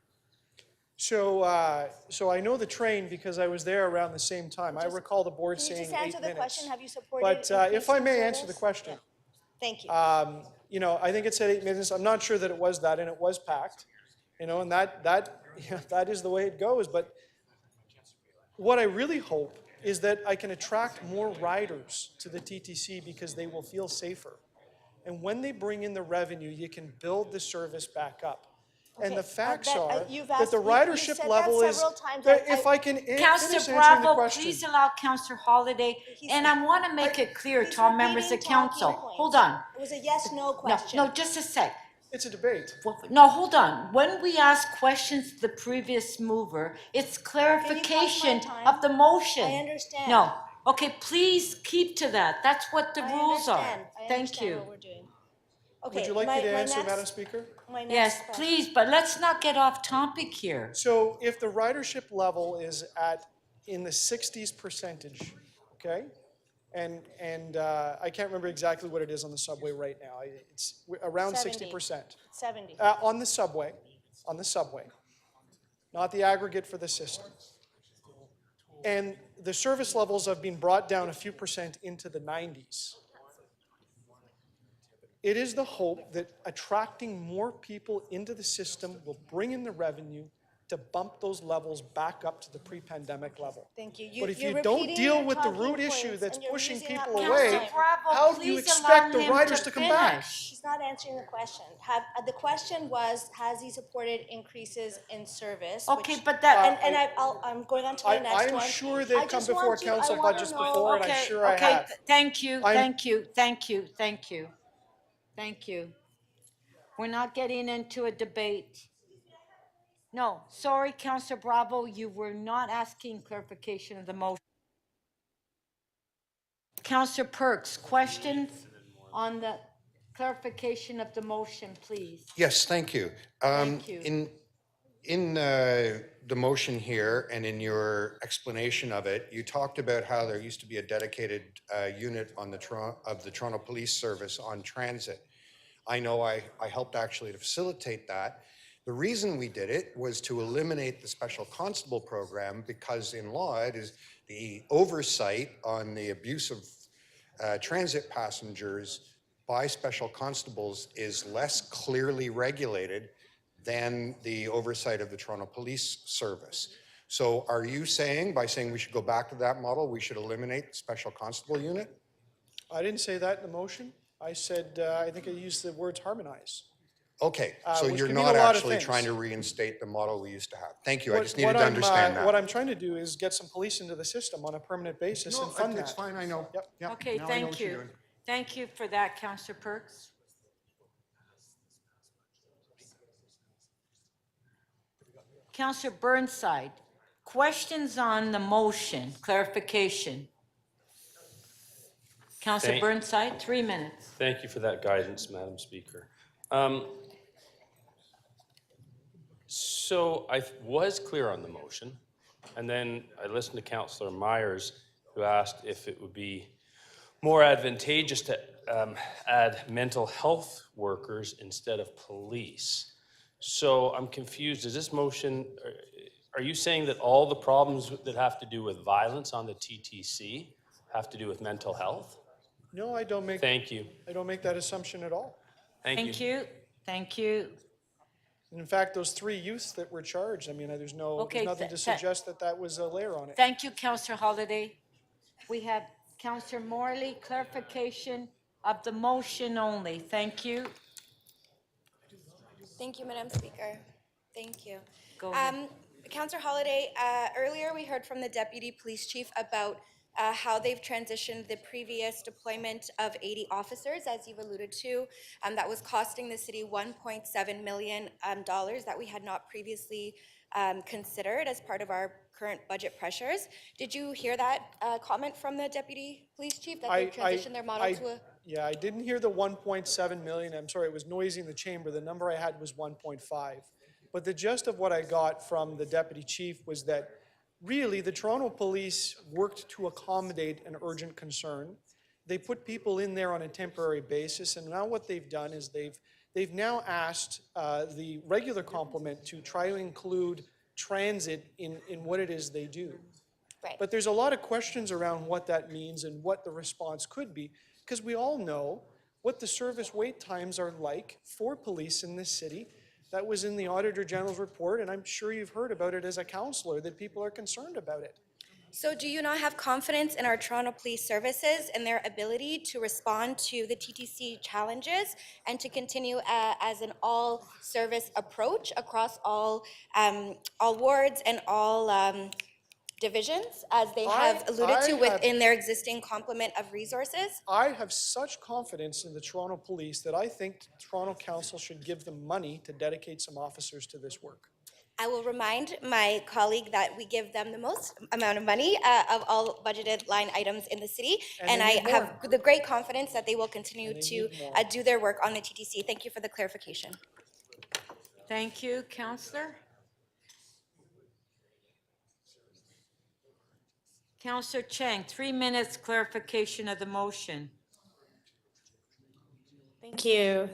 So I know the train because I was there around the same time. I recall the board Can you saying just 8 answer the minutes. question? Have you supported But if I may answer the service? question. Thank you. I think it said 8 minutes. I'm not sure that it was that, and it was packed. And that is the way it goes. But what I really hope is that I can attract more riders to the TTC because they will feel safer. And when they bring in the revenue, you can build the service back up. And the facts are that the ridership level is, if I can finish Councillor answering the Bravo, question. please allow Councillor Holiday, and I want to make it clear to all members of council. Hold on. It was a yes/no question. No, just a sec. It's a debate. No, hold on. When we ask questions to the previous mover, it's clarification of the motion. I understand. No. Okay, please keep to that. That's what the rules are. I Thank understand you. what we're doing. Would Okay, you like me to answer, next- Madam Speaker? my next Yes, question. please, but let's not get off topic here. So if the ridership level is in the 60s percentage, okay? And I can't remember exactly what it is on the subway right now. It's around 60%. 70. On the subway, not the aggregate for the system. And the service levels have been brought down a few percent into the 90s. It is the hope that attracting more people into the system will bring in the revenue to bump those levels back up to the pre-pandemic level. Thank you. But if You're you don't repeating deal your with the talking root issue points that's and you're pushing using that people time. away, Councillor Bravo, how do you please expect allow the him riders to to come back? finish. She's not answering the question. The question was, has he supported increases in service? Okay, which- but that. I'm going on to the next one. I'm sure I they've come just before want to- I council wanna budgets know- before, and I'm Okay, sure I okay, have. thank you, I'm- thank you, thank you, thank you, thank you. We're not getting into a debate. No, sorry, Councillor Bravo, you were not asking clarification of the motion. Councillor Perks, questions on the clarification of the motion, please? Yes, thank you. Thank you. In the motion here and in your explanation of it, you talked about how there used to be a dedicated unit on the Toronto Police Service on transit. I know I helped actually to facilitate that. The reason we did it was to eliminate the special constable program because in law it is the oversight on the abuse of transit passengers by special constables is less clearly regulated than the oversight of the Toronto Police Service. So are you saying, by saying we should go back to that model, we should eliminate the special constable unit? I didn't say that in the motion. I said, I think I used the words harmonize. Okay, so which you're could mean not a lot of actually things. trying to reinstate the model we used to have. Thank you, I What- just needed what to I'm, understand that. What I'm trying to do is get some police into the system on a permanent basis No, and fund that. it's fine, I know. Yep. Yep, Okay, now I know thank what you're you. doing. Thank you for that, Councillor Perks. Councillor Burnside, questions on the motion, clarification. Councillor Thank- Burnside, 3 minutes. Thank you for that guidance, Madam Speaker. So I was clear on the motion, and then I listened to Councillor Myers, who asked if it would be more advantageous to add mental health workers instead of police. So I'm confused. Is this motion are you saying that all the problems that have to do with violence on the TTC have to do with mental health? No, I don't make. Thank you. I don't make that assumption at all. Thank you. Thank you. And in fact, those 3 youths that were charged, I mean, there's Okay, nothing to suggest that that was a layer on it. Thank you, Councillor Holiday. We have Councillor Morley, clarification of the motion only. Thank you. Thank you, Madam Speaker. Thank you. Go ahead. Councillor Holiday, earlier we heard from the Deputy Police Chief about how they've transitioned the previous deployment of 80 officers, as you've alluded to, that was costing the city $1.7 million that we had not previously considered as part of our current budget pressures. Did you hear that comment from the Deputy Police Chief, that they've transitioned their model to a... Yeah, I didn't hear the 1.7 million. I'm sorry, it was noisy in the chamber. The number I had was 1.5. But the gist of what I got from the deputy chief was that really the Toronto Police worked to accommodate an urgent concern. They put people in there on a temporary basis, and now what they've done is they've now asked the regular complement to try to include transit in what it is they do. Right. But there's a lot of questions around what that means and what the response could be, because we all know what the service wait times are like for police in this city. That was in the Auditor General's report, and I'm sure you've heard about it as a councillor, that people are concerned about it. So do you not have confidence in our Toronto Police Services and their ability to respond to the TTC challenges and to continue as an all-service approach across all wards and all divisions, as they have alluded to within their existing complement of resources? I have such confidence in the Toronto Police that I think Toronto Council should give them money to dedicate some officers to this work. I will remind my colleague that we give them the most amount of money of all budgeted line items in the city. And I have the great confidence that they will continue to do their work on the TTC. Thank you for the clarification. Thank you, Councillor. Councillor Chang, 3 minutes clarification of the motion. Thank you.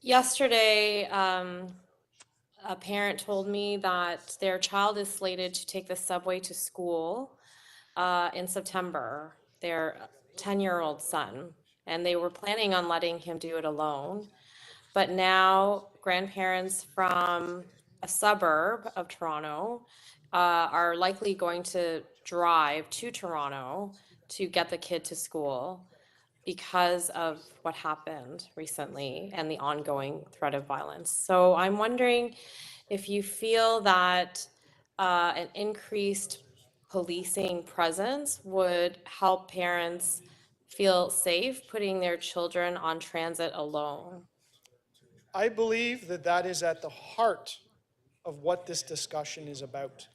Yesterday, a parent told me that their child is slated to take the subway to school in September, their 10-year-old son, and they were planning on letting him do it alone. But now grandparents from a suburb of Toronto are likely going to drive to Toronto to get the kid to school because of what happened recently and the ongoing threat of violence. So I'm wondering if you feel that an increased policing presence would help parents feel safe putting their children on transit alone. I believe that that is at the heart of what this discussion is about.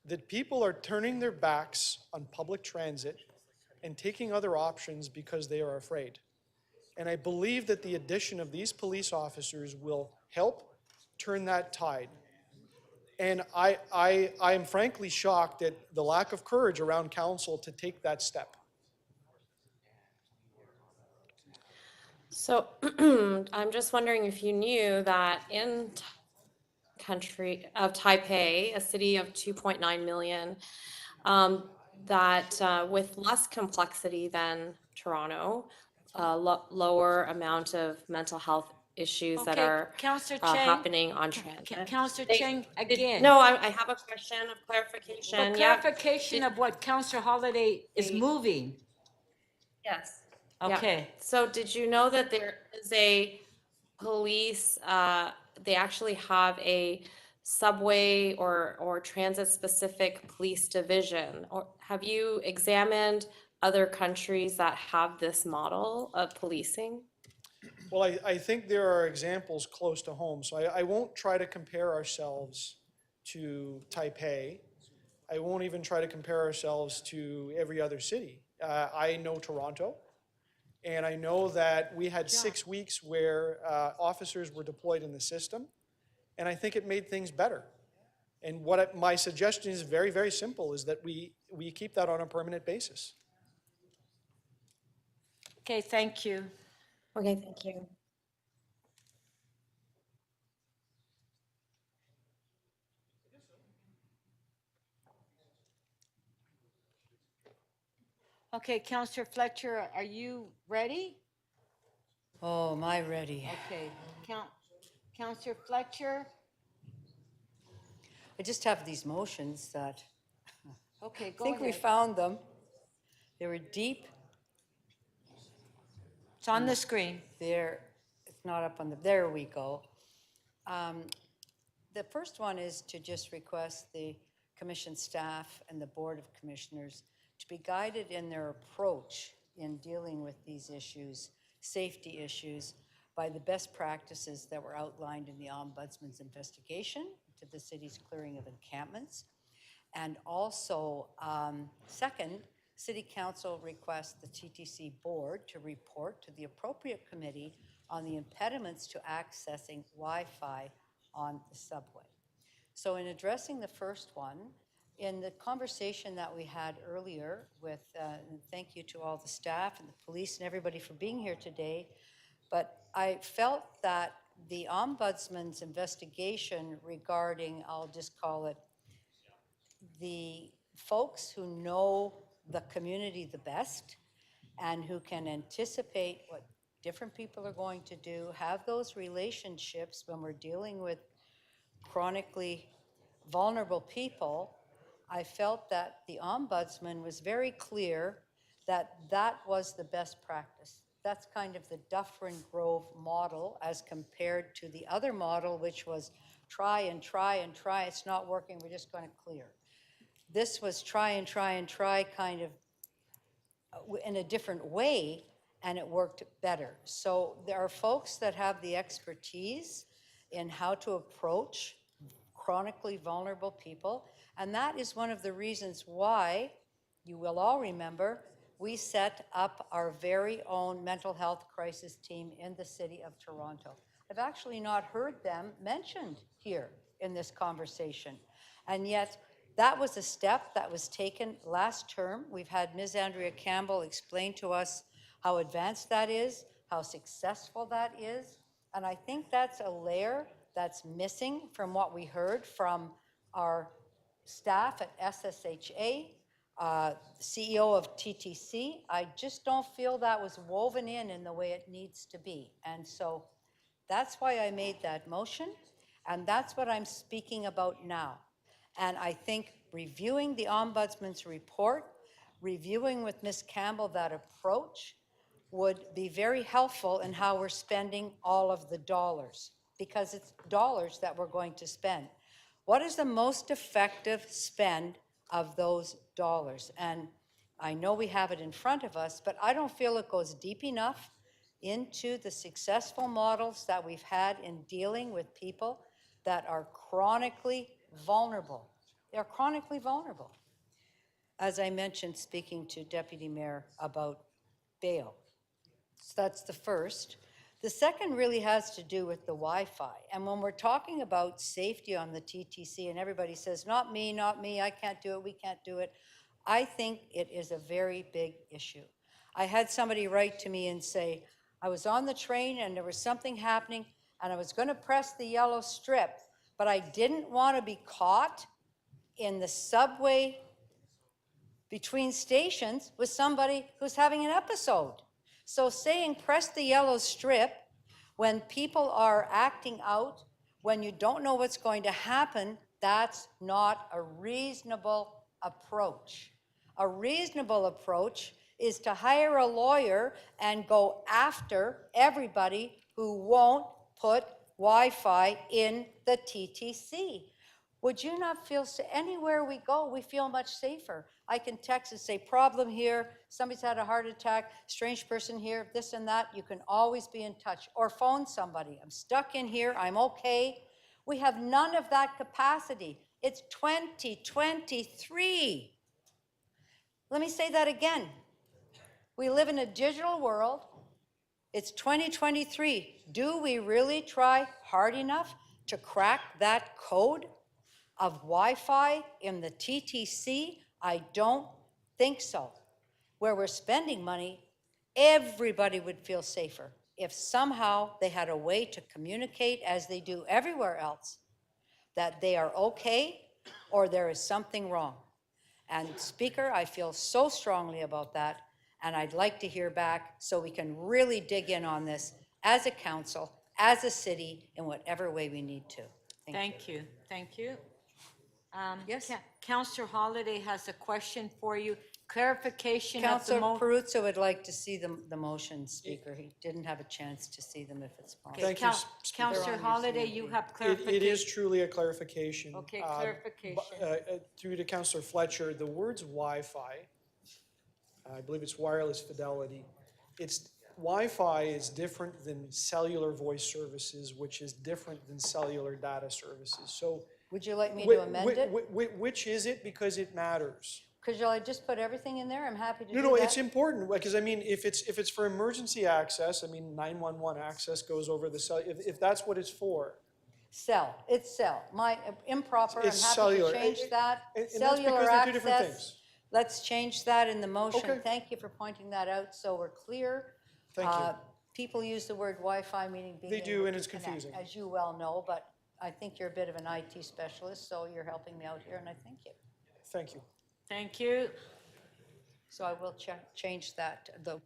That people are turning their backs on public transit and taking other options because they are afraid. And I believe that the addition of these police officers will help turn that tide. And I am frankly shocked at the lack of courage around council to take that step. So I'm just wondering if you knew that in country of Taipei, a city of 2.9 million, that with less complexity than Toronto, lower amount of mental health issues that Okay, are Councillor Chang. happening on transit. Councillor Chang, again. No, I have a question of clarification. But Yeah. clarification of what Councillor Holiday is moving. Yes. Okay. Yeah. So did you know that there is a police, they actually have a subway or transit-specific police division? Or have you examined other countries that have this model of policing? Well, I think there are examples close to home, so I won't try to compare ourselves to Taipei. I won't even try to compare ourselves to every other city. I know Toronto, and I know that we had 6 weeks where officers were deployed in the system, and I think it made things better. And my suggestion is very, very simple, is that we keep that on a permanent basis. Okay, thank you. Okay, thank you. Okay, Counselor Fletcher, are you ready? Oh, my ready. Okay, Counselor Fletcher? I just have these motions that, Okay, I go think we ahead. found them. They were deep. It's on the screen. There, it's not up on the, there we go. The first one is to just request the commission staff and the Board of Commissioners to be guided in their approach in dealing with these issues, safety issues, by the best practices that were outlined in the Ombudsman's investigation to the city's clearing of encampments. And also, second, City Council requests the TTC Board to report to the appropriate committee on the impediments to accessing Wi-Fi on the subway. So in addressing the first one, in the conversation that we had earlier with, and thank you to all the staff and the police and everybody for being here today, but I felt that the Ombudsman's investigation regarding, I'll just call it, the folks who know the community the best and who can anticipate what different people are going to do, have those relationships when we're dealing with chronically vulnerable people, I felt that the Ombudsman was very clear that that was the best practice. That's kind of the Dufferin Grove model as compared to the other model, which was try and try and try. It's not working, we're just going to clear. This was try and try and try kind of in a different way, and it worked better. So there are folks that have the expertise in how to approach chronically vulnerable people, and that is one of the reasons why, you will all remember, we set up our very own mental health crisis team in the city of Toronto. I've actually not heard them mentioned here in this conversation, and yet that was a step that was taken last term. We've had Ms. Andrea Campbell explain to us how advanced that is, how successful that is, and I think that's a layer that's missing from what we heard from our staff at SSHA, CEO of TTC. I just don't feel that was woven in the way it needs to be. And so that's why I made that motion, and that's what I'm speaking about now. And I think reviewing the Ombudsman's report, reviewing with Ms. Campbell that approach would be very helpful in how we're spending all of the dollars, because it's dollars that we're going to spend. What is the most effective spend of those dollars? And I know we have it in front of us, but I don't feel it goes deep enough into the successful models that we've had in dealing with people that are chronically vulnerable. They're chronically vulnerable. As I mentioned, speaking to Deputy Mayor about bail. So that's the first. The second really has to do with the Wi-Fi. And when we're talking about safety on the TTC and everybody says, not me, I can't do it, we can't do it, I think it is a very big issue. I had somebody write to me and say, I was on the train and there was something happening and I was going to press the yellow strip, but I didn't want to be caught in the subway between stations with somebody who's having an episode. So saying press the yellow strip when people are acting out, when you don't know what's going to happen, that's not a reasonable approach. A reasonable approach is to hire a lawyer and go after everybody who won't put Wi-Fi in the TTC. Would you not feel, anywhere we go, we feel much safer. I can text and say, problem here, somebody's had a heart attack, strange person here, this and that. You can always be in touch. Or phone somebody. I'm stuck in here, I'm okay. We have none of that capacity. It's 2023. Let me say that again. We live in a digital world. It's 2023. Do we really try hard enough to crack that code of Wi-Fi in the TTC? I don't think so. Where we're spending money, everybody would feel safer if somehow they had a way to communicate, as they do everywhere else, that they are okay or there is something wrong. And Speaker, I feel so strongly about that, and I'd like to hear back so we can really dig in on this as a council, as a city, in whatever way we need to. Thank you, thank you. Yes? Councillor Holiday has a question for you, clarification of the Councillor mo. Perruzza would like to see the motion, Speaker. He didn't have a chance to see them if it's possible. Thank you, Councillor Holiday, you have clarification. It is truly a clarification. Okay, clarification. Through to Councillor Fletcher, the words Wi-Fi, I believe it's wireless fidelity, Wi-Fi is different than cellular voice services, which is different than cellular data services. So. Would you like me to amend it? Which is it? Because it matters. Could I just put everything in there? I'm happy to do that. No, it's important, because I mean, if it's for emergency access, I mean, 911 access goes over the cell, if that's what it's for. Cell, it's cell. My improper, I'm It's happy cellular. to change that. And that's Cellular because they're two different access. things. Let's change that in the motion. Okay. Thank you for pointing that out, so we're clear. Thank you. People use the word Wi-Fi meaning being They able do, and to it's connect, confusing. as you well know, but I think you're a bit of an IT specialist, so you're helping me out here, and I thank you. Thank you. Thank you. So I will change that, though.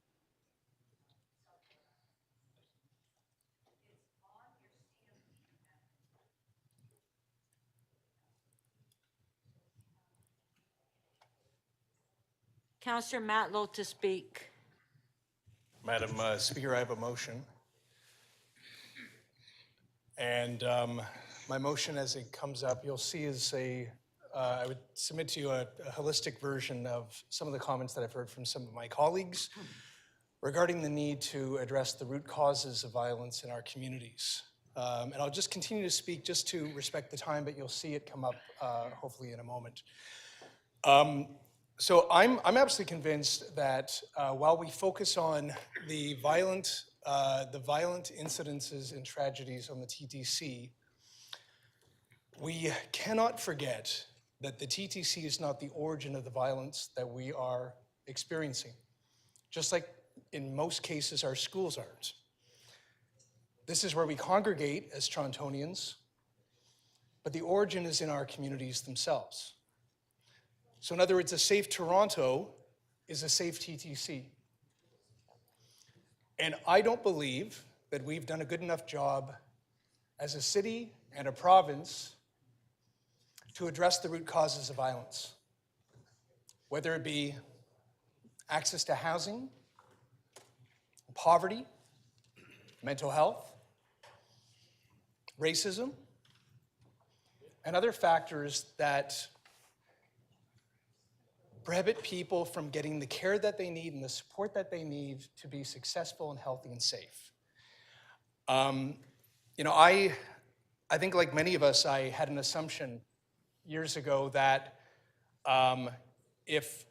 Councillor Matlow to speak. Madam Speaker, I have a motion. And my motion, as it comes up, you'll see is I would submit to you a holistic version of some of the comments that I've heard from some of my colleagues regarding the need to address the root causes of violence in our communities. And I'll just continue to speak just to respect the time, but you'll see it come up hopefully in a moment. So I'm absolutely convinced that while we focus on the violent incidences and tragedies on the TTC, we cannot forget that the TTC is not the origin of the violence that we are experiencing. Just like in most cases, our schools aren't. This is where we congregate as Torontonians, but the origin is in our communities themselves. So in other words, a safe Toronto is a safe TTC. And I don't believe that we've done a good enough job as a city and a province to address the root causes of violence, whether it be access to housing, poverty, mental health, racism, and other factors that prohibit people from getting the care that they need and the support that they need to be successful and healthy and safe. I think like many of us, I had an assumption years ago that that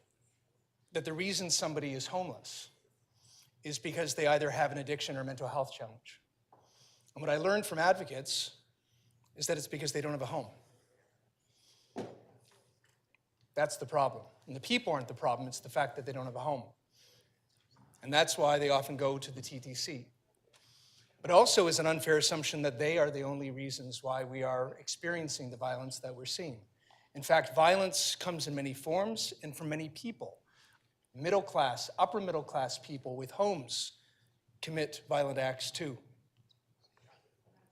the reason somebody is homeless is because they either have an addiction or mental health challenge. And what I learned from advocates is that it's because they don't have a home. That's the problem. And the people aren't the problem, it's the fact that they don't have a home. And that's why they often go to the TTC. But also is an unfair assumption that they are the only reasons why we are experiencing the violence that we're seeing. In fact, violence comes in many forms and from many people. Middle class, upper middle class people with homes commit violent acts too.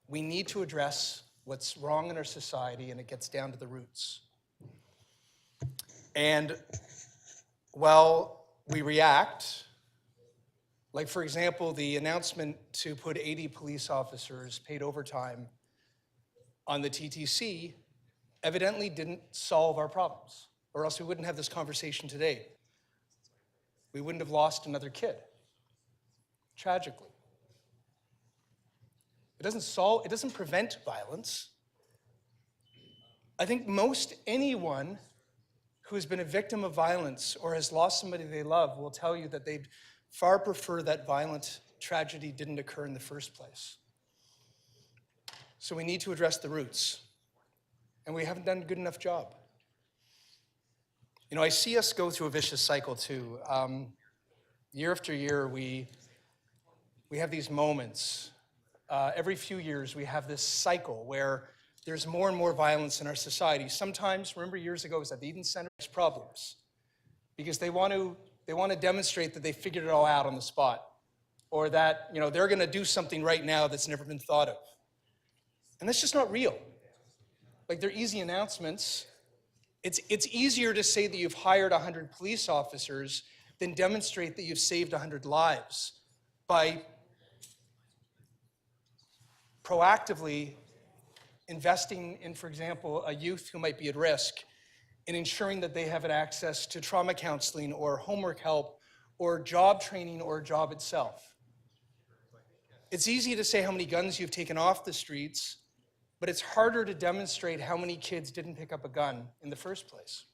We need to address what's wrong in our society, and it gets down to the roots. And while we react, like for example, the announcement to put 80 police officers paid overtime on the TTC evidently didn't solve our problems, or else we wouldn't have this conversation today. We wouldn't have lost another kid, tragically. It doesn't prevent violence. I think most anyone who has been a victim of violence or has lost somebody they love will tell you that they'd far prefer that violent tragedy didn't occur in the first place. So we need to address the roots, and we haven't done a good enough job. You know, I see us go through a vicious cycle too. Year after year, we have these moments. Every few years, we have this cycle where there's more and more violence in our society. Sometimes, remember years ago, it was at the Eden Center, there's problems because they want to demonstrate that they figured it all out on the spot, or that they're going to do something right now that's never been thought of. And that's just not real. Like, they're easy announcements. It's easier to say that you've hired 100 police officers than demonstrate that you've saved 100 lives by proactively investing in, for example, a youth who might be at risk, and ensuring that they have access to trauma counseling or homework help or job training or a job itself. It's easy to say how many guns you've taken off the streets, but it's harder to demonstrate how many kids didn't pick up a gun in the first place.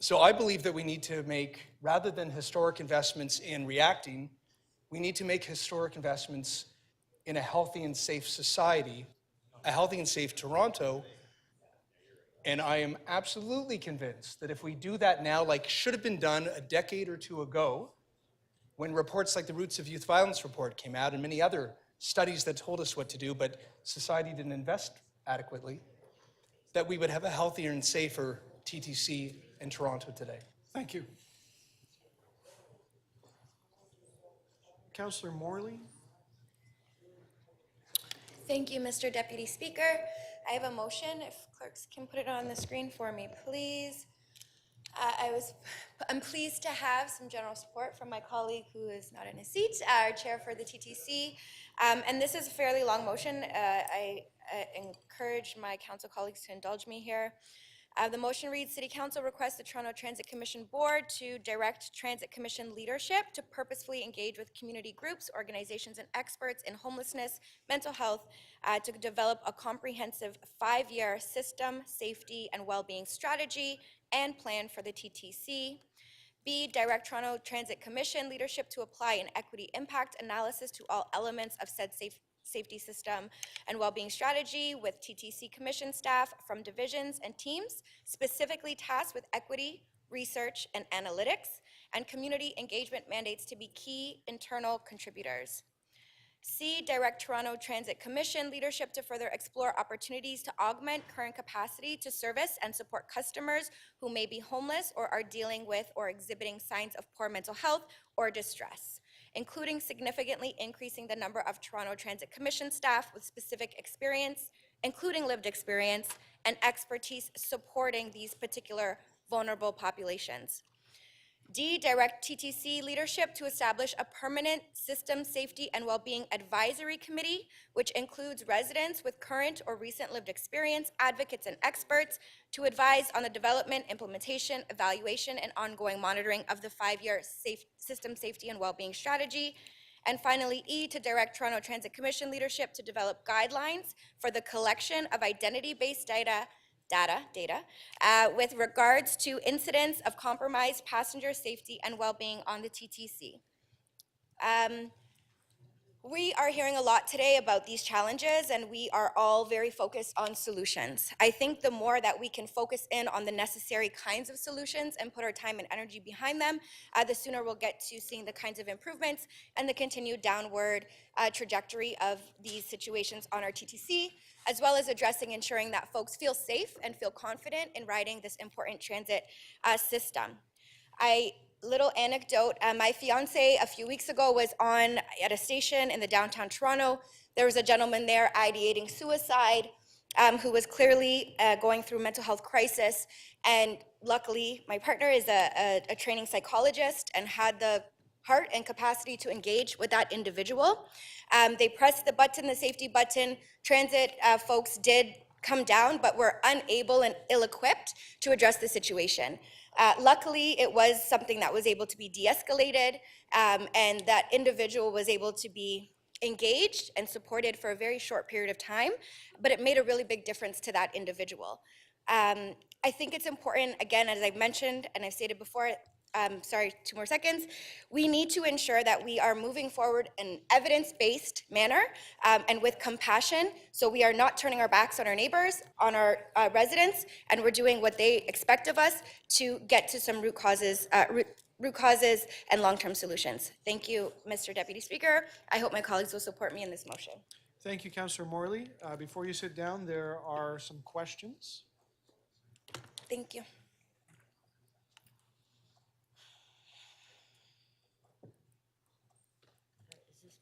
So I believe that we need to make, rather than historic investments in reacting, we need to make historic investments in a healthy and safe society, a healthy and safe Toronto. And I am absolutely convinced that if we do that now, like should have been done a decade or two ago, when reports like the Roots of Youth Violence report came out and many other studies that told us what to do, but society didn't invest adequately, that we would have a healthier and safer TTC in Toronto today. Thank you. Councillor Morley? Thank you, Mr. Deputy Speaker. I have a motion. If clerks can put it on the screen for me, please. I'm pleased to have some general support from my colleague who is not in his seat, our chair for the TTC. And this is a fairly long motion. I encourage my council colleagues to indulge me here. The motion reads, City Council requests the Toronto Transit Commission Board to direct Transit Commission leadership to purposefully engage with community groups, organizations, and experts in homelessness, mental health, to develop a comprehensive 5-year system, safety, and well-being strategy and plan for the TTC. B, direct Toronto Transit Commission leadership to apply an equity impact analysis to all elements of said safety system and well-being strategy with TTC Commission staff from divisions and teams specifically tasked with equity, research, and analytics, and community engagement mandates to be key internal contributors. C, direct Toronto Transit Commission leadership to further explore opportunities to augment current capacity to service and support customers who may be homeless or are dealing with or exhibiting signs of poor mental health or distress, including significantly increasing the number of Toronto Transit Commission staff with specific experience, including lived experience, and expertise supporting these particular vulnerable populations. D, direct TTC leadership to establish a permanent system safety and well-being advisory committee, which includes residents with current or recent lived experience, advocates, and experts to advise on the development, implementation, evaluation, and ongoing monitoring of the 5-year system safety and well-being strategy. And finally, E, to direct Toronto Transit Commission leadership to develop guidelines for the collection of identity-based data with regards to incidents of compromised passenger safety and well-being on the TTC. We are hearing a lot today about these challenges, and we are all very focused on solutions. I think the more that we can focus in on the necessary kinds of solutions and put our time and energy behind them, the sooner we'll get to seeing the kinds of improvements and the continued downward trajectory of these situations on our TTC, as well as addressing ensuring that folks feel safe and feel confident in riding this important transit system. Little anecdote, my fiance a few weeks ago was at a station in the downtown Toronto. There was a gentleman there ideating suicide who was clearly going through mental health crisis. And luckily, my partner is a training psychologist and had the heart and capacity to engage with that individual. They pressed the button, the safety button. Transit folks did come down, but were unable and ill-equipped to address the situation. Luckily, it was something that was able to be de-escalated, and that individual was able to be engaged and supported for a very short period of time, but it made a really big difference to that individual. I think it's important, again, as I've mentioned, and I've stated before, sorry, 2 more seconds. We need to ensure that we are moving forward in an evidence-based manner and with compassion, so we are not turning our backs on our neighbors, on our residents, and we're doing what they expect of us to get to some root causes and long-term solutions. Thank you, Mr. Deputy Speaker. I hope my colleagues will support me in this motion. Thank you, Councillor Morley. Before you sit down, there are some questions. Thank you. Is this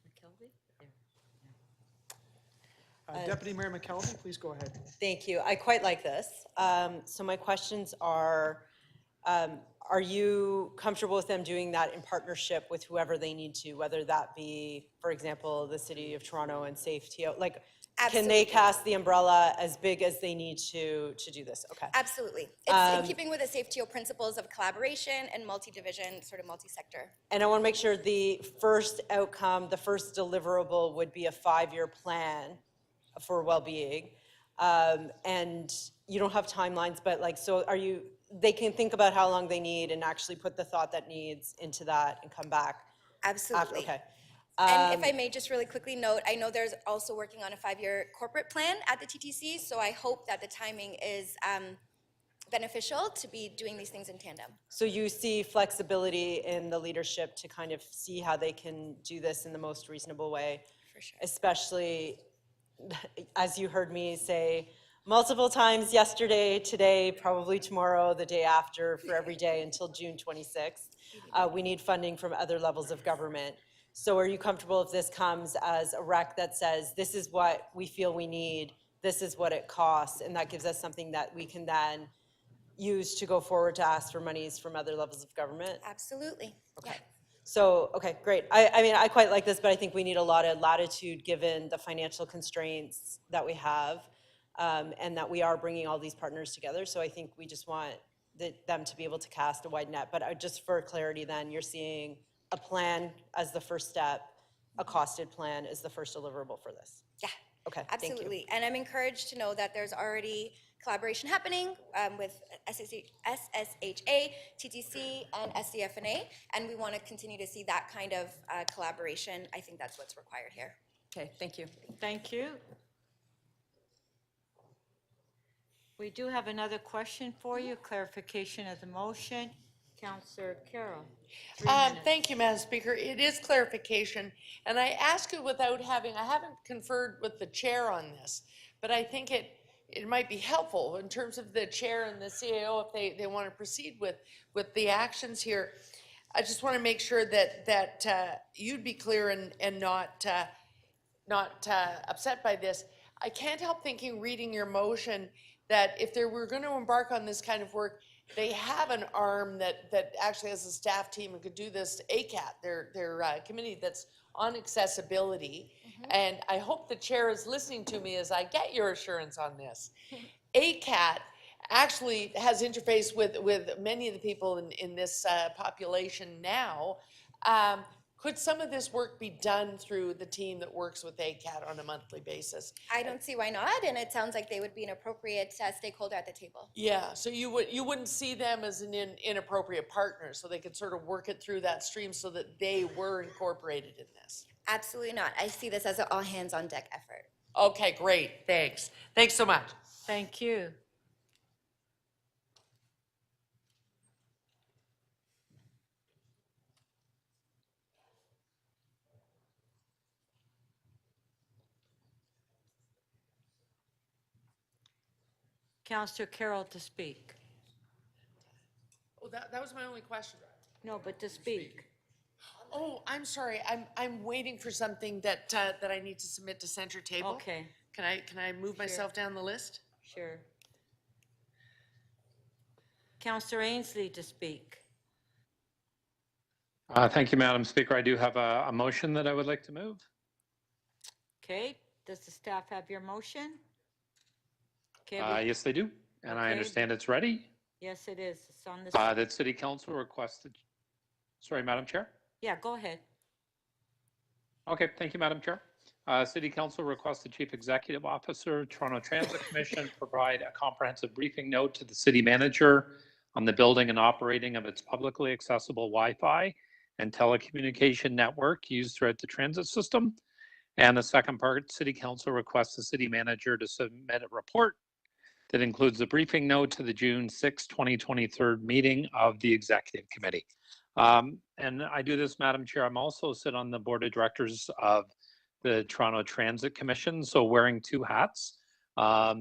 McKelvey? Deputy Mayor McKelvey, please go ahead. Thank you. I quite like this. So my questions are you comfortable with them doing that in partnership with whoever they need to, whether that be, for example, the City of Toronto and SafeTO? Like, can they Absolutely. cast the umbrella as big as they need to do this? Okay. Absolutely. It's in keeping with the SafeTO principles of collaboration and multi-division, sort of multi-sector. And I want to make sure the first outcome, the first deliverable would be a 5-year plan for well-being. And you don't have timelines, but like, so are you, they can think about how long they need and actually put the thought that needs into that and come back? Absolutely. Okay. And if I may just really quickly note, I know there's also working on a 5-year corporate plan at the TTC, so I hope that the timing is beneficial to be doing these things in tandem. So you see flexibility in the leadership to kind of see how they can do this in the most reasonable way? For sure. Especially, as you heard me say multiple times yesterday, today, probably tomorrow, the day after, for every day until June 26th. We need funding from other levels of government. So are you comfortable if this comes as a rec that says, this is what we feel we need, this is what it costs, and that gives us something that we can then use to go forward to ask for monies from other levels of government? Absolutely. Okay. So, okay, great. I mean, I quite like this, but I think we need a lot of latitude given the financial constraints that we have, and that we are bringing all these partners together. So I think we just want them to be able to cast a wide net. But just for clarity then, you're seeing a plan as the first step, a costed plan is the first deliverable for this? Yeah. Okay, thank you. Absolutely. And I'm encouraged to know that there's already collaboration happening with SSHA, TTC, and SDF&A, and we want to continue to see that kind of collaboration. I think that's what's required here. Okay, thank you. Thank you. We do have another question for you, clarification of the motion. Councillor Carroll. 3 minutes. Thank you, Madam Speaker. It is clarification, and I ask it without having, I haven't conferred with the chair on this, but I think it might be helpful in terms of the chair and the CAO if they want to proceed with the actions here. I just want to make sure that you'd be clear and not upset by this. I can't help thinking, reading your motion, that if they were going to embark on this kind of work, they have an arm that actually has a staff team and could do this, ACAT, their committee that's on accessibility. And I hope the chair is listening to me as I get your assurance on this. ACAT actually has interface with many of the people in this population now. Could some of this work be done through the team that works with ACAT on a monthly basis? I don't see why not, and it sounds like they would be an appropriate stakeholder at the table. Yeah, so you wouldn't see them as an inappropriate partner, so they could sort of work it through that stream so that they were incorporated in this? Absolutely not. I see this as an all-hands-on-deck effort. Okay, great, thanks. Thanks so much. Thank you. Councillor Carroll to speak. Oh, that was my only question. No, but to speak. Oh, I'm sorry. I'm waiting for something that I need to submit to center table. Okay. Can I move myself down the list? Sure. Councillor Ainsley to speak. Thank you, Madam Speaker. I do have a motion that I would like to move. Okay, does the staff have your motion? Okay. Yes, they do, and I Okay. understand it's ready. Yes, it is. It's on the. That City Council requested. Sorry, Madam Chair. Yeah, go ahead. Okay, thank you, Madam Chair. City Council requests the Chief Executive Officer, Toronto Transit Commission, provide a comprehensive briefing note to the City Manager on the building and operating of its publicly accessible Wi-Fi and telecommunication network used throughout the transit system. And the second part, City Council requests the City Manager to submit a report that includes a briefing note to the June 6, 2023 meeting of the Executive Committee. And I do this, Madam Chair. I'm also sit on the Board of Directors of the Toronto Transit Commission, so wearing two hats.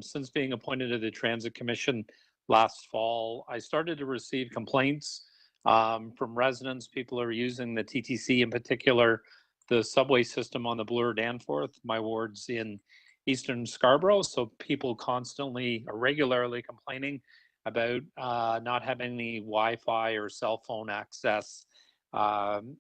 Since being appointed to the Transit Commission last fall, I started to receive complaints from residents. People are using the TTC, in particular, the subway system on the Bloor Danforth. My ward's in Eastern Scarborough, so people constantly or regularly complaining about not having any Wi-Fi or cell phone access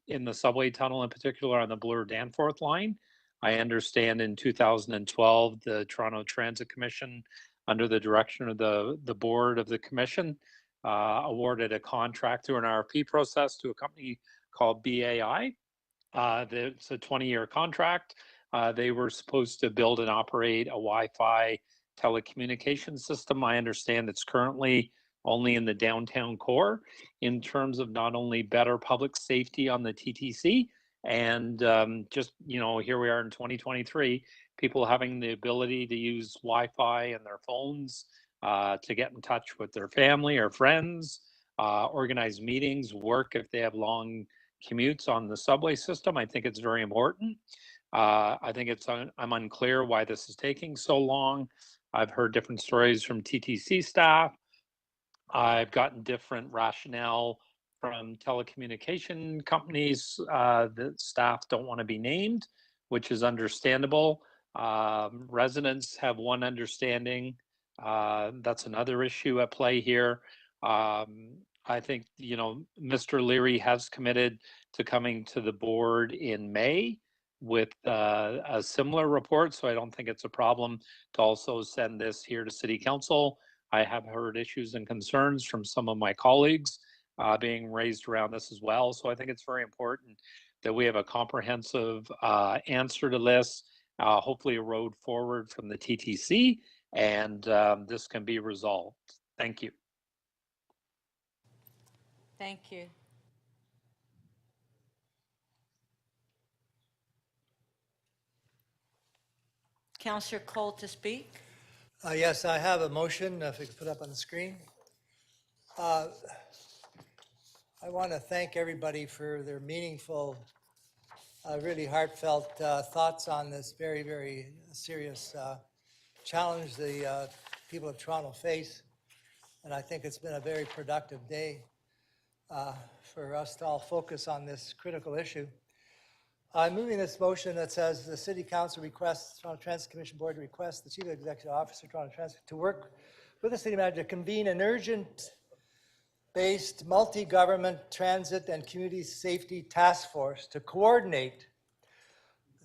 in the subway tunnel, in particular on the Bloor Danforth line. I understand in 2012, the Toronto Transit Commission, under the direction of the board of the commission, awarded a contract through an RFP process to a company called BAI. It's a 20-year contract. They were supposed to build and operate a Wi-Fi telecommunication system. I understand it's currently only in the downtown core in terms of not only better public safety on the TTC and just, you know, here we are in 2023, people having the ability to use Wi-Fi and their phones to get in touch with their family or friends, organize meetings, work if they have long commutes on the subway system. I think it's very important. I think I'm unclear why this is taking so long. I've heard different stories from TTC staff. I've gotten different rationale from telecommunication companies. The staff don't want to be named, which is understandable. Residents have one understanding. That's another issue at play here. I think, you know, Mr. Leary has committed to coming to the board in May with a similar report, so I don't think it's a problem to also send this here to City Council. I have heard issues and concerns from some of my colleagues being raised around this as well, so I think it's very important that we have a comprehensive answer to this, hopefully a road forward from the TTC, and this can be resolved. Thank you. Thank you. Councillor Cole to speak. Yes, I have a motion, if you could put up on the screen. I want to thank everybody for their meaningful, really heartfelt thoughts on this very, very serious challenge the people of Toronto face. And I think it's been a very productive day for us to all focus on this critical issue. I'm moving this motion that says the City Council requests, Toronto Transit Commission Board requests the Chief Executive Officer, Toronto Transit, to work with the City Manager to convene an urgent-based multi-government transit and community safety task force to coordinate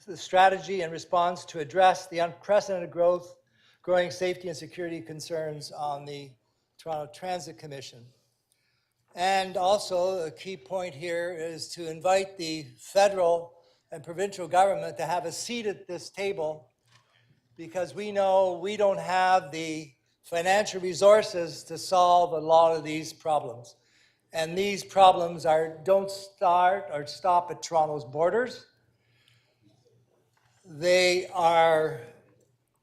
the strategy and response to address the unprecedented growing safety and security concerns on the Toronto Transit Commission. And also, a key point here is to invite the federal and provincial government to have a seat at this table, because we know we don't have the financial resources to solve a lot of these problems. And these problems don't start or stop at Toronto's borders. They are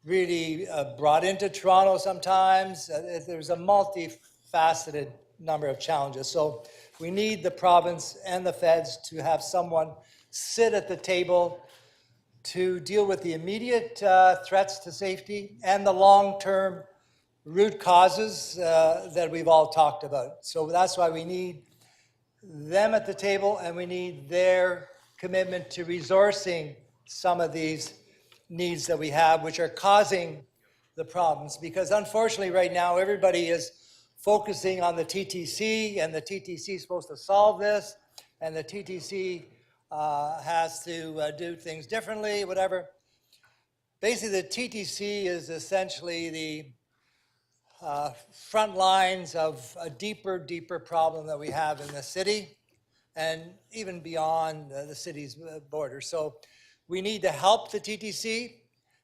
really brought into Toronto sometimes. There's a multifaceted number of challenges. So we need the province and the feds to have someone sit at the table to deal with the immediate threats to safety and the long-term root causes that we've all talked about. So that's why we need them at the table, and we need their commitment to resourcing some of these needs that we have, which are causing the problems. Because unfortunately right now, everybody is focusing on the TTC, and the TTC is supposed to solve this, and the TTC has to do things differently, whatever. Basically, the TTC is essentially the front lines of a deeper problem that we have in the city and even beyond the city's borders. So we need to help the TTC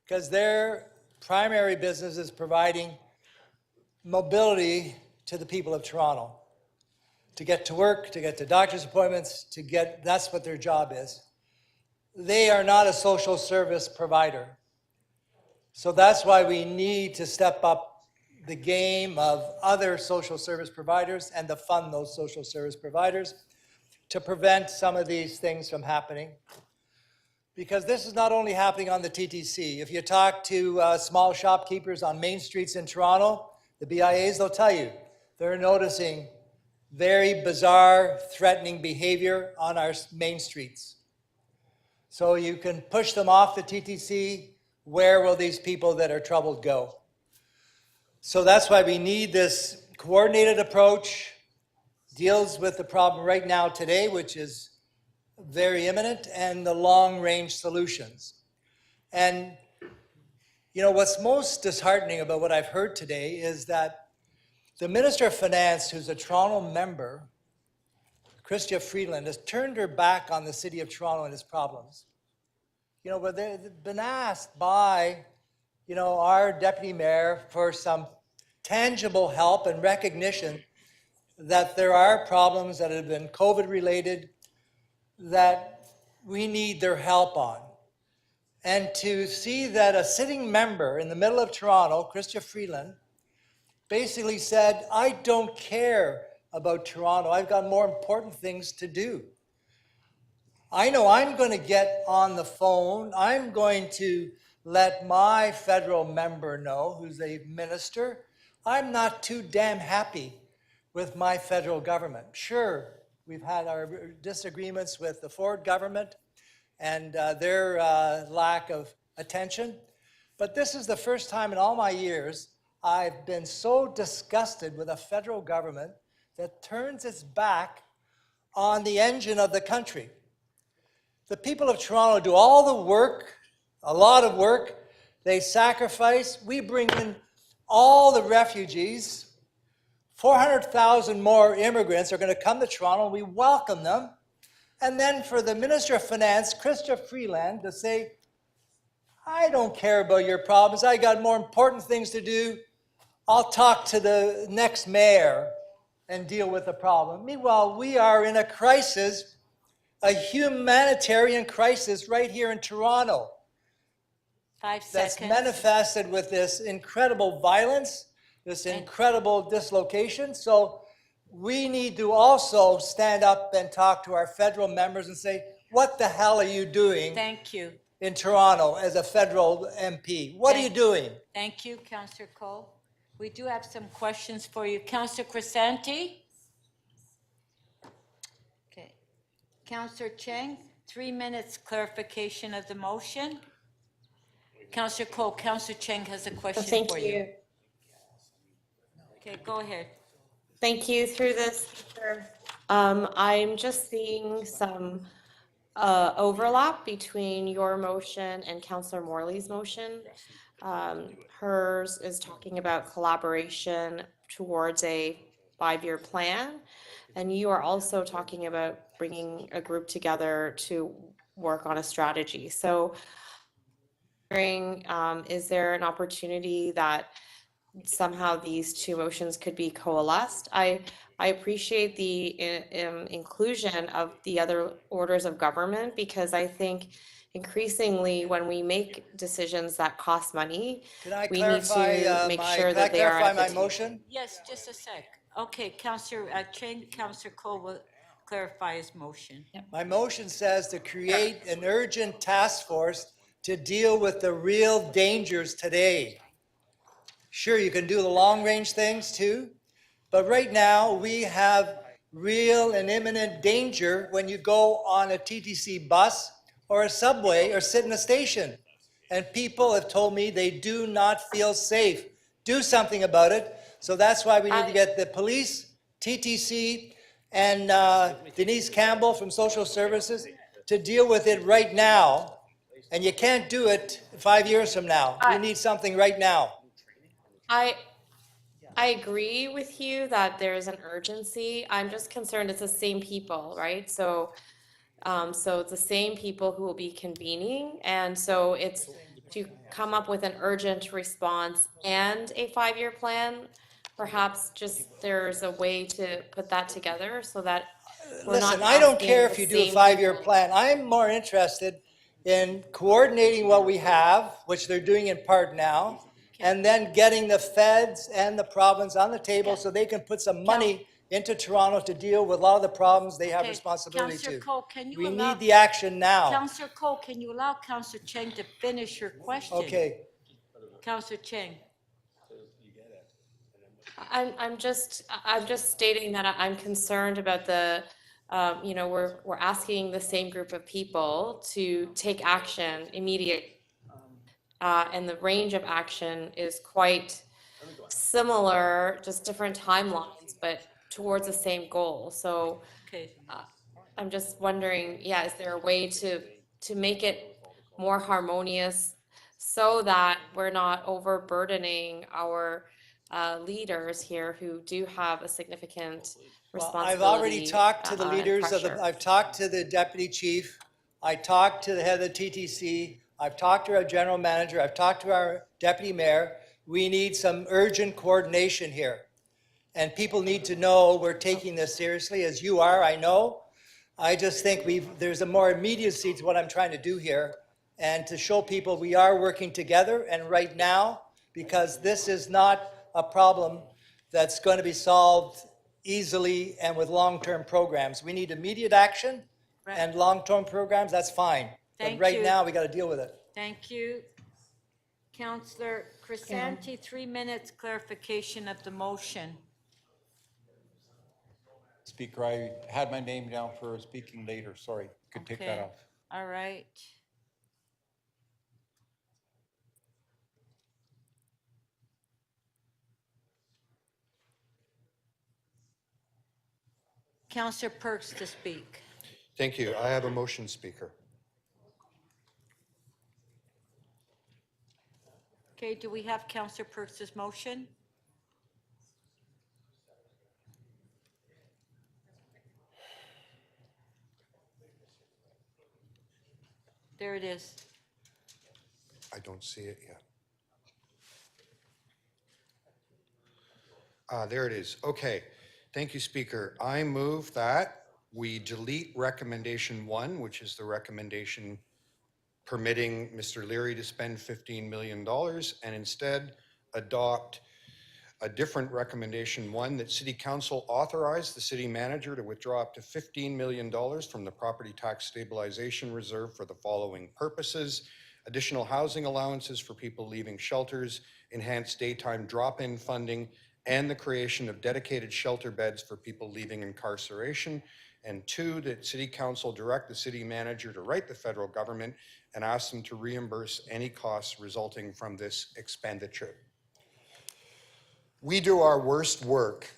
because their primary business is providing mobility to the people of Toronto, to get to work, to get to doctor's appointments, that's what their job is. They are not a social service provider. So that's why we need to step up the game of other social service providers and to fund those social service providers to prevent some of these things from happening. Because this is not only happening on the TTC. If you talk to small shopkeepers on main streets in Toronto, the BIAs, they'll tell you, they're noticing very bizarre, threatening behavior on our main streets. So you can push them off the TTC. Where will these people that are troubled go? So that's why we need this coordinated approach, deals with the problem right now today, which is very imminent, and the long-range solutions. And, you know, what's most disheartening about what I've heard today is that the Minister of Finance, who's a Toronto member, Chrystia Freeland, has turned her back on the City of Toronto and its problems. You know, but they've been asked by, you know, our deputy mayor for some tangible help and recognition that there are problems that have been COVID-related that we need their help on. And to see that a sitting member in the middle of Toronto, Chrystia Freeland, basically said, I don't care about Toronto. I've got more important things to do. I know I'm going to get on the phone. I'm going to let my federal member know, who's a minister. I'm not too damn happy with my federal government. Sure, we've had our disagreements with the Ford government and their lack of attention. But this is the first time in all my years I've been so disgusted with a federal government that turns its back on the engine of the country. The people of Toronto do all the work, a lot of work. They sacrifice. We bring in all the refugees. 400,000 more immigrants are going to come to Toronto. We welcome them. And then for the Minister of Finance, Chrystia Freeland, to say, I don't care about your problems. I got more important things to do. I'll talk to the next mayor and deal with the problem. Meanwhile, we are in a crisis, a humanitarian crisis right here in Toronto. 5 That's seconds. manifested with this incredible violence, this incredible dislocation. So we need to also stand up and talk to our federal members and say, what the hell are you doing Thank you. in Toronto as a federal MP? What are you doing? Thank you, Councillor Cole. We do have some questions for you. Councillor Crisanti? Okay. Councillor Cheng, 3 minutes clarification of the motion. Councillor Cole, Councillor Cheng has a question Thank for you. you. Okay, go ahead. Thank you. Through this, Speaker. I'm just seeing some overlap between your motion and Councillor Morley's motion. Hers is talking about collaboration towards a 5-year plan, and you are also talking about bringing a group together to work on a strategy. So, is there an opportunity that somehow these two motions could be coalesced? I appreciate the inclusion of the other orders of government, because I think increasingly when we make decisions that cost money, Can I we need clarify to make my, sure can I that they are clarify at the my table. motion? Yes, just a sec. Okay, Councillor Cheng, Councillor Cole will clarify his motion. My motion says to create an urgent task force to deal with the real dangers today. Sure, you can do the long-range things too, but right now we have real and imminent danger when you go on a TTC bus or a subway or sit in a station. And people have told me they do not feel safe. Do something about it. So that's why we need to get the police, TTC, and Denise Campbell from Social Services to deal with it right now. And you can't do it 5 years from now. We need something right now. I agree with you that there's an urgency. I'm just concerned it's the same people, right? So it's the same people who will be convening. And so it's to come up with an urgent response and a 5-year plan. Perhaps just there's a way to put that together so that we're not Listen, I don't asking care the if you do a same 5-year people. plan. I'm more interested in coordinating what we have, which they're doing in part now, and then getting the feds and the province on the table so they can put some money into Toronto to deal with a lot of the problems they have Okay, responsibility Councillor to. Cole, can you We allow? need the action now. Councillor Cole, can you allow Councillor Cheng to finish her question? Okay, Councillor Cheng. I'm just stating that I'm concerned about the, you know, we're asking the same group of people to take action immediate. And the range of action is quite similar, just different timelines, but towards the same goal. So Okay. I'm just wondering, yeah, is there a way to make it more harmonious so that we're not overburdening our leaders here who do have a significant well, responsibility? I've already talked to the and leaders of the, pressure? I've talked to the deputy chief, I talked to the head of the TTC, I've talked to our general manager, I've talked to our deputy mayor. We need some urgent coordination here. And people need to know we're taking this seriously, as you are, I know. I just think there's a more immediacy to what I'm trying to do here, and to show people we are working together and right now, because this is not a problem that's going to be solved easily and with long-term programs. We need immediate action, and long-term programs, that's fine. But Thank right you. now, we got to deal with it. Thank you. Councillor Crisanti, 3 minutes clarification of the motion. Speaker, I had my name down for speaking later. Sorry, could take that Okay. off. All right. Councillor Perks to speak. Thank you. I have a motion, Speaker. Okay, do we have Councillor Perks' motion? There it is. I don't see it yet. There it is. Okay. Thank you, Speaker. I move that we delete recommendation 1, which is the recommendation permitting Mr. Leary to spend $15 million, and instead adopt a different recommendation 1, that City Council authorize the city manager to withdraw up to $15 million from the Property Tax Stabilization Reserve for the following purposes: additional housing allowances for people leaving shelters, enhanced daytime drop-in funding, and the creation of dedicated shelter beds for people leaving incarceration. And 2, that City Council direct the city manager to write the federal government and ask them to reimburse any costs resulting from this expenditure. We do our worst work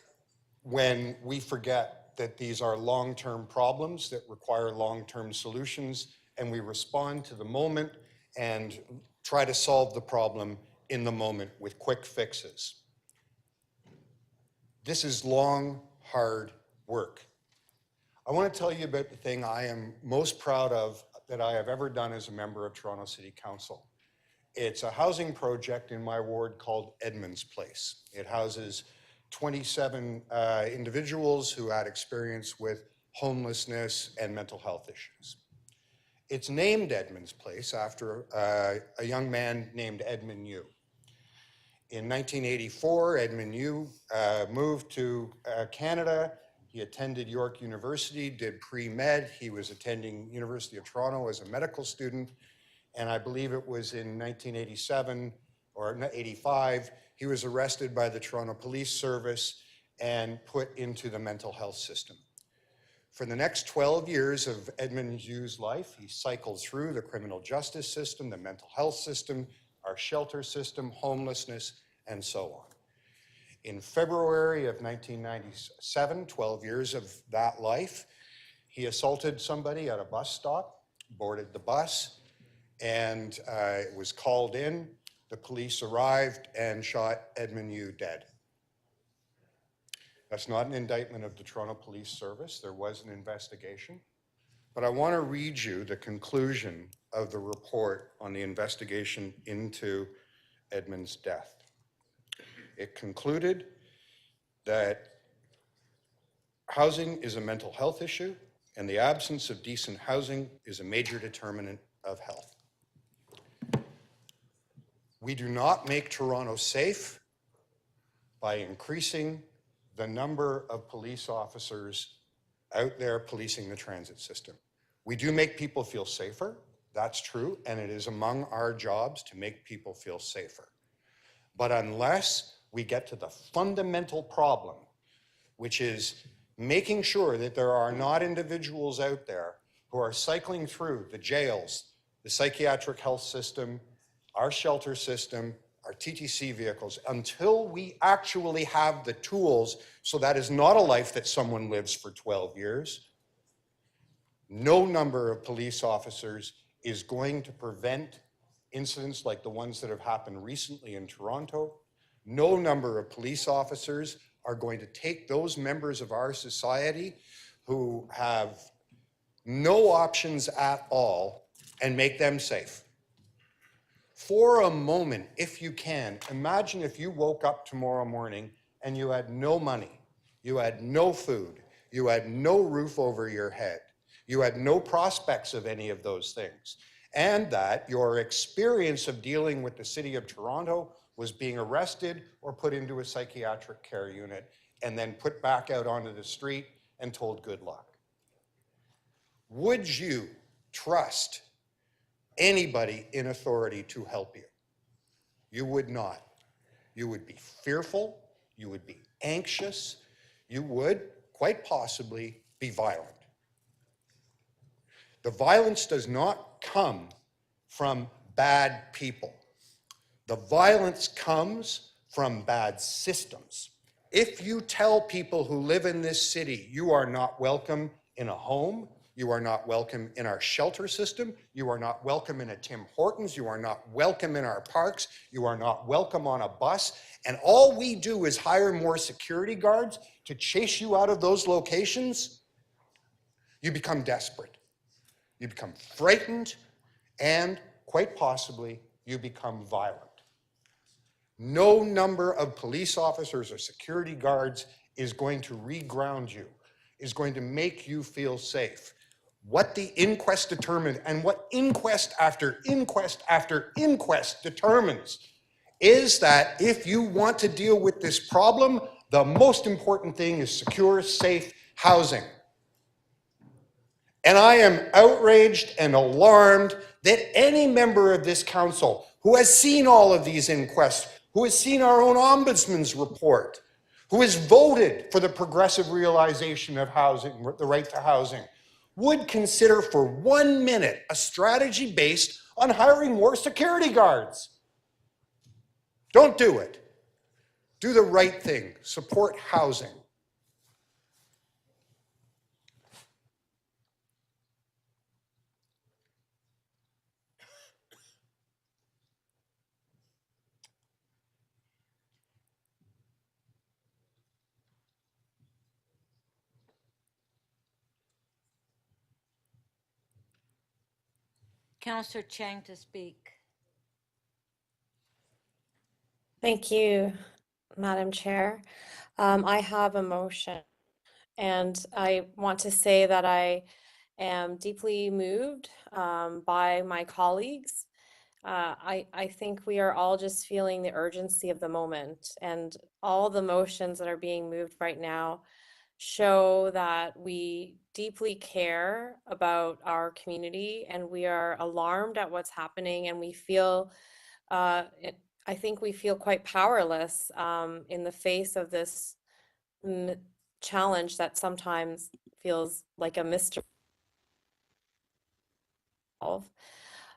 when we forget that these are long-term problems that require long-term solutions, and we respond to the moment and try to solve the problem in the moment with quick fixes. This is long, hard work. I want to tell you about the thing I am most proud of that I have ever done as a member of Toronto City Council. It's a housing project in my ward called Edmonds Place. It houses 27 individuals who had experience with homelessness and mental health issues. It's named Edmonds Place after a young man named Edmund Yu. In 1984, Edmund Yu moved to Canada. He attended York University, did pre-med. He was attending University of Toronto as a medical student. And I believe it was in 1987 or 85, he was arrested by the Toronto Police Service and put into the mental health system. For the next 12 years of Edmund Yu's life, he cycled through the criminal justice system, the mental health system, our shelter system, homelessness, and so on. In February of 1997, 12 years of that life, he assaulted somebody at a bus stop, boarded the bus, and was called in. The police arrived and shot Edmund Yu dead. That's not an indictment of the Toronto Police Service. There was an investigation. But I want to read you the conclusion of the report on the investigation into Edmund's death. It concluded that housing is a mental health issue, and the absence of decent housing is a major determinant of health. We do not make Toronto safe by increasing the number of police officers out there policing the transit system. We do make people feel safer, that's true, and it is among our jobs to make people feel safer. But unless we get to the fundamental problem, which is making sure that there are not individuals out there who are cycling through the jails, the psychiatric health system, our shelter system, our TTC vehicles, until we actually have the tools so that is not a life that someone lives for 12 years, no number of police officers is going to prevent incidents like the ones that have happened recently in Toronto. No number of police officers are going to take those members of our society who have no options at all and make them safe. For a moment, if you can, imagine if you woke up tomorrow morning and you had no money, you had no food, you had no roof over your head, you had no prospects of any of those things, and that your experience of dealing with the City of Toronto was being arrested or put into a psychiatric care unit and then put back out onto the street and told good luck. Would you trust anybody in authority to help you? You would not. You would be fearful, you would be anxious, you would quite possibly be violent. The violence does not come from bad people. The violence comes from bad systems. If you tell people who live in this city, you are not welcome in a home, you are not welcome in our shelter system, you are not welcome in a Tim Hortons, you are not welcome in our parks, you are not welcome on a bus, and all we do is hire more security guards to chase you out of those locations, you become desperate. You become frightened, and quite possibly, you become violent. No number of police officers or security guards is going to reground you, is going to make you feel safe. What the inquest determined, and what inquest after inquest after inquest determines, is that if you want to deal with this problem, the most important thing is secure, safe housing. And I am outraged and alarmed that any member of this council who has seen all of these inquests, who has seen our own ombudsman's report, who has voted for the progressive realization of housing, the right to housing, would consider for 1 minute a strategy based on hiring more security guards. Don't do it. Do the right thing. Support housing. Councillor Chang to speak. Thank you, Madam Chair. I have a motion, and I want to say that I am deeply moved by my colleagues. I think we are all just feeling the urgency of the moment, and all the motions that are being moved right now show that we deeply care about our community, and we are alarmed at what's happening, and we feel I think we feel quite powerless in the face of this challenge that sometimes feels like a mystery.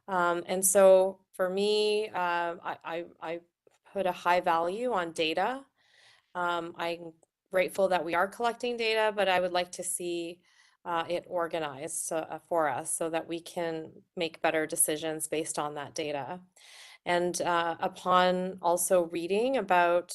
And so for me, I put a high value on data. I'm grateful that we are collecting data, but I would like to see it organized for us so that we can make better decisions based on that data. And upon also reading about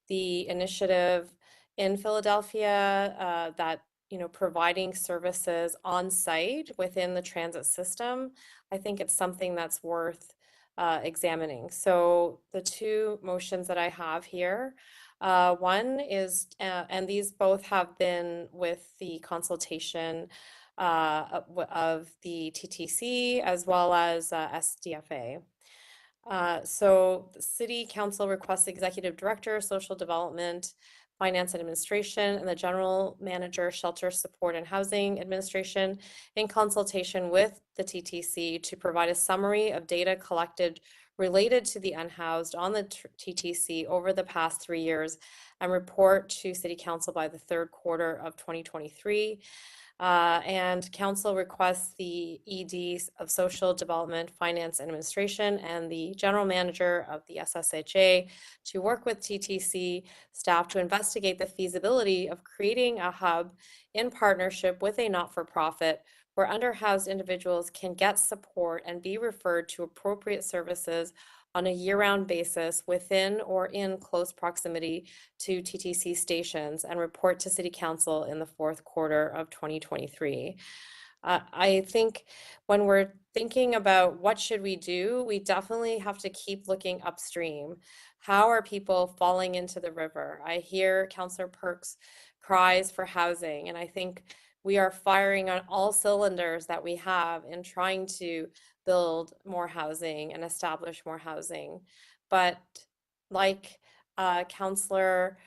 the initiative in Philadelphia that, you know, providing services on site within the transit system, I think it's something that's worth examining. So the two motions that I have here, one is, and these both have been with the consultation of the TTC as well as SDFA. So the City Council requests Executive Director, Social Development, Finance and Administration, and the General Manager, Shelter Support and Housing Administration, in consultation with the TTC to provide a summary of data collected related to the unhoused on the TTC over the past 3 years and report to City Council by the third quarter of 2023. And Council requests the ED of Social Development, Finance and Administration and the General Manager of the SSHA to work with TTC staff to investigate the feasibility of creating a hub in partnership with a not-for-profit where underhoused individuals can get support and be referred to appropriate services on a year-round basis within or in close proximity to TTC stations and report to City Council in the fourth quarter of 2023. I think when we're thinking about what should we do, we definitely have to keep looking upstream. How are people falling into the river? I hear Councillor Perks' cries for housing, and I think we are firing on all cylinders that we have in trying to build more housing and establish more housing. But like Councillor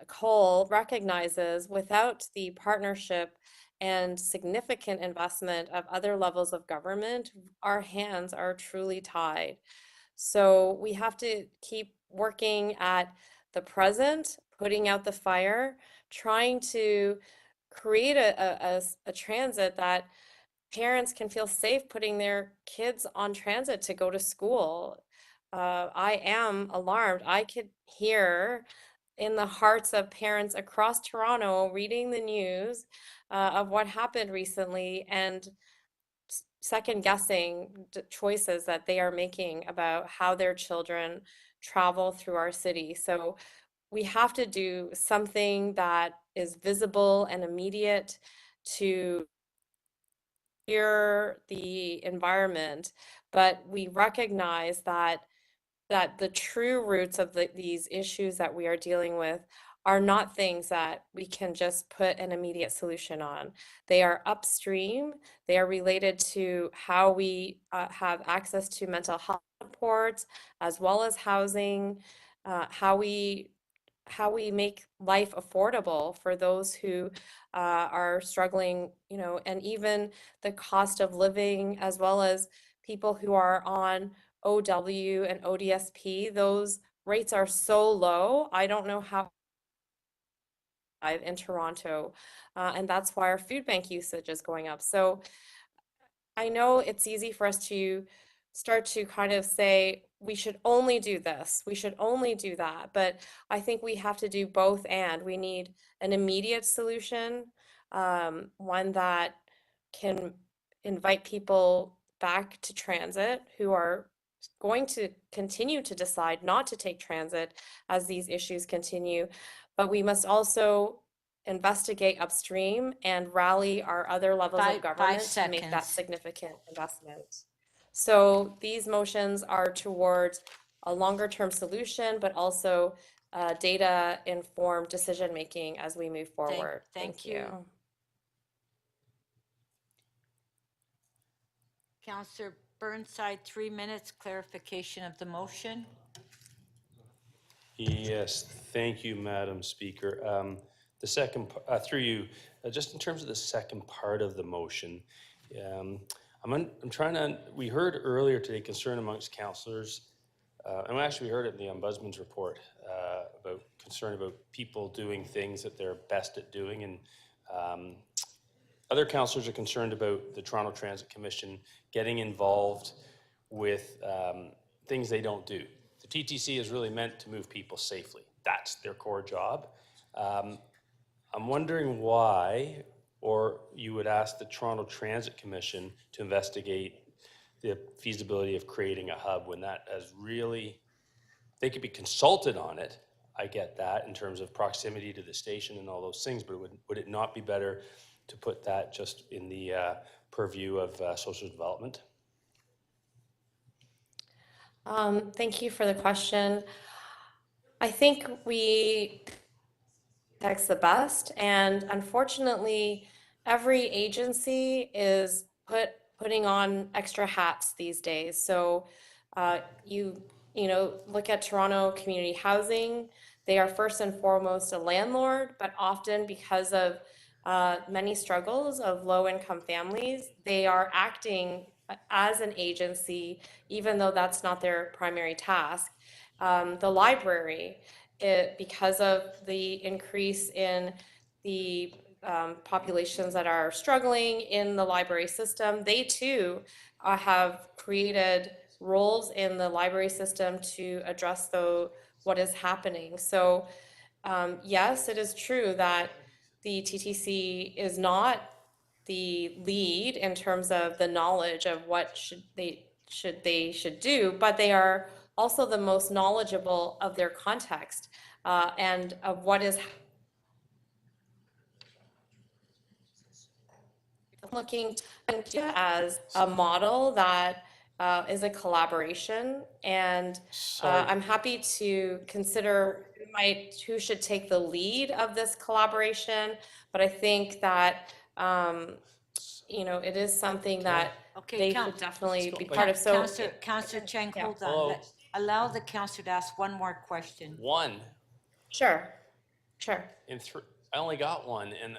Cole recognizes, without the partnership and significant investment of other levels of government, our hands are truly tied. So we have to keep working at the present, putting out the fire, trying to create a transit that parents can feel safe putting their kids on transit to go to school. I am alarmed. I could hear in the hearts of parents across Toronto reading the news of what happened recently and second guessing choices that they are making about how their children travel through our city. So we have to do something that is visible and immediate to clear the environment, but we recognize that the true roots of these issues that we are dealing with are not things that we can just put an immediate solution on. They are upstream. They are related to how we have access to mental health supports, as well as housing, how we make life affordable for those who are struggling, you know, and even the cost of living, as well as people who are on OW and ODSP. Those rates are so low. I don't know how in Toronto, and that's why our food bank usage is going up. So I know it's easy for us to start to kind of say, we should only do this, we should only do that. But I think we have to do both, and we need an immediate solution, one that can invite people back to transit who are going to continue to decide not to take transit as these issues continue. But we must also investigate upstream and rally our other levels of government to make that significant investment. So these motions are towards a longer term solution, but also data-informed decision-making as we move forward. Thank you. Councillor Burnside, 3 minutes, clarification of the motion. Yes, thank you, Madam Speaker. The second, through you, just in terms of the second part of the motion, I'm trying to, we heard earlier today concern amongst councillors, and actually we heard it in the Ombudsman's report about concern about people doing things that they're best at doing, and other councillors are concerned about the Toronto Transit Commission getting involved with things they don't do. The TTC is really meant to move people safely. That's their core job. I'm wondering why, or you would ask the Toronto Transit Commission to investigate the feasibility of creating a hub when that has really, they could be consulted on it. I get that in terms of proximity to the station and all those things, but would it not be better to put that just in the purview of social development? Thank you for the question. I think we text the best, and unfortunately, every agency is putting on extra hats these days. So you know, look at Toronto Community Housing. They are first and foremost a landlord, but often because of many struggles of low-income families, they are acting as an agency, even though that's not their primary task. The library, because of the increase in the populations that are struggling in the library system, they too have created roles in the library system to address what is happening. So yes, it is true that the TTC is not the lead in terms of the knowledge of what they should do, but they are also the most knowledgeable of their context and of what is looking as a model that is a collaboration, and I'm happy to consider who should take the lead of this collaboration, but I think that it is something that they should definitely be part of. So, Councillor Chang, Yeah. hold on. Allow the councillor to ask one more question. One Sure. in three. I only got one, and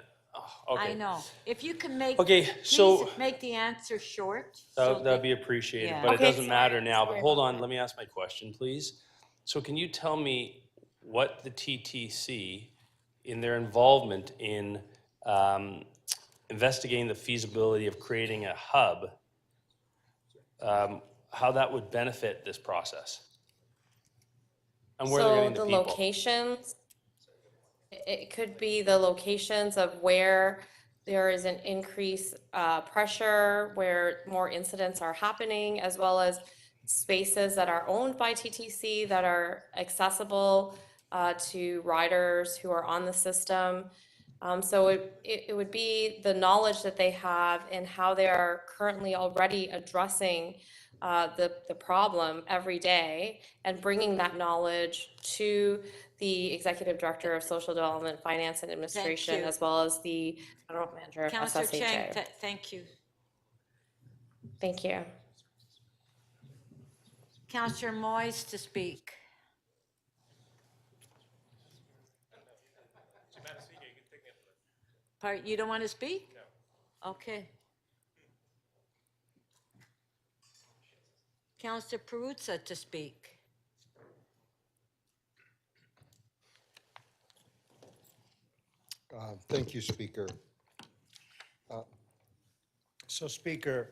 okay. I know. If you can make, Okay, so- please make the answer short. That'd be appreciated, Yeah. but it Okay, doesn't matter sorry, now. sorry But hold about on, that. let me ask my question, please. So can you tell me what the TTC, in their involvement in investigating the feasibility of creating a hub, how that would benefit this process? And where they're So getting the the people? locations, it could be the locations of where there is an increased pressure, where more incidents are happening, as well as spaces that are owned by TTC that are accessible to riders who are on the system. So it would be the knowledge that they have and how they are currently already addressing the problem every day and bringing that knowledge to the Executive Director of Social Development, Finance and Administration, you. as well as the General Manager of Councillor Chang, SSHA. thank you. Thank you. Councillor Moyes to speak. You don't want to speak? No. Okay. Councillor Perruzza to speak. Thank you, Speaker. So, Speaker,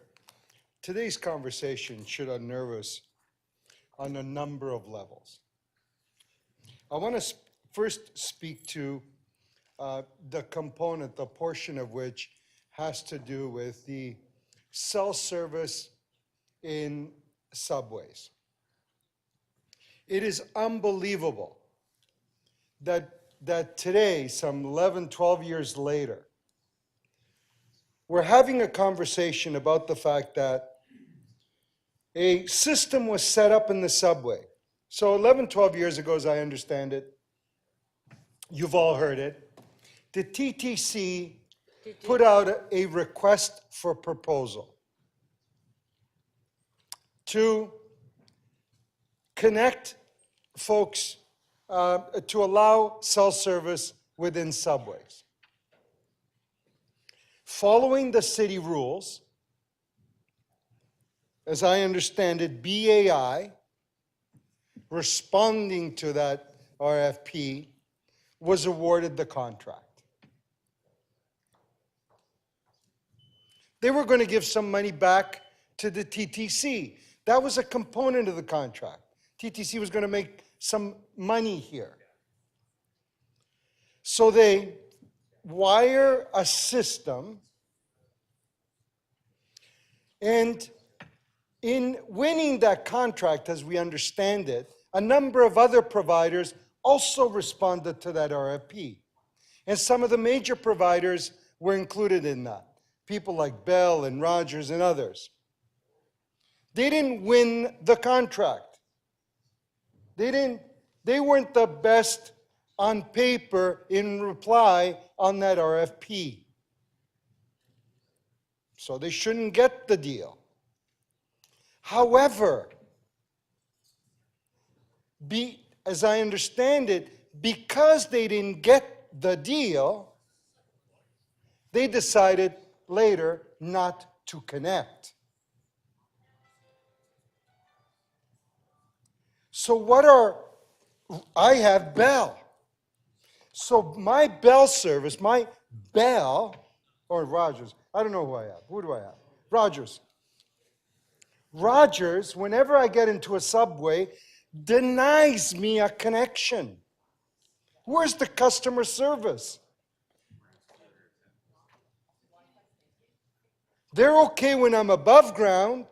today's conversation should unnerve us on a number of levels. I want to first speak to the component, the portion of which has to do with the self-service in subways. It is unbelievable that today, some 11, 12 years later, we're having a conversation about the fact that a system was set up in the subway. So 11, 12 years ago, as I understand it, you've all heard it, the TTC put out a request for proposal to connect folks, to allow cell service within subways. Following the city rules, as I understand it, BAI, responding to that RFP, was awarded the contract. They were going to give some money back to the TTC. That was a component of the contract. TTC was going to make some money here. So they wire a system, and in winning that contract, as we understand it, a number of other providers also responded to that RFP. And some of the major providers were included in that. People like Bell and Rogers and others. They didn't win the contract. They weren't the best on paper in reply on that RFP. So they shouldn't get the deal. However, as I understand it, because they didn't get the deal, they decided later not to connect. So I have Bell. So my Bell service, my Bell, or Rogers, I don't know who I have. Who do I have? Rogers. Rogers, whenever I get into a subway, denies me a connection. Where's the customer service? They're okay when I'm above ground.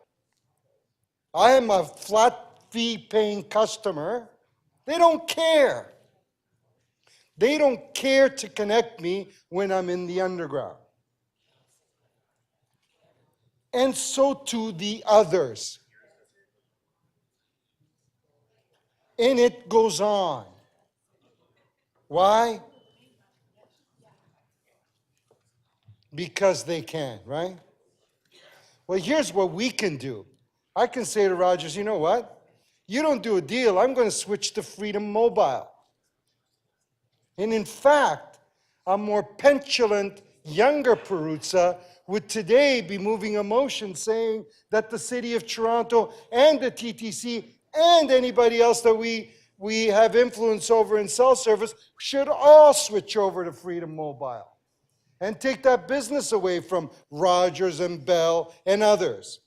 I am a flat fee paying customer. They don't care. They don't care to connect me when I'm in the underground. And so to the others. And it goes on. Why? Because they can, right? Well, here's what we can do. I can say to Rogers, you know what? You don't do a deal, I'm going to switch to Freedom Mobile. And in fact, a more petulant, younger Perruzza would today be moving a motion saying that the City of Toronto and the TTC and anybody else that we have influence over in cell service should all switch over to Freedom Mobile and take that business away from Rogers and Bell and others.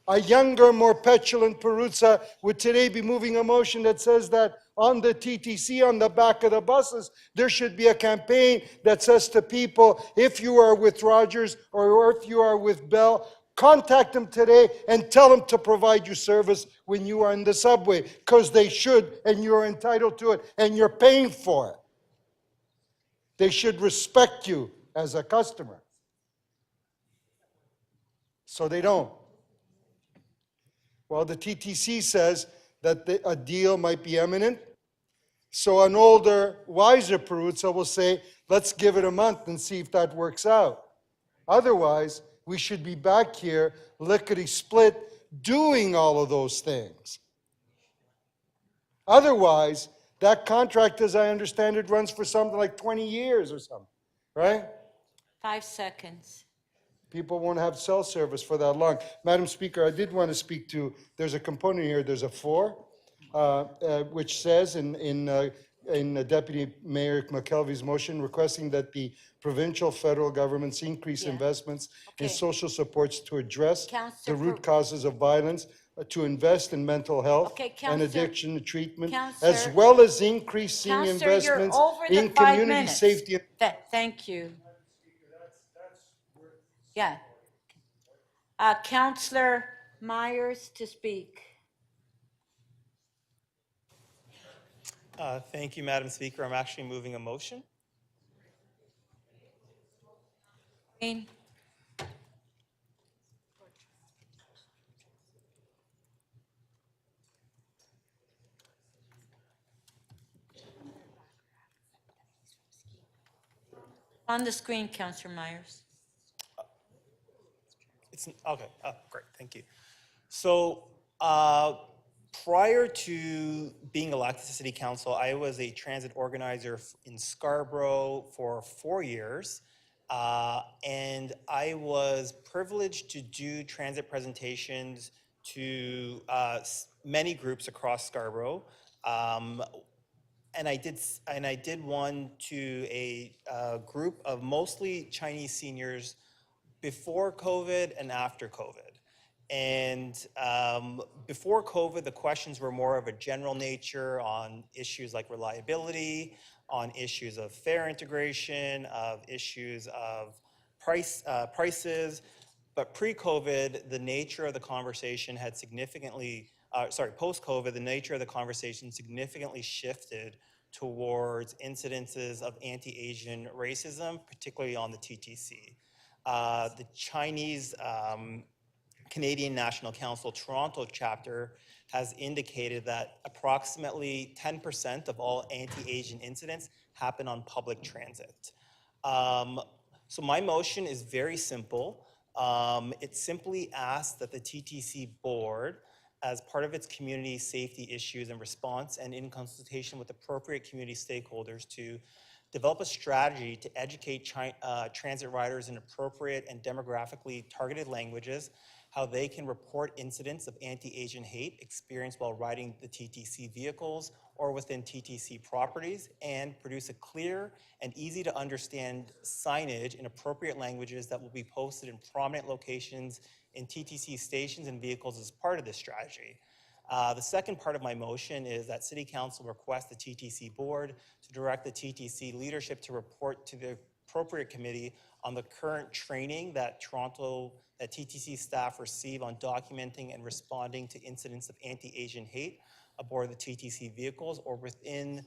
A younger, more petulant Perruzza would today be moving a motion that says that on the TTC, on the back of the buses, there should be a campaign that says to people, if you are with Rogers or if you are with Bell, contact them today and tell them to provide you service when you are in the subway, because they should and you're entitled to it and you're paying for it. They should respect you as a customer. So they don't. Well, the TTC says that a deal might be imminent. So an older, wiser Perruzza will say, let's give it a month and see if that works out. Otherwise, we should be back here, lickety-split, doing all of those things. Otherwise, that contract, as I understand it, runs for something like 20 years or something, right? 5 seconds. People won't have cell service for that long. Madam Speaker, I did want to speak to, there's a component here, there's a 4, which says in Deputy Mayor McKelvey's motion requesting that the provincial, federal governments increase investments in social supports to address the root causes of violence, to invest in mental health and addiction treatment, as well as increasing investments in community safety. Thank you. Yeah. Councillor Myers to speak. Thank you, Madam Speaker. I'm actually moving a motion. Green. On the screen, Councillor Myers. It's okay. Great. Thank you. So prior to being elected to City Council, I was a transit organizer in Scarborough for 4 years. And I was privileged to do transit presentations to many groups across Scarborough. And I did one to a group of mostly Chinese seniors before COVID and after COVID. And before COVID, the questions were more of a general nature on issues like reliability, on issues of fare integration, of issues of prices. But pre-COVID, the nature of the conversation had significantly, post-COVID, the nature of the conversation significantly shifted towards incidences of anti-Asian racism, particularly on the TTC. The Chinese Canadian National Council Toronto chapter has indicated that approximately 10% of all anti-Asian incidents happen on public transit. So my motion is very simple. It simply asks that the TTC board as part of its community safety issues and response, and in consultation with appropriate community stakeholders, to develop a strategy to educate transit riders in appropriate and demographically targeted languages, how they can report incidents of anti-Asian hate experienced while riding the TTC vehicles or within TTC properties, and produce a clear and easy to understand signage in appropriate languages that will be posted in prominent locations in TTC stations and vehicles as part of this strategy. The second part of my motion is that City Council request the TTC board to direct the TTC leadership to report to the appropriate committee on the current training that TTC staff receive on documenting and responding to incidents of anti-Asian hate aboard the TTC vehicles or within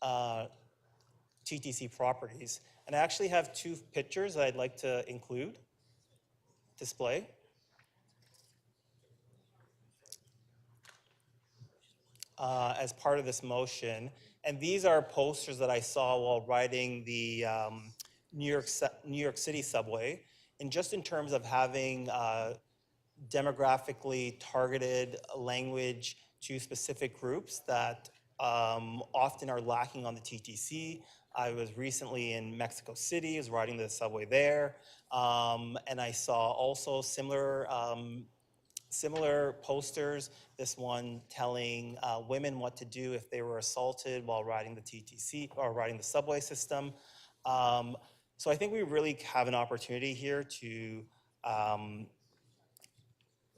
TTC properties. And I actually have two pictures that I'd like to display. As part of this motion. And these are posters that I saw while riding the New York City subway. And just in terms of having demographically targeted language to specific groups that often are lacking on the TTC. I was recently in Mexico City, I was riding the subway there, and I saw also similar posters, this one telling women what to do if they were assaulted while riding the TTC or riding the subway system. So I think we really have an opportunity here to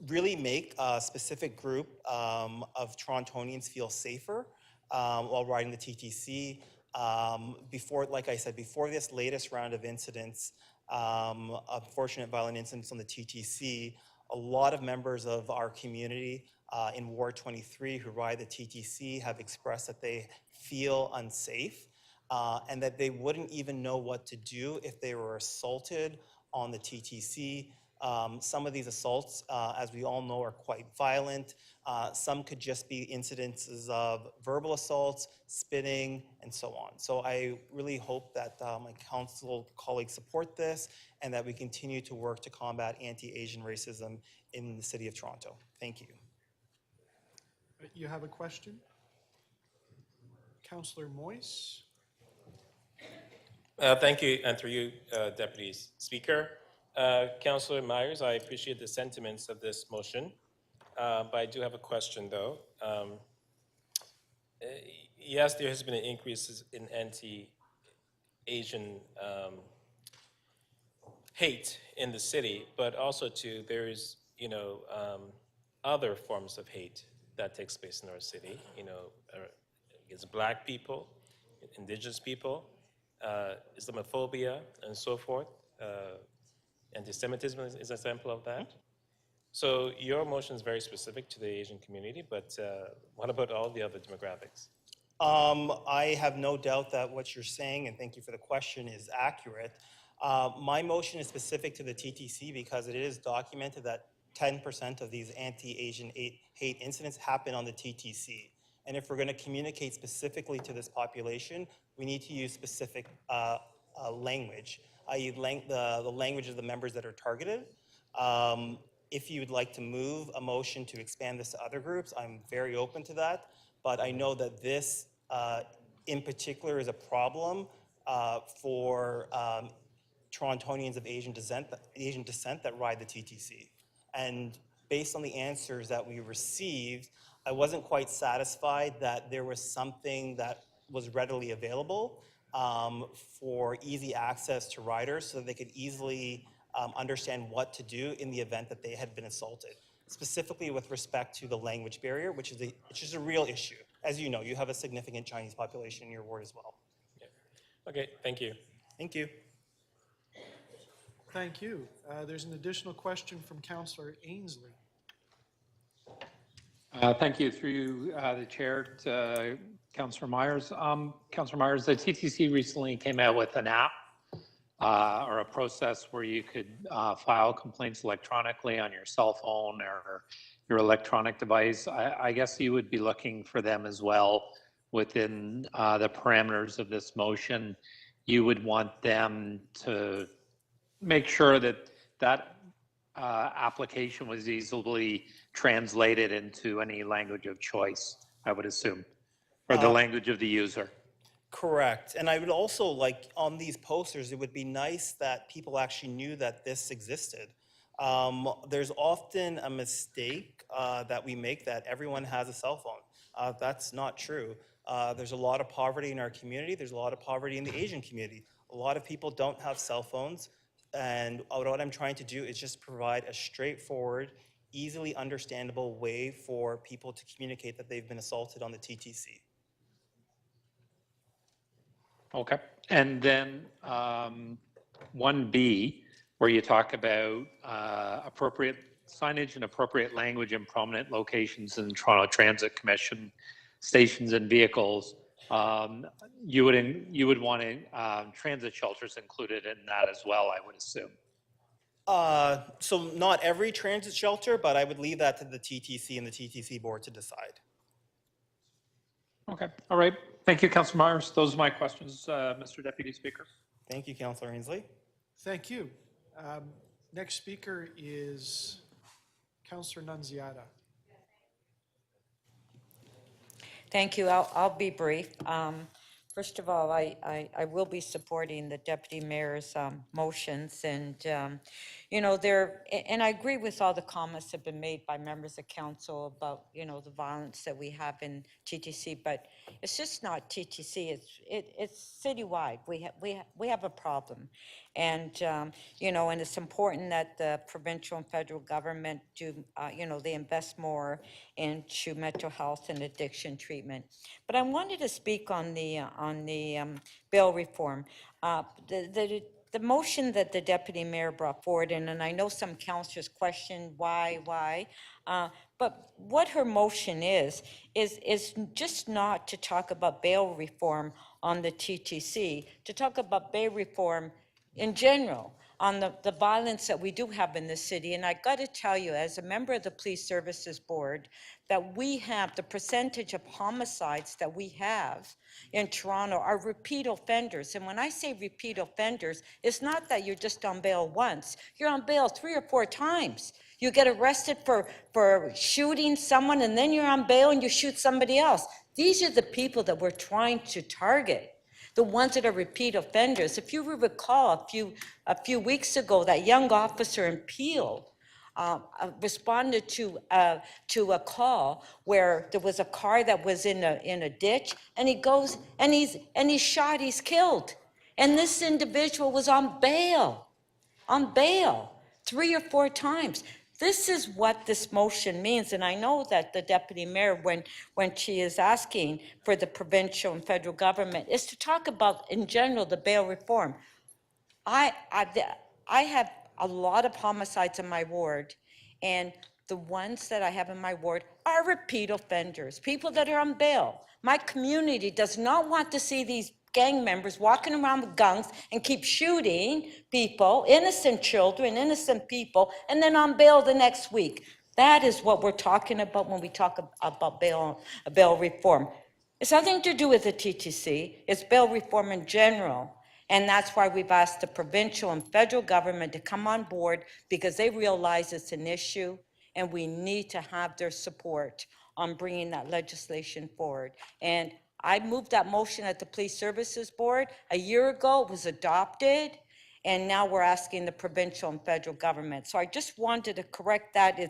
really make a specific group of Torontonians feel safer while riding the TTC. Like I said, before this latest round of incidents, unfortunate violent incidents on the TTC, a lot of members of our community in Ward 23 who ride the TTC have expressed that they feel unsafe and that they wouldn't even know what to do if they were assaulted on the TTC. Some of these assaults, as we all know, are quite violent. Some could just be incidences of verbal assaults, spitting, and so on. So I really hope that my council colleagues support this and that we continue to work to combat anti-Asian racism in the City of Toronto. Thank you. You have a question? Councillor Moyes? Thank you, and through you, Deputy Speaker. Councillor Myers, I appreciate the sentiments of this motion, but I do have a question, though. Yes, there has been an increase in anti-Asian hate in the city, but also too, there is, other forms of hate that takes place in our city, against Black people, Indigenous people, Islamophobia, and so forth. Anti-Semitism is an example of that. So your motion is very specific to the Asian community, but what about all the other demographics? I have no doubt that what you're saying, and thank you for the question, is accurate. My motion is specific to the TTC because it is documented that 10% of these anti-Asian hate incidents happen on the TTC. And if we're going to communicate specifically to this population, we need to use specific language, i.e. the language of the members that are targeted. If you would like to move a motion to expand this to other groups, I'm very open to that. But I know that this, in particular, is a problem for Torontonians of Asian descent that ride the TTC. And based on the answers that we received, I wasn't quite satisfied that there was something that was readily available for easy access to riders so that they could easily understand what to do in the event that they had been assaulted, specifically with respect to the language barrier, which is a real issue. As you know, you have a significant Chinese population in your ward as well. Yeah. Okay, thank you. Thank you. Thank you. There's an additional question from Councillor Ainsley. Thank you. Through you, the chair, to Councillor Myers. Councillor Myers, the TTC recently came out with an app or a process where you could file complaints electronically on your cell phone or your electronic device. I guess you would be looking for them as well within the parameters of this motion. You would want them to make sure that application was easily translated into any language of choice, I would assume, or the language of the user. Correct. And I would also like on these posters, it would be nice that people actually knew that this existed. There's often a mistake that we make that everyone has a cell phone. That's not true. There's a lot of poverty in our community. There's a lot of poverty in the Asian community. A lot of people don't have cell phones. And what I'm trying to do is just provide a straightforward, easily understandable way for people to communicate that they've been assaulted on the TTC. Okay. And then 1B, where you talk about appropriate signage and appropriate language in prominent locations in Toronto Transit Commission stations and vehicles, you would want transit shelters included in that as well, I would assume. So not every transit shelter, but I would leave that to the TTC and the TTC board to decide. Okay. All right. Thank you, Councillor Myers. Those are my questions, Mr. Deputy Speaker. Thank you, Councillor Ainsley. Thank you. Next speaker is Councillor Nunziata. Thank you. I'll be brief. First of all, I will be supporting the Deputy Mayor's motions, and, you know, and I agree with all the comments that have been made by members of council about, you know, the violence that we have in TTC, but it's just not TTC, it's citywide. We have a problem. And, you know, and it's important that the provincial and federal government do, you know, they invest more into mental health and addiction treatment. But I wanted to speak on the bail reform. The motion that the deputy mayor brought forward, and I know some councillors question why, but what her motion is just not to talk about bail reform on the TTC, to talk about bail reform in general, on the violence that we do have in the city. And I got to tell you, as a member of the Police Services Board, that we have the percentage of homicides that we have in Toronto are repeat offenders. And when I say repeat offenders, it's not that you're just on bail once. You're on bail 3 or 4 times. You get arrested for shooting someone, and then you're on bail and you shoot somebody else. These are the people that we're trying to target, the ones that are repeat offenders. If you recall, a few weeks ago, that young officer in Peel responded to a call where there was a car that was in a ditch, and he goes and he's shot, he's killed. And this individual was on bail 3 or 4 times. This is what this motion means, and I know that the deputy mayor, when she is asking for the provincial and federal government, is to talk about, in general, the bail reform. I have a lot of homicides in my ward, and the ones that I have in my ward are repeat offenders, people that are on bail. My community does not want to see these gang members walking around with guns and keep shooting people, innocent children, innocent people, and then on bail the next week. That is what we're talking about when we talk about bail reform. It's nothing to do with the TTC, it's bail reform in general. And that's why we've asked the provincial and federal government to come on board, because they realize it's an issue and we need to have their support on bringing that legislation forward. And I moved that motion at the Police Services Board. A year ago, it was adopted, and now we're asking the provincial and federal government. So I just wanted to correct that.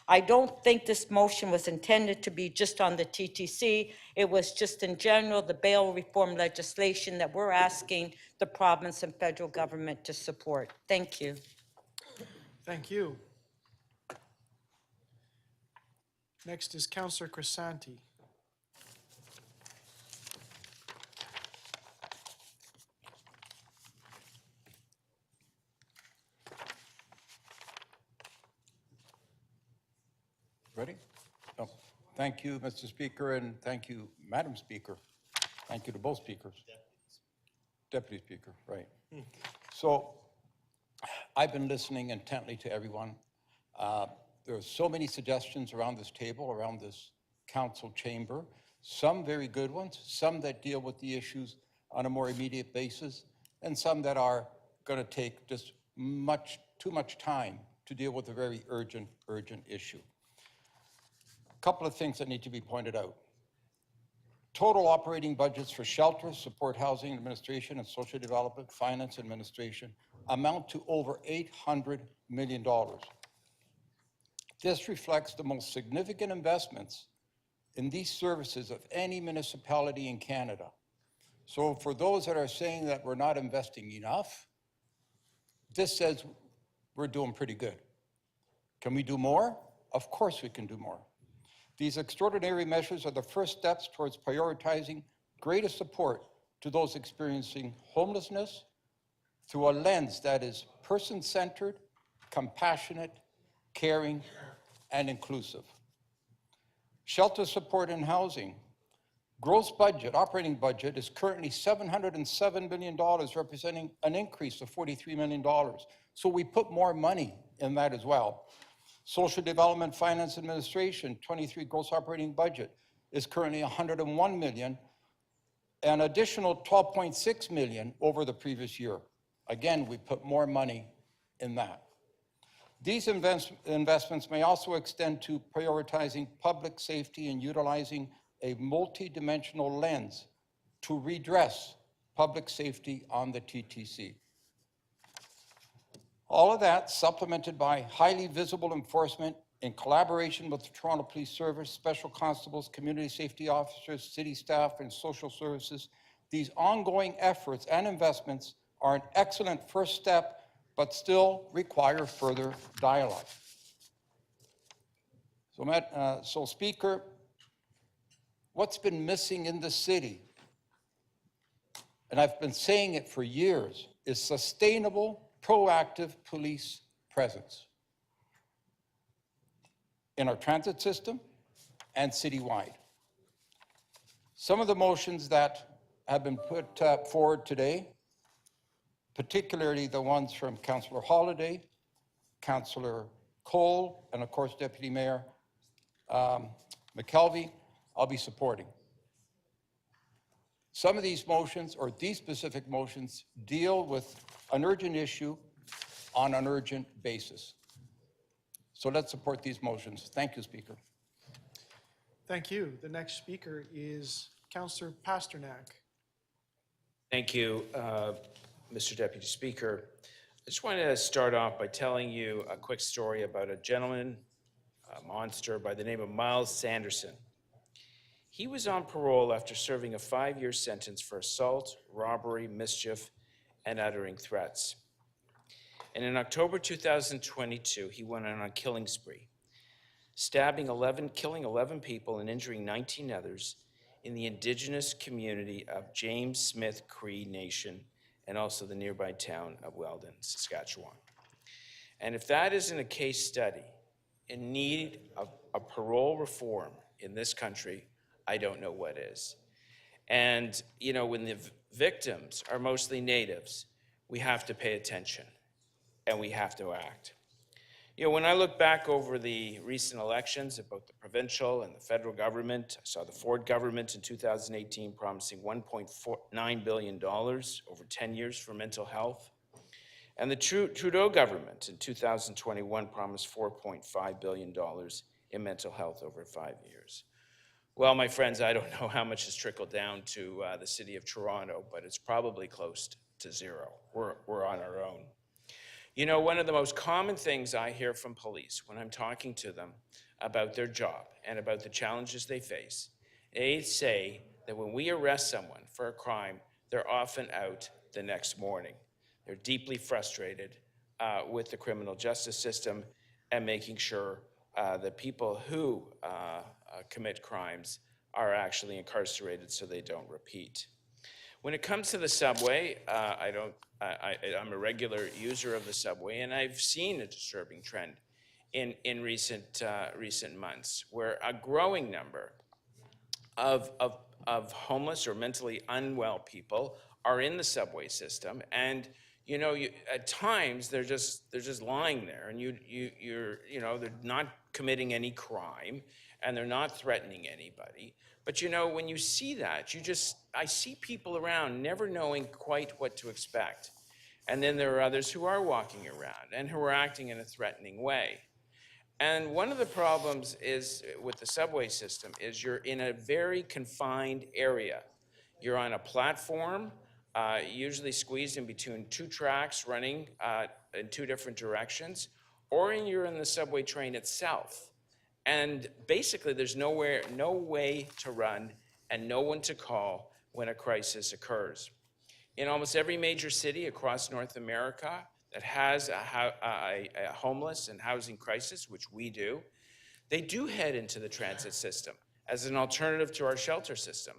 I don't think this motion was intended to be just on the TTC. It was just in general, the bail reform legislation that we're asking the province and federal government to support. Thank you. Thank you. Next is Councillor Crisanti. Ready? Oh, thank you, Mr. Speaker, and thank you, Madam Speaker. Thank you to both speakers. Deputy Speaker, right. So I've been listening intently to everyone. There are so many suggestions around this table, around this council chamber, some very good ones, some that deal with the issues on a more immediate basis, and some that are going to take just too much time to deal with a very urgent issue. A couple of things that need to be pointed out. Total operating budgets for shelters, support housing administration, and social development finance administration amount to over $800 million. This reflects the most significant investments in these services of any municipality in Canada. So for those that are saying that we're not investing enough, this says we're doing pretty good. Can we do more? Of course we can do more. These extraordinary measures are the first steps towards prioritizing greater support to those experiencing homelessness through a lens that is person-centered, compassionate, caring, and inclusive. Shelter support and housing. Gross budget, operating budget, is currently $707 million, representing an increase of $43 million. So we put more money in that as well. Social Development Finance Administration, 23 gross operating budget, is currently $101 million, an additional $12.6 million over the previous year. Again, we put more money in that. These investments may also extend to prioritizing public safety and utilizing a multi-dimensional lens to redress public safety on the TTC. All of that supplemented by highly visible enforcement in collaboration with the Toronto Police Service, special constables, community safety officers, city staff, and social services. These ongoing efforts and investments are an excellent first step, but still require further dialogue. So Speaker, what's been missing in the city, and I've been saying it for years, is sustainable, proactive police presence in our transit system and citywide. Some of the motions that have been put forward today, particularly the ones from Councillor Holladay, Councillor Cole, and of course Deputy Mayor McKelvey, I'll be supporting. Some of these motions, or these specific motions, deal with an urgent issue on an urgent basis. So let's support these motions. Thank you, Speaker. Thank you. The next speaker is Councillor Pasternak. Thank you, Mr. Deputy Speaker. I just wanted to start off by telling you a quick story about a gentleman, a monster by the name of Miles Sanderson. He was on parole after serving a 5-year sentence for assault, robbery, mischief, and uttering threats. And in October 2022, he went on a killing spree, killing 11 people and injuring 19 others in the Indigenous community of James Smith Cree Nation and also the nearby town of Weldon, Saskatchewan. And if that isn't a case study in need of a parole reform in this country, I don't know what is. And, you know, when the victims are mostly natives, we have to pay attention and we have to act. You know, when I look back over the recent elections about the provincial and the federal government, I saw the Ford government in 2018 promising $1.9 billion over 10 years for mental health. And the Trudeau government in 2021 promised $4.5 billion in mental health over 5 years. Well, my friends, I don't know how much has trickled down to the city of Toronto, but it's probably close to zero. We're on our own. You know, one of the most common things I hear from police when I'm talking to them about their job and about the challenges they face, they say that when we arrest someone for a crime, they're often out the next morning. They're deeply frustrated with the criminal justice system and making sure that people who commit crimes are actually incarcerated so they don't repeat. When it comes to the subway, I'm a regular user of the subway, and I've seen a disturbing trend in recent months, where a growing number of homeless or mentally unwell people are in the subway system, and you know, at times they're just lying there, and they're not committing any crime, and they're not threatening anybody. But you know, when you see that, I see people around never knowing quite what to expect. And then there are others who are walking around and who are acting in a threatening way. And one of the problems is with the subway system is you're in a very confined area. You're on a platform, usually squeezed in between two tracks running in two different directions, or you're in the subway train itself. And basically there's no way to run and no one to call when a crisis occurs. In almost every major city across North America that has a homeless and housing crisis, which we do, they do head into the transit system as an alternative to our shelter system.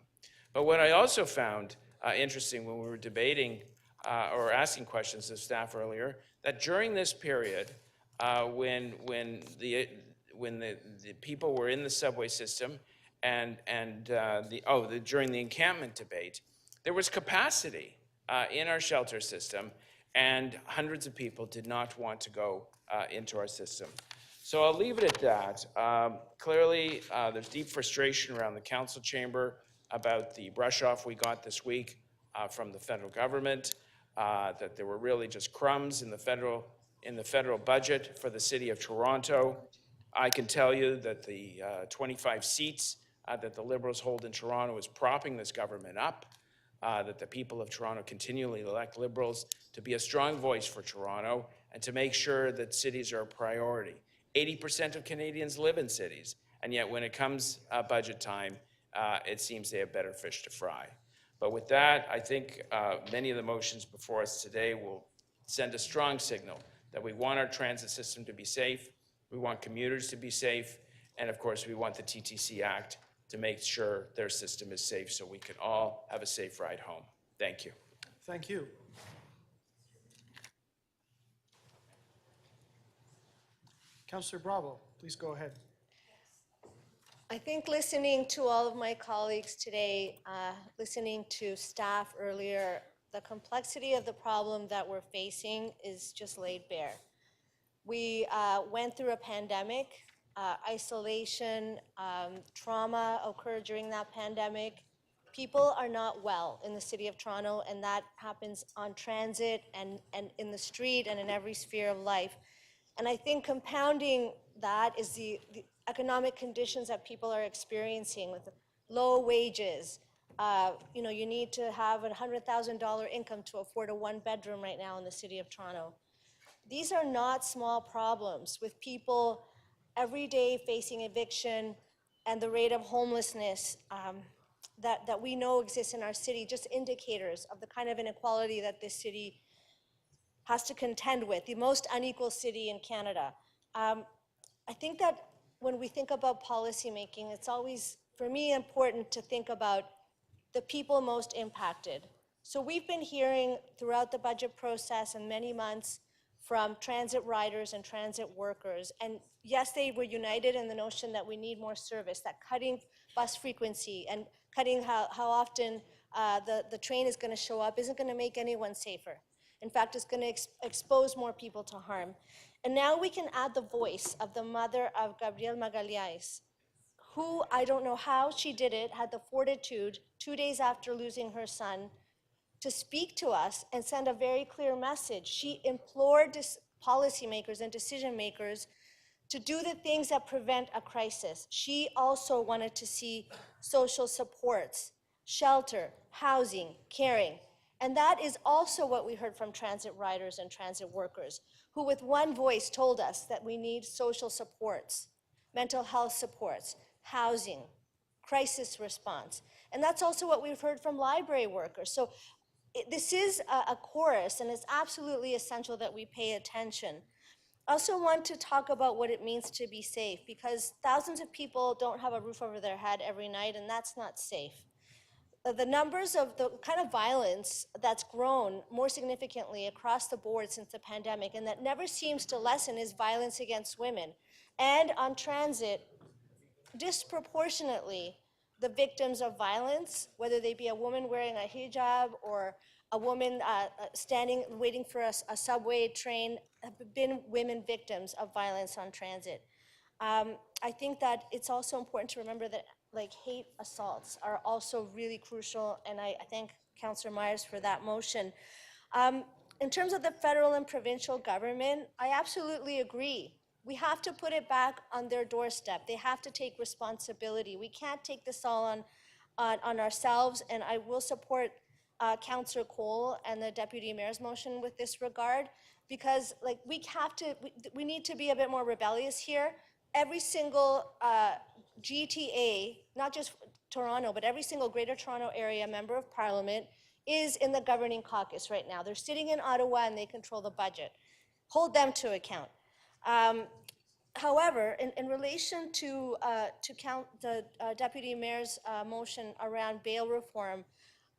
But what I also found interesting when we were debating or asking questions of staff earlier, that during this period, when the people were in the subway system during the encampment debate, there was capacity in our shelter system, and hundreds of people did not want to go into our system. So I'll leave it at that. Clearly, there's deep frustration around the council chamber about the brush off we got this week from the federal government, that there were really just crumbs in the federal budget for the city of Toronto. I can tell you that the 25 seats that the Liberals hold in Toronto is propping this government up, that the people of Toronto continually elect Liberals to be a strong voice for Toronto and to make sure that cities are a priority. 80% of Canadians live in cities, and yet when it comes budget time, it seems they have better fish to fry. But with that, I think many of the motions before us today will send a strong signal that we want our transit system to be safe, we want commuters to be safe, and of course, we want the TTC Act to make sure their system is safe so we can all have a safe ride home. Thank you. Thank you. Councillor Bravo, please go ahead. I think listening to all of my colleagues today, listening to staff earlier, the complexity of the problem that we're facing is just laid bare. We went through a pandemic, isolation, trauma occurred during that pandemic. People are not well in the city of Toronto, and that happens on transit and in the street and in every sphere of life. And I think compounding that is the economic conditions that people are experiencing with low wages. You need to have a $100,000 income to afford a one-bedroom right now in the city of Toronto. These are not small problems with people every day facing eviction and the rate of homelessness that we know exists in our city, just indicators of the kind of inequality that this city has to contend with, the most unequal city in Canada. I think that when we think about policymaking, it's always, for me, important to think about the people most impacted. So we've been hearing throughout the budget process and many months from transit riders and transit workers. And yes, they were united in the notion that we need more service, that cutting bus frequency and cutting how often the train is going to show up isn't going to make anyone safer. In fact, it's going to expose more people to harm. And now we can add the voice of the mother of Gabriel Magalhães, who, I don't know how she did it, had the fortitude 2 days after losing her son to speak to us and send a very clear message. She implored policymakers and decision makers to do the things that prevent a crisis. She also wanted to see social supports, shelter, housing, caring. And that is also what we heard from transit riders and transit workers, who with one voice told us that we need social supports, mental health supports, housing, crisis response. And that's also what we've heard from library workers. So this is a chorus, and it's absolutely essential that we pay attention. I also want to talk about what it means to be safe, because thousands of people don't have a roof over their head every night, and that's not safe. The numbers of the kind of violence that's grown more significantly across the board since the pandemic, and that never seems to lessen, is violence against women. And on transit, disproportionately, the victims of violence, whether they be a woman wearing a hijab or a woman standing, waiting for a subway train, have been women victims of violence on transit. I think that it's also important to remember that hate assaults are also really crucial, and I thank Councillor Myers for that motion. in terms of the federal and provincial government, I absolutely agree. We have to put it back on their doorstep. They have to take responsibility. We can't take this all on ourselves, and I will support Councillor Cole and the Deputy Mayor's motion with this regard, because like we need to be a bit more rebellious here. Every single GTA, not just Toronto, but every single Greater Toronto Area Member of Parliament is in the governing caucus right now. They're sitting in Ottawa and they control the budget. Hold them to account. However, in relation to the Deputy Mayor's motion around bail reform,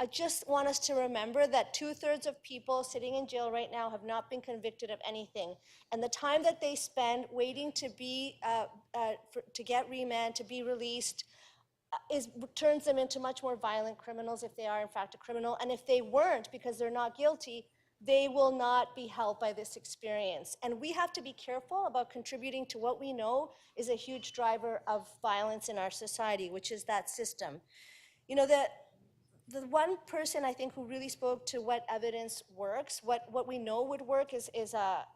I just want us to remember that 2/3 of people sitting in jail right now have not been convicted of anything. And the time that they spend waiting to get remand, to be released, turns them into much more violent criminals if they are in fact a criminal. And if they weren't, because they're not guilty, they will not be helped by this experience. And we have to be careful about contributing to what we know is a huge driver of violence in our society, which is that system. You know, the one person I think who really spoke to what evidence works, what we know would work is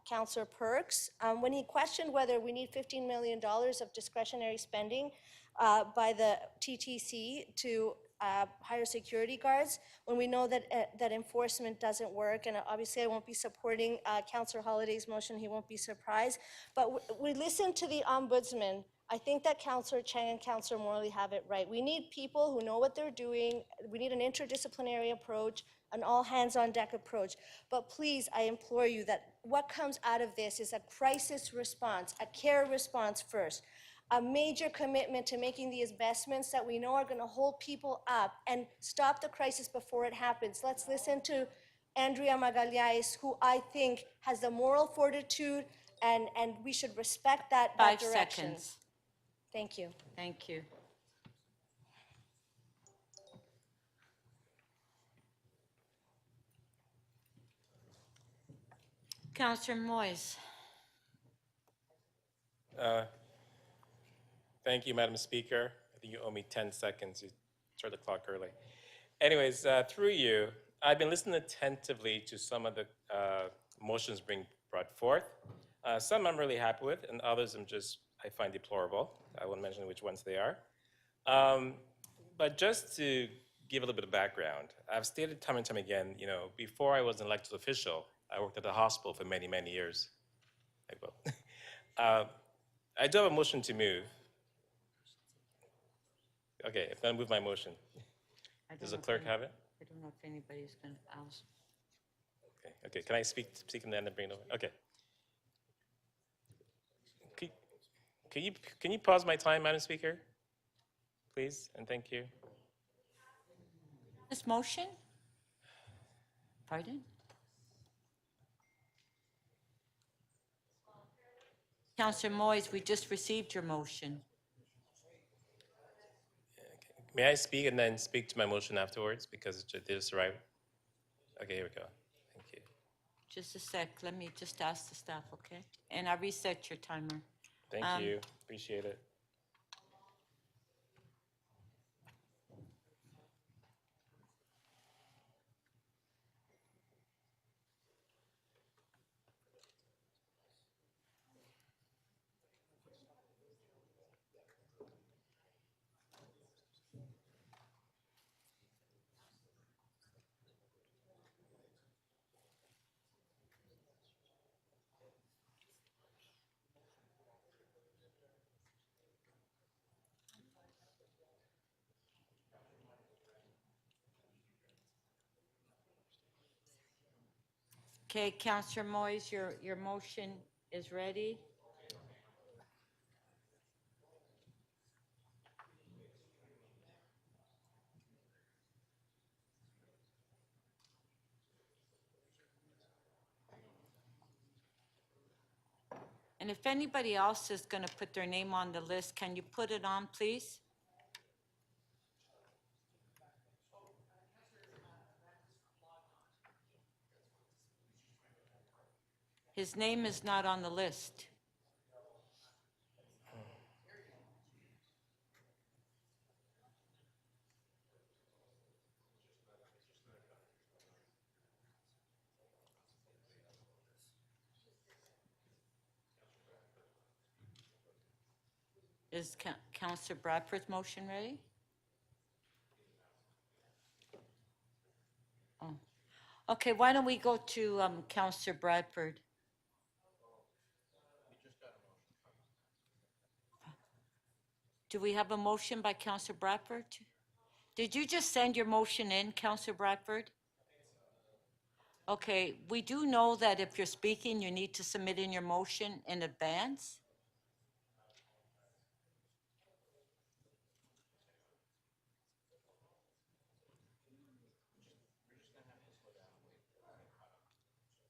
Councillor Perks. When he questioned whether we need $15 million of discretionary spending by the TTC to hire security guards, when we know that enforcement doesn't work, and obviously I won't be supporting Councillor Holliday's motion, he won't be surprised, but we listened to the Ombudsman. I think that Councillor Chang and Councillor Morley have it right. We need people who know what they're doing. We need an interdisciplinary approach, an all-hands-on-deck approach. But please, I implore you that what comes out of this is a crisis response, a care response first, a major commitment to making the investments that we know are going to hold people up and stop the crisis before it happens. Let's listen to Andrea Magalhães, who I think has the moral fortitude, and we should respect that 5 direction. seconds. Thank you. Thank you. Councillor Moyes. Thank you, Madam Speaker. I think you owe me 10 seconds. You started the clock early. Anyways, through you, I've been listening attentively to some of the motions being brought forth. Some I'm really happy with, and others I find deplorable. I won't mention which ones they are. But just to give a little bit of background, I've stated time and time again, you know, before I was an elected official, I worked at the hospital for many, many years. I do have a motion to move. Okay, I'm going to move my motion. Does the clerk have it? I don't know if anybody's going to ask. Okay. Can I speak and then bring it over? Okay. Can you pause my time, Madam Speaker? Please, and thank you. This motion? Pardon? Councillor Moyes, we just received your motion. May I speak and then speak to my motion afterwards because it is right? Okay, here we go. Thank you. Just a sec, let me just ask the staff, okay? And I reset your timer. Thank you. Appreciate it. Okay, Councillor Moyes, your motion is ready. And if anybody else is going to put their name on the list, can you put it on, please? His name is not on the list. Is Councillor Bradford's motion ready? Oh. Okay, why don't we go to Councillor Bradford? Do we have a motion by Councillor Bradford? Did you just send your motion in, Councillor Bradford? Okay, we do know that if you're speaking, you need to submit in your motion in advance.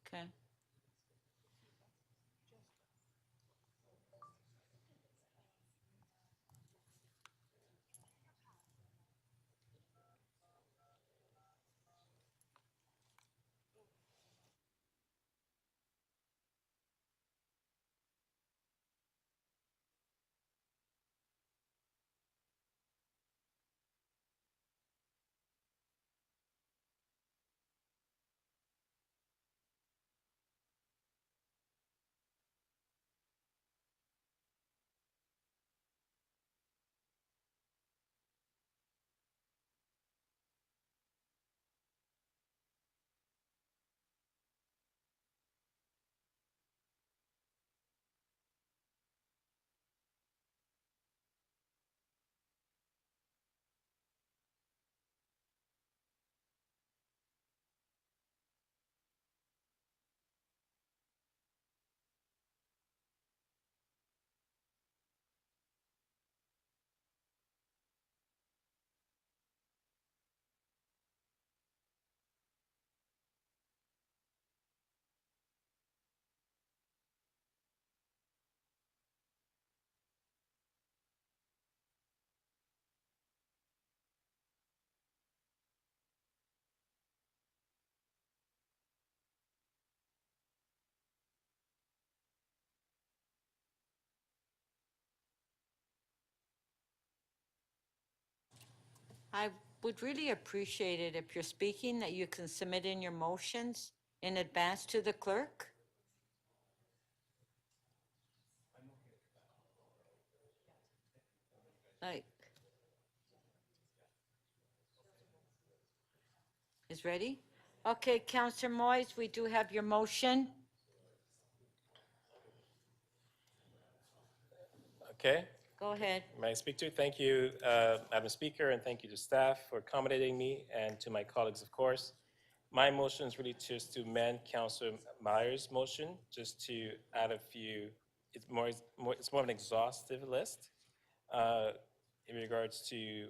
Okay. I would really appreciate it if you're speaking that you can submit in your motions in advance to the clerk. Like, is ready? Okay, Councillor Moyes, we do have your motion. Okay. Go ahead. May I speak to? Thank you, Madam Speaker, and thank you to staff for accommodating me and to my colleagues, of course. My motion is really just to amend Councillor Meyer's motion, just to add a few. It's more of an exhaustive list in regards to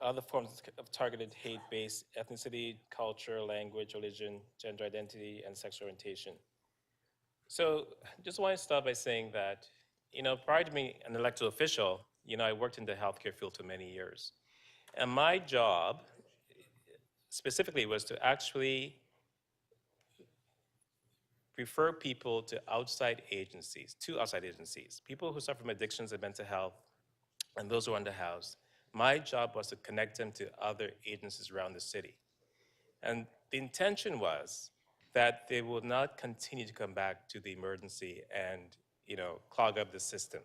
other forms of targeted hate-based ethnicity, culture, language, religion, gender identity, and sexual orientation. So just want to start by saying that, prior to being an elected official, I worked in the healthcare field for many years. And my job specifically was to actually refer people to outside agencies, people who suffer from addictions and mental health, and those who are underhoused. My job was to connect them to other agencies around the city. And the intention was that they will not continue to come back to the emergency and, clog up the system.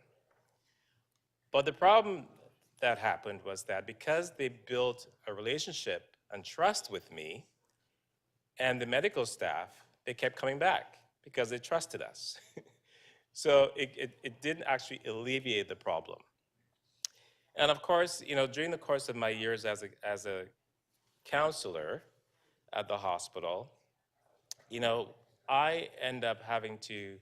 But the problem that happened was that because they built a relationship and trust with me and the medical staff, they kept coming back because they trusted us. So it didn't actually alleviate the problem. And of course, during the course of my years as a counselor at the hospital, I end up having to,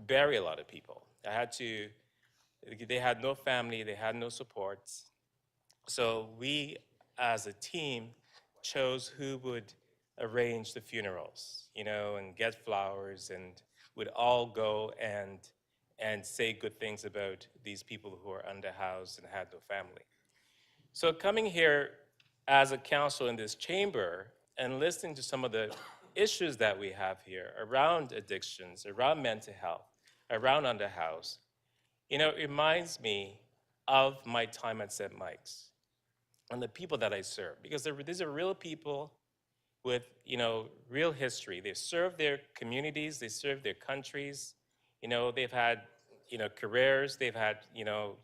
bury a lot of people. They had no family, they had no supports. So we, as a team, chose who would arrange the funerals, and get flowers, and would all go and say good things about these people who are underhoused and had no family. So coming here as a council in this chamber and listening to some of the issues that we have here around addictions, around mental health, around underhoused, it reminds me of my time at St. Mike's and the people that I serve, because these are real people with, real history. They've served their communities, they served their countries, they've had, careers, they've had,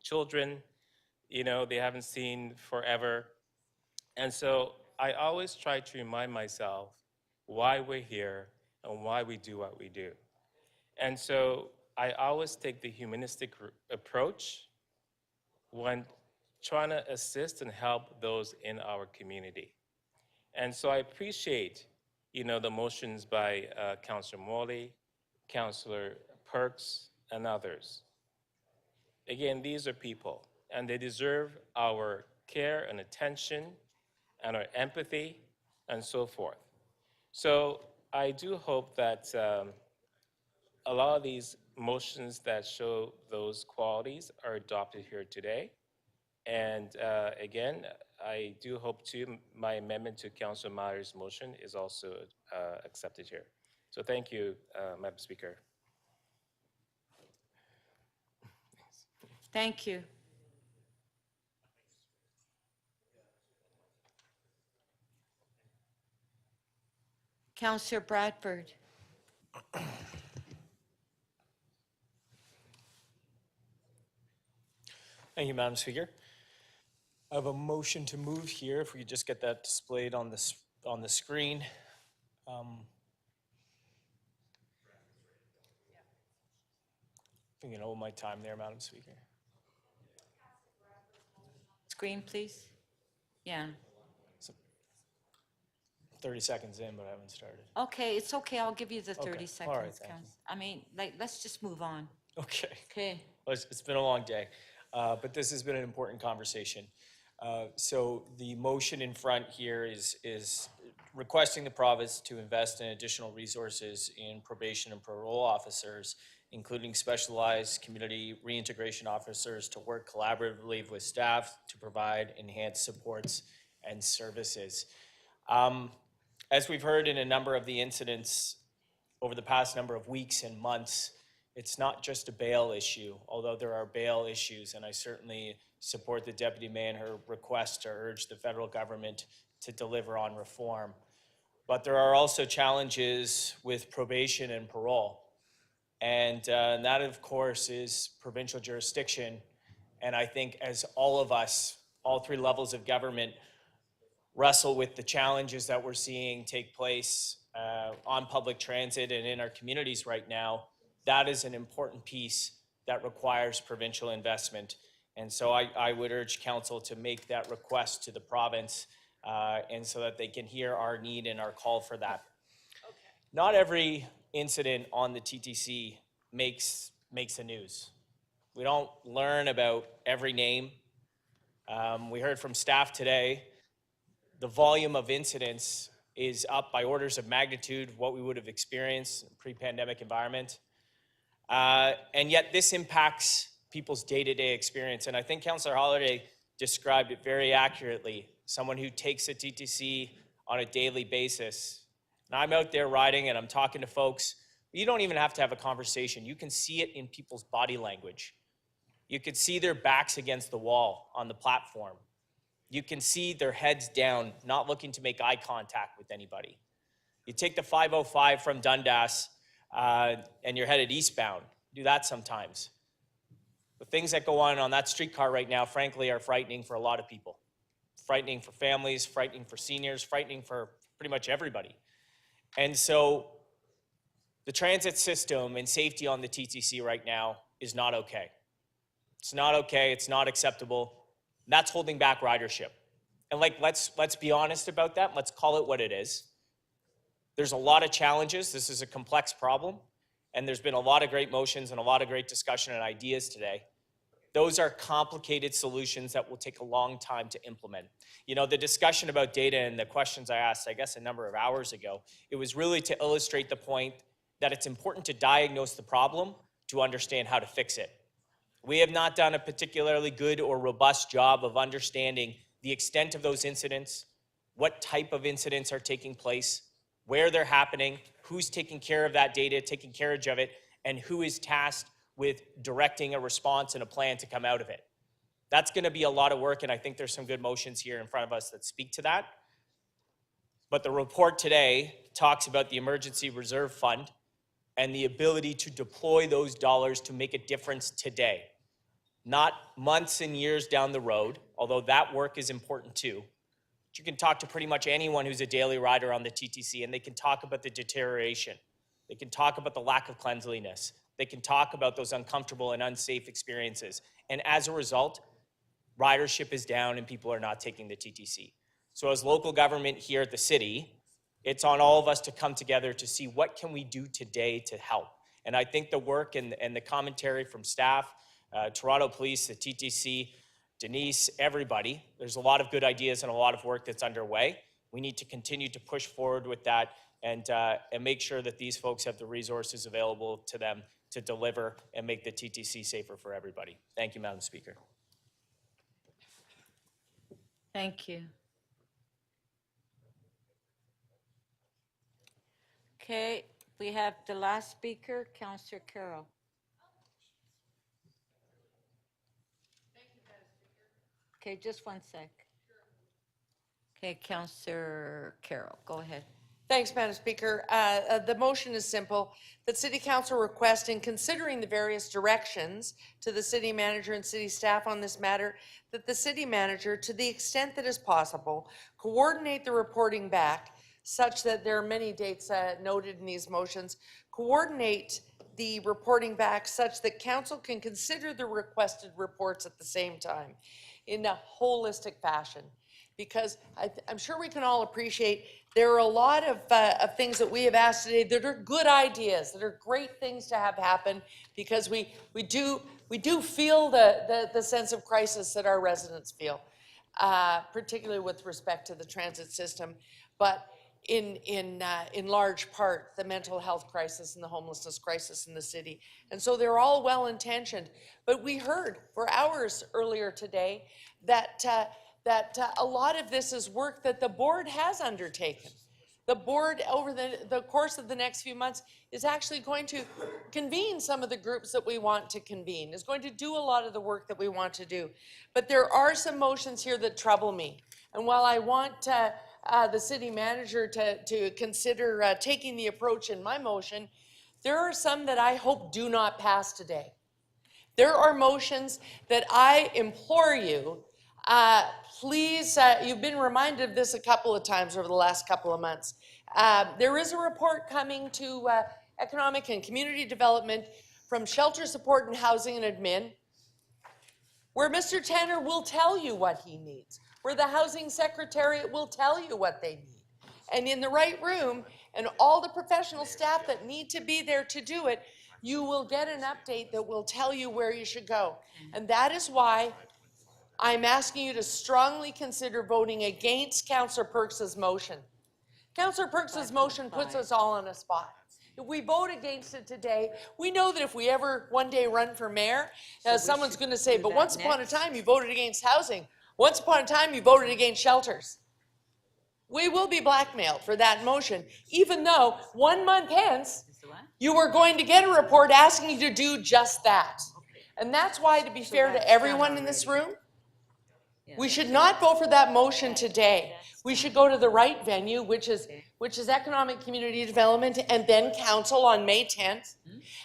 children, they haven't seen forever. And so I always try to remind myself why we're here and why we do what we do. And so I always take the humanistic approach when trying to assist and help those in our community. And so I appreciate, the motions by Councillor Morley, Councillor Perks, and others. Again, these are people, and they deserve our care and attention and our empathy and so forth. So I do hope that a lot of these motions that show those qualities are adopted here today. And again, I do hope too, my amendment to Councillor Myers' motion is also accepted here. So thank you, Madam Speaker. Thank you. Councillor Bradford. Thank you, Madam Speaker. I have a motion to move here. If we could just get that displayed on the screen. You can hold my time there, Madam Speaker. Screen, please. Yeah. 30 seconds in, but I haven't started. Okay, it's okay. I'll give you the Okay, 30 all right, seconds. thank you. Council. I mean, let's just move on. Okay. Okay. Well, it's been a long day, but this has been an important conversation. So the motion in front here is requesting the province to invest in additional resources in probation and parole officers, including specialized community reintegration officers to work collaboratively with staff to provide enhanced supports and services. As we've heard in a number of the incidents over the past number of weeks and months, it's not just a bail issue, although there are bail issues, and I certainly support the Deputy Mayor and her request to urge the federal government to deliver on reform. But there are also challenges with probation and parole. And that, of course, is provincial jurisdiction. And I think as all of us, all three levels of government, wrestle with the challenges that we're seeing take place on public transit and in our communities right now, that is an important piece that requires provincial investment. And so I would urge council to make that request to the province and so that they can hear our need and our call for that. Okay. Not every incident on the TTC makes the news. We don't learn about every name. We heard from staff today, the volume of incidents is up by orders of magnitude what we would have experienced in a pre-pandemic environment. And yet this impacts people's day-to-day experience. And I think Councillor Holyday described it very accurately. Someone who takes a TTC on a daily basis. And I'm out there riding and I'm talking to folks. You don't even have to have a conversation. You can see it in people's body language. You could see their backs against the wall on the platform. You can see their heads down, not looking to make eye contact with anybody. You take the 505 from Dundas and you're headed eastbound. Do that sometimes. The things that go on that streetcar right now, frankly, are frightening for a lot of people. Frightening for families, frightening for seniors, frightening for pretty much everybody. And so the transit system and safety on the TTC right now is not okay. It's not okay, it's not acceptable. That's holding back ridership. And let's be honest about that. Let's call it what it is. There's a lot of challenges. This is a complex problem. And there's been a lot of great motions and a lot of great discussion and ideas today. Those are complicated solutions that will take a long time to implement. You know, the discussion about data and the questions I asked, I guess, a number of hours ago, it was really to illustrate the point that it's important to diagnose the problem to understand how to fix it. We have not done a particularly good or robust job of understanding the extent of those incidents, what type of incidents are taking place, where they're happening, who's taking care of that data, taking care of it, and who is tasked with directing a response and a plan to come out of it. That's going to be a lot of work, and I think there's some good motions here in front of us that speak to that. But the report today talks about the Emergency Reserve Fund and the ability to deploy those dollars to make a difference today, not months and years down the road, although that work is important too. But you can talk to pretty much anyone who's a daily rider on the TTC, and they can talk about the deterioration. They can talk about the lack of cleanliness. They can talk about those uncomfortable and unsafe experiences. And as a result, ridership is down and people are not taking the TTC. So as local government here at the city, it's on all of us to come together to see what can we do today to help. And I think the work and the commentary from staff, Toronto Police, the TTC, Denise, everybody, there's a lot of good ideas and a lot of work that's underway. We need to continue to push forward with that and make sure that these folks have the resources available to them to deliver and make the TTC safer for everybody. Thank you, Madam Speaker. Thank you. Okay, we have the last speaker, Councillor Carroll. Okay, just one sec. Okay, Councillor Carroll, go ahead. Thanks, Madam Speaker. The motion is simple, that City Council request, in considering the various directions to the city manager and city staff on this matter, that the city manager, to the extent that is possible, coordinate the reporting back such that there are many dates noted in these motions, coordinate the reporting back such that council can consider the requested reports at the same time in a holistic fashion. Because I'm sure we can all appreciate there are a lot of things that we have asked today that are good ideas, that are great things to have happen, because we do feel the sense of crisis that our residents feel, particularly with respect to the transit system, but in large part the mental health crisis and the homelessness crisis in the city. And so they're all well-intentioned, but we heard for hours earlier today that a lot of this is work that the board has undertaken. The board, over the course of the next few months, is actually going to convene some of the groups that we want to convene, is going to do a lot of the work that we want to do. But there are some motions here that trouble me. And while I want the city manager to consider taking the approach in my motion, there are some that I hope do not pass today. There are motions that I implore you, please, you've been reminded of this a couple of times over the last couple of months. There is a report coming to Economic and Community Development from Shelter Support and Housing and Admin, where Mr. Tanner will tell you what he needs, where the Housing Secretariat will tell you what they need. And in the right room, and all the professional staff that need to be there to do it, you will get an update that will tell you where you should go. And that is why I'm asking you to strongly consider voting against Councillor Perks's motion. Councillor Perks's motion puts us all on a spot. If we vote against it today, we know that if we ever one day run for mayor, someone's going to say, but once upon a time you voted against housing. Once upon a time you voted against shelters. We will be blackmailed for that motion, even though 1 month hence, you were going to get a report asking you to do just that. And that's why, to be fair to everyone in this room, we should not vote for that motion today. We should go to the right venue, which is Economic Community Development and then Council on May 10th,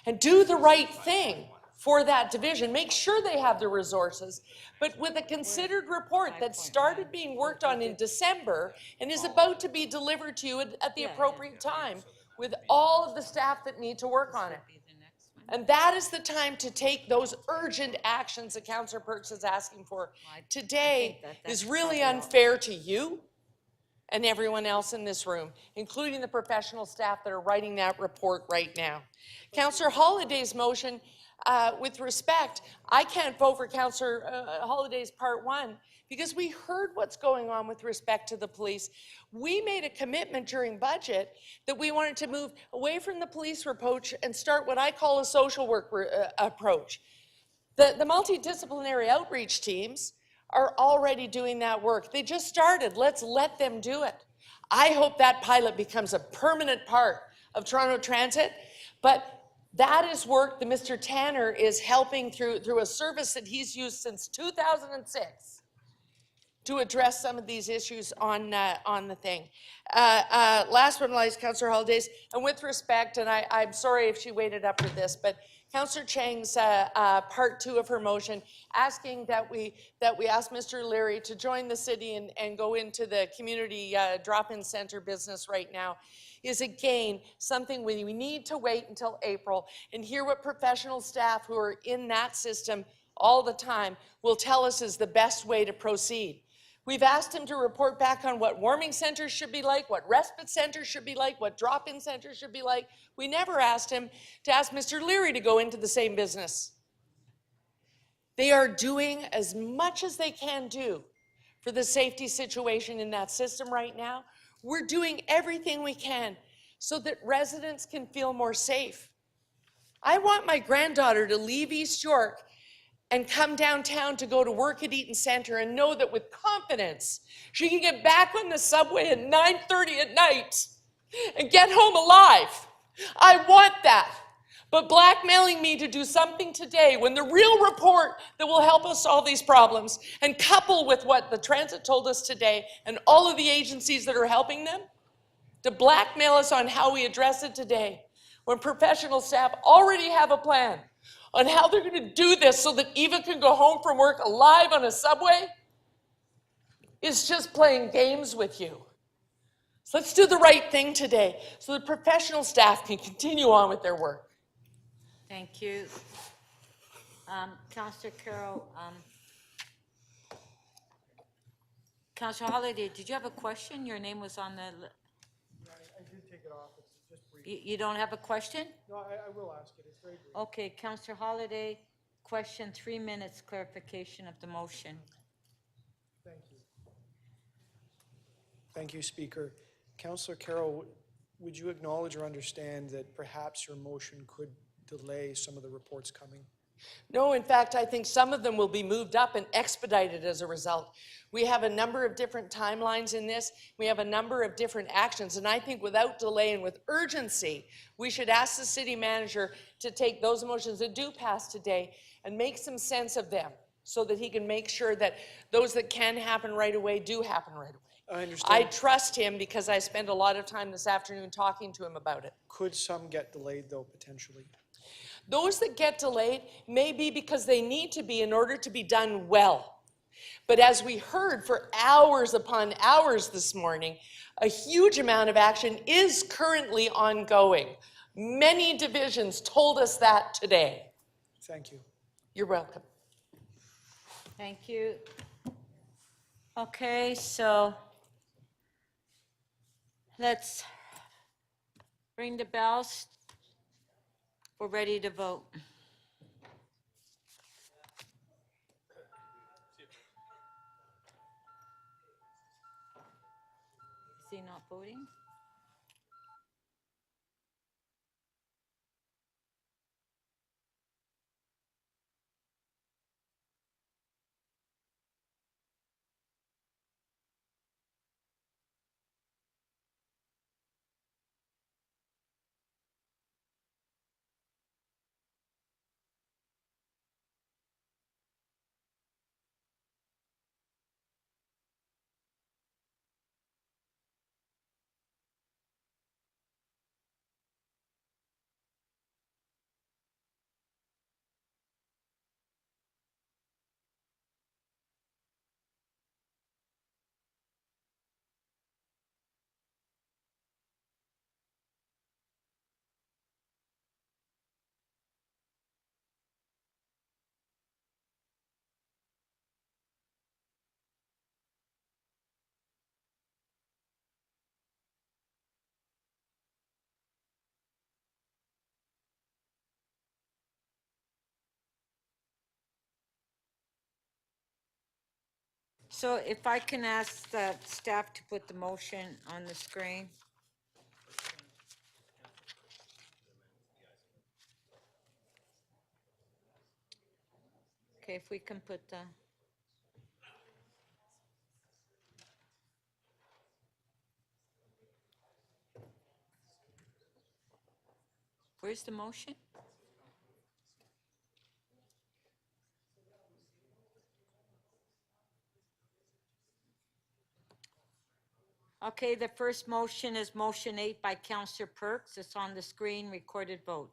and do the right thing for that division. Make sure they have the resources, but with a considered report that started being worked on in December and is about to be delivered to you at the appropriate time with all of the staff that need to work on it. And that is the time to take those urgent actions that Councillor Perks is asking for. Today is really unfair to you and everyone else in this room, including the professional staff that are writing that report right now. Councillor Holliday's motion, with respect, I can't vote for Councillor Holliday's part 1 because we heard what's going on with respect to the police. We made a commitment during budget that we wanted to move away from the police approach and start what I call a social work approach. The multidisciplinary outreach teams are already doing that work. They just started. Let's let them do it. I hope that pilot becomes a permanent part of Toronto Transit, but that is work that Mr. Tanner is helping through a service that he's used since 2006 to address some of these issues on the thing. Last but not least, Councillor Holidays, and with respect, and I'm sorry if she waited up for this, but Councillor Chang's part 2 of her motion, asking that we ask Mr. Leary to join the city and go into the community drop-in center business right now, is again something we need to wait until April and hear what professional staff who are in that system all the time will tell us is the best way to proceed. We've asked him to report back on what warming centers should be like, what respite centers should be like, what drop-in centers should be like. We never asked him to ask Mr. Leary to go into the same business. They are doing as much as they can do for the safety situation in that system right now. We're doing everything we can so that residents can feel more safe. I want my granddaughter to leave East York and come downtown to go to work at Eaton Centre and know that with confidence, she can get back on the subway at 9:30 at night and get home alive. I want that. But blackmailing me to do something today when the real report that will help us solve these problems, and couple with what the transit told us today and all of the agencies that are helping them, to blackmail us on how we address it today, when professional staff already have a plan on how they're going to do this so that Eva can go home from work alive on a subway, is just playing games with you. So let's do the right thing today so that professional staff can continue on with their work. Thank you. Councillor Carroll, Councillor Holiday, did you have a question? Your name was on the. I did take it off. It's just brief. You don't have a question? No, I will ask it. It's very brief. Okay, Councillor Holiday, question, 3 minutes, clarification of the motion. Thank you. Thank you, Speaker. Councillor Carroll, would you acknowledge or understand that perhaps your motion could delay some of the reports coming? No, in fact, I think some of them will be moved up and expedited as a result. We have a number of different timelines in this. We have a number of different actions, and I think without delay and with urgency, we should ask the city manager to take those motions that do pass today and make some sense of them so that he can make sure that those that can happen right away do happen right away. I understand. I trust him because I spent a lot of time this afternoon talking to him about it. Could some get delayed, though, potentially? Those that get delayed may be because they need to be in order to be done well. But as we heard for hours upon hours this morning, a huge amount of action is currently ongoing. Many divisions told us that today. Thank you. You're welcome. Thank you. Okay, so let's ring the bells. We're ready to vote. Is he not voting? So if I can ask the staff to put the motion on the screen. Okay, if we can put the. Where's the motion? Okay, the first motion is motion 8 by Counselor Perks. It's on the screen, recorded vote.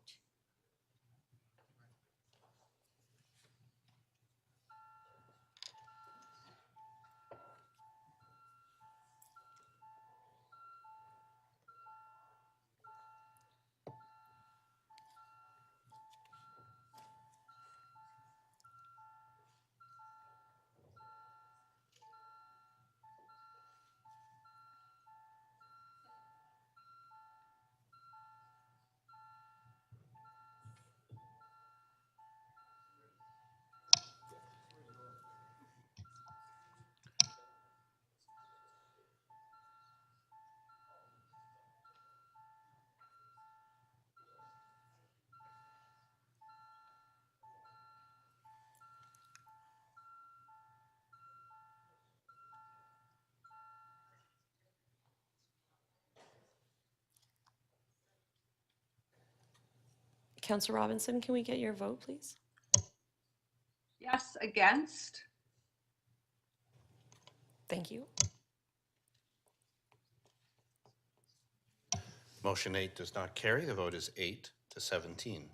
Counselor Robinson, can we get your vote, please? Yes, against. Thank you. Motion 8 does not carry. The vote is 8 to 17.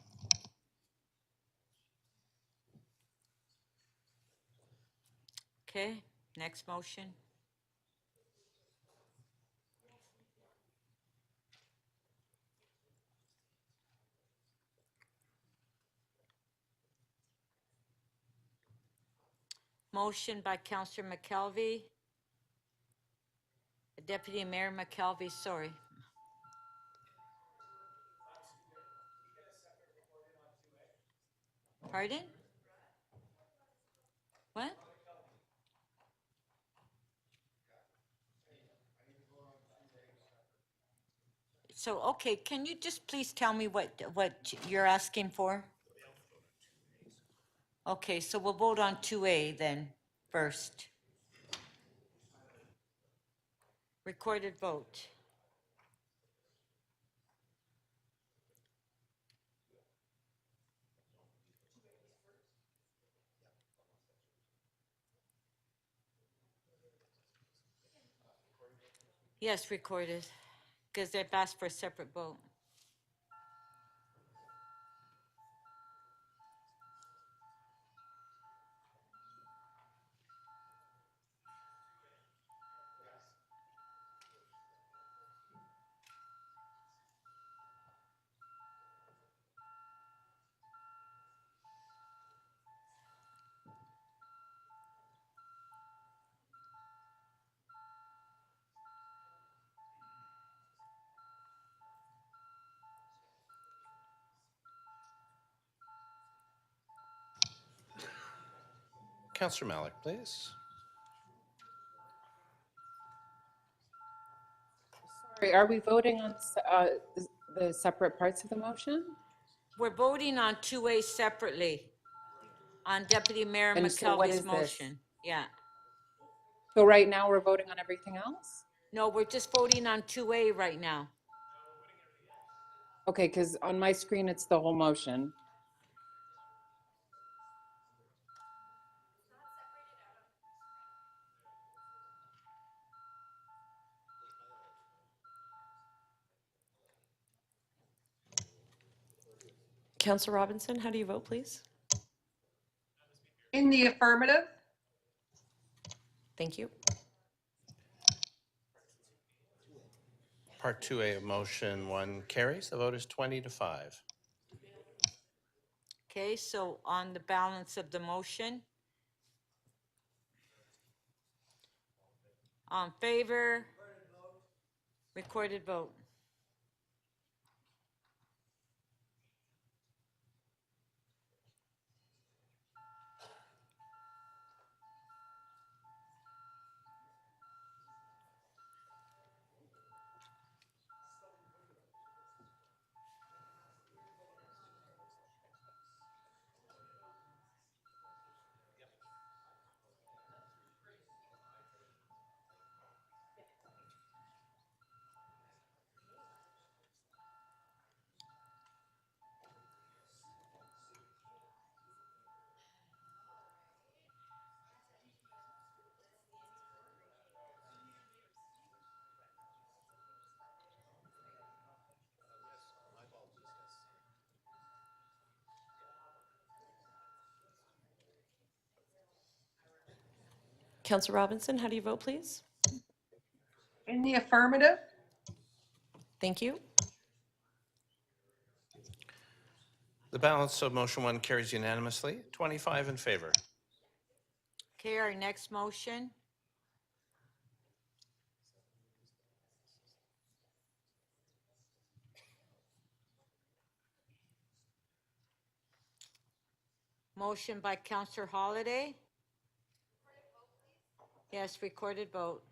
Okay, next motion. Motion by Counselor McKelvey. Deputy Mayor McKelvey, sorry. Pardon? What? So, okay, can you just please tell me what you're asking for? Okay, so we'll vote on 2A then first. Recorded vote. Yes, recorded, because they've asked for a separate vote. Councillor Malik, please. Sorry, are we voting on the separate parts of the motion? We're voting on 2A separately, on Deputy Mayor And so what McKelvey's is this? motion. Yeah. So right now, we're voting on everything else? No, we're just voting on 2A right now. Okay, because on my screen, it's the whole motion. Counselor Robinson, how do you vote, please? In the affirmative. Thank you. Part 2A of motion 1 carries. The vote is 20 to 5. Okay, so on the balance of the motion. On favor. Recorded vote. Counselor Robinson, how do you vote, please? In the affirmative? Thank you. The balance of motion 1 carries unanimously, 25 in favor. Okay, our next motion. Motion by Counselor Holliday. Yes, recorded vote.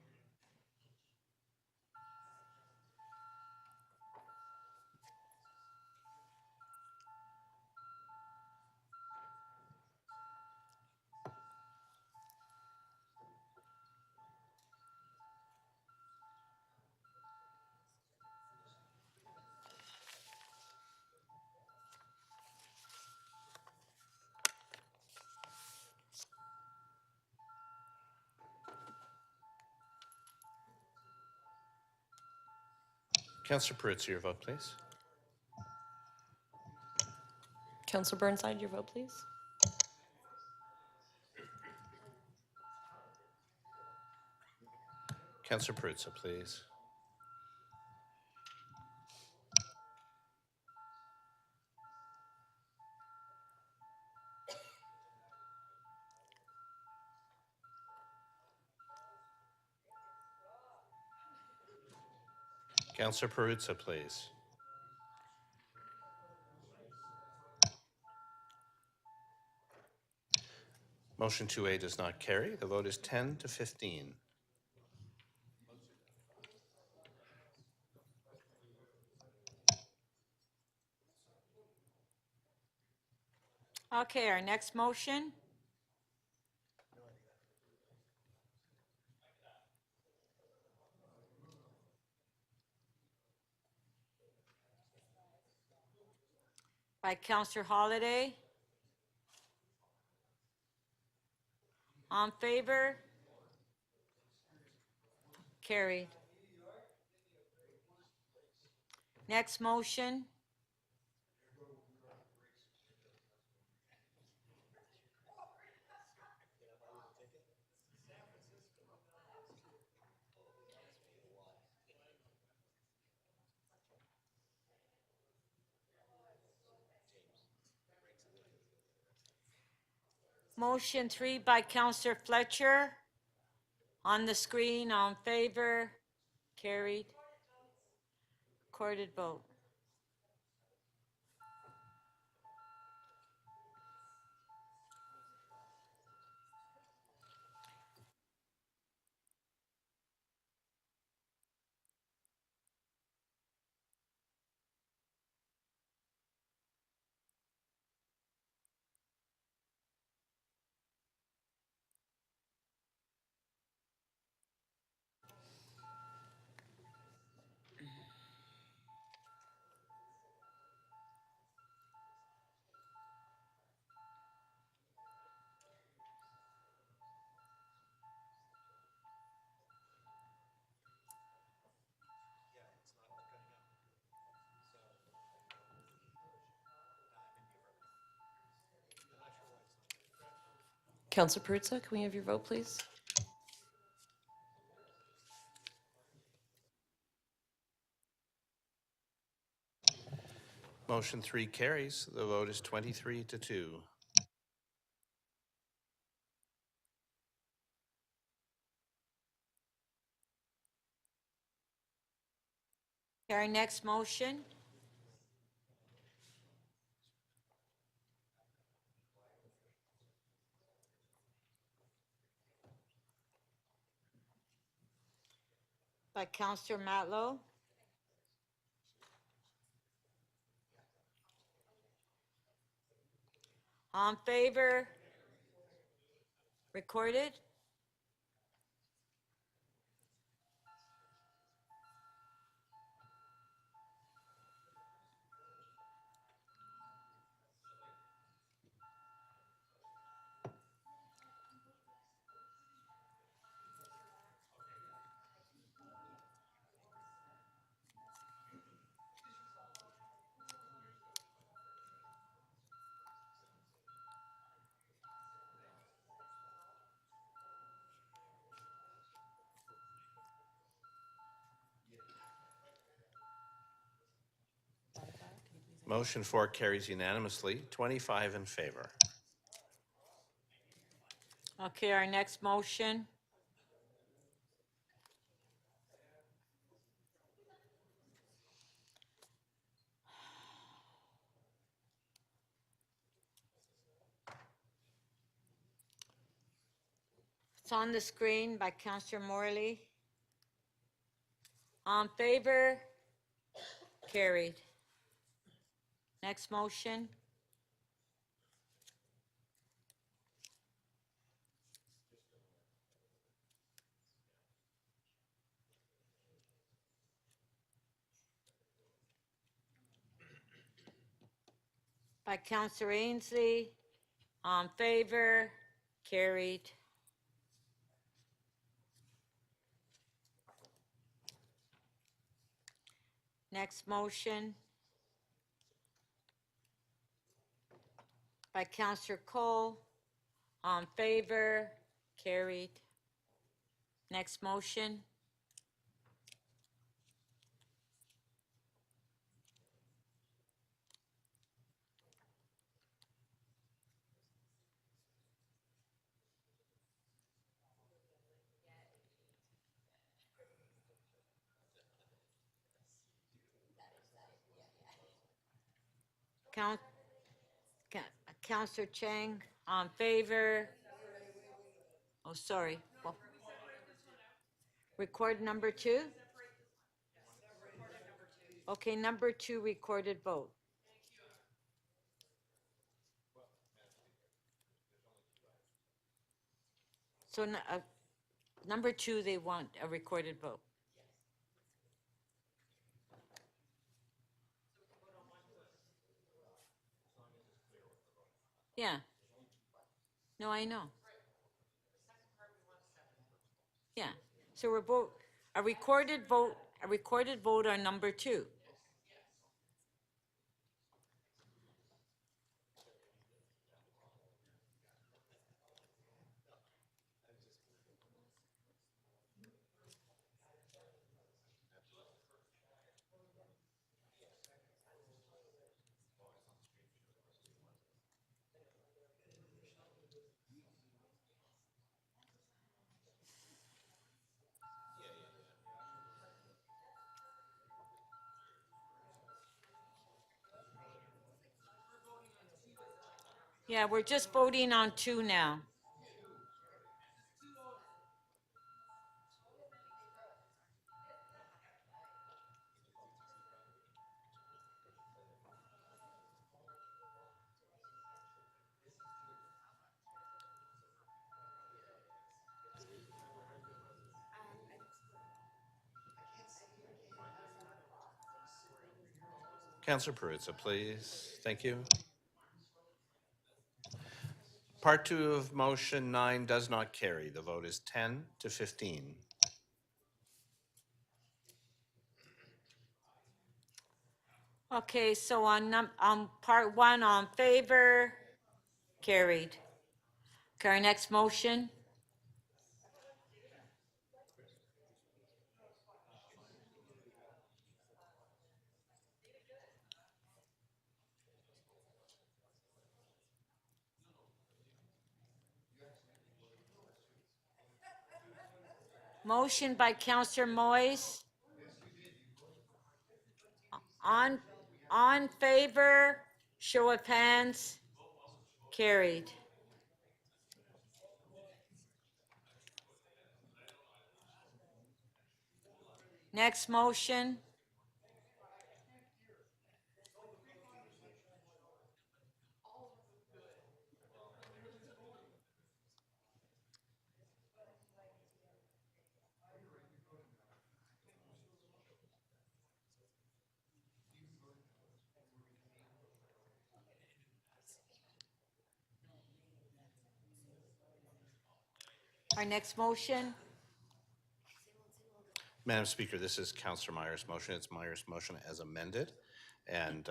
Councillor Perruzza, your vote, please. Counselor Burnside, your vote, please. Councillor Perruzza, please. Councillor Perruzza, please. Motion 2A does not carry. The vote is 10 to 15. Okay, our next motion. By Counselor Holliday. On favor? Carried. Next motion. Motion 3 by Counselor Fletcher. On the screen, on favor, carried. Recorded vote. Counselor Perruzza, can we have your vote, please? Motion 3 carries. The vote is 23 to 2. Our next motion. By Counselor Matlow. On favor? Recorded? Motion 4 carries unanimously, 25 in favor. Okay, our next motion. It's on the screen by Counselor Morley. On favor? Carried. Next motion. By Counselor Ainsley. On favor? Carried. Next motion. By Counselor Cole. On favor? Carried. Next motion. Count, Counselor Chang, on favor? Oh, sorry. Well, record number 2? Okay, number 2, recorded vote. So, number 2, they want a recorded vote. Yeah. No, I know. Yeah. So we're a recorded vote on number 2. Yeah, we're just voting on 2 now. Councillor Perruzza, please. Thank you. Part 2 of motion 9 does not carry. The vote is 10 to 15. Okay, so on part 1, on favor? Carried. Okay, our next motion. Motion by Counselor Moyes. On favor, show of hands. Carried. Next motion. Our next motion. Madam Speaker, this is Councillor Meyer's motion. It's Meyer's motion as amended. And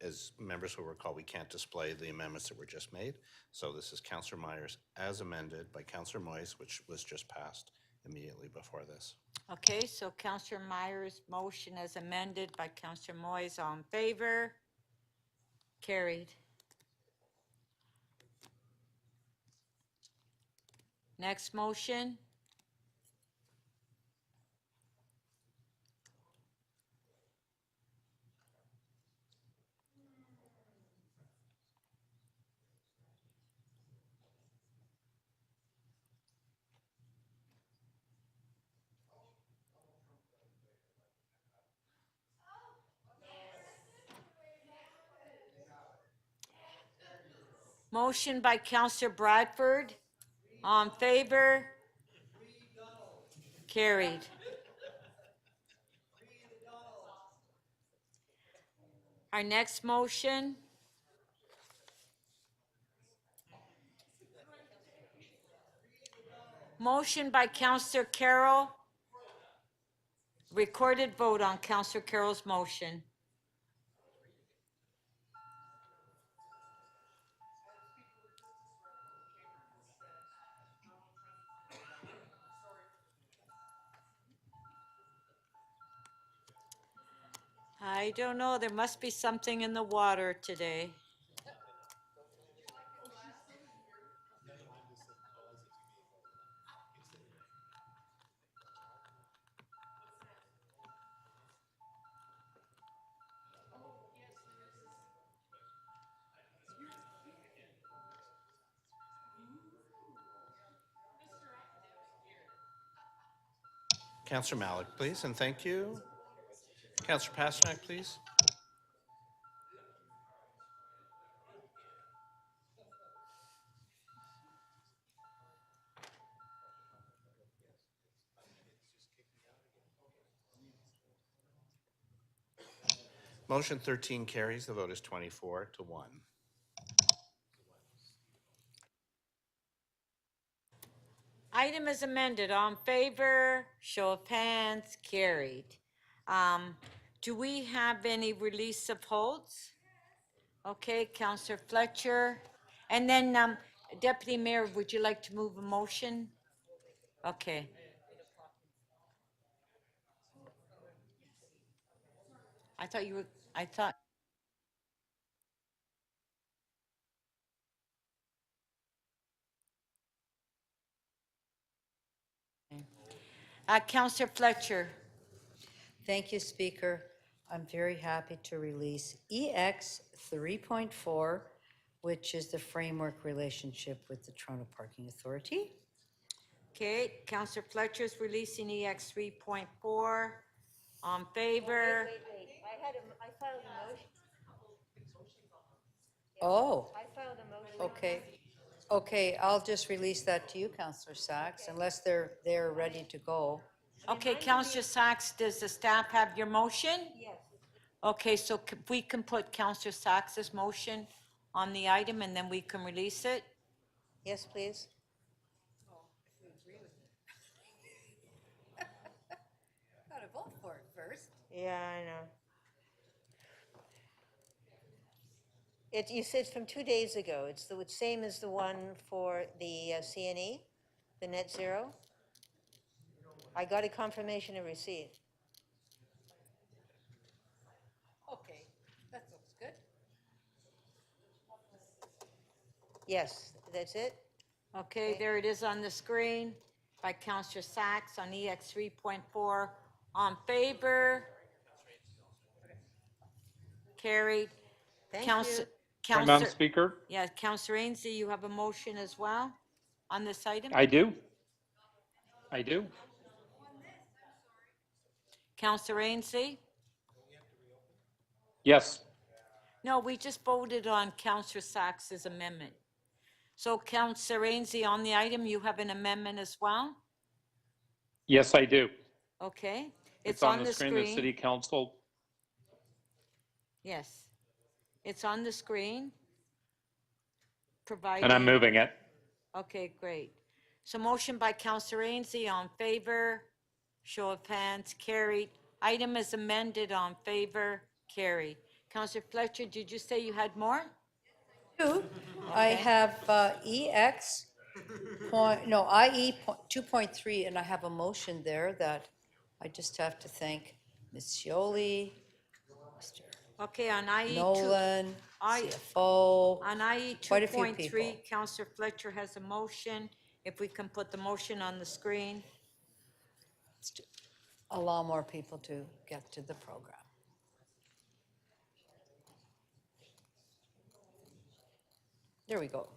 as members will recall, we can't display the amendments that were just made. So this is Councillor Meyer's as amended by Councillor Moyes, which was just passed immediately before this. Okay, so Counselor Myers' motion as amended by Counselor Moyes, all in favor? Carried. Next motion. Motion by Counselor Bradford. All in favor? Carried. Our next motion. Motion by Counselor Carroll. Recorded vote on Counselor Carroll's motion. I don't know, there must be something in the water today. Counselor Malik, please, and thank you. Counselor Pasternak, please. Motion 13 carries. The vote is 24 to 1. Item is amended. All in favor? Show of hands. Carried. Do we have any release of holds? Okay, Counselor Fletcher. And then Deputy Mayor, would you like to move a motion? Okay. I thought. Counselor Fletcher. Thank you, Speaker. I'm very happy to release EX 3.4, which is the framework relationship with the Toronto Parking Authority. Okay, Counselor Fletcher is releasing EX 3.4. On favor? Wait. I filed a motion. Oh, I filed a motion. okay. Okay, I'll just release that to you, Councillor Sachs, unless they're ready to go. Okay, Counselor Sachs, does the staff have your motion? Yes. Okay, so we can put Counselor Sachs's motion on the item and then we can release it? Yes, please. Gotta vote for it first. Yeah, I know. You said it's from 2 days ago. It's the same as the one for the CNE, the net zero. I got a confirmation of receipt. Okay, that looks good. Yes, that's it? Okay, there it is on the screen by Counselor Sachs on EX 3.4. On favor? Carried. Thank Counsel- you. Madam Counselor- Speaker, Yeah, Counselor Ainslie, you have a motion as well on this item? I do. Counselor Ainslie? Yes. No, we just voted on Counselor Sachs's amendment. So Counselor Ainslie, on the item, you have an amendment as well? Yes, I do. Okay, It's on the screen, the city council. Yes, it's on the screen. Provided. And I'm moving it. Okay, great. So motion by Counselor Ainslie on favor, show of hands, carried. Item is amended on favor, carried. Counselor Fletcher, did you say you had more? I have EX IE 2.3, and I have a motion there that I just have to thank Ms. Scioli, Mr. Okay, on IE two. Nolan, I- CFO. On IE Quite a few 2.3, people. Counselor Fletcher has a motion. If we can put the motion on the screen. Allow more people to get to the program. There we go.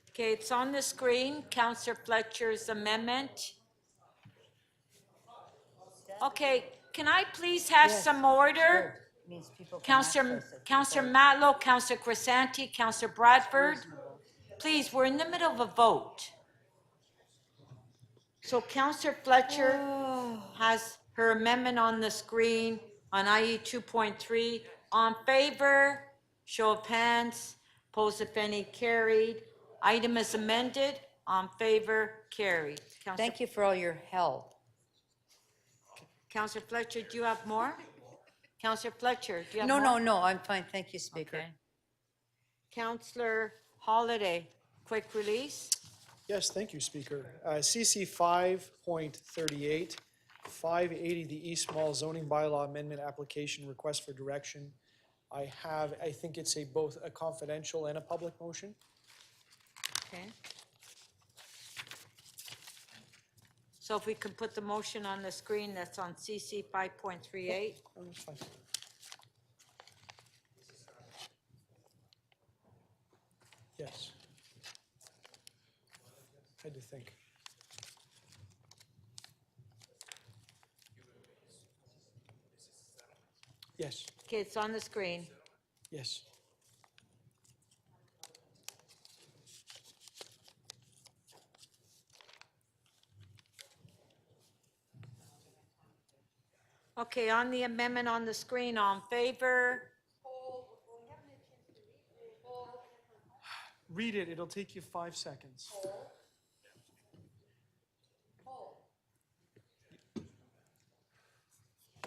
Okay, it's on the screen, Counselor Fletcher's amendment. Okay, can I please have Yes, some order? Means people can Counselor, access it. Counselor Matlow, Counselor Crescenti, Counselor Bradford. Please, we're in the middle of a vote. So Counselor Fletcher has her amendment on the screen on IE 2.3. On favor, show of hands. Opposed, if any, carried. Item is amended. On favor, carried. Thank you for all your help. Counselor Fletcher, do you have more? Counselor Fletcher, do you have No, more? no, no, I'm fine, thank you, Speaker. Okay. Counselor Holiday, quick release. Yes, thank you, Speaker. CC 5.38, 580, the East Mall zoning bylaw amendment application request for direction. I think it's both a confidential and a public motion. Okay. So if we could put the motion on the screen, that's on CC 5.38. Oh, that's fine. Yes. Had to think. Yes, Okay, it's on the screen. yes. Okay, on the amendment on the screen, on favor? Read it, it'll take you 5 seconds.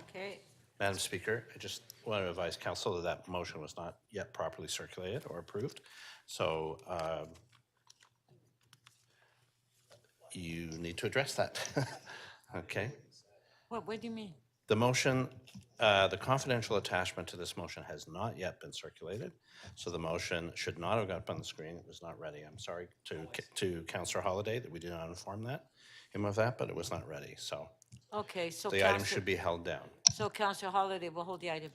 Okay, Madam Speaker, I just want to advise council that that motion was not yet properly circulated or approved. So you need to address that. Okay. what do you mean? The motion, the confidential attachment to this motion has not yet been circulated. So the motion should not have got up on the screen. It was not ready. I'm sorry to Councillor Holliday that we did not inform him of that, but it was not ready. So Okay, so the item Counselor- should be held down. So Counselor Holiday will hold the item.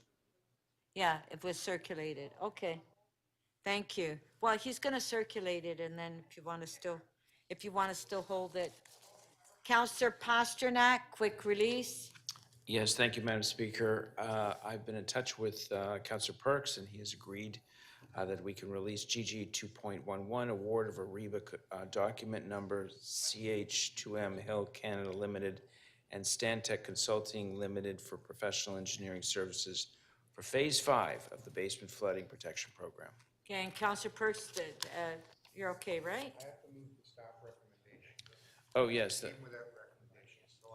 Yeah, if it was circulated, okay. Thank you. Well, he's gonna circulate it, and then if you wanna still hold it. Counselor Pasternak, quick release. Yes, thank you, Madam Speaker. I've been in touch with Councillor Perks, and he has agreed that we can release GG 2.11, award of Ariba document number CH2M Hill Canada Limited and Stantec Consulting Limited for professional engineering services for Phase 5 of the Basement Flooding Protection Program. Okay, and Counselor Perks, you're okay, right? Oh, yes.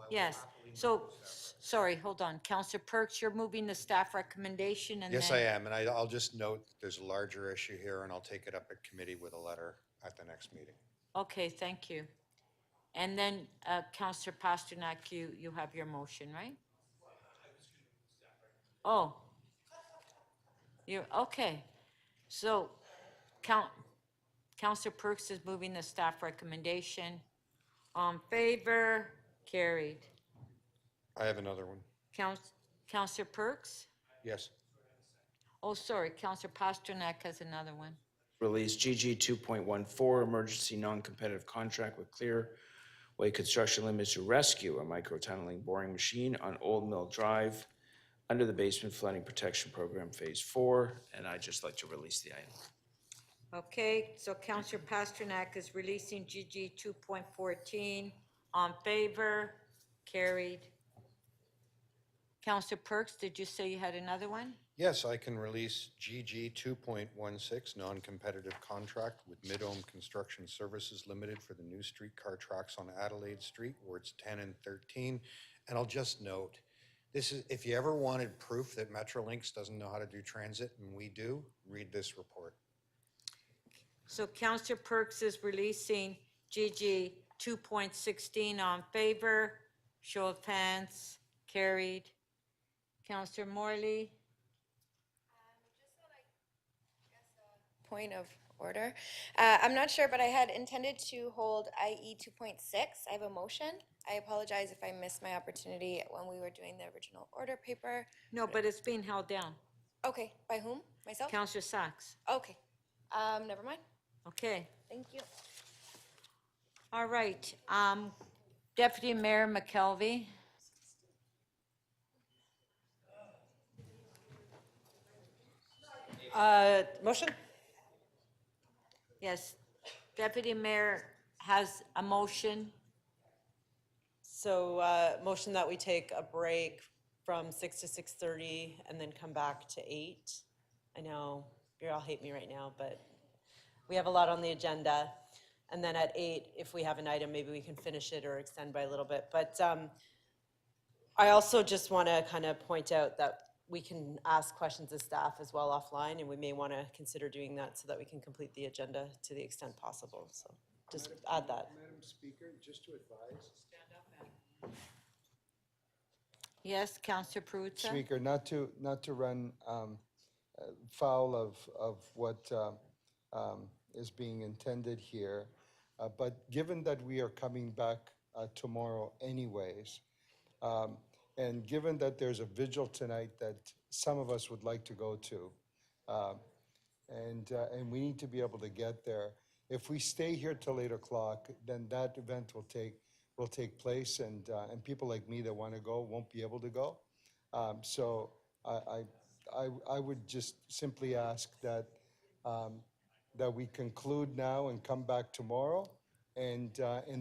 Yes, so, sorry, hold on. Counselor Perks, you're moving the staff recommendation and then. Yes, I am, and I'll just note that there's a larger issue here, and I'll take it up at committee with a letter at the next meeting. Okay, thank you. And then, Counselor Pasternak, you have your motion, right? Oh. You're, okay. So, Counselor Perks is moving the staff recommendation. On favor, carried. I have another one. Counselor Perks? Yes. Oh, sorry, Counselor Pasternak has another one. Release GG 2.14, emergency non-competitive contract with Clearway Construction Limited to rescue a micro-tunneling boring machine on Old Mill Drive under the Basement Flooding Protection Program Phase 4, and I'd just like to release the item. Okay, so Counselor Pasternak is releasing GG 2.14. On favor, carried. Counselor Perks, did you say you had another one? Yes, I can release GG 2.16, non-competitive contract with Mid-Ohm Construction Services Limited for the new streetcar tracks on Adelaide Street, wards 10 and 13. And I'll just note, this is, if you ever wanted proof that Metrolinx doesn't know how to do transit, and we do, read this report. So Counselor Perks is releasing GG 2.16 on favor, show of hands, carried. Counselor Morley? Point of order. I'm not sure, but I had intended to hold IE 2.6. I have a motion. I apologize if I missed my opportunity when we were doing the original order paper. No, but it's being held down. Okay, by whom? Myself? Counselor Sachs. Okay, never mind. Okay. Thank you. All right. Deputy Mayor McKelvey? Motion? Yes. Deputy Mayor has a motion. So, motion that we take a break from 6 to 6:30 and then come back to 8. I know you all hate me right now, but we have a lot on the agenda. And then at 8, if we have an item, maybe we can finish it or extend by a little bit. But I also just want to kind of point out that we can ask questions of staff as well offline, and we may want to consider doing that so that we can complete the agenda to the extent possible. So just add that. Madam Speaker, just to advise. Yes, Counselor Perruzza? Speaker, not to run foul of what is being intended here, but given that we are coming back tomorrow anyways, and given that there's a vigil tonight that some of us would like to go to, and we need to be able to get there. If we stay here till 8 o'clock, then that event will take place, and people like me that want to go won't be able to go. So I would just simply ask that that we conclude now and come back tomorrow, and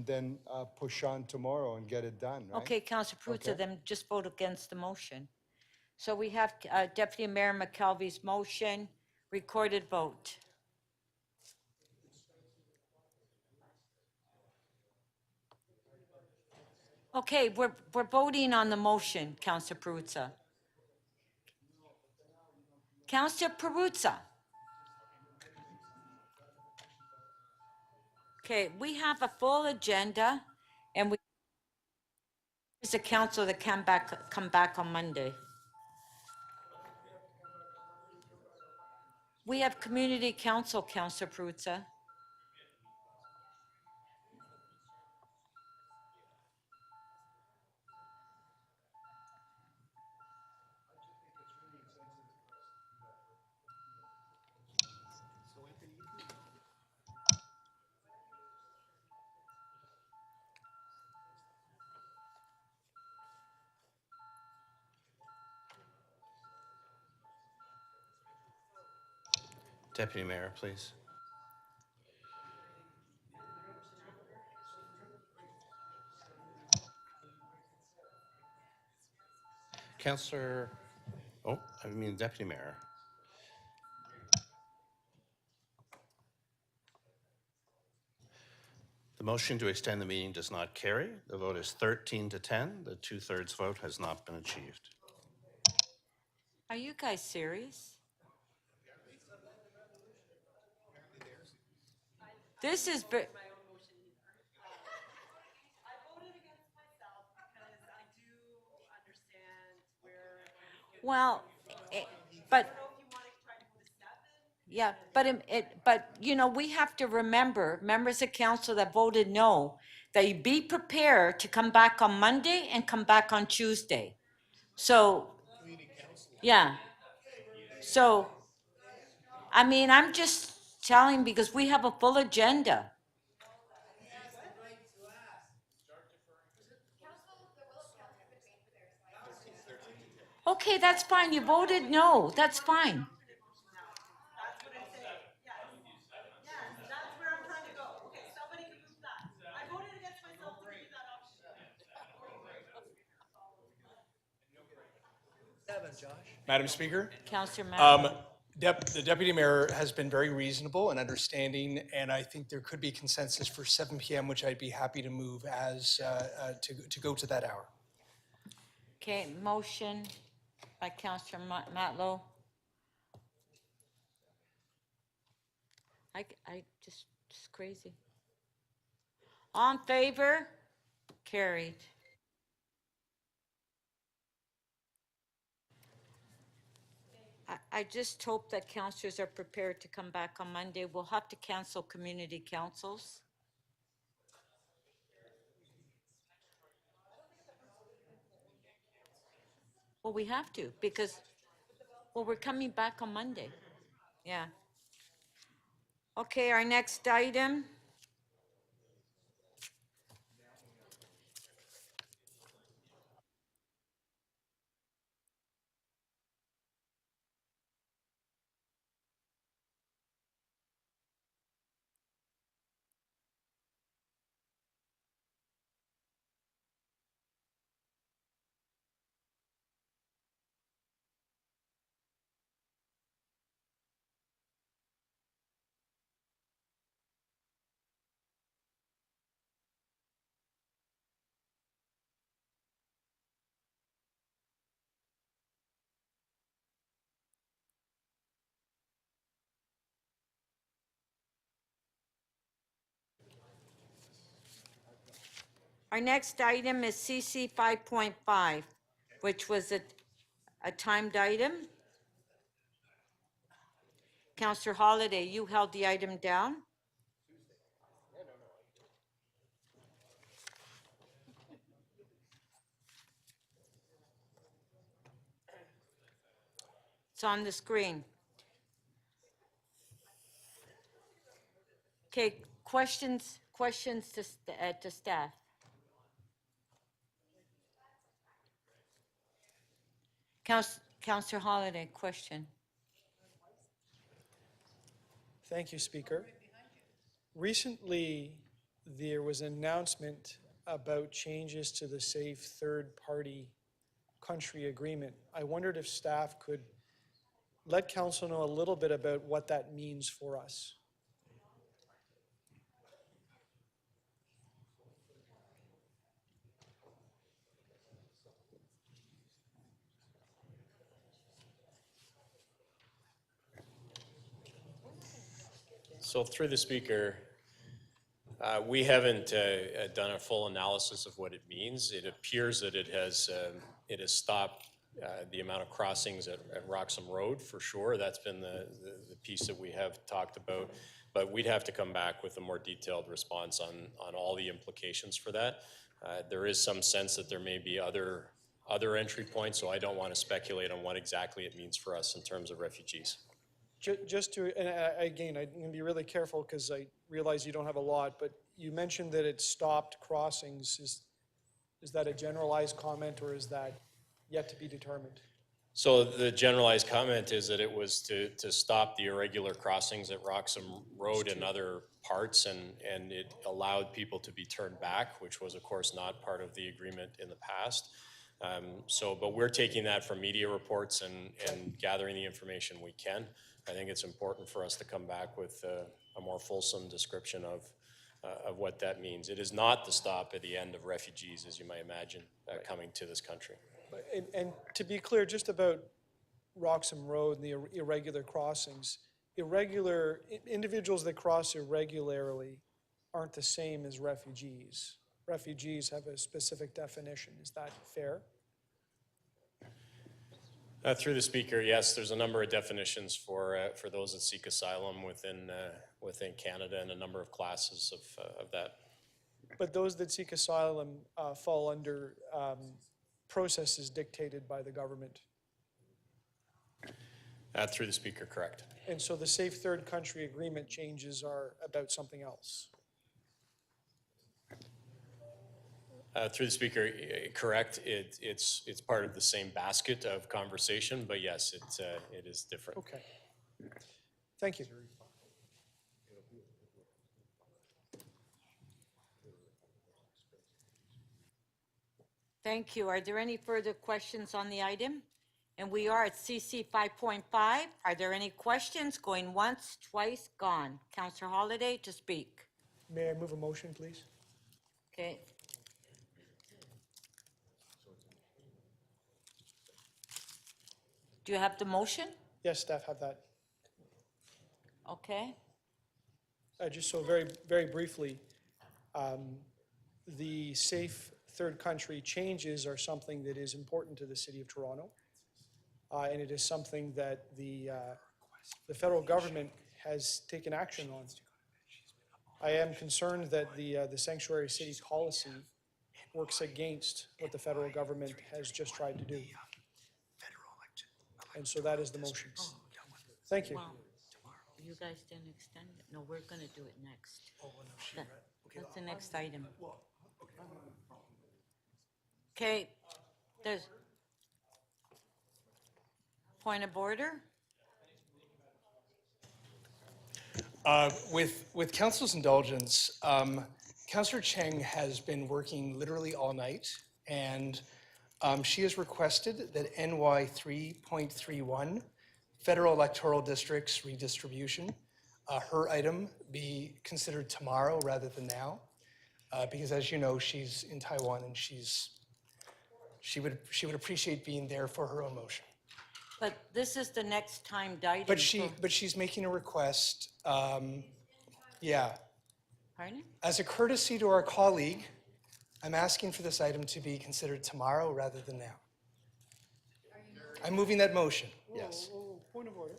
then push on tomorrow and get it done, right? Okay, Counselor Perruzza, Okay. then just vote against the motion. So we have Deputy Mayor McKelvey's motion, recorded vote. Okay, we're voting on the motion, Counselor Perruzza. Counselor Perruzza. Okay, we have a full agenda, and we, as a council that come back on Monday. We have community council, Counselor Perruzza. Deputy Mayor, please. Councillor, Deputy Mayor. The motion to extend the meeting does not carry. The vote is 13 to 10. The 2/3 vote has not been achieved. Are you guys serious? This is, well, but, yeah, but, you know, we have to remember, members of council that voted no, that you be prepared to come back on Monday and come back on Tuesday. So, yeah. So, I mean, I'm just telling because we have a full agenda. Okay, that's fine. You voted no. That's fine. Madam Speaker? Counselor Matlow. The deputy mayor has been very reasonable and understanding, and I think there could be consensus for 7 p.m., which I'd be happy to move as, to go to that hour. Okay, motion by Counselor Matlow. I just crazy. All in favor? Carried. I just hope that councillors are prepared to come back on Monday. We'll have to cancel community councils. Well, we have to, because, well, we're coming back on Monday. Yeah. Okay, our next item. Our next item is CC 5.5, which was a timed item. Councillor Holliday, you held the item down. It's on the screen. Okay, questions to staff? Councillor Holliday, question. Thank you, Speaker. Recently, there was an announcement about changes to the Safe Third Party Country Agreement. I wondered if staff could let council know a little bit about what that means for us. So through the speaker, we haven't done a full analysis of what it means. It appears that it has stopped the amount of crossings at Roxham Road for sure. That's been the piece that we have talked about. But we'd have to come back with a more detailed response on all the implications for that. There is some sense that there may be other entry points, so I don't want to speculate on what exactly it means for us in terms of refugees. Just to, and again, I'm going to be really careful because I realize you don't have a lot, but you mentioned that it stopped crossings. Is that a generalized comment or is that yet to be determined? So the generalized comment is that it was to stop the irregular crossings at Roxham Road and other parts, and it allowed people to be turned back, which was of course not part of the agreement in the past. But we're taking that from media reports and gathering the information we can. I think it's important for us to come back with a more fulsome description of what that means. It is not the stop at the end of refugees, as you might imagine, coming to this country. And to be clear, just about Roxham Road and the irregular crossings, individuals that cross irregularly aren't the same as refugees. Refugees have a specific definition. Is that fair? Through the speaker, yes, there's a number of definitions for those that seek asylum within Canada and a number of classes of that. But those that seek asylum fall under processes dictated by the government. Through the speaker, correct. And so the Safe Third Country Agreement changes are about something else. Through the speaker, correct. It's part of the same basket of conversation, but yes, it is different. Okay. Thank you. Thank you. Are there any further questions on the item? And we are at CC 5.5. Are there any questions? Going once, twice, gone. Councillor Holliday to speak. May I move a motion, please? Okay. Do you have the motion? Yes, staff have that. Okay. Just so very, very briefly, The safe third country changes are something that is important to the City of Toronto. And it is something that the federal government has taken action on. I am concerned that the sanctuary city policy works against what the federal government has just tried to do. And so that is the motion. Thank you. Well, you guys didn't extend it. No, we're going to do it next. That's the next item. Okay, there's point of order? With council's indulgence, Councillor Cheng has been working literally all night, and she has requested that NY 3.31, Federal Electoral Districts Redistribution, her item be considered tomorrow rather than now, because as you know, she's in Taiwan and she would appreciate being there for her own motion. But this is the next time item. But she's making a request, yeah. Pardon? As a courtesy to our colleague, I'm asking for this item to be considered tomorrow rather than now. I'm moving that motion, yes. Point of order.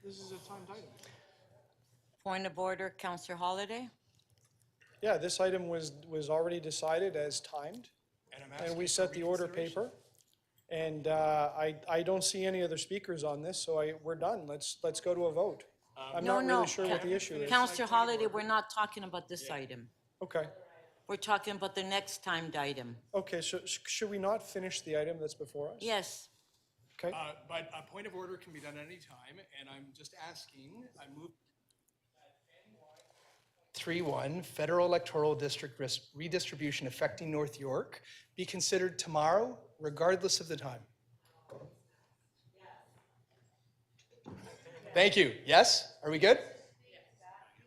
This is a timed item. Point of order, Councillor Holliday? Yeah, this item was already decided as timed. And we set the order paper. And I don't see any other speakers on this, so we're done. Let's go to a vote. I'm not really sure what the issue is. Councillor Holliday, we're not talking about this item. Okay. We're talking about the next timed item. Okay, so should we not finish the item that's before us? Yes. Okay. But a point of order can be done any time, and I'm just asking, I move 3.1, Federal Electoral District Redistribution affecting North York, be considered tomorrow, regardless of the time. Thank you. Yes? Are we good?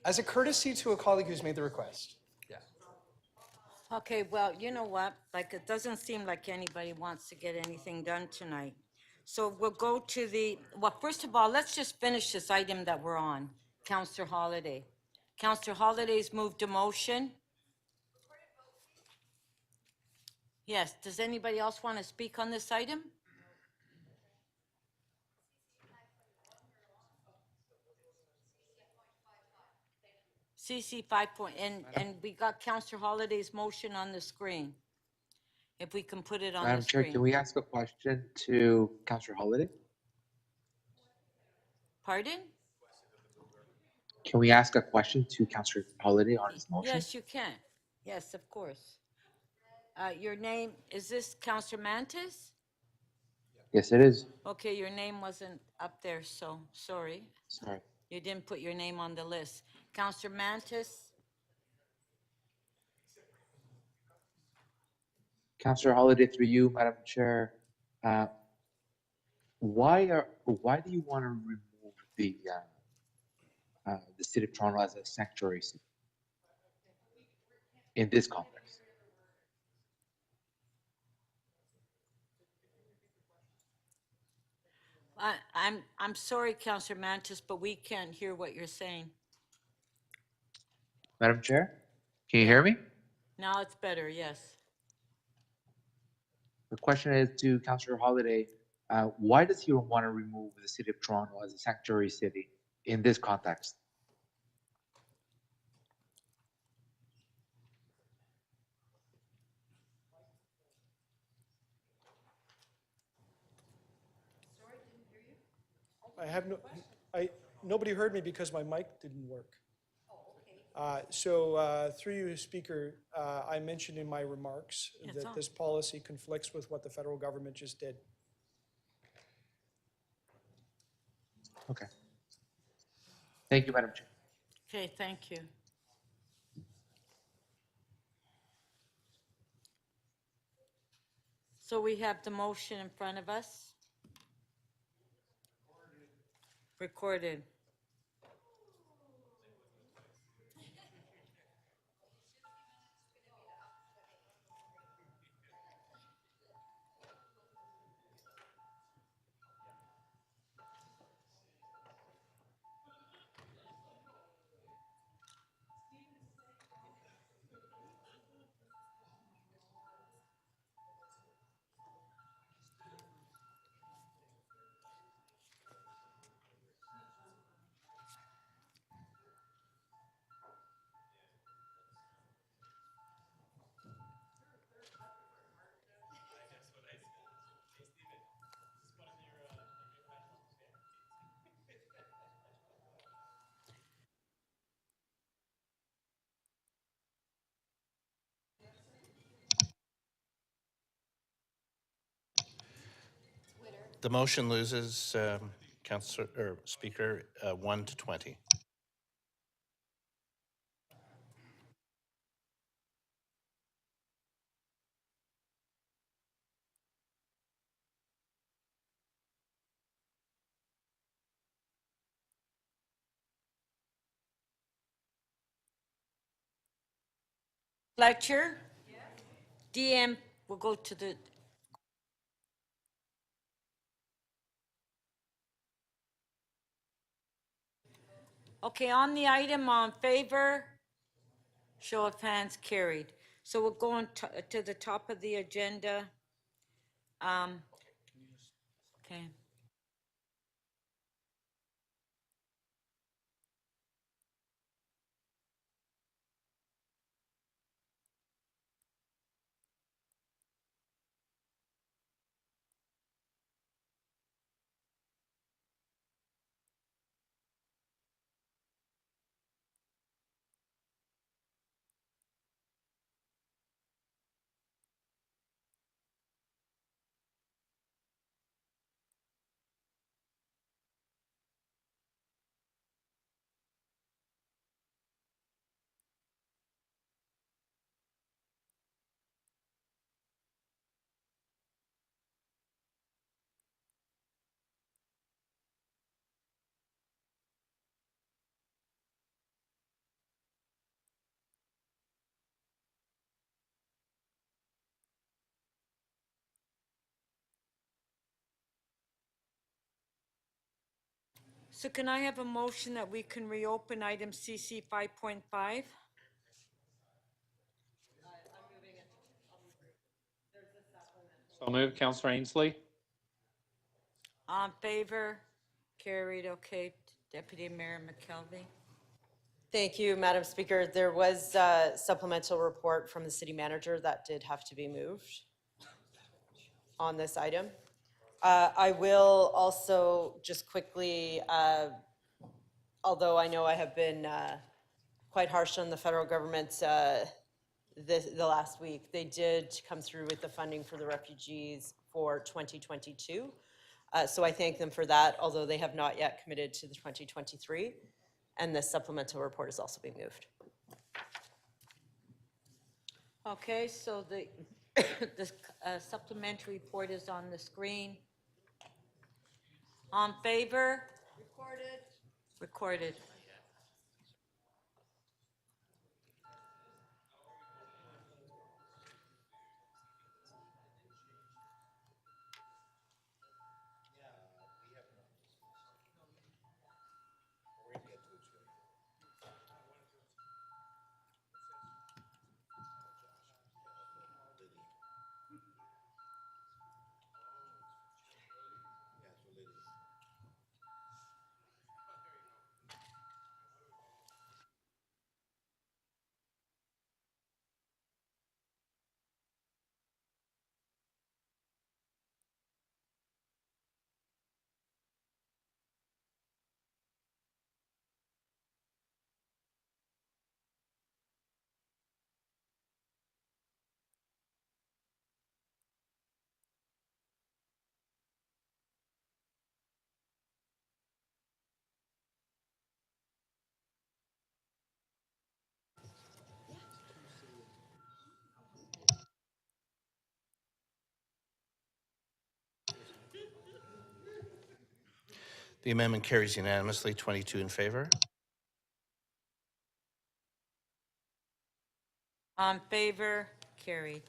As a courtesy to a colleague who's made the request. Yeah. Okay, well, you know what? Like, it doesn't seem like anybody wants to get anything done tonight. So we'll go to well, first of all, let's just finish this item that we're on. Councillor Holliday. Councillor Holliday's moved a motion. Yes, does anybody else want to speak on this item? CC 5 point, and we got Councillor Holliday's motion on the screen. If we can put it on the Madam Chair, screen. can we ask a question to Councillor Holliday? Pardon? Can we ask a question to Councillor Holliday on his motion? Yes, you can. Yes, of course. Your name, is this Councillor Mantis? Yes, it is. Okay, your name wasn't up there, so sorry. Sorry. You didn't put your name on the list. Councillor Mantis? Councillor Holliday, through you, Madam Chair, why do you want to remove the City of Toronto as a sanctuary city in this context? I'm sorry, Councillor Mantis, but we can't hear what you're saying. Madam Chair, can you hear me? Now it's better, yes. The question is to Councillor Holliday, why does he want to remove the City of Toronto as a sanctuary city in this context? Nobody heard me because my mic didn't work. Through you, Speaker, I mentioned in my remarks that this policy conflicts with what the federal government just did. Okay. Thank you, Madam Chair. Okay, thank you. So we have the motion in front of us. Recorded. The motion loses, Councillor, or Speaker, 1 to 20. Fletcher? DM, we'll go to the, okay, on the item, on favor? Show of hands carried. So we're going to the top of the agenda. Okay. So can I have a motion that we can reopen item CC 5.5? So moved, Counselor Ainsley. On favor? Carried, okay. Deputy Mayor McKelvey? Thank you, Madam Speaker. There was a supplemental report from the city manager that did have to be moved on this item. I will also just quickly, although I know I have been quite harsh on the federal government the last week, they did come through with the funding for the refugees for 2022. So I thank them for that, although they have not yet committed to the 2023. And the supplemental report is also being moved. Okay, so the supplementary report is on the screen. On favor? Recorded. Recorded. The amendment carries unanimously, 22 in favor. On favor? Carried.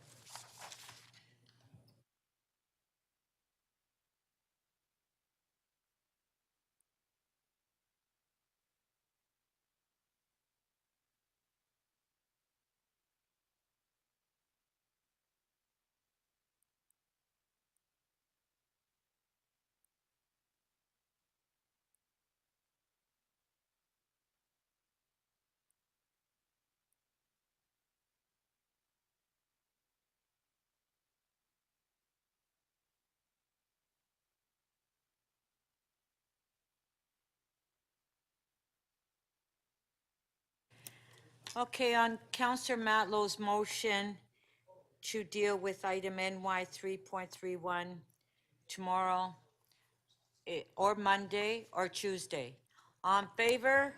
Okay, on Councillor Matlow's motion to deal with item NY 3.31 tomorrow, or Monday or Tuesday. On favor?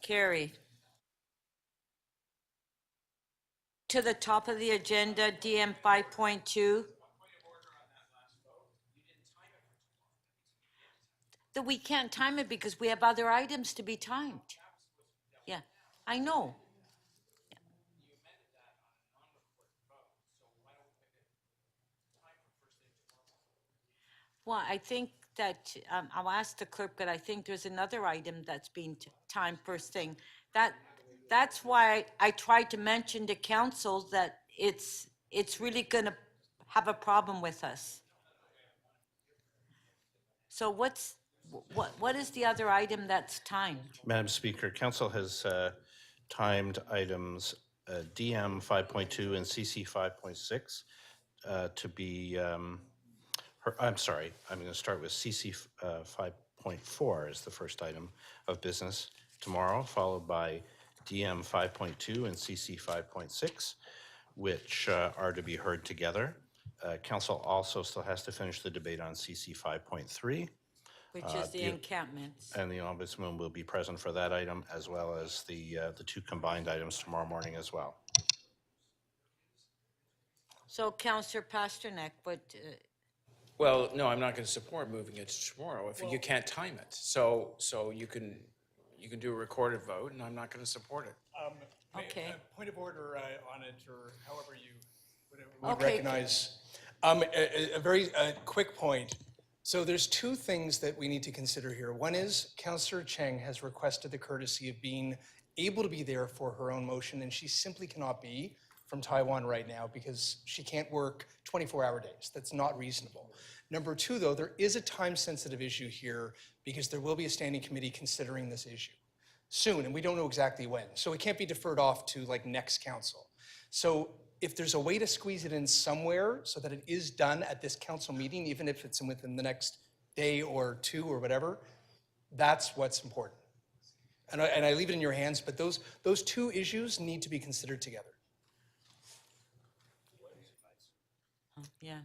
Carried. To the top of the agenda, DM 5.2. That we can't time it because we have other items to be timed. Yeah, I know. Well, I think that, I'll ask the clerk, but I think there's another item that's being timed first thing. That's why I tried to mention to council that it's really gonna have a problem with us. So what is the other item that's timed? Madam Speaker, council has timed items DM 5.2 and CC 5.6 to be, I'm sorry, I'm going to start with CC 5.4 as the first item of business tomorrow, followed by DM 5.2 and CC 5.6, which are to be heard together. Council also still has to finish the debate on CC 5.3. Which is the encampments. And the ombudsman will be present for that item, as well as the two combined items tomorrow morning as well. So Councillor Pasternak, but, Well, no, I'm not going to support moving it to tomorrow if you can't time it. So you can do a recorded vote, and I'm not going to support it. okay. Point of order on it, or however you would Okay. recognize. A very quick point. So there's two things that we need to consider here. One is Councillor Cheng has requested the courtesy of being able to be there for her own motion, and she simply cannot be from Taiwan right now because she can't work 24-hour days. That's not reasonable. Number two, though, there is a time-sensitive issue here because there will be a standing committee considering this issue soon, and we don't know exactly when. So it can't be deferred off to like next council. So if there's a way to squeeze it in somewhere so that it is done at this council meeting, even if it's within the next day or two or whatever, that's what's important. And I leave it in your hands, but those two issues need to be considered together. Yeah.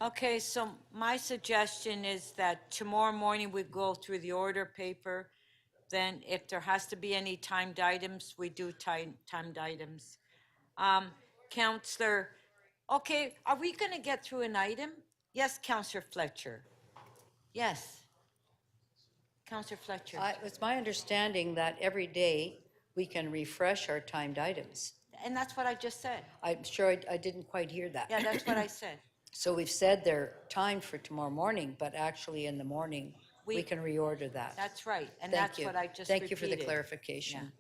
Okay, so my suggestion is that tomorrow morning we go through the order paper. Then if there has to be any timed items, we do timed items. Counselor, okay, are we gonna get through an item? Yes, Counselor Fletcher. Yes. Counselor Fletcher. It's my understanding that every day we can refresh our timed items. And that's what I just said. I'm sure I didn't quite hear that. Yeah, that's what I said. So we've said they're timed for tomorrow morning, but actually in the morning, we can reorder that. That's right, and Thank that's you. what I just Thank you for the repeated. clarification.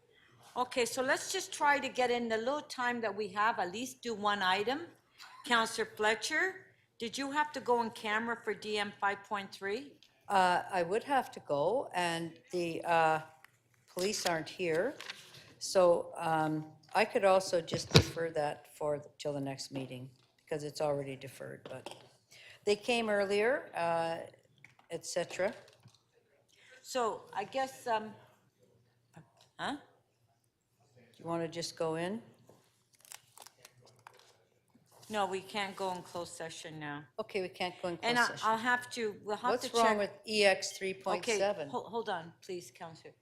Okay, so let's just try to get in the little time that we have, at least do one item. Counselor Fletcher, did you have to go on camera for DM 5.3? I would have to go, and the police aren't here. So I could also just defer that till the next meeting, because it's already deferred, but they came earlier, et cetera. So I guess, huh? You want to just go in? No, we can't go in closed session now. Okay, we can't go in And closed session. I'll have to, we'll have to What's check. wrong with EX 3.7? Okay, hold on, please, Counselor.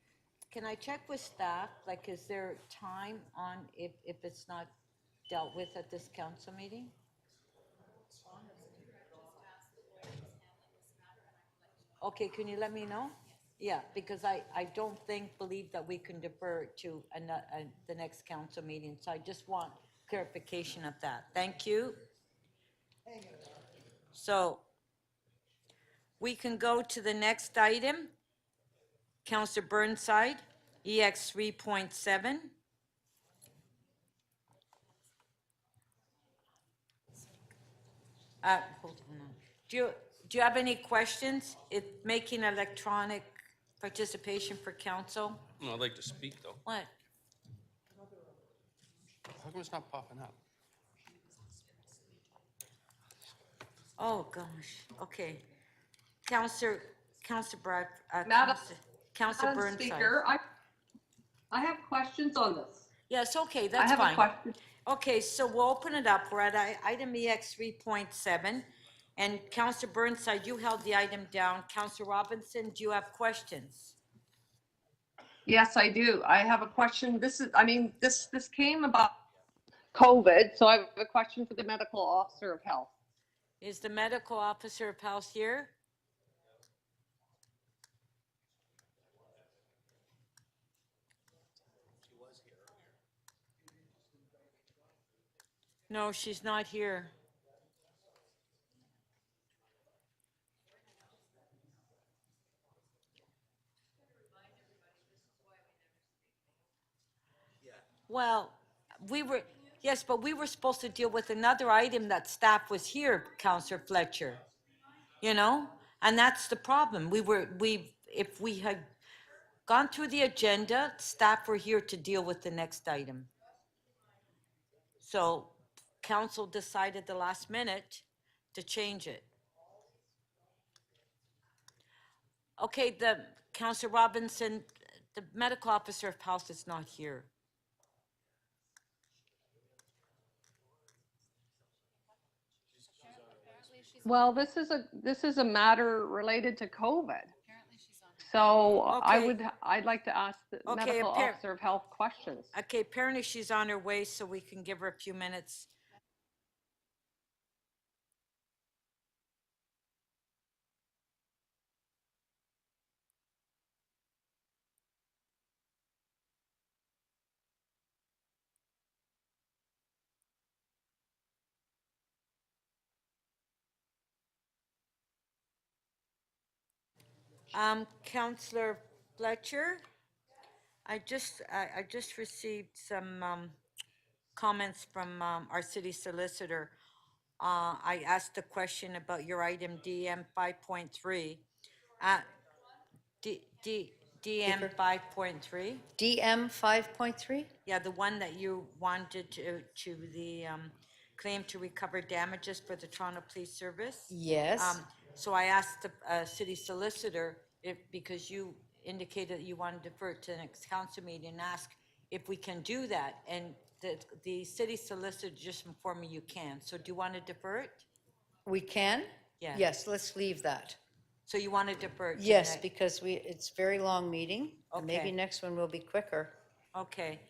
Can I check with staff, like, is there time on if it's not dealt with at this council meeting? Okay, can you let me know? Yeah, because I don't believe that we can defer to the next council meeting, so I just want clarification of that. Thank you. So we can go to the next item. Councillor Burnside, EX 3.7. Hold on. Do you have any questions? Making electronic participation for council? I'd like to speak, though. What? How come it's not popping up? Oh, gosh, okay. Counselor Brad, Madam- Counselor Madam Burnside. Speaker, I have questions on this. Yes, okay, I that's have a fine. question. Okay, so we'll open it up. We're at item EX 3.7. And Counselor Burnside, you held the item down. Counselor Robinson, do you have questions? Yes, I do. I have a question. This came about COVID, so I have a question for the medical officer of health. Is the medical officer of health here? No, she's not here. Well, yes, but we were supposed to deal with another item that staff was here, Counselor Fletcher. You know, and that's the problem. If we had gone through the agenda, staff were here to deal with the next item. So council decided the last minute to change it. Okay, Counselor Robinson, the medical officer of health is not here. Well, this is a matter related to COVID. So Okay. I'd like to ask the Okay, medical officer of health questions. Okay, apparently she's on her way, so we can give her a few minutes. Counselor Fletcher, I just received some comments from our city solicitor. I asked a question about your item DM 5.3. DM 5.3. DM 5.3? Yeah, the one that you wanted to the claim to recover damages for the Toronto Police Service. Yes. So I asked the city solicitor because you indicated that you want to defer it to the next council meeting and ask if we can do that. And the city solicitor just informed me you can. So do you want to defer it? We can? Yeah. Yes, let's leave that. So you want to defer it? to the Yes, next- because it's a very long meeting. and Maybe Okay. next one will be quicker. Okay.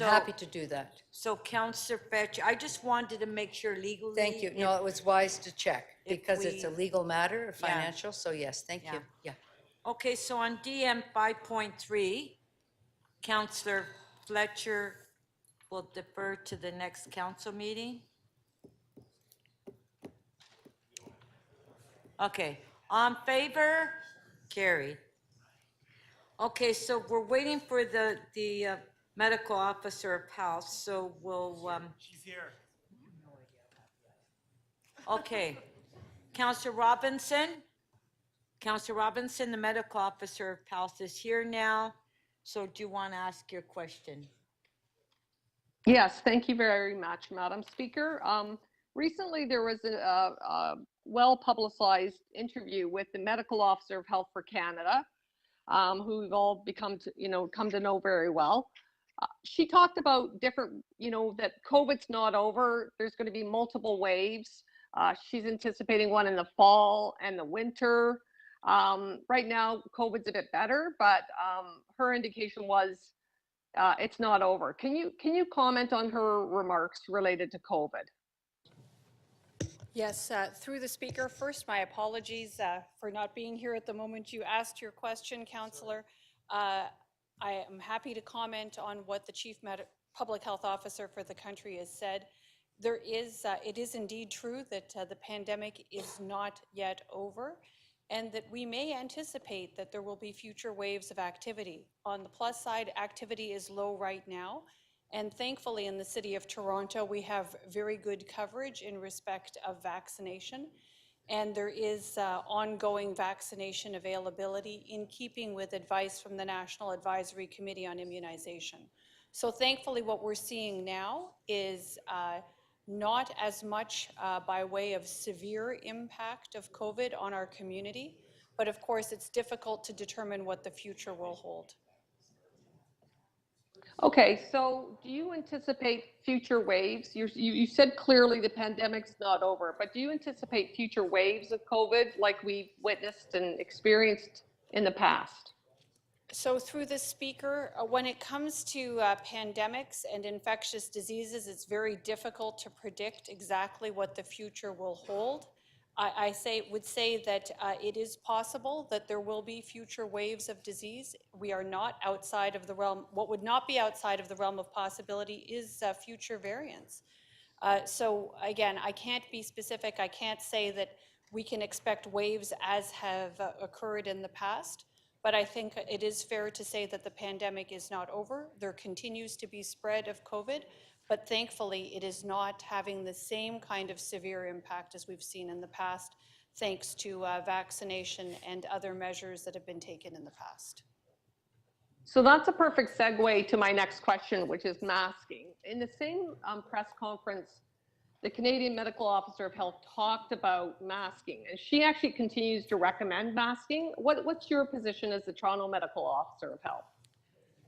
I'm happy to do that. So Counselor Fletcher, I just wanted to make sure legally. Thank you. if- No, it was wise to check if because it's a we- legal matter, Yeah. financial, so yes, thank you. Yeah. Okay, so on DM 5.3, Counselor Fletcher will defer to the next council meeting. Okay, on favor? Carried. Okay, so we're waiting for the medical officer of health, so we'll, She's here. okay. Counselor Robinson? Counselor Robinson, the medical officer of health is here now, so do you want to ask your question? Yes, thank you very much, Madam Speaker. Recently, there was a well-publicized interview with the medical officer of Health for Canada, who we've all come to know very well. She talked about different, that COVID's not over. There's going to be multiple waves. She's anticipating one in the fall and the winter. Right now, COVID's a bit better, but her indication was it's not over. Can you comment on her remarks related to COVID? Yes, through the speaker. First, my apologies for not being here at the moment you asked your question, Councillor. I am happy to comment on what the Chief Public Health Officer for the country has said. It is indeed true that the pandemic is not yet over, and that we may anticipate that there will be future waves of activity. On the plus side, activity is low right now, and thankfully in the City of Toronto, we have very good coverage in respect of vaccination, and there is ongoing vaccination availability in keeping with advice from the National Advisory Committee on Immunization. So thankfully, what we're seeing now is not as much by way of severe impact of COVID on our community, but of course, it's difficult to determine what the future will hold. Okay, so do you anticipate future waves? You said clearly the pandemic's not over, but do you anticipate future waves of COVID like we witnessed and experienced in the past? So through the speaker, when it comes to pandemics and infectious diseases, it's very difficult to predict exactly what the future will hold. I would say that it is possible that there will be future waves of disease. We are not outside of the realm. What would not be outside of the realm of possibility is future variants. So again, I can't be specific. I can't say that we can expect waves as have occurred in the past. But I think it is fair to say that the pandemic is not over. There continues to be spread of COVID, but thankfully it is not having the same kind of severe impact as we've seen in the past, thanks to vaccination and other measures that have been taken in the past. So that's a perfect segue to my next question, which is masking. In the same press conference, the Canadian Medical Officer of Health talked about masking, and she actually continues to recommend masking. What's your position as the Toronto Medical Officer of Health?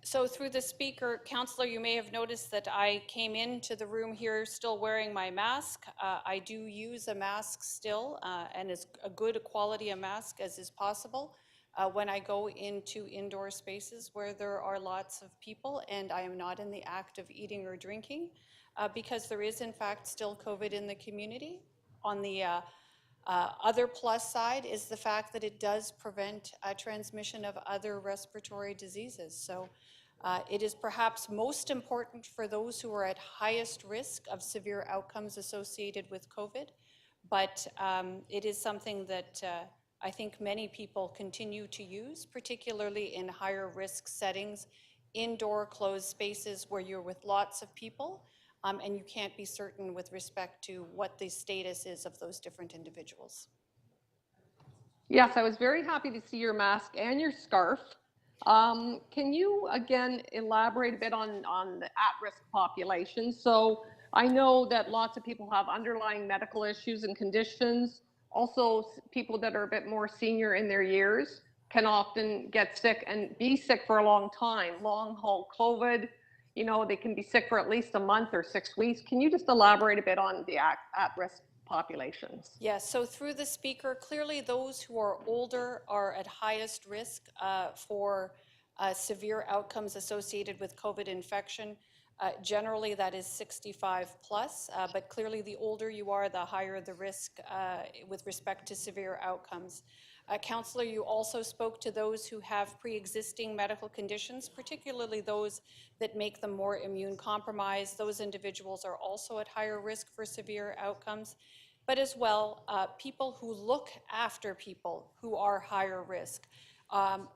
So through the speaker, Councillor, you may have noticed that I came into the room here still wearing my mask. I do use a mask still, and as a good quality a mask as is possible when I go into indoor spaces where there are lots of people and I am not in the act of eating or drinking. Because there is, in fact, still COVID in the community. On the other plus side is the fact that it does prevent transmission of other respiratory diseases. So it is perhaps most important for those who are at highest risk of severe outcomes associated with COVID, but it is something that I think many people continue to use, particularly in higher risk settings, indoor closed spaces where you're with lots of people. And you can't be certain with respect to what the status is of those different individuals. Yes, I was very happy to see your mask and your scarf. Can you again elaborate a bit on the at-risk population? So I know that lots of people have underlying medical issues and conditions. Also, people that are a bit more senior in their years can often get sick and be sick for a long time, long haul COVID. You know, they can be sick for at least a month or 6 weeks. Can you just elaborate a bit on the at-risk populations? Yes, so through the speaker, clearly those who are older are at highest risk for severe outcomes associated with COVID infection. Generally, that is 65 plus, but clearly the older you are, the higher the risk with respect to severe outcomes. Councillor, you also spoke to those who have pre-existing medical conditions, particularly those that make them more immune compromised. Those individuals are also at higher risk for severe outcomes, but as well, people who look after people who are higher risk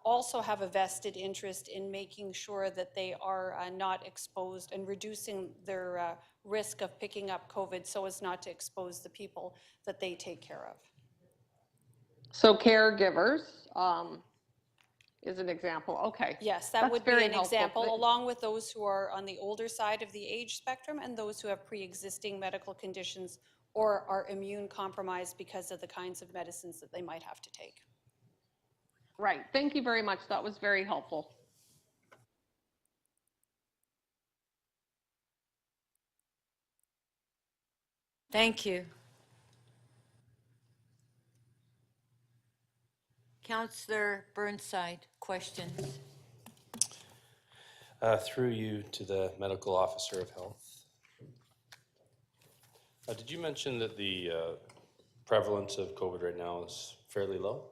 also have a vested interest in making sure that they are not exposed and reducing their risk of picking up COVID so as not to expose the people that they take care of. So caregivers is an example. Okay. Yes, that That's would be very an helpful. example, along with those who are on the older side of the age spectrum and those who have pre-existing medical conditions or are immune compromised because of the kinds of medicines that they might have to take. Right. Thank you very much. That was very helpful. Thank you. Councillor Burnside, questions? Through you to the Medical Officer of Health. Did you mention that the prevalence of COVID right now is fairly low?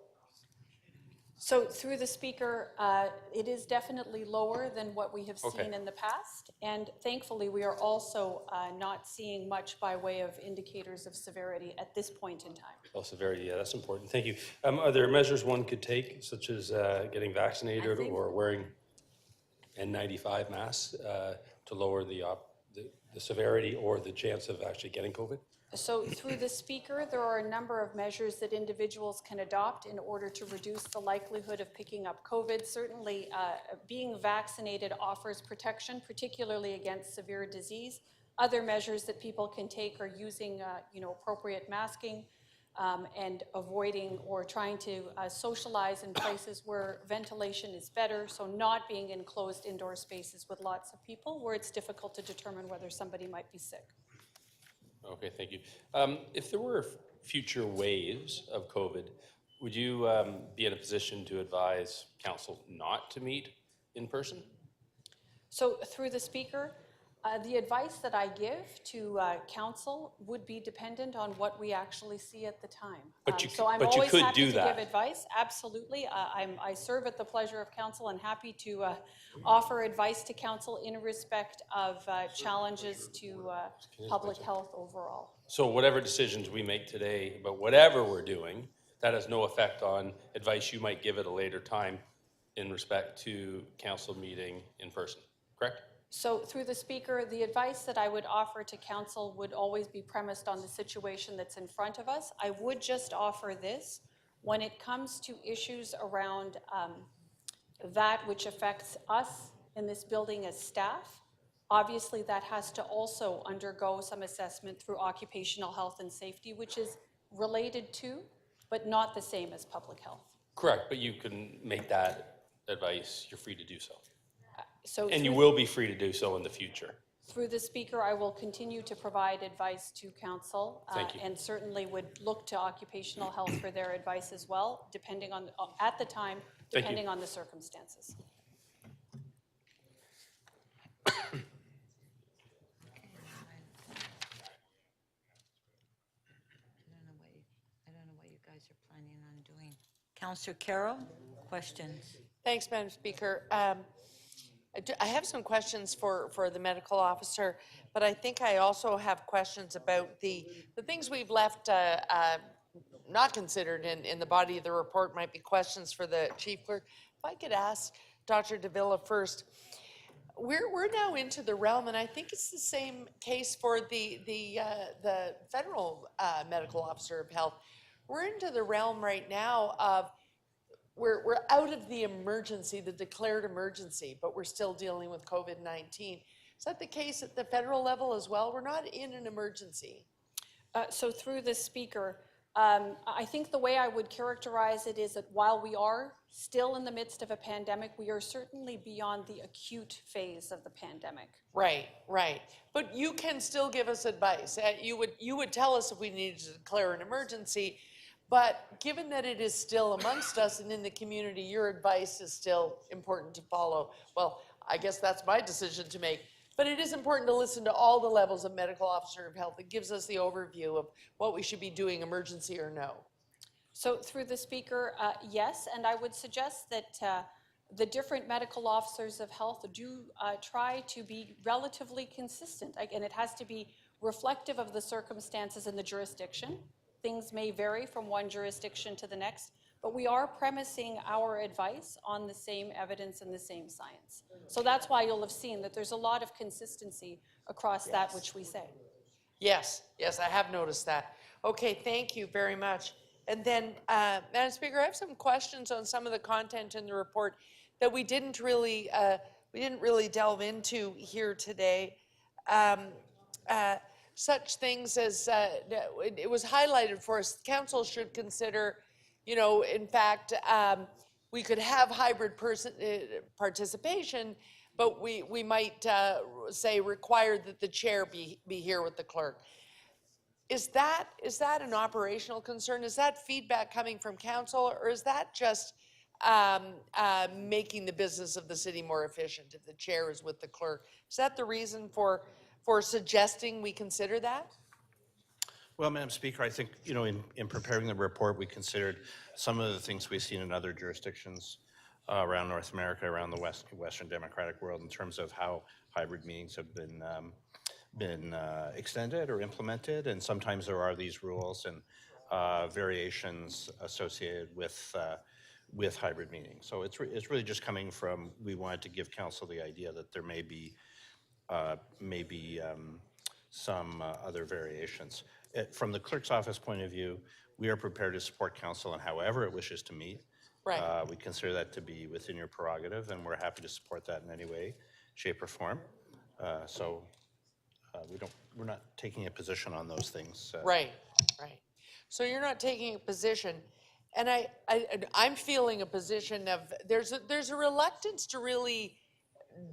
So through the speaker, it is definitely lower than what we have seen in the past. And thankfully, we are also not seeing much by way of indicators of severity at this point in time. Oh, severity, yeah, that's important. Thank you. Are there measures one could take, such as getting vaccinated or wearing N95 masks to lower the severity or the chance of actually getting COVID? So through the speaker, there are a number of measures that individuals can adopt in order to reduce the likelihood of picking up COVID. Certainly, being vaccinated offers protection, particularly against severe disease. Other measures that people can take are using, appropriate masking and avoiding or trying to socialize in places where ventilation is better. So not being in closed indoor spaces with lots of people where it's difficult to determine whether somebody might be sick. Okay, thank you. If there were future waves of COVID, would you be in a position to advise council not to meet in person? So through the speaker, the advice that I give to council would be dependent on what we actually see at the time. But you So I'm but you always could happy do to that. give advice, absolutely. I serve at the pleasure of council and happy to offer advice to council in respect of challenges to public health overall. So whatever decisions we make today about whatever we're doing, that has no effect on advice you might give at a later time in respect to council meeting in person, correct? So through the speaker, the advice that I would offer to council would always be premised on the situation that's in front of us. I would just offer this: when it comes to issues around that which affects us in this building as staff, obviously that has to also undergo some assessment through occupational health and safety, which is related to, but not the same as public health. Correct, but you can make that advice, you're free to do so. So And you through- will be free to do so in the future. Through the speaker, I will continue to provide advice to council. Thank you. And certainly would look to occupational health for their advice as well, depending on, at the time, Thank you. depending on the circumstances. I don't know what you guys are planning on doing. Councillor Carroll, questions? Thanks, Madam Speaker. I have some questions for the medical officer, but I think I also have questions about the things we've left not considered in the body of the report. Might be questions for the chief clerk. If I could ask Dr. Davila first. We're now into the realm, and I think it's the same case for the federal medical officer of health. We're into the realm right now of we're out of the emergency, the declared emergency, but we're still dealing with COVID-19. Is that the case at the federal level as well? We're not in an emergency. So through the speaker, I think the way I would characterize it is that while we are still in the midst of a pandemic, we are certainly beyond the acute phase of the pandemic. Right, right. But you can still give us advice. You would tell us if we needed to declare an emergency, but given that it is still amongst us and in the community, your advice is still important to follow. Well, I guess that's my decision to make. But it is important to listen to all the levels of medical officer of health. It gives us the overview of what we should be doing, emergency or no. So through the speaker, yes, and I would suggest that the different medical officers of health do try to be relatively consistent. Again, it has to be reflective of the circumstances in the jurisdiction. Things may vary from one jurisdiction to the next, but we are premising our advice on the same evidence and the same science. So that's why you'll have seen that there's a lot of consistency across that which we say. Yes, yes, I have noticed that. Okay, thank you very much. And then, Madam Speaker, I have some questions on some of the content in the report that we didn't really delve into here today. Such things as, it was highlighted for us, council should consider, in fact, we could have hybrid participation, but we might say require that the chair be here with the clerk. Is that an operational concern? Is that feedback coming from council, or is that just making the business of the city more efficient if the chair is with the clerk? Is that the reason for suggesting we consider that? Well, Madam Speaker, I think, in preparing the report, we considered some of the things we've seen in other jurisdictions around North America, around the Western democratic world, in terms of how hybrid meetings have been extended or implemented, and sometimes there are these rules and variations associated with hybrid meetings. So it's really just coming from, we wanted to give council the idea that there may be some other variations. from the clerk's office point of view, we are prepared to support council in however it wishes to meet. Right. We consider that to be within your prerogative, and we're happy to support that in any way, shape, or form. We're not taking a position on those things. Right, right. So you're not taking a position, and I'm feeling a position of, there's a reluctance to really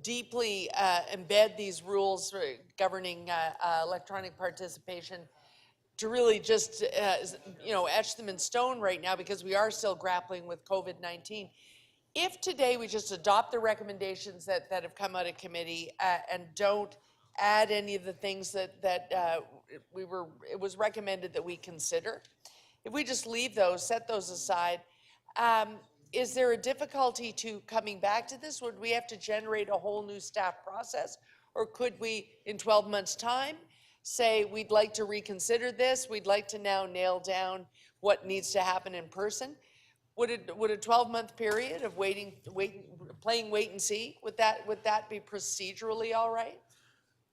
deeply embed these rules governing electronic participation, to really just, etch them in stone right now, because we are still grappling with COVID-19. If today we just adopt the recommendations that have come out of committee and don't add any of the things that it was recommended that we consider, if we just leave those, set those aside, is there a difficulty to coming back to this? Would we have to generate a whole new staff process? Or could we, in 12 months' time, say we'd like to reconsider this, we'd like to now nail down what needs to happen in person? Would a 12-month period of playing wait and see, would that be procedurally all right?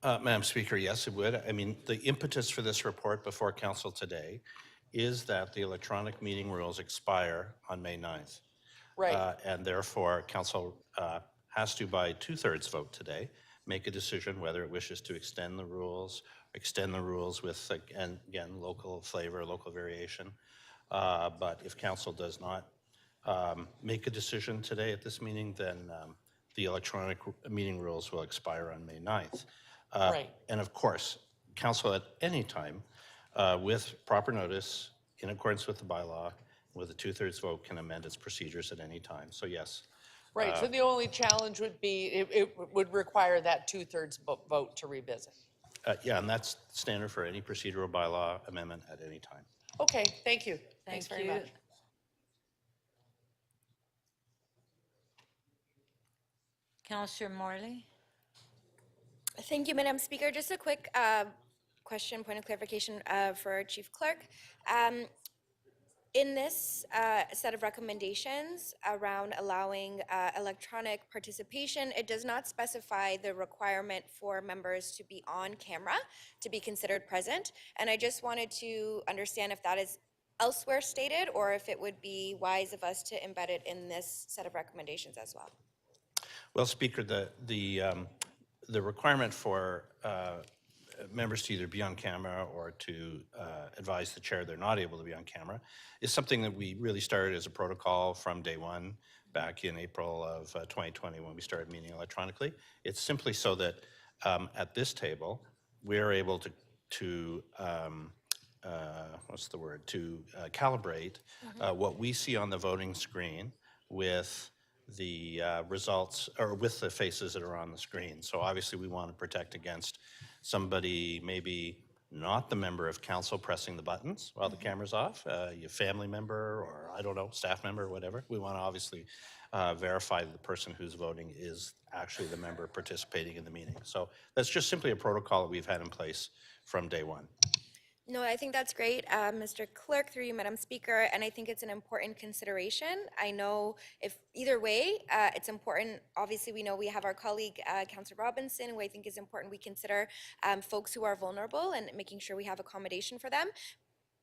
Madam Speaker, yes, it would. I mean, the impetus for this report before council today is that the electronic meeting rules expire on May 9th. Right. And therefore, council has to, by 2/3 vote today, make a decision whether it wishes to extend the rules with, again, local flavor, local variation. But if council does not make a decision today at this meeting, then the electronic meeting rules will expire on May 9th. Right. And of course, council at any time, with proper notice, in accordance with the bylaw, with a 2/3 vote, can amend its procedures at any time. So yes. Right, so the only challenge would be, it would require that 2/3 vote to revisit. Yeah, and that's standard for any procedural bylaw amendment at any time. Okay, thank you. Thanks very much. Councillor Morley? Thank you, Madam Speaker. Just a quick question, point of clarification for our Chief Clerk. In this set of recommendations around allowing electronic participation, it does not specify the requirement for members to be on camera to be considered present. And I just wanted to understand if that is elsewhere stated, or if it would be wise of us to embed it in this set of recommendations as well. Well, Speaker, the requirement for members to either be on camera or to advise the chair they're not able to be on camera is something that we really started as a protocol from day one back in April of 2020 when we started meeting electronically. It's simply so that at this table, we're able to calibrate what we see on the voting screen with the results, or with the faces that are on the screen. So obviously we want to protect against somebody maybe not the member of council pressing the buttons while the camera's off, your family member, or I don't know, staff member, or whatever. We want to obviously verify that the person who's voting is actually the member participating in the meeting. So that's just simply a protocol that we've had in place from day one. No, I think that's great, Mr. Clerk, through you, Madam Speaker, and I think it's an important consideration. I know if either way, it's important. Obviously, we know we have our colleague, Councillor Robinson, who I think is important we consider folks who are vulnerable and making sure we have accommodation for them.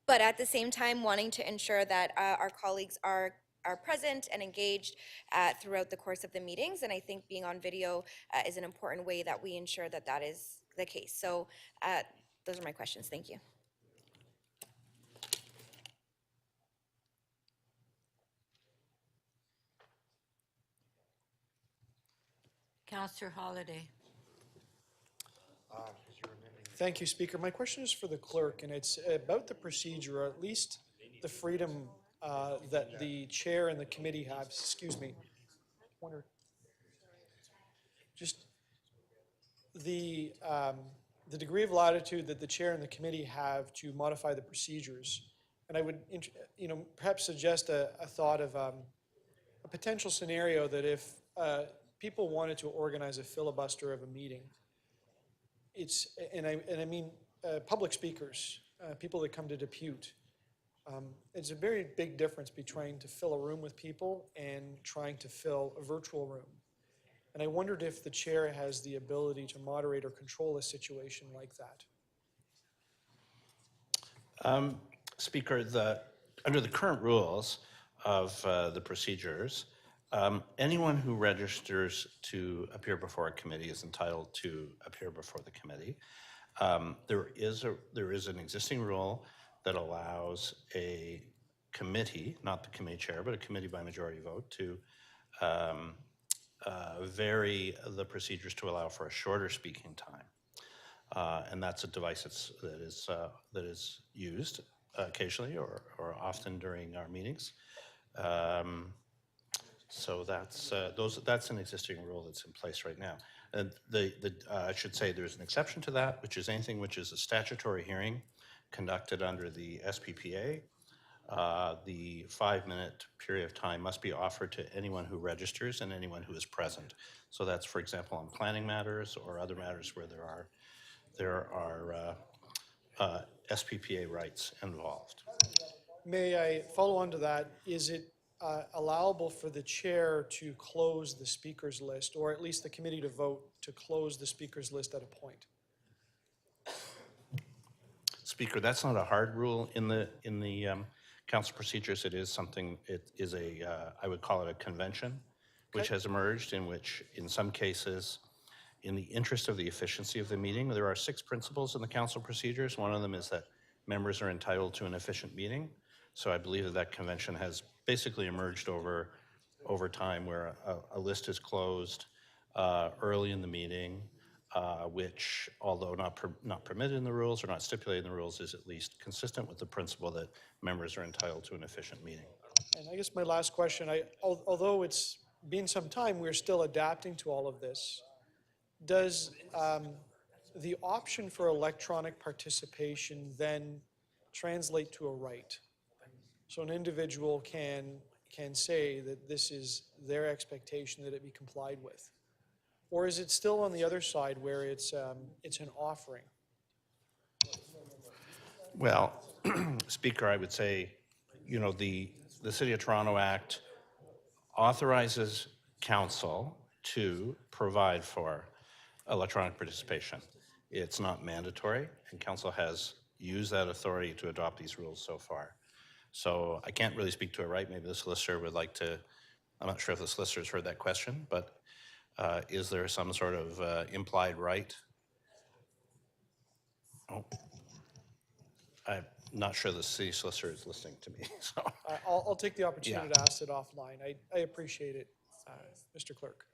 But at the same time, wanting to ensure that our colleagues are present and engaged throughout the course of the meetings. And I think being on video is an important way that we ensure that that is the case. So those are my questions. Thank you. Councillor Holiday. Thank you, Speaker. My question is for the clerk, and it's about the procedure, or at least the freedom that the chair and the committee have. Excuse me. Just the degree of latitude that the chair and the committee have to modify the procedures. And I would, perhaps suggest a thought of a potential scenario that if people wanted to organize a filibuster of a meeting, and I mean public speakers, people that come to depute. It's a very big difference between trying to fill a room with people and trying to fill a virtual room. And I wondered if the chair has the ability to moderate or control a situation like that. Speaker, under the current rules of the procedures, anyone who registers to appear before a committee is entitled to appear before the committee. There is an existing rule that allows a committee, not the committee chair, but a committee by majority vote to vary the procedures to allow for a shorter speaking time. And that's a device that is used occasionally or often during our meetings. So that's an existing rule that's in place right now. And I should say there's an exception to that, which is anything which is a statutory hearing conducted under the SPPA. The 5-minute period of time must be offered to anyone who registers and anyone who is present. So that's, for example, on planning matters or other matters where there are SPPA rights involved. May I follow on to that? Is it allowable for the chair to close the speakers list, or at least the committee to vote to close the speakers list at a point? Speaker, that's not a hard rule in the council procedures. It is something. It is I would call it a convention, which has emerged, in which, in some cases, in the interest of the efficiency of the meeting, there are 6 principles in the council procedures. One of them is that members are entitled to an efficient meeting. So I believe that convention has basically emerged over time, where a list is closed early in the meeting, which, although not permitted in the rules or not stipulated in the rules, is at least consistent with the principle that members are entitled to an efficient meeting. And I guess my last question, although it's been some time, we're still adapting to all of this. Does the option for electronic participation then translate to a right? So an individual can say that this is their expectation that it be complied with? Or is it still on the other side where it's an offering? Well, Speaker, I would say, the City of Toronto Act authorizes council to provide for electronic participation. It's not mandatory, and council has used that authority to adopt these rules so far. So I can't really speak to it right. Maybe the solicitor would like to. I'm not sure if the solicitor's heard that question, but is there some sort of implied right? Oh, I'm not sure the city solicitor is listening to me. So I'll take the opportunity to ask it offline. I appreciate it, Mr. Clerk.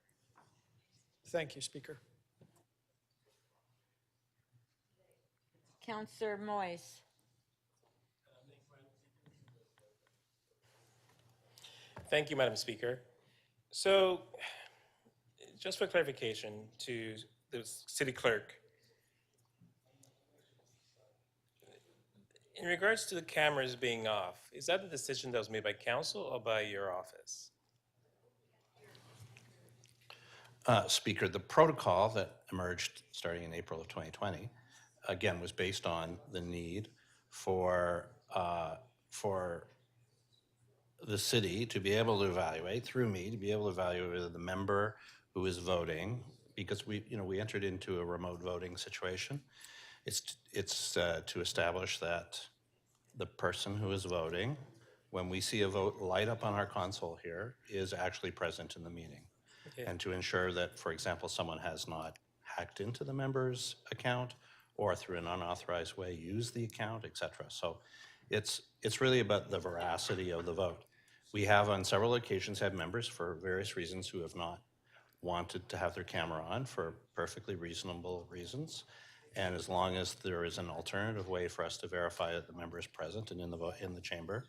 Thank you, Speaker. Councillor Moyes. Thank you, Madam Speaker. So, just for clarification to the city clerk, in regards to the cameras being off, is that a decision that was made by council or by your office? Speaker, the protocol that emerged starting in April of 2020, again, was based on the need for the city to be able to evaluate, through me, to be able to evaluate whether the member who is voting, because we entered into a remote voting situation. It's to establish that the person who is voting, when we see a vote light up on our console here, is actually present in the meeting. Okay. And to ensure that, for example, someone has not hacked into the member's account or through an unauthorized way used the account, et cetera. So it's really about the veracity of the vote. We have on several occasions had members for various reasons who have not wanted to have their camera on for perfectly reasonable reasons. And as long as there is an alternative way for us to verify that the member is present and in the chamber,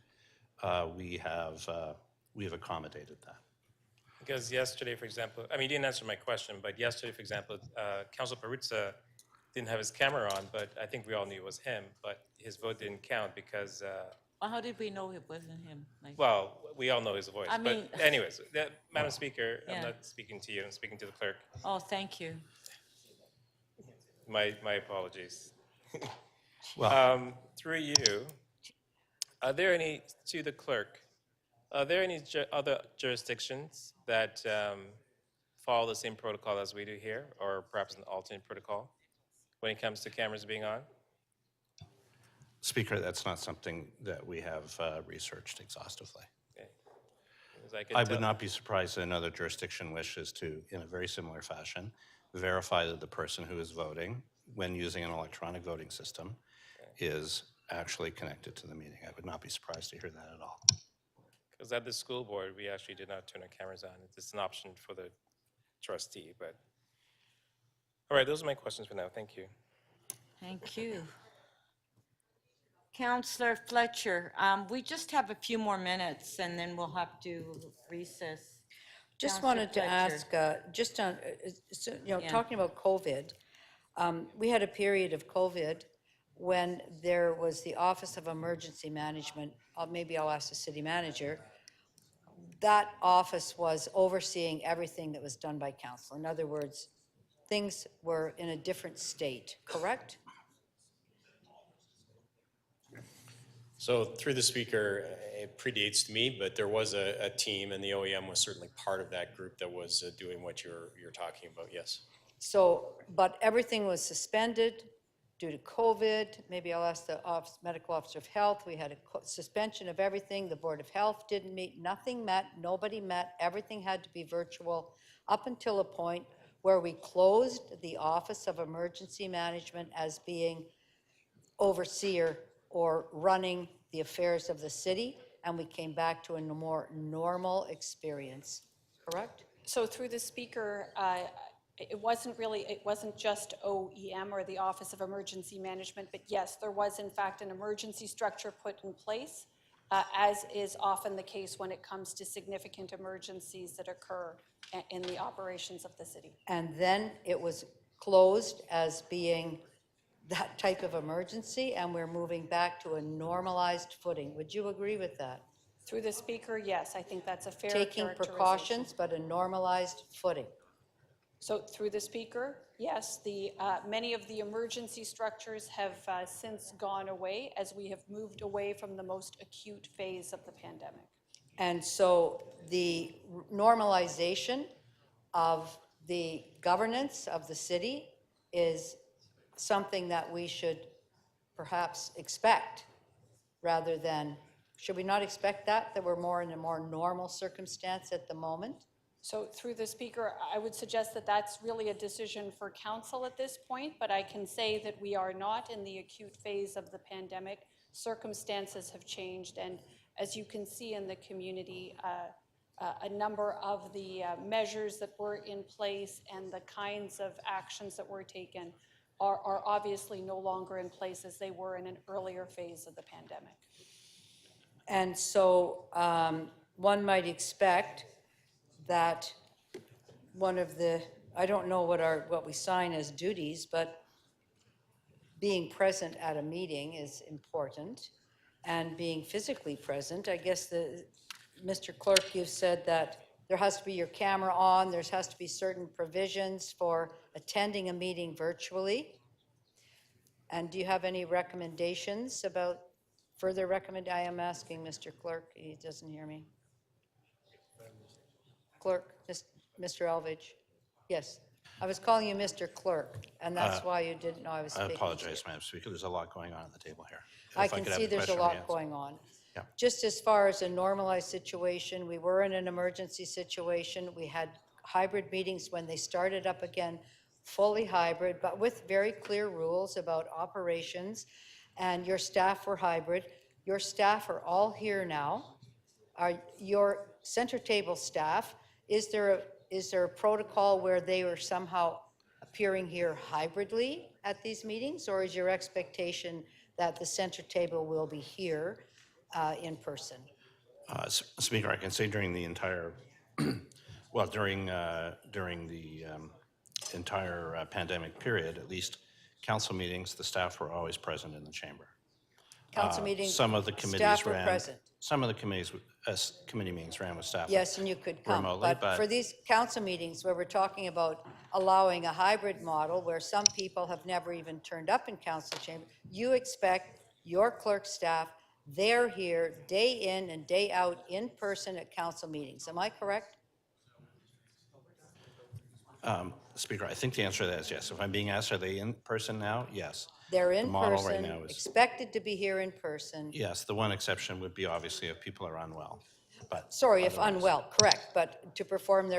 we have accommodated that. Because yesterday, for example, I mean, you didn't answer my question, but yesterday, for example, Councilor Perruzza didn't have his camera on, but I think we all knew it was him, but his vote didn't count because... Well, how did we know it wasn't him? Well, we all know his voice. I mean... But anyways, Madam Speaker, Yeah. I'm not speaking to you, I'm speaking to the clerk. Oh, thank you. My apologies. Well, through you, are there any, to the clerk, are there any other jurisdictions that follow the same protocol as we do here, or perhaps an alternate protocol when it comes to cameras being on? Speaker, that's not something that we have researched exhaustively. As I can I tell- would not be surprised if another jurisdiction wishes to, in a very similar fashion, verify that the person who is voting, when using an electronic voting system, is actually connected to the meeting. I would not be surprised to hear that at all. Because at the school board, we actually did not turn our cameras on. It's an option for the trustee, but. All right, those are my questions for now. Thank you. Thank you. Counselor Fletcher, we just have a few more minutes and then we'll have to recess. Just Counselor wanted to Fletcher. ask, just on, Yeah. talking about COVID, we had a period of COVID when there was the Office of Emergency Management, maybe I'll ask the city manager, that office was overseeing everything that was done by council. In other words, things were in a different state, correct? So through the speaker, it predates me, but there was a team, and the OEM was certainly part of that group that was doing what you're talking about, yes. So, but everything was suspended due to COVID. Maybe I'll ask the medical officer of health. We had a suspension of everything. The Board of Health didn't meet. Nothing met. Nobody met. Everything had to be virtual up until a point where we closed the Office of Emergency Management as being overseer or running the affairs of the city, and we came back to a more normal experience, correct? So through the speaker, it wasn't just OEM or the Office of Emergency Management, but yes, there was in fact an emergency structure put in place, as is often the case when it comes to significant emergencies that occur in the operations of the city. And then it was closed as being that type of emergency, and we're moving back to a normalized footing. Would you agree with that? Through the speaker, yes, I think that's a fair Taking characterization. precautions, but a normalized footing. So through the speaker, yes, many of the emergency structures have since gone away as we have moved away from the most acute phase of the pandemic. And so the normalization of the governance of the city is something that we should perhaps expect rather than, should we not expect that we're more in a more normal circumstance at the moment? So through the speaker, I would suggest that that's really a decision for council at this point, but I can say that we are not in the acute phase of the pandemic. Circumstances have changed, and as you can see in the community, a number of the measures that were in place and the kinds of actions that were taken are obviously no longer in place as they were in an earlier phase of the pandemic. And so one might expect that one of the, I don't know what we sign as duties, but being present at a meeting is important, and being physically present. I guess Mr. Clerk, you've said that there has to be your camera on, there has to be certain provisions for attending a meeting virtually. And do you have any recommendations about further I am asking Mr. Clerk, he doesn't hear me. Clerk, Mr. Elvidge. Yes, I was calling you Mr. Clerk, and that's why you didn't know I was I speaking. apologize, Madam Speaker. There's a lot going on at the table here. I If can could have see the there's a question lot re-answered. going on. Yeah. Just as far as a normalized situation, we were in an emergency situation. We had hybrid meetings when they started up again, fully hybrid, but with very clear rules about operations, and your staff were hybrid. Your staff are all here now. Are your center table staff, is there a protocol where they are somehow appearing here hybridly at these meetings, or is your expectation that the center table will be here in person? Speaker, I can say during the entire, well, during the entire pandemic period, at least council meetings, the staff were always present in the chamber. Council meetings, Some of the committees staff were ran. present. Some of the committee meetings ran with staff. Yes, and you could come, remotely, but for these council meetings where we're talking about allowing a hybrid model where some people have never even turned up in council chamber, you expect your clerk staff, they're here day in and day out in person at council meetings. Am I correct? Speaker, I think the answer to that is yes. If I'm being asked, are they in person now? Yes. They're The in model right person, now is, expected to be here in person. yes, the one exception would be obviously if people are unwell, but. Sorry, if otherwise- unwell, correct, but to perform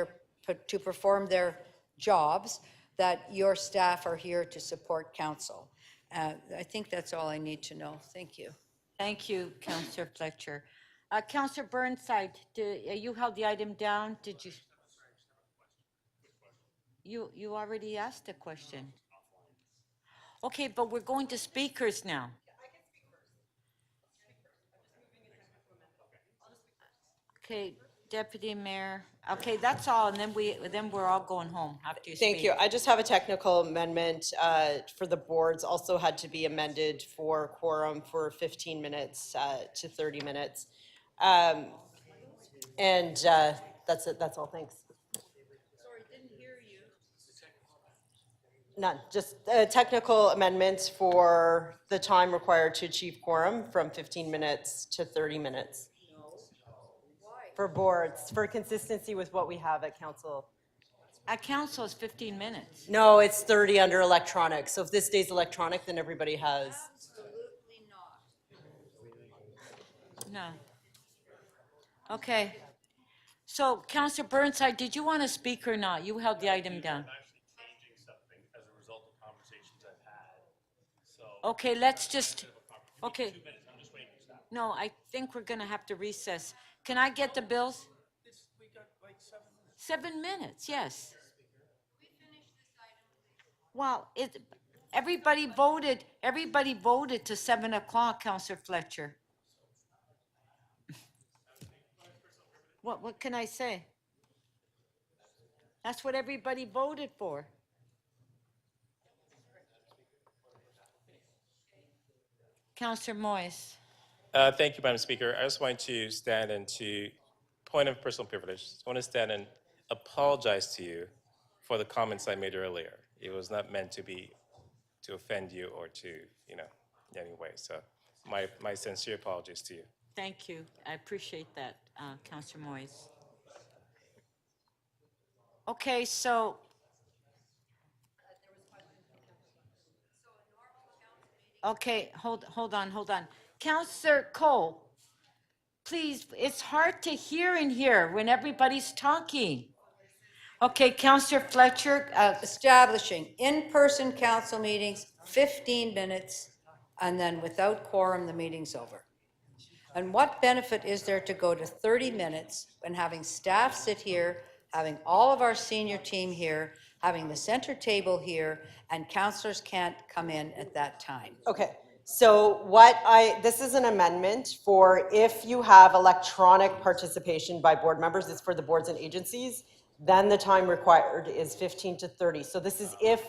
their jobs, that your staff are here to support council. I think that's all I need to know. Thank you. Thank you, Councillor Fletcher. Councillor Burnside, you held the item down, did you? You already asked a question. Okay, but we're going to speakers now. Okay, Deputy Mayor, okay, that's all, and then we're all going home after you speak. Thank you. I just have a technical amendment for the boards, also had to be amended for quorum for 15 minutes to 30 minutes. And that's it, that's all, thanks. Sorry, didn't hear you. None, just technical amendments for the time required to achieve quorum from 15 minutes to 30 minutes. For boards, for consistency with what we have at council. At council is 15 minutes. No, it's 30 under electronic. So if this day's electronic, then everybody has. Absolutely not. No. Okay. So Councillor Burnside, did you want to speak or not? You held the item down. Okay, let's just, okay. No, I think we're going to have to recess. Can I get the bills? 7 minutes, yes. Well, everybody voted to 7 o'clock, Councillor Fletcher. What can I say? That's what everybody voted for. Councillor Moyes. Thank you, Madam Speaker. I just want to stand and to, point of personal privilege, I want to stand and apologize to you for the comments I made earlier. It was not meant to be, to offend you or to, in any way. So my sincere apologies to you. Thank you. I appreciate that, Councillor Moyes. Okay, so. Okay, hold on. Councillor Cole, please, it's hard to hear in here when everybody's talking. Okay, Councillor Fletcher. Establishing in-person council meetings, 15 minutes, and then without quorum, the meeting's over. And what benefit is there to go to 30 minutes when having staff sit here, having all of our senior team here, having the center table here, and councillors can't come in at that time? Okay, so this is an amendment for if you have electronic participation by board members, it's for the boards and agencies, then the time required is 15 to 30. So this is if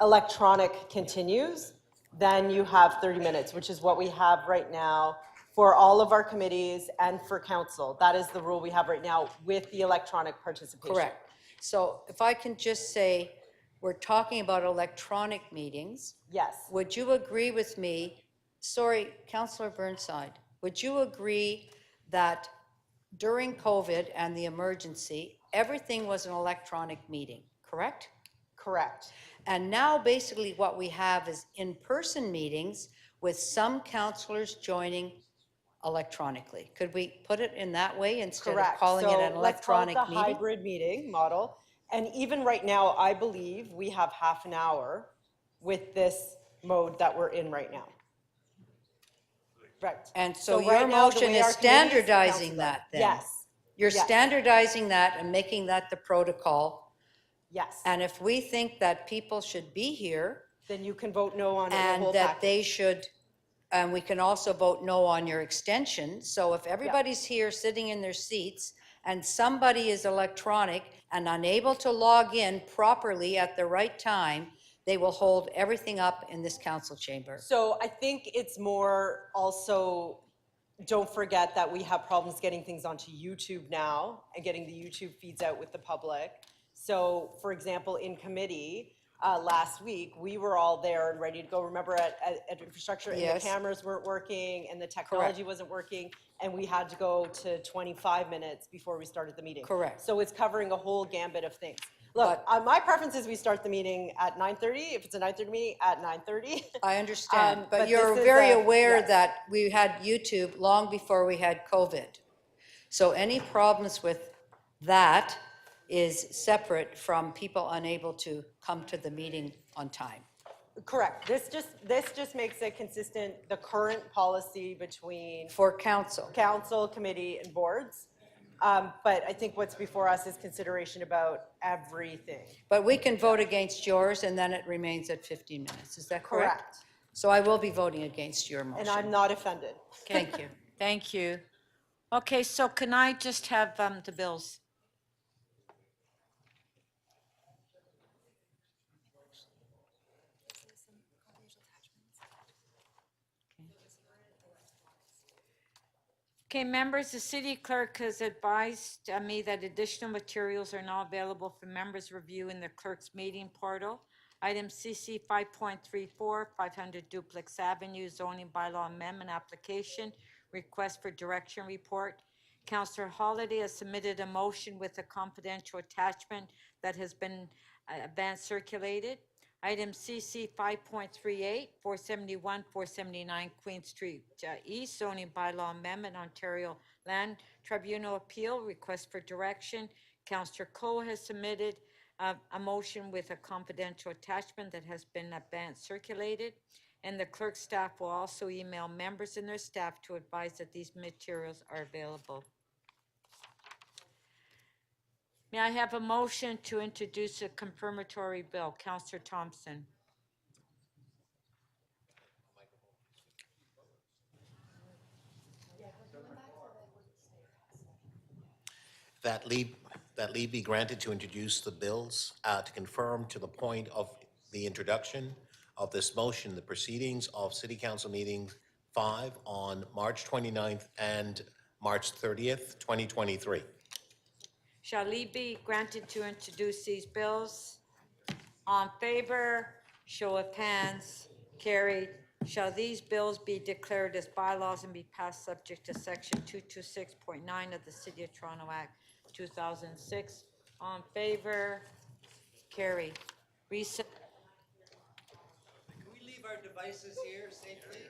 electronic continues, then you have 30 minutes, which is what we have right now for all of our committees and for council. That is the rule we have right now with the electronic participation. Correct. So if I can just say, we're talking about electronic meetings. Yes. Would you agree with me, sorry, Councillor Burnside, would you agree that during COVID and the emergency, everything was an electronic meeting, correct? Correct. And now basically what we have is in-person meetings with some councillors joining electronically. Could we put it in that way instead of Correct. calling it an So let's call it electronic the meeting? hybrid meeting model. And even right now, I believe we have half an hour with this mode that we're in right now. Right. And so right your now, the motion way is our committees standardizing council- that then? Yes. You're Yes. standardizing that and making that the protocol. Yes. And if we think that people should be here. Then you can vote no on it, the whole And that package. they should, and we can also vote no on your extension. So if everybody's here sitting in their seats and somebody is electronic and unable to log in properly at the right time, they will hold everything up in this council chamber. So I think it's more also, don't forget that we have problems getting things onto YouTube now and getting the YouTube feeds out with the public. So for example, in committee, last week, we were all there and ready to go. Remember at infrastructure and the Yes. cameras weren't working and the technology wasn't working and we had to go to 25 minutes before we started the meeting. Correct. So it's covering a whole gambit of things. Look, my preference is we start the meeting at 9:30. If it's a 9:30 meeting, at 9:30. I understand, but but you're this is very a- aware yes. that we had YouTube long before we had COVID. So any problems with that is separate from people unable to come to the meeting on time. Correct. This just makes it consistent, the current policy between For council. council, committee, and boards. But I think what's before us is consideration about everything. But we can vote against yours and then it remains at 15 minutes. Is that correct? Correct. So I will be voting against your motion. And I'm not offended. Thank you. Thank you. Okay, so can I just have the bills? Okay, members, the city clerk has advised me that additional materials are now available for members' review in the clerk's meeting portal. Item CC 5.34, 500 Duplex Avenue zoning bylaw amendment application, request for direction report. Councillor Holliday has submitted a motion with a confidential attachment that has been advance circulated. Item CC 5.38, 471, 479 Queen Street East, zoning bylaw amendment, Ontario Land Tribunal appeal, request for direction. Councillor Coe has submitted a motion with a confidential attachment that has been advance circulated. And the clerk staff will also email members and their staff to advise that these materials are available. May I have a motion to introduce a confirmatory bill? Councillor Thompson. That leave be granted to introduce the bills, to confirm to the point of the introduction of this motion, the proceedings of City Council Meeting 5 on March 29th and March 30th, 2023. Shall leave be granted to introduce these bills? On favor, show of hands, carried. Shall these bills be declared as bylaws and be passed subject to section 226.9 of the City of Toronto Act 2006? On favor, carried. Recess. Can we leave our devices here safely?